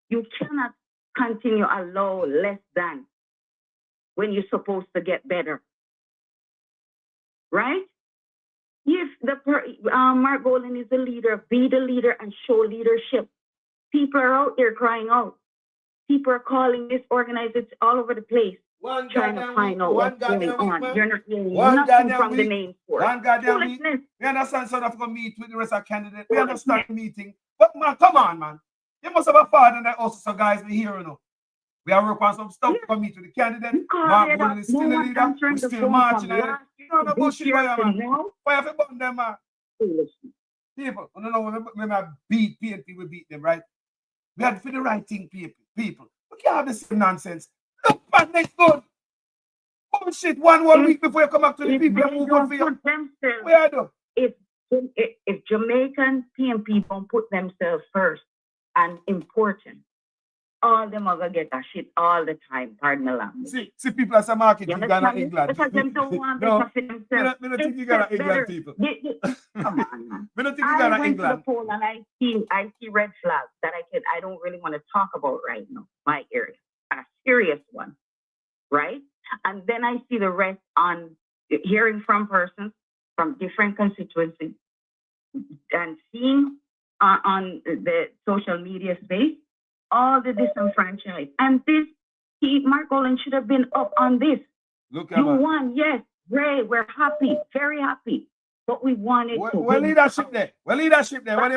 You cannot continue allow less than when you're supposed to get better. Right? If Mark Golan is the leader, be the leader and show leadership. People are out there crying out. People are calling this organizers all over the place, trying to find out what's going on. You're not hearing nothing from the main force. One goddamn week. We understand so that we meet with the rest of the candidates. We understand the meeting. But man, come on, man. You must have a father that also, so guys, we here, you know. We are working on some stuff to come meet with the candidate. Mark Golan is still the leader. We're still marching. No bullshit, man. Why have you burned them, man? People, no, when I beat PNP, we beat them, right? We had to do the right thing, people. We can't have this nonsense. Look, man, next good. Bullshit, one week before you come back to the people, you move on for you. Where do? If Jamaican PNP don't put themselves first and important, all them are gonna get that shit all the time. Pardon the language. See people as a market, you got to England. Because them don't want better for themselves. I don't think you got to England, people. Come on, man. I don't think you got to England. I went to the poll and I see red flags that I don't really want to talk about right now. My area, a serious one, right? And then I see the rest on hearing from persons from different constituencies and seeing on the social media space all the disenfranchised. And this, Mark Golan should have been up on this. Look you won, yes, Ray, we're happy, very happy. But we wanted to. Well, leadership there. Well, leadership there. When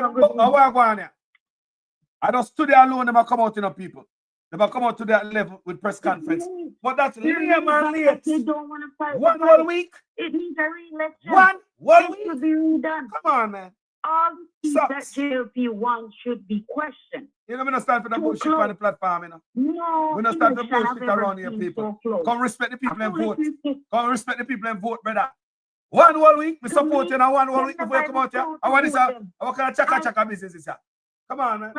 I just stood there alone, never come out to the people. Never come out to that level with press conference. But that's late, man, late. They don't want to fight. One week. It needs a re-election. One week. It should be redone. Come on, man. All the things that JLP wants should be questioned. You know, we don't stand for the bullshit on the platform, you know. No. We don't stand for bullshit around here, people. Come respect the people and vote. Come respect the people and vote, brother. One whole week, we support you now. One whole week before you come out here. I want this, I want to chaka business this. Come on, man.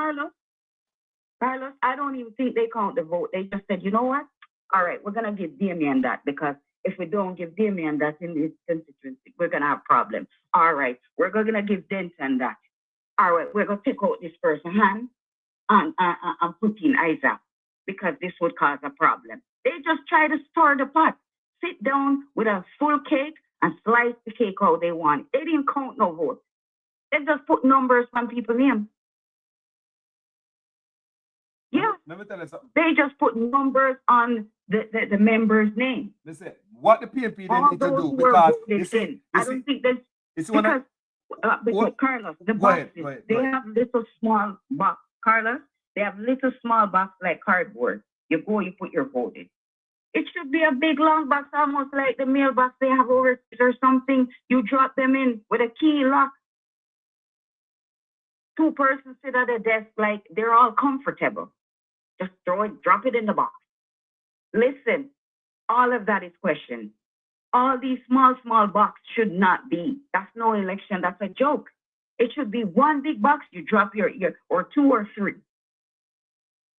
Carlos, I don't even think they count the vote. They just said, you know what? All right, we're going to give Damien that, because if we don't give Damien that in this constituency, we're going to have problems. All right, we're going to give Denton that. All right, we're going to take out this person's hand and put in Isaac, because this would cause a problem. They just try to stir the pot. Sit down with a full cake and slice the cake how they want. They didn't count no votes. They just put numbers on people's names. Yeah. Let me tell you something. They just put numbers on the members' name. Listen, what the PNP they need to do, because I don't think that's because Carlos, the boxes, they have little small box. Carlos, they have little small box like cardboard. You go, you put your vote in. It should be a big long box, almost like the mailbox they have overseas or something. You drop them in with a key lock. Two persons sit at a desk like they're all comfortable. Just drop it in the box. Listen, all of that is questioned. All these small boxes should not be. That's no election. That's a joke. It should be one big box. You drop your or two or three.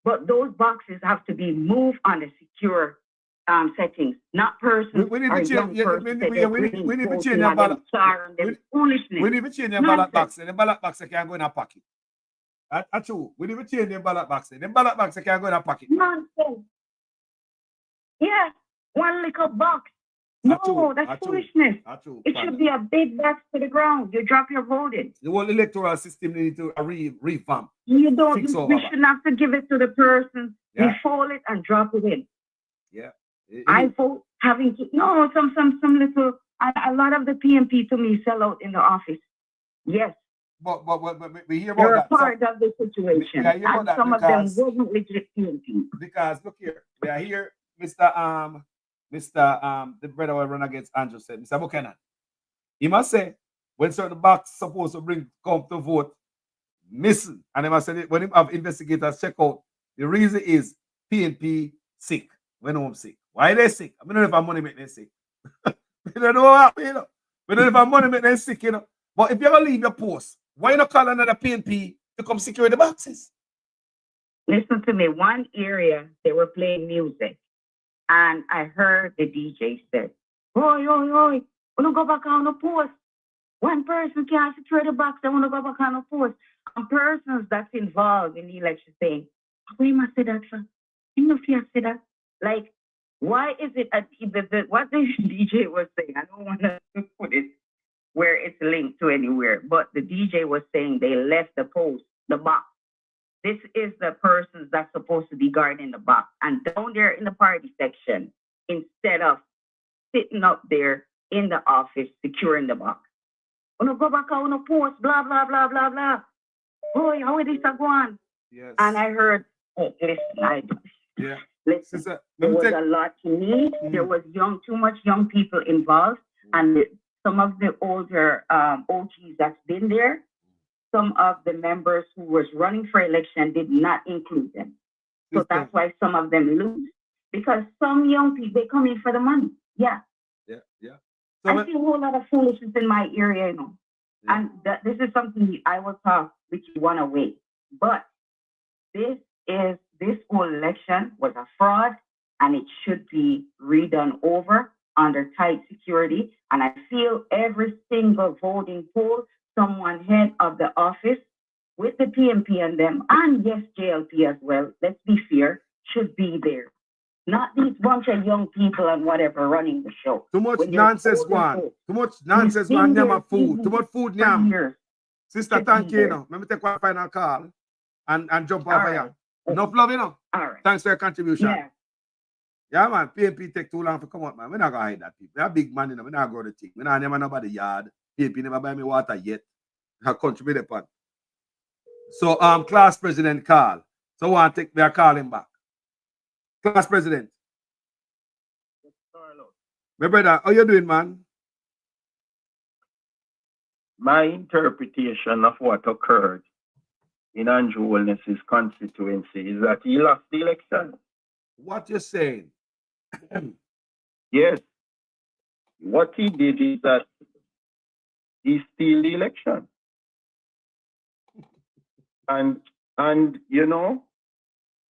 But those boxes have to be moved on the secure settings, not persons. We need to change. We need to change the ballot. We need to change the ballot box. The ballot box can go in a pocket. That's true. We need to change the ballot box. The ballot box can go in a pocket. Nonsense. Yeah, one little box. No, that's foolishness. It should be a big box to the ground. You drop your vote in. The whole electoral system needs to revamp. You don't. We shouldn't have to give it to the person. Yeah. We fold it and drop it in. Yeah. I vote having to some little. A lot of the PNP to me sell out in the office. Yes. But we hear about that. They're a part of the situation, and some of them wasn't legit PNP. Because look here, we are here, Mr. the brother will run against Andrew said, Mr. Buchanan. He must say when certain box supposed to come to vote, missing, and he must say when he have investigators check out, the reason is PNP sick. When home sick. Why they sick? I don't know if I'm money make them sick. We don't know what, you know. We don't know if I'm money make them sick, you know. But if you're gonna leave your post Why not call another PNP to come secure the boxes? Listen to me. One area they were playing music, and I heard the DJ said, "Oi, oi, oi! Wanna go back on the post? One person can't secure the box. I wanna go back on the post." And persons that's involved in the election saying, "We must say that for. You know, if you say that, like, why is it what the DJ was saying? I don't want to put it where it's linked to anywhere, but the DJ was saying they left the post, the box. This is the persons that's supposed to be guarding the box, and down there in the party section, instead of sitting up there in the office securing the box. Wanna go back on the post, blah blah blah blah blah. Boy, how is this go on? Yes. And I heard, oh, listen, Yeah. Listen, Sister, there was a lot to need. There was too much young people involved, and some of the older OGs that's been there, some of the members who was running for election did not include them. So that's why some of them lose. Because some young people, they come in for the money. Yeah. Yeah, yeah. I see a whole lot of foolishness in my area, you know. Yeah. And this is something I will talk with you one away. But this whole election was a fraud, and it should be redone over under tight security. And I feel every single voting poll, someone head of the office with the PMP and them, and yes, JLP as well, let's be fair, should be there. Not these bunch of young people and whatever running the show. Too much nonsense, one. Too much nonsense, one. Nyama food. Too much food, nyam. Sister, thank you. Let me take one final call and jump over here. Enough love, you know. All right. Thanks for your contribution. Yeah, man. PMP take too long to come out, man. We're not gonna hide that people. We're a big man, you know. We're not going to take. We're not never nobody yard. PMP never buy me water yet. I contribute upon. So class president call. So we are calling back. Class president. My brother, how you doing, man? My interpretation of what occurred in Andrew Wellness's constituency is that he lost the election. What you're saying? Yes. What he did is that he stole the election. And you know,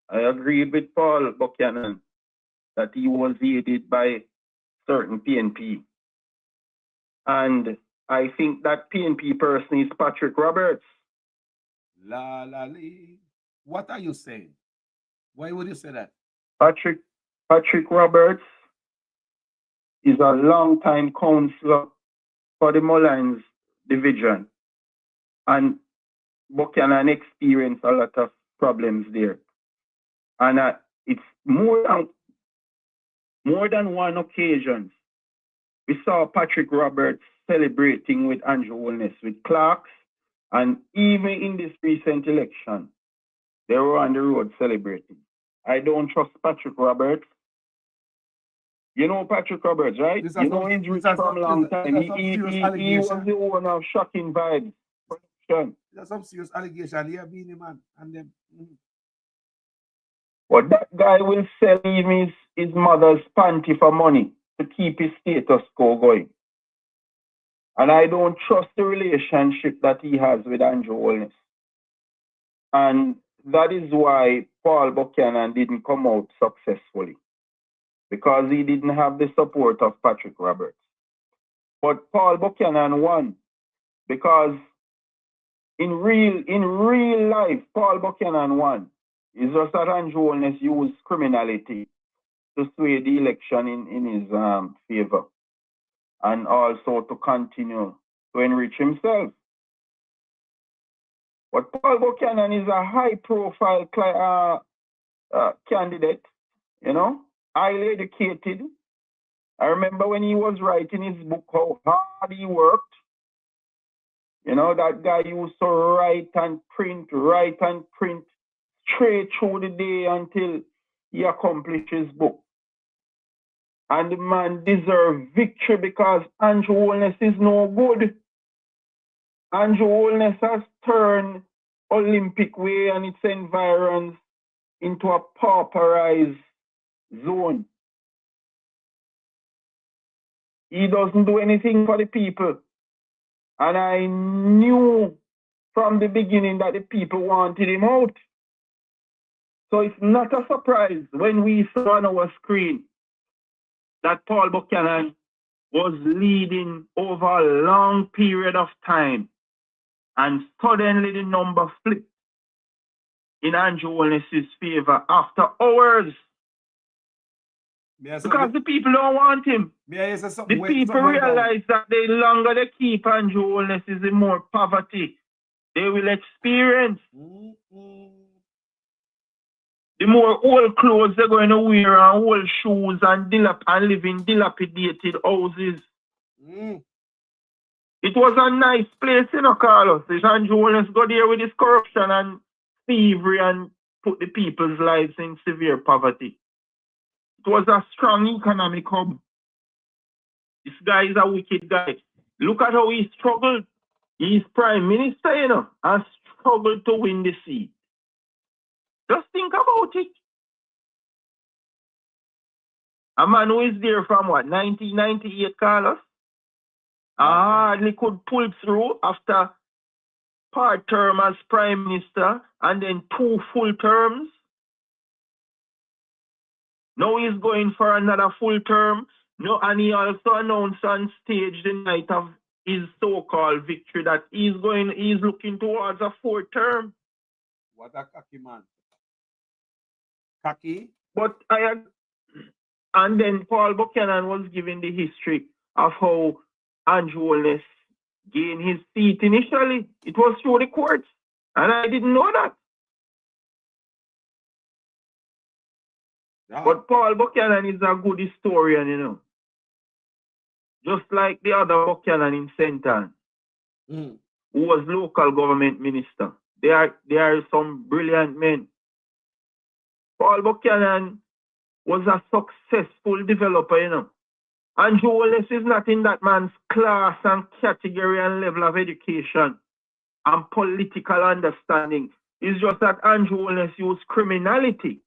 I agreed with Paul Buchanan that he was aided by certain PNP. And I think that PNP person is Patrick Roberts. La la lee. What are you saying? Why would you say that? Patrick Roberts is a long-time counselor for the Mullins division. And Buchanan experienced a lot of problems there. And it's more than one occasion we saw Patrick Roberts celebrating with Andrew Wellness, with Clarks, and even in this recent election, they were on the road celebrating. I don't trust Patrick Roberts. You know Patrick Roberts, right? You know he's rich from a long time. He was the owner of Shocking Vibes production. There's some serious allegation here, being man, and them. But that guy will sell even his mother's panty for money to keep his status quo going. And I don't trust the relationship that he has with Andrew Wellness. And that is why Paul Buchanan didn't come out successfully, because he didn't have the support of Patrick Roberts. But Paul Buchanan won, because in real life, Paul Buchanan won. It's just that Andrew Wellness used criminality to sway the election in his favor, and also to continue to enrich himself. But Paul Buchanan is a high-profile candidate, you know, highly educated. I remember when he was writing his book, how hard he worked. You know, that guy used to write and print straight through the day until he accomplished his book. And the man deserved victory, because Andrew Wellness is no good. Andrew Wellness has turned Olympic Way and its environs into a pauperized zone. He doesn't do anything for the people. And I knew from the beginning that the people wanted him out. So it's not a surprise when we saw on our screen that Paul Buchanan was leading over a long period of time, and suddenly the number flipped in Andrew Holness's favor after hours. Because the people don't want him. The people realize that the longer they keep Andrew Holness, the more poverty they will experience. The more old clothes they're going to wear, and old shoes, and live in dilapidated houses. It was a nice place, Carlos. Andrew Holness go there with his corruption and thievery and put the people's lives in severe poverty. It was a strong economic hub. This guy is a wicked guy. Look at how he struggled. He's prime minister, and struggled to win the seat. Just think about it. A man who is there from what, 1998, Carlos? Hardly could pull through after part term as prime minister and then 2 full terms. Now he's going for another full term. No, and he also announced on stage the night of his so-called victory that he's looking towards a 4th term. What a cocky man. Cocky. But and then Paul Buchanan was given the history of how Andrew Holness gained his seat initially. It was through the courts, and I didn't know that. Yeah. But Paul Buchanan is a good historian, just like the other Buchanan in St. Ann, who was local government minister. They are some brilliant men. Paul Buchanan was a successful developer, Andrew Holness is not in that man's class and category and level of education and political understanding. It's just that Andrew Holness used criminality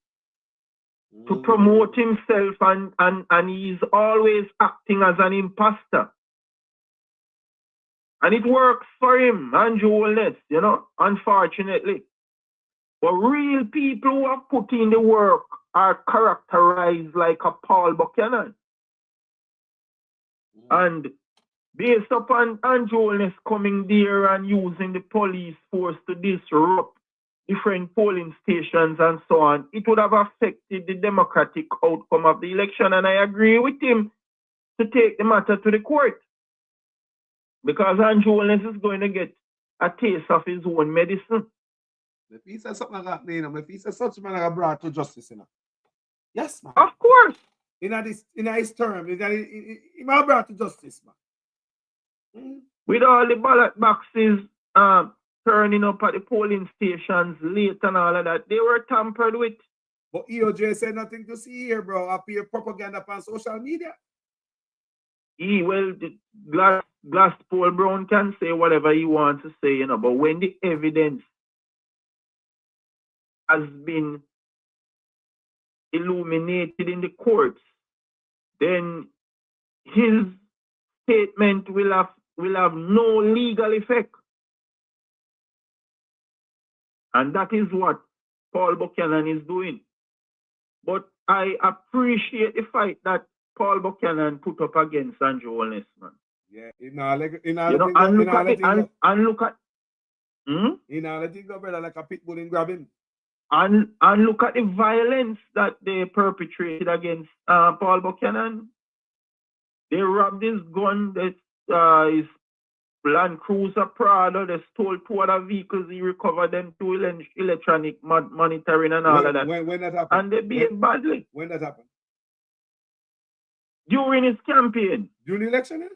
to promote himself, and he's always acting as an imposter. And it works for him, Andrew Holness, unfortunately. But real people who have put in the work are characterized like a Paul Buchanan. And based upon Andrew Holness coming there and using the police force to disrupt different polling stations and so on, it would have affected the democratic outcome of the election. And I agree with him to take the matter to the court. Because Andrew Holness is going to get a taste of his own medicine. The piece of something like that, the piece of such man brought to justice, Yes, man. Of course. In his term, he brought to justice, man. With all the ballot boxes turning up at the polling stations late and all of that, they were tampered with. But EOJ said nothing to see here, bro. Appear propaganda on social media. The Glass Paul Brown can say whatever he wants to say, but when the evidence has been illuminated in the courts, then his statement will have no legal effect. And that is what Paul Buchanan is doing. But I appreciate the fight that Paul Buchanan put up against Andrew Holness, man. Yeah, and look at brother, like a pit bull in grabbing. And look at the violence that they perpetrated against Paul Buchanan. They robbed his gun, his Land Cruiser Prado, they stole 2 other vehicles, he recovered them to electronic monitoring and all of that. When that happened? And they behaved badly. When that happened? During his campaign. During the election?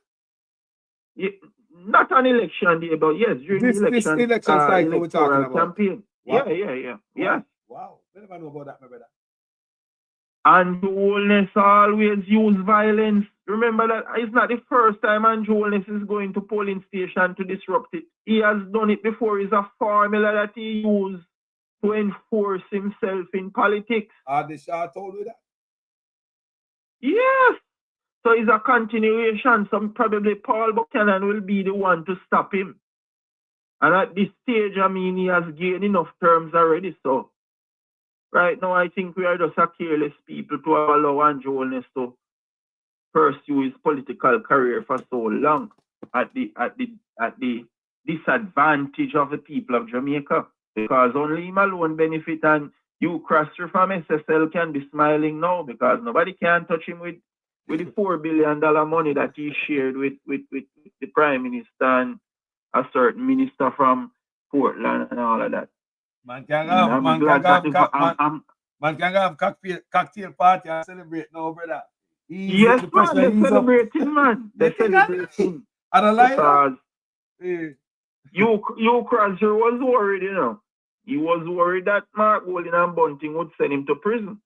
Yeah, not an election day, but yes, during the election. This election cycle we're talking about. Campaign. Wow. Yeah. Wow. I never know about that, my brother. Andrew Holness always use violence. Remember that it's not the first time Andrew Holness is going to polling station to disrupt it. He has done it before. It's a formula that he used to enforce himself in politics. The Shah told you that? Yes. So it's a continuation. So probably Paul Buchanan will be the one to stop him. And at this stage, I mean, he has gained enough terms already. So right now, I think we are just a careless people to allow Andrew Holness to pursue his political career for so long at the disadvantage of the people of Jamaica. Because only him alone benefit, and you Crosser from SSL can be smiling now because nobody can touch him with the $4 billion money that he shared with the Prime Minister and a certain minister from Portland and all of that. Man can have cocktail party and celebrate now, brother. Yes, man, they're celebrating, man. They're celebrating. I don't like that. You Crosser was worried, you know. He was worried that Mark Golding and Bunting would send him to prison.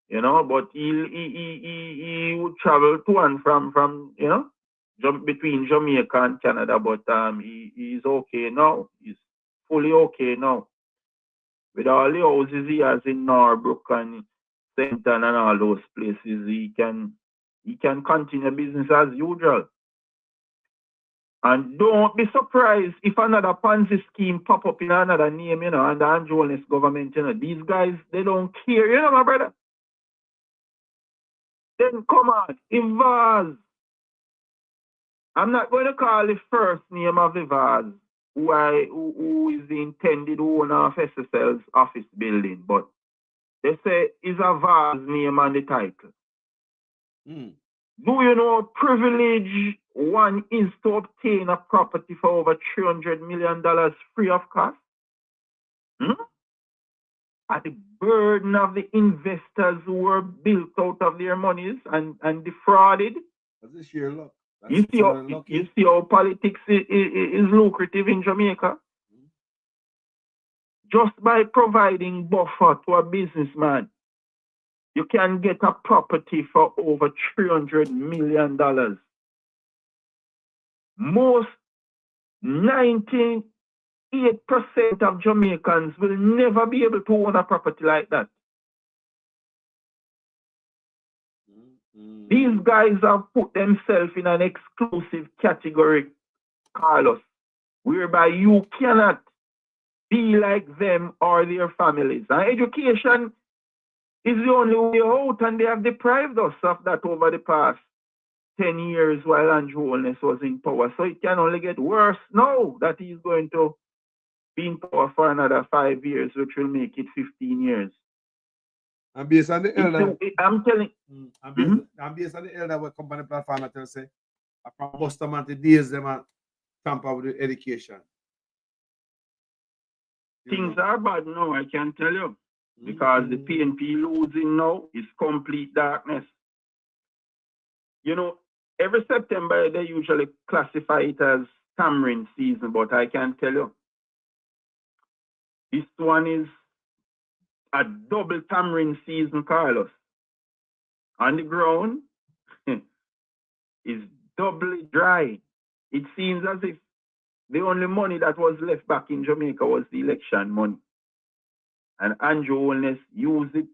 You know, but he would travel to and from you know, between Jamaica and Canada, but he's okay now. He's fully okay now. With all the houses he has in Norbrook and Centon and all those places, he can continue business as usual. And don't be surprised if another Ponzi scheme pop up in another name, you know, and the Andrew Holness government, you know. These guys, they don't care, you know, my brother. Then come on, Ivaz. I'm not going to call the first name of Ivaz, who is the intended owner of SSL's office building, but they say it's a Vaz name on the title. Do you know privilege one is to obtain a property for over $300 million free of cost? At the burden of the investors who were built out of their monies and defrauded. That's a sheer luck. You see how politics is lucrative in Jamaica? Just by providing buffer to a businessman, you can get a property for over $300 million. Most 98% of Jamaicans will never be able to own a property like that. These guys have put themselves in an exclusive category, Carlos, whereby you cannot be like them or their families. And education is the only way out, and they have deprived us of that over the past 10 years while Andrew Holness was in power. So it can only get worse now that he's going to be in power for another 5 years, which will make it 15 years. And based on the elder, I'm telling I'm based on the elder what company platform I tell say, from Boston man to days them and tamper with the education. Things are bad now, I can tell you. Because the PNP losing now is complete darkness. You know, every September they usually classify it as tamarind season, but I can tell you, this one is a double tamarind season, Carlos. On the ground is doubly dry. It seems as if the only money that was left back in Jamaica was the election money. And Andrew Holness used it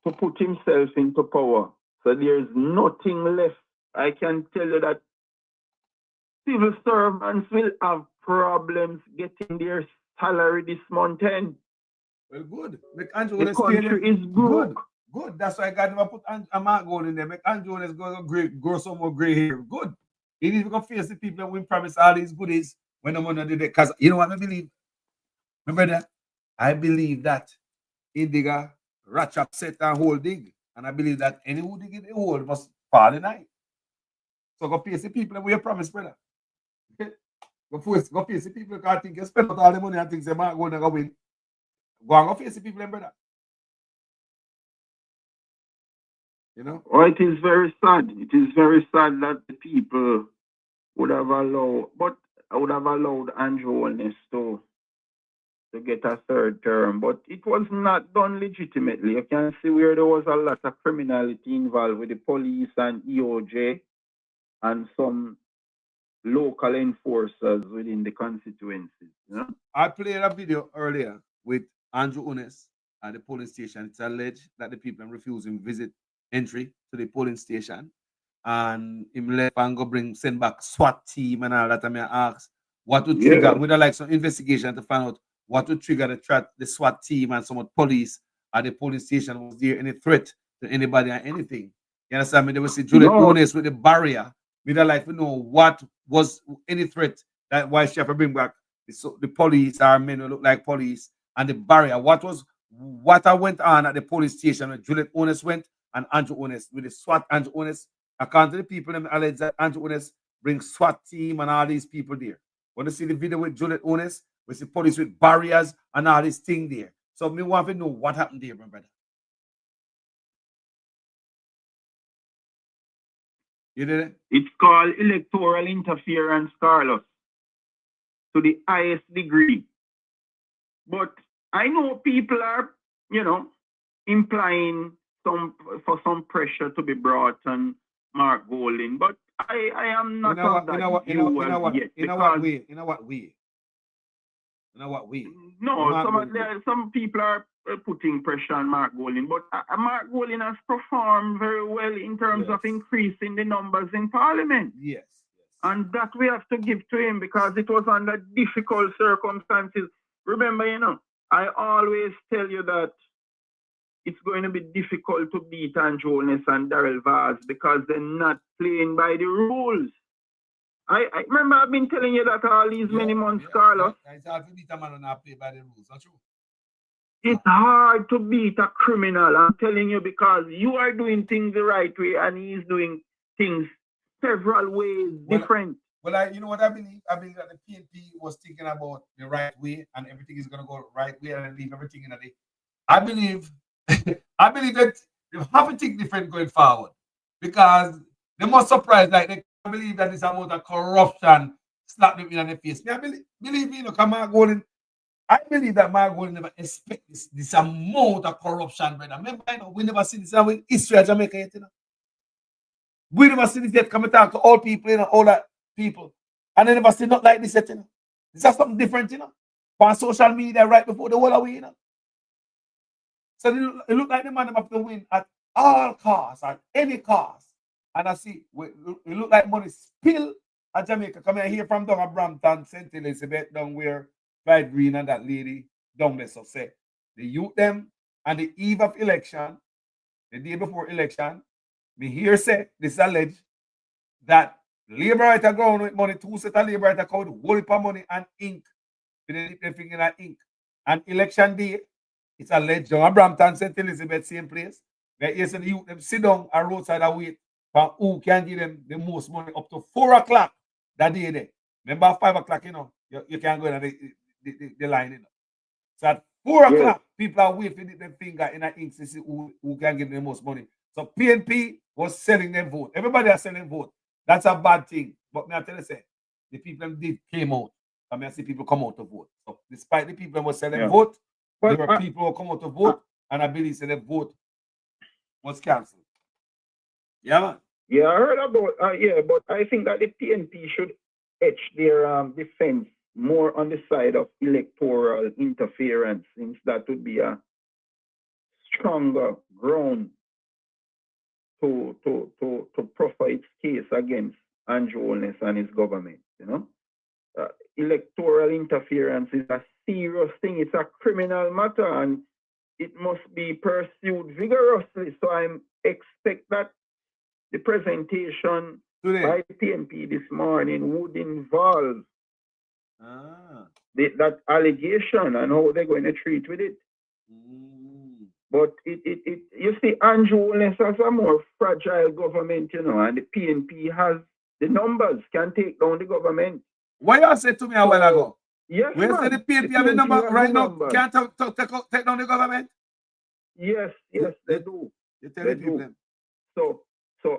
to put himself into power. So there's nothing left. I can tell you that civil servants will have problems getting their salary this month end. Well, good. Make Andrew the country is broke. Good. That's why God never put a Mark Gold in there. Make Andrew Holness grow some more gray hair. Good. He needs to face the people we promise all these goodies when the money did it. Because you know what I believe? Remember that? I believe that Indiga, Ratchap set and hold dig. And I believe that any who dig in the hole must fall in night. So go face the people and we promise, brother. Okay? Go face the people because I think you spend out all the money and things they might go and go win. Go and go face the people, brother. You know? Oh, it is very sad. It is very sad that the people would have allowed, but I would have allowed Andrew Holness to get a third term, but it was not done legitimately. You can see where there was a lot of criminality involved with the police and EOJ and some local enforcers within the constituencies. You know? I played a video earlier with Andrew Holness at the polling station. It's alleged that the people are refusing visit entry to the polling station. and him left and go send back SWAT team and all that. I mean, I ask what would trigger, would I like some investigation to find out what would trigger the SWAT team and some police at the police station? Was there any threat to anybody or anything? You understand me? They will see Juliet Onis with the barrier. We'd like to know what was any threat that why she have to bring back the police or men who look like police and the barrier. What went on at the police station when Juliet Onis went and Andrew Onis with the SWAT Andrew Onis. According to the people, them alleged that Andrew Onis bring SWAT team and all these people there. When you see the video with Juliet Onis, we see police with barriers and all this thing there. So me want to know what happened there, my brother. You did it? It's called electoral interference, Carlos, to the highest degree. But I know people are, implying for some pressure to be brought on Mark Golding, but I am not of that view yet. In what way? No, some people are putting pressure on Mark Golding, but Mark Golding has performed very well in terms of increasing the numbers in Parliament. Yes. And that we have to give to him because it was under difficult circumstances. Remember, I always tell you that it's going to be difficult to beat Andrew Onis and Darrell Vaz because they're not playing by the rules. I remember I've been telling you that all these many months, Carlos. It's hard to beat a man and not play by the rules, not true? It's hard to beat a criminal, I'm telling you, because you are doing things the right way and he's doing things several ways different. Well, you know what I believe? I believe that the PNP was thinking about the right way and everything is going to go the right way and leave everything in a day. I believe that they have to think different going forward because they must surprise, like they can't believe that this amount of corruption slapped them in the face. I believe Mark Golding, I believe that Mark Golding never expect this amount of corruption, brother. Remember, we never see this with history of Jamaica yet, We never see this yet. Come and talk to all people, all that people. And they never see nothing like this yet, This is something different, On social media right before the whole away, So it look like the man have to win at all costs, at any cost. And I see, it look like money spill at Jamaica. Come here from down at Brampton, St. Elizabeth, down where Clyde Green and that lady down there. So say, the youth them and the eve of election, the day before election, me here say, this alleged that labor right ground with money, 2 set of labor right account, whole heap of money and ink. They dip their finger in that ink. And election day, it's alleged down at Brampton, St. Elizabeth, same place. Where you see the youth them sit down and roadside and wait for who can give them the most money up to 4 o'clock that day there. Remember 5 o'clock, you can't go in the line, So at 4 o'clock, people are waiting for their finger in the ink to see who can give them the most money. So PNP was selling their vote. Everybody is selling vote. That's a bad thing. But me I tell you, the people did came out. I mean, I see people come out to vote. So despite the people who were selling vote, there were people who come out to vote, and I believe the vote was cancelled. Yeah, man. Yeah, I heard about but I think that the PNP should etch their defense more on the side of electoral interference, since that would be a stronger ground to proffer its case against Andrew Onis and his government. Electoral interference is a serious thing. It's a criminal matter and it must be pursued vigorously. So I expect that the presentation by PNP this morning would involve that allegation and how they're going to treat with it. But you see, Andrew Onis has a more fragile government, and the PNP has the numbers, can take down the government. What you said to me a while ago? Yes, when you say the PNP have the number right now, can't take down the government? Yes, they do. You tell the people. So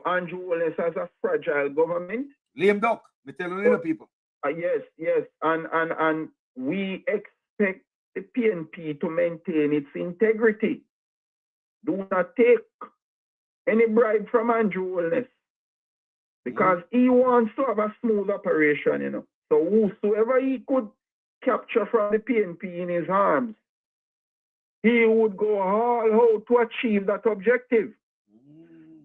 Andrew Onis has a fragile government. Lame duck, we tell the people. Yes, and we expect the PNP to maintain its integrity. Do not take any bribe from Andrew Onis because he wants to have a smooth operation, So whosoever he could capture from the PNP in his arms, he would go all out to achieve that objective.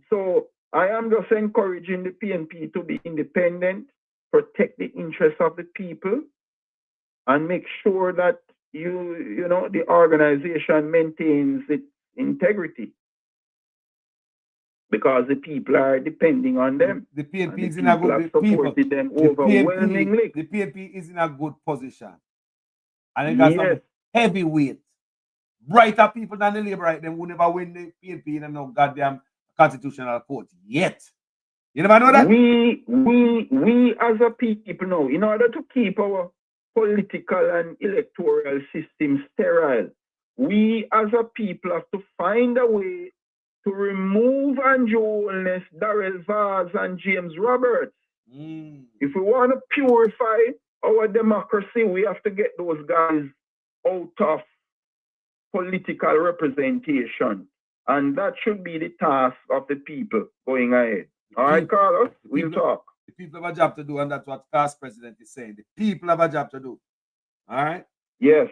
So I am just encouraging the PNP to be independent, protect the interests of the people, and make sure that you know the organization maintains its integrity, because the people are depending on them. The PNP and is the in a people have good supported them overwhelmingly. The PNP is in a good position. And they got some heavyweight, brighter people than the Labour right them who never win the PNP in no goddamn constitutional court yet. You never know that? We as a people know, in order to keep our political and electoral system sterile, we as a people have to find a way to remove Andrew Holness, Darrell Vaz, and James Roberts. If we want to purify our democracy, we have to get those guys out of political representation. And that should be the task of the people going ahead. All right, Carlos, we'll talk. The people have a job to do, and that's what past president is saying. The people have a job to do. All right? Yes.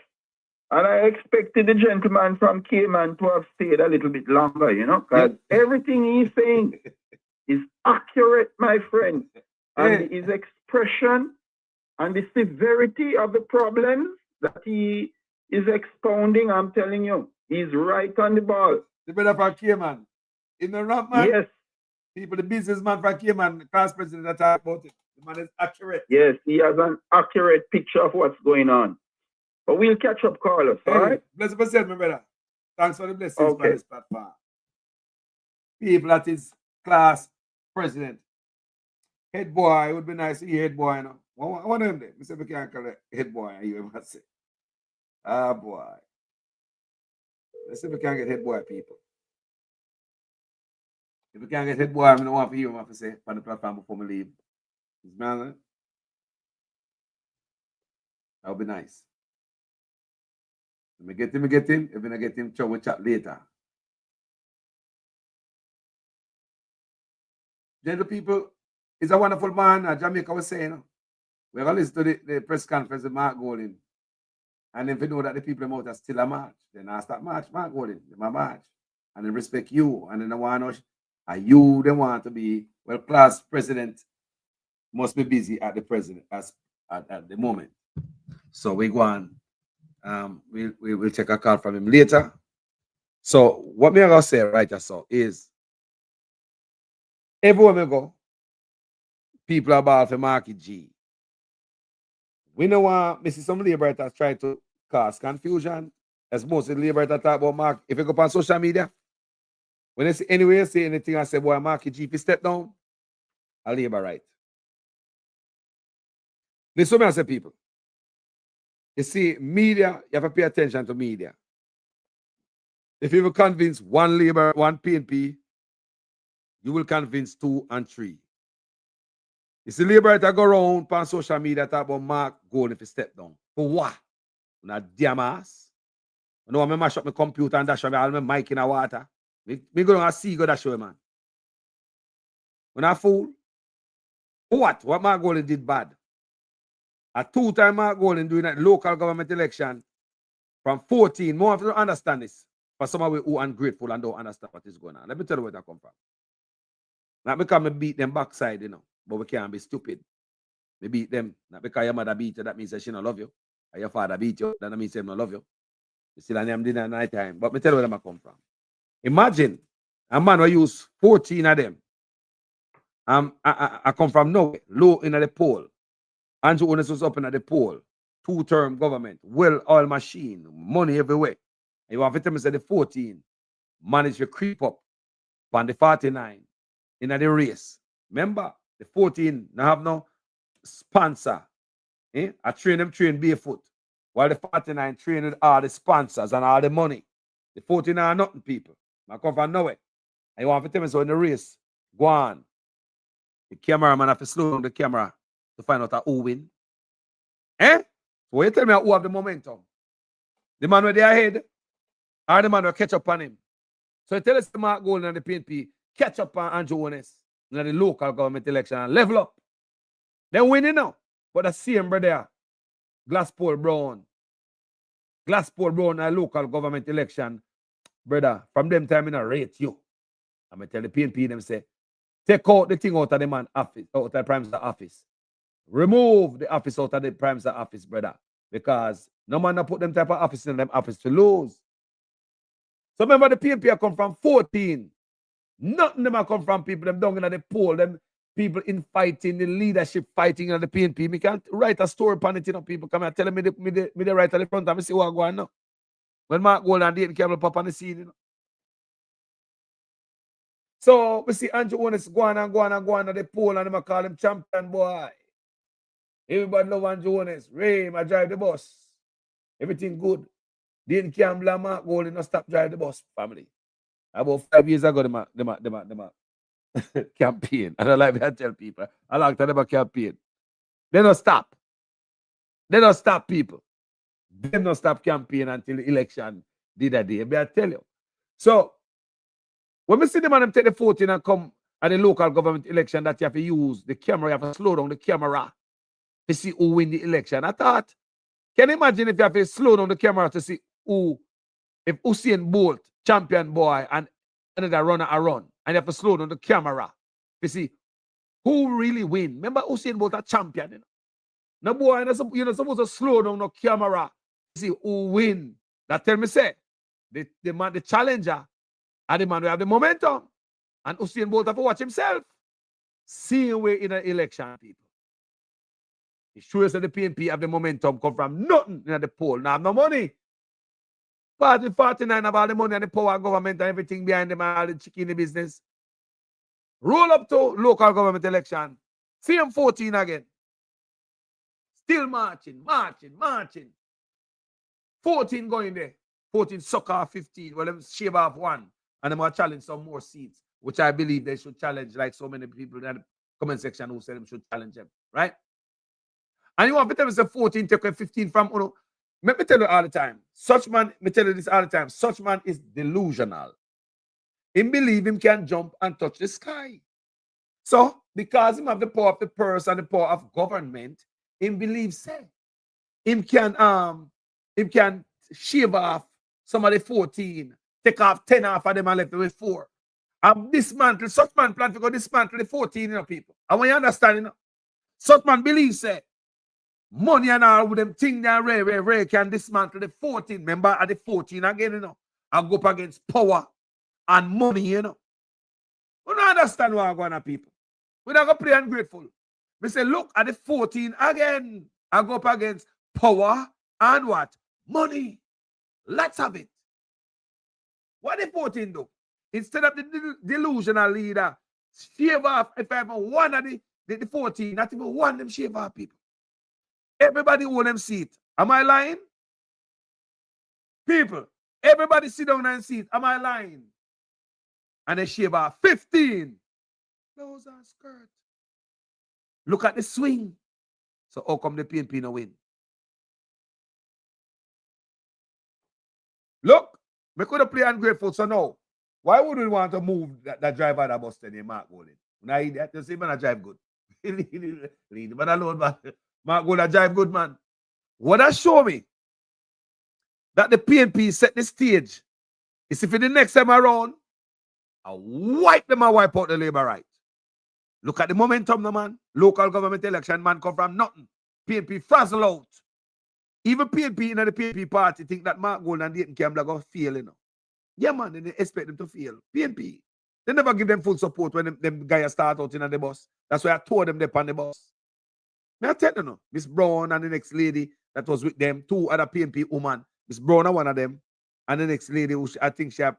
And I expected the gentleman from Cayman to have stayed a little bit longer, you know, because everything he's saying is accurate, my friend. And his expression and the severity of the problems that he is expounding, I'm telling you, he's right on the ball. The brother from Cayman. In the ramp, man? Yes. People, the businessman from Cayman, the past president that talk about it. The man is accurate. Yes, he has an accurate picture of what's going on. But we'll catch up, Carlos, all right? Bless yourself, my brother. Thanks for the blessings for this platform. People that is class president. Head boy, it would be nice to hear head boy, you know. One of them there. Mr. We can't call it head boy, you ever say. Ah, boy. Let's see if we can get head boy, people. If we can't get head boy, I don't want to hear him have to say on the platform before we leave. That would be nice. Let me get him. If we don't get him, we'll chat later. Gentle people, he's a wonderful man. Jamaica was saying, we're going to listen to the press conference of Mark Golding. And if we know that the people out are still a march, then I start march, Mark Golding, my march. And they respect you. And then they want to, and you, they want to be, well, class president must be busy at the president at the moment. So we go on. We'll take a call from him later. So what me gonna say right just so is everywhere we go, people are about for market G. We know want me see some liberators try to cause confusion. As most of the liberators talk about market. If you go on social media, when they say anywhere say anything, I say, boy, market G, if you step down, I'll labor right. Listen to me, I say, people. You see, media, you have to pay attention to media. If you will convince one Labour, one PNP, you will convince 2 and 3. You see, Labour that go around on social media talk about Mark Gold if he step down. For what? Not damn ass. You know, I mash up my computer and dash all my mic in the water. Me go and see go that show, man. When I fool. What? What Mark Gold did bad? A 2-time Mark Golding doing that local government election from 14. More of you don't understand this. For some of you who are ungrateful and don't understand what is going on. Let me tell you where that come from. Not because I beat them backside, you know, but we can't be stupid. We beat them. Not because your mother beat you, that means that she don't love you. Or your father beat you, that means she don't love you. You still name dinner at night time. But me tell you where them come from. Imagine a man will use 14 of them. I come from nowhere, low in the poll. Andrew Holness was up in the poll, 2-term government, well-oiled machine, money everywhere. And you have to tell me, say the 14 managed to creep up on the 49 in the race. Remember, the 14 now have no sponsor. I train barefoot, while the 49 train with all the sponsors and all the money. The 14 are nothing, people. I come from nowhere. And you have to tell me, so in the race, go on. The cameraman have to slow down the camera to find out who win. So when you tell me who have the momentum, the man with their head, or the man will catch up on him. So you tell us the Mark Golding and the PNP catch up on Andrew Holness in the local government election and level up. They're winning now. But the same brother, Glasspool Brown in a local government election, brother, from them time in a rate you. I'm going to tell the PNP them say, Take out the thing out of the man office, out of the Prime Minister office. Remove the office out of the Prime Minister office, brother. Because no man put them type of office in them office to lose. So remember the PNP come from 14. Nothing them come from people, them down in the poll, them people in fighting, the leadership fighting in the PNP. Me can't write a story upon it, you know, people come and tell me the right at the front and me see what going on now. When Mark Gold and Dayton Cable pop on the scene, you know. So we see Andrew Honest go on at the poll and them call him champion boy. Everybody love Andrew Honest. Ray, I drive the bus. Everything good. Dayton Campbell and Mark Gold no stop drive the bus, family. About 5 years ago, the campaign. I don't like to tell people. I like to have a campaign. They don't stop. They don't stop people. They don't stop campaign until the election did that day. But I tell you. So, when we see them and them take the 14 and come at the local government election that you have to use the camera, you have to slow down the camera to see who win the election. I thought, can you imagine if you have to slow down the camera to see who, if Usain Bolt, champion boy, and another runner a run, and you have to slow down the camera to see who really win. Remember Usain Bolt a champion, you know? No boy, you're not supposed to slow down the camera to see who win. That tell me say, the challenger and the man who have the momentum. And Usain Bolt have to watch himself. Same way in an election, people. It shows that the PNP have the momentum come from nothing in the poll. Now have no money. Party 49 have all the money and the power government and everything behind them and all the chicken in the business. Roll up to local government election. Same 14 again. Still marching. 14 going there. 14 suck off 15. Well, them shave off one. And them will challenge some more seats, which I believe they should challenge, like so many people in the comment section who say them should challenge them. Right? And you want to tell me say 14 take away 15 from Uno. Let me tell you all the time. Such man, me tell you this all the time. Such man is delusional. Him believe him can jump and touch the sky. So, because him have the power of the purse and the power of government, him believes him can shave off some of the 14, take off 10 off of them and left with 4. And dismantle, such man plan to go dismantle the 14, you know, people. And when you understand, you know, such man believes money and all with them thing that Ray can dismantle the 14. Remember at the 14 again, you know. I go up against power and money, you know. We don't understand what I'm going on, people. We're not going to play ungrateful. We say, look at the 14 again. I go up against power and what? Money. Let's have it. What the 14 do? Instead of the delusional leader, shave off, if I have one of the 14, not even one of them shave off people. Everybody own them seat. Am I lying? People, everybody sit down and seat. Am I lying? And they shave off 15. Those are skirt. Look at the swing. So how come the PNP no win? Look, we could have played ungrateful. So now, why would we want to move that driver that bus today, Mark Golden? When I that, you see, man, I drive good. Leave the man alone, man. Mark Golden drive good, man. What that show me that the PNP set the stage is if in the next time around, I wipe them and wipe out the labor right. Look at the momentum, no man. Local government election, man, come from nothing. PNP frazzle out. Even PNP in the PNP party think that Mark Gold and Dayton Campbell are going to fail, you know. Yeah, man, they expect them to fail. PNP, they never give them full support when them guys start out in the bus. That's why I told them they on the bus. May I tell you, no? Miss Brown and the next lady that was with them, 2 other PNP women. Miss Brown are one of them. And the next lady, who I think she had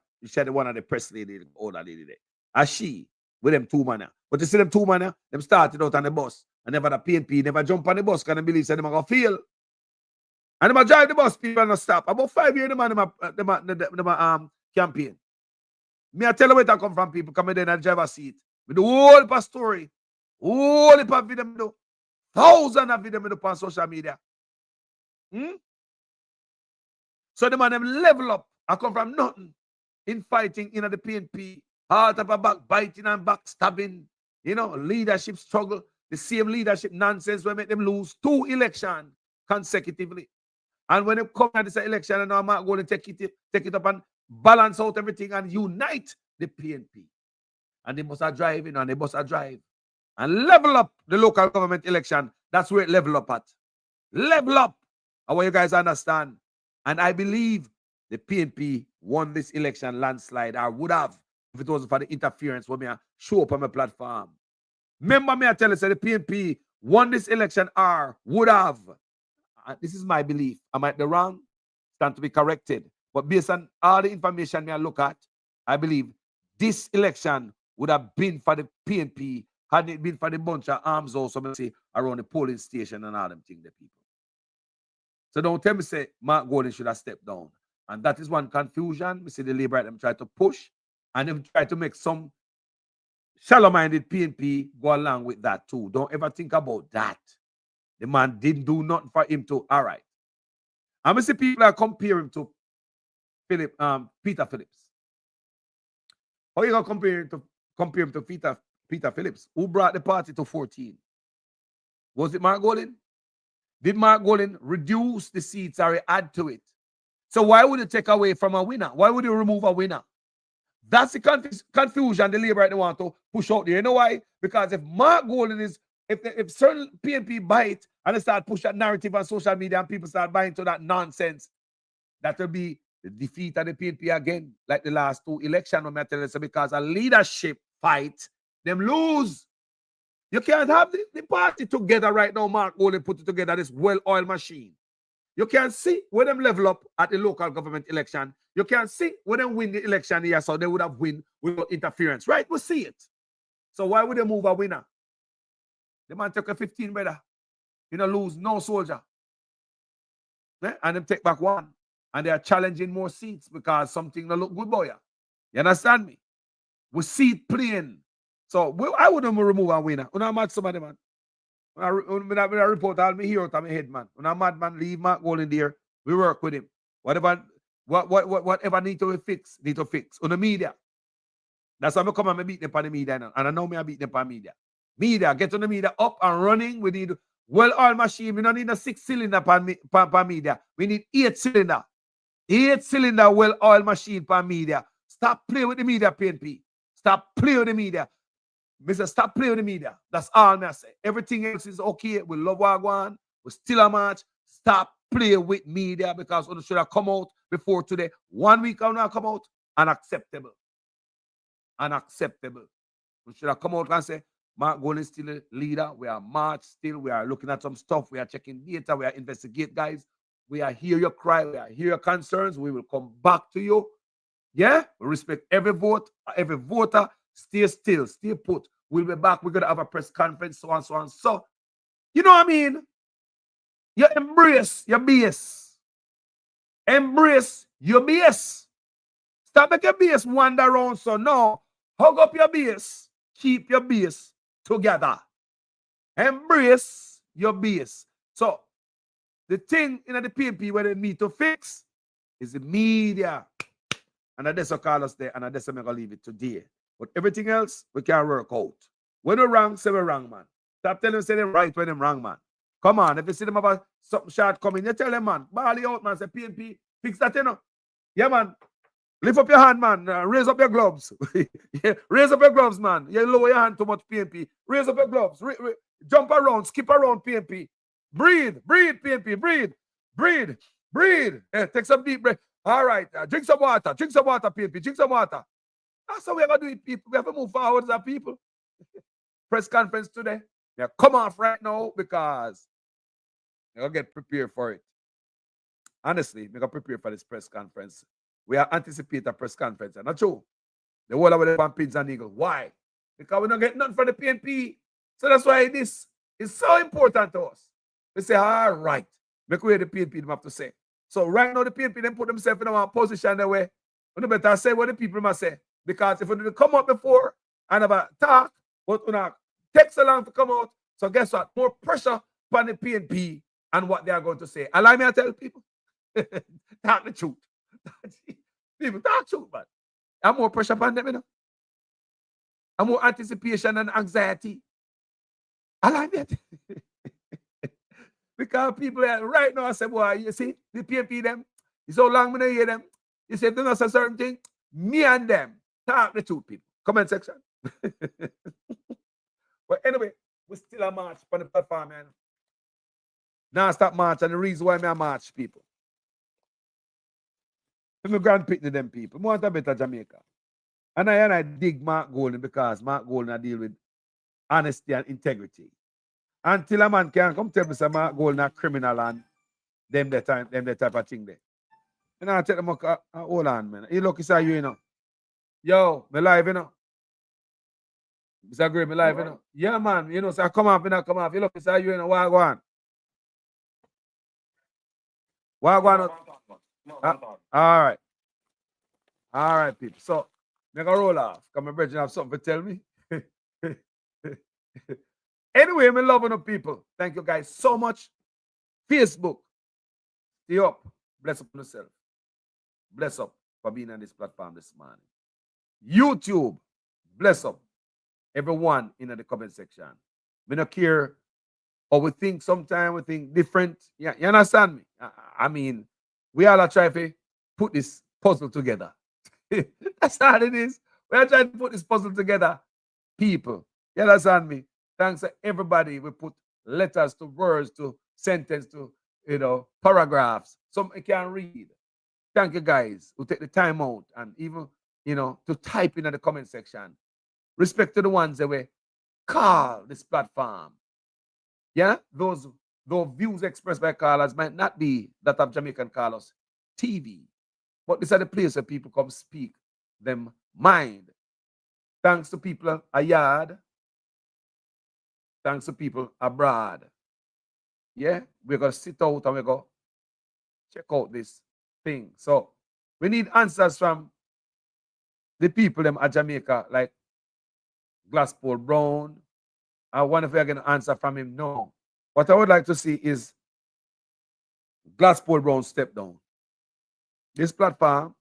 one of the press lady, the older lady there. And she, with them 2 men. But you see them 2 men, them started out on the bus. And never the PNP, never jump on the bus because they believe they're going to fail. And they drive the bus, people not stop. About 5 years, them campaign. Me I tell you where that come from, people coming in and drive a seat. With the whole heap of story. Whole heap of video, do. Thousands of video on social media. So the man them level up. I come from nothing. In fighting in the PNP. Heart of a backbiting and backstabbing. You know, leadership struggle. The same leadership nonsense will make them lose 2 elections consecutively. And when they come at this election, and I'm going to take it up and balance out everything and unite the PNP. and they must drive in, and they must drive. And level up the local government election. That's where it level up at. Level up. I want you guys to understand. And I believe the PNP won this election landslide. I would have if it wasn't for the interference when I show up on my platform. Remember me, I tell you, so the PNP won this election or would have. This is my belief. Am I the wrong? Stand to be corrected. But based on all the information I look at, I believe this election would have been for the PNP had it been for the bunch of arms also say around the polling station and all them things, the people. So don't tell me say Mark Golden should have stepped down. And that is one confusion. We see the Labour them try to push and them try to make some shallow-minded PNP go along with that too. Don't ever think about that. The man didn't do nothing for him to. All right. I'm going to see people are comparing to Peter Phillips. How you going to compare him to Peter Phillips? Who brought the party to 14? Was it Mark Golden? Did Mark Golden reduce the seats or add to it? So why would you take away from a winner? Why would you remove a winner? That's the confusion the Labour right now want to push out there. You know why? Because if Mark Golden is, if certain PNP buy it and they start push that narrative on social media and people start buying to that nonsense, that will be the defeat of the PNP again, like the last two elections. No matter because a leadership fight, them lose. You can't have the party together right now. Mark Golden put it together, this well-oiled machine. You can see when them level up at the local government election. You can see when them win the election here, so they would have win without interference. Right? We see it. So why would they move a winner? The man took a 15, brother. You know, lose no soldier. Yeah? And them take back one. And they are challenging more seats because something that look good, boy. You understand me? We see it playing. So I wouldn't remove a winner. When I'm mad somebody, man. When I report all me here out of my head, man. When I'm mad, man, leave Mark Golden there. We work with him. Whatever need to fix, need to fix. On the media. That's why I come and beat them on the media now. And I know me I beat them on media. Media, get on the media up and running. We need well-oiled machine. We don't need a 6-cylinder per media. We need 8-cylinder. 8-cylinder well-oiled machine per media. Stop playing with the media, PNP. Stop playing with the media. Mr. Stop playing with the media. That's all I say. Everything else is okay. We love Wagwan. We still a match. Stop playing with media because it should have come out before today. 1 week now come out. Unacceptable. Unacceptable. We should have come out and say, Mark Golden is still a leader. We are march still. We are looking at some stuff. We are checking data. We are investigate, guys. We are hear your cry. We are hear your concerns. We will come back to you. Yeah? We respect every vote, every voter. Stay still, stay put. We'll be back. We're going to have a press conference, so on, so on. So, you know what I mean? You embrace your BS. Embrace your BS. Stop making your BS wander around. So now, hug up your BS. Keep your BS together. Embrace your BS. So, the thing in the PNP where they need to fix is the media. And that's what call us there, and that's what I'm going to leave it today. But everything else, we can work out. When we're wrong, say we're wrong, man. Stop telling them say they're right when they're wrong, man. Come on, if you see them about something short coming, you tell them, man, bally out, man. Say, PNP, fix that, you know. Yeah, man. Lift up your hand, man. Raise up your gloves. Yeah, raise up your gloves, man. You lower your hand too much, PNP. Raise up your gloves. Jump around, skip around, PNP. Breathe, PNP. Breathe. Take some deep breath. All right, drink some water, PNP. Drink some water. That's how we're going to do it, people. We have to move forward as a people. Press conference today. Yeah, come off right now because you're going to get prepared for it. Honestly, we're going to prepare for this press conference. We are anticipating a press conference. Not true. The whole of the pins and eagles. Why? Because we don't get nothing from the PNP. So that's why this is so important to us. We say, all right. Make way the PNP them have to say. So right now, the PNP them put themselves in a position that way. You better say what the people must say. Because if we come out before and have a talk, but we takes so long to come out. So guess what? More pressure on the PNP and what they are going to say. Allow me to tell people. Talk the truth. People talk truth, man. And more pressure upon them, you know. And more anticipation and anxiety. Allow me to because people right now say, boy, you see, the PNP them, it's so long when I hear them. You say, if they don't say certain thing, me and them. Talk the truth, people. Comment section. But anyway, we still a march on the platform, man. Now stop march, and the reason why I march, people. For me grandpicking them people, I want a better Jamaica. And I dig Mark Golden because Mark Golden I deal with honesty and integrity. Until a man can come tell me say Mark Golden a criminal and them the type of thing there. And I tell them, hold on, man. You lucky say you know. Yo, me live, you know. Mr. Gray, me live, you know. Yeah, man. You know, so I come off, you know, come off. You lucky say you know, what go on? What go on? All right. All right, people. So, make a roll off. Come my brethren have something to tell me. Anyway, I'm loving up people. Thank you guys so much. Facebook, stay up. Bless up yourself. Bless up for being on this platform this morning. YouTube, bless up everyone in the comment section. We don't care or we think sometimes we think different. Yeah, you understand me? I mean, we all are trying to put this puzzle together. That's how it is. We are trying to put this puzzle together. People, you understand me? Thanks to everybody. We put letters to words to sentence to, paragraphs. Some can read. Thank you guys who take the time out and even, to type in the comment section. Respect to the ones that we call this platform. Yeah, those views expressed by callers might not be that of Jamaican Callers TV, but these are the places where people come speak them mind. Thanks to people abroad. Thanks to people abroad. Yeah, we're going to sit out and we're going to check out this thing. So we need answers from the people them at Jamaica, like Glasspool Brown. I wonder if we're going to answer from him. No. What I would like to see is Glasspool Brown step down. This platform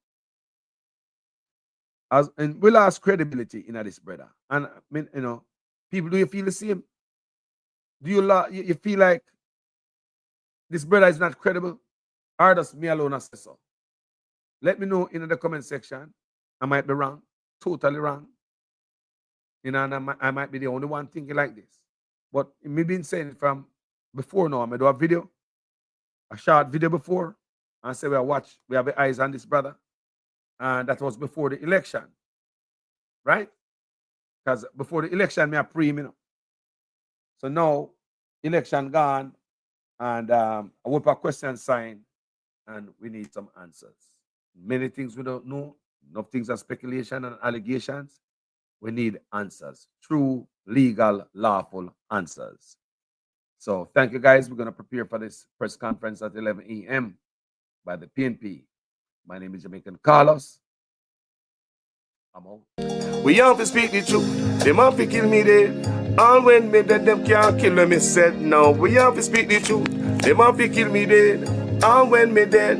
and we lost credibility in this, brother. And I mean, people, do you feel the same? Do you feel like this brother is not credible? Or does me alone say so? Let me know in the comment section. I might be wrong, totally wrong. And I might be the only one thinking like this. But me been saying it from before now. I do a video, a short video before, and say we have the eyes on this brother. And that was before the election. Right? Because before the election, me a pre, So now, election gone, and I put a question sign, and we need some answers. Many things we don't know. Enough things are speculation and allegations. We need answers. True, legal, lawful answers. So thank you, guys. We're going to prepare for this press conference at 11 a.m. by the PNP. My name is Jamaican Carlos. I'm out. We have to speak the truth. Them have to kill me dead. All when me dead, them can't kill me said. No, we have to speak the truth. Them have to kill me dead. All when me dead.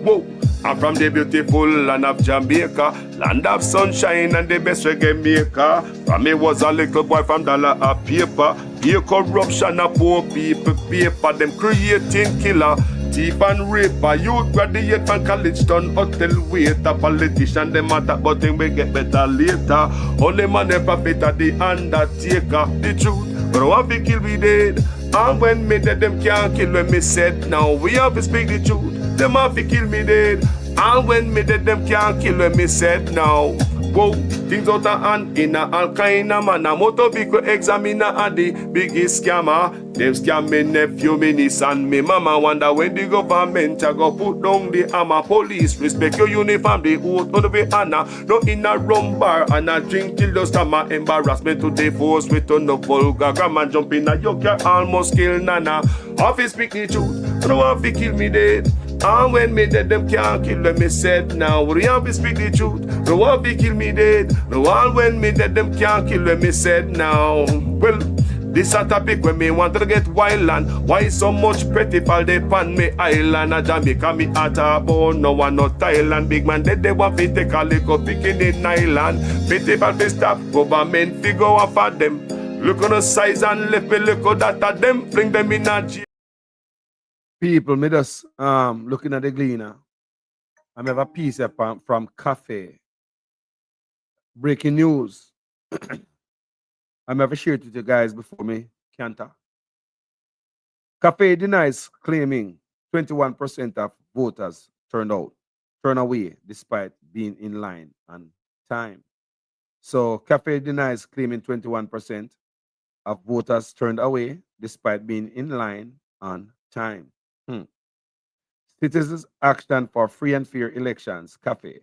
Whoa. I'm from the beautiful land of Jamaica, land of sunshine and the best reggae maker. From me was a little boy from dollar a paper. Pay corruption of poor people paper. Them creating killer, thief and raper. Youth graduate from college done hotel waiter. Politician them matter but thing we get better later. Only man the prophet of the undertaker. The truth, but what we kill we dead. And when me dead them can't kill when me said. Now we have to speak the truth. Them have to kill me dead. And when me dead, them can't kill when me said now. Whoa, things out of hand in a all kind of man. A motor vehicle examiner and the biggest scammer. Them scam me nephew, me niece and me mama. Wonder when the government a go put down the hammer. Police respect your uniform, the oath on the way honor. No in a rum bar and a drink till the stomach. Embarrassment to the force with no vulgar grammar. Jump in a yoke, you almost kill nana. Office speak the truth, no one fi kill me dead. And when me dead, them can't kill when me said. Now we have to speak the truth. No one fi kill me dead. No one when me dead, them can't kill when me said. Now, well, this a topic when me want to get wild and why so much pretty fall they pan me island. A Jamaica me at a bone, no one no Thailand. Big man dead, they want to take a little picking in island. Pity for the stop, government figure out for them. Look on the size and left me look at that of them. Bring them in a jail. People, me just looking at the gleaner. I have a piece from Cafe. Breaking news. I'm ever shared with you guys before me, Cantor. Cafe denies claiming 21% of voters turned away despite being in line on time. So Cafe denies claiming 21% of voters turned away despite being in line on time. Citizens Action for Free and Fair Elections, Cafe,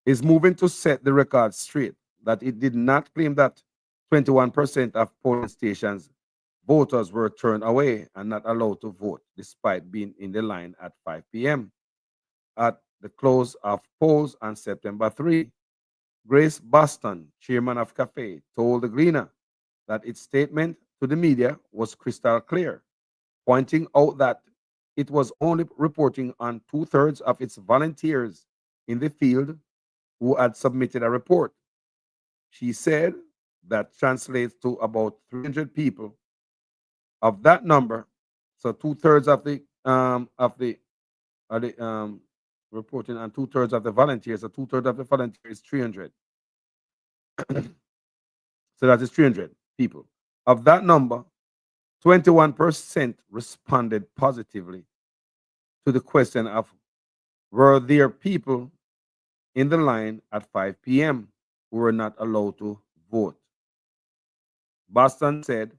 is moving to set the record straight that it did not claim that 21% of polling stations voters were turned away and not allowed to vote despite being in the line at 5 p.m. At the close of polls on September 3, Grace Boston, chairman of Cafe, told the Gleaner that its statement to the media was crystal clear, pointing out that it was only reporting on 2/3 of its volunteers in the field who had submitted a report. She said that translates to about 300 people. Of that number, so 2/3 of the reporting and 2/3 of the volunteers, so 2/3 of the volunteers is 300. So that is 300 people. Of that number, 21% responded positively to the question of were there people in the line at 5 p.m. who were not allowed to vote. Boston said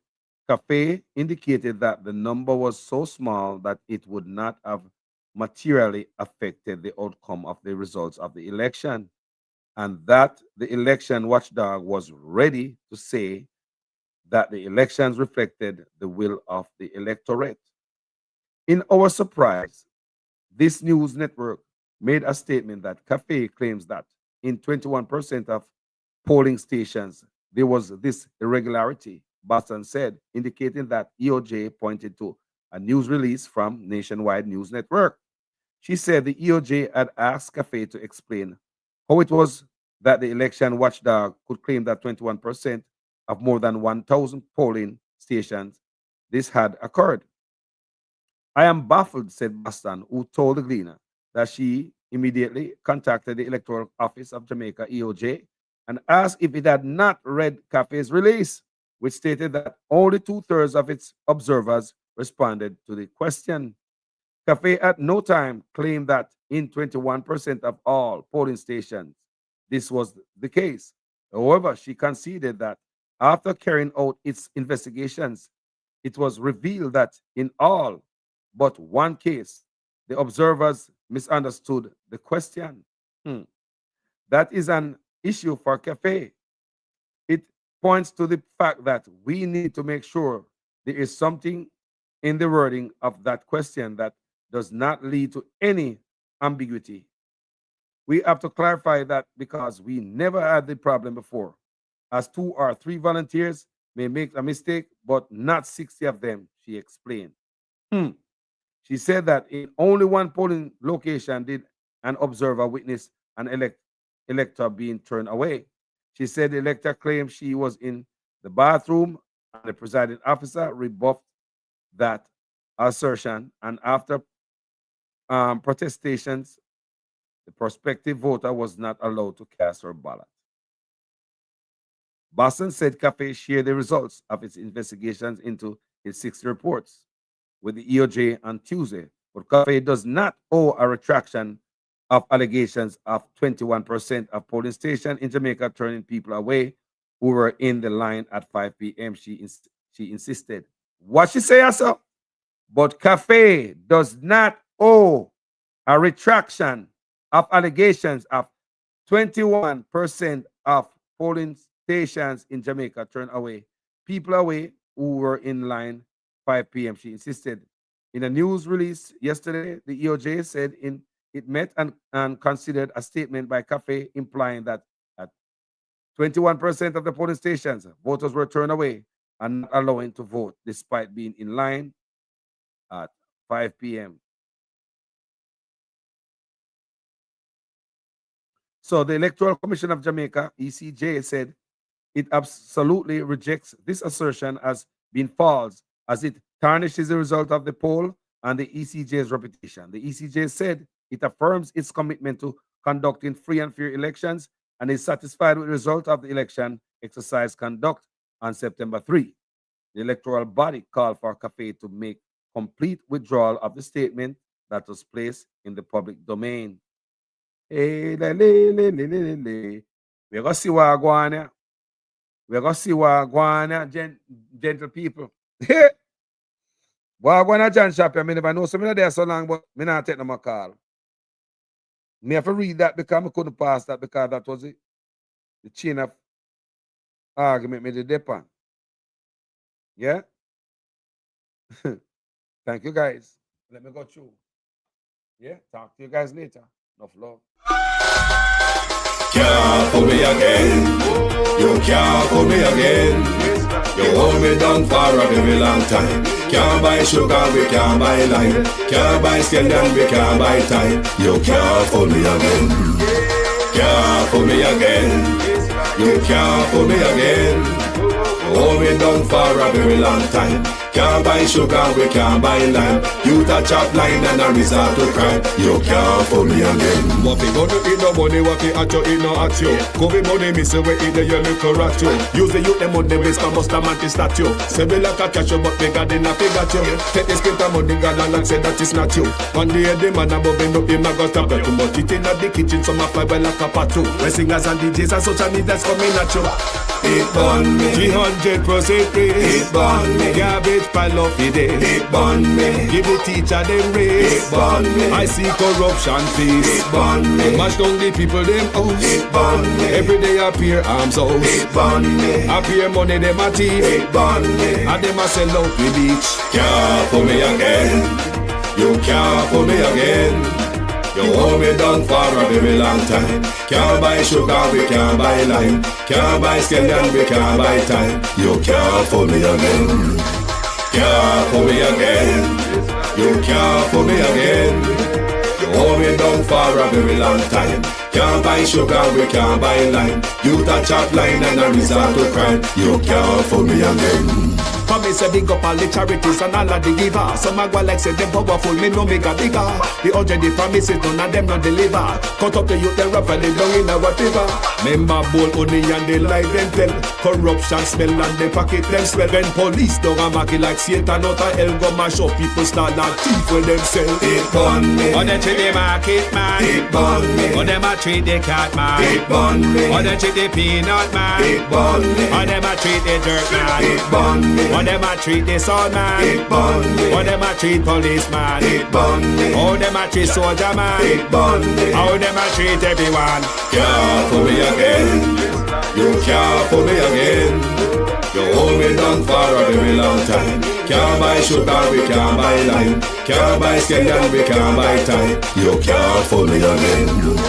Cafe indicated that the number was so small that it would not have materially affected the outcome of the results of the election, and that the election watchdog was ready to say that the elections reflected the will of the electorate. In our surprise, this news network made a statement that Cafe claims that in 21% of polling stations, there was this irregularity, Boston said, indicating that EOJ pointed to a news release from Nationwide News Network. She said the EOJ had asked Cafe to explain how it was that the election watchdog could claim that 21% of more than 1,000 polling stations this had occurred. I am baffled, said Boston, who told the Gleaner that she immediately contacted the Electoral Office of Jamaica, EOJ, and asked if it had not read Cafe's release, which stated that only 2/3 of its observers responded to the question. Cafe at no time claimed that in 21% of all polling stations this was the case. However, she conceded that after carrying out its investigations, it was revealed that in all but one case, the observers misunderstood the question. That is an issue for Cafe. It points to the fact that we need to make sure there is something in the wording of that question that does not lead to any ambiguity. We have to clarify that because we never had the problem before, as 2 or 3 volunteers may make a mistake, but not 60 of them, she explained. She said that in only one polling location did an observer witness an elector being turned away. She said the elector claimed she was in the bathroom, and the presiding officer rebuffed that assertion. And after protestations, the prospective voter was not allowed to cast her ballot. Boston said Cafe shared the results of its investigations into its 60 reports with the EOJ on Tuesday, but Cafe does not owe a retraction of allegations of 21% of polling stations in Jamaica turning people away who were in the line at 5 p.m. She insisted. What she say herself? But Cafe does not owe a retraction of allegations of 21% of polling stations in Jamaica turned away people away who were in line 5 p.m. She insisted. In a news release yesterday, the EOJ said it met and considered a statement by Cafe implying that at 21% of the polling stations, voters were turned away and not allowing to vote despite being in line at 5 p.m. So the Electoral Commission of Jamaica, ECJ, said it absolutely rejects this assertion as being false, as it tarnishes the result of the poll and the ECJ's reputation. The ECJ said it affirms its commitment to conducting free and fair elections and is satisfied with the result of the election exercise conduct on September 3. The electoral body called for CAFE to make complete withdrawal of the statement that was placed in the public domain. Hey, we're going to see what I go on here. We're going to see what I go on here, gentle people. What I go on John Shop, I never know something there so long, but I not take no more call. Me have to read that because I couldn't pass that because that was it. The chain of argument me the depend. Yeah? Thank you guys. Let me go through. Yeah, talk to you guys later. Enough love. Can't fool me again. You can't fool me again. You hold me down for a very long time. Can't buy sugar, we can't buy lime. Can't buy scallion, we can't buy time. You can't fool me again. Can't fool me again. You can't fool me again. You hold me down for a very long time. Can't buy sugar, we can't buy lime. You touch up line and a resort to crime. You can't fool me again. What we gonna eat no money, what we at you, eat no at you. COVID money, miss away, eat the your little rat you. Use the youth, the money, waste my bust a mantis statue. Say we like a cash, but bigger than a figure you. Take this script of money, girl, and say that it's not you. One day the man above him, him a got a bet too much. It in the kitchen, some a fly well like a patu. When singers and DJs and social media's coming at you. It burn me 300% raise. It burn me garbage pile of the day. It burn me give the teacher them raise. It burn me I see corruption please. It burn me mash down the people them house. It burn me every day appear arms out. It burn me appear money them a thief. It burn me and them a sell out the beach. Can't fool me again. You can't fool me again. You hold me down for a very long time. Can't buy sugar, we can't buy lime. Can't buy scallion, we can't buy time. You can't fool me again. Can't fool me again. You can't fool me again. You hold me down for a very long time. Can't buy sugar, we can't buy lime. You touch up line and a resort to crime. You can't fool me again. Promise a big up all the charities and all of the givers. Some a go like say them powerful, me no make a bigger. The already promises, none of them not deliver. Cut up the youth, them rap and they down in a whatever. Member bowl honey and they lie them tell. Corruption smell and they pocket them swell. When police don't a market like Satan out of hell go mash up people start like thief when them sell. It burn me. On them treat the market man. It burn me. On them a treat the cat man. It burn me. On them treat the peanut man. It burn me. On them a treat the dirt man. It burn me. How them a treat the son man. It burn me. How them a treat policeman. It burn me. How them a treat soldier man. It burn me. How them a treat everyone. Can't fool me again. You can't fool me again. You hold me down for a very long time. Can't buy sugar, we can't buy lime. Can't buy scallion, we can't buy time. You can't fool me again.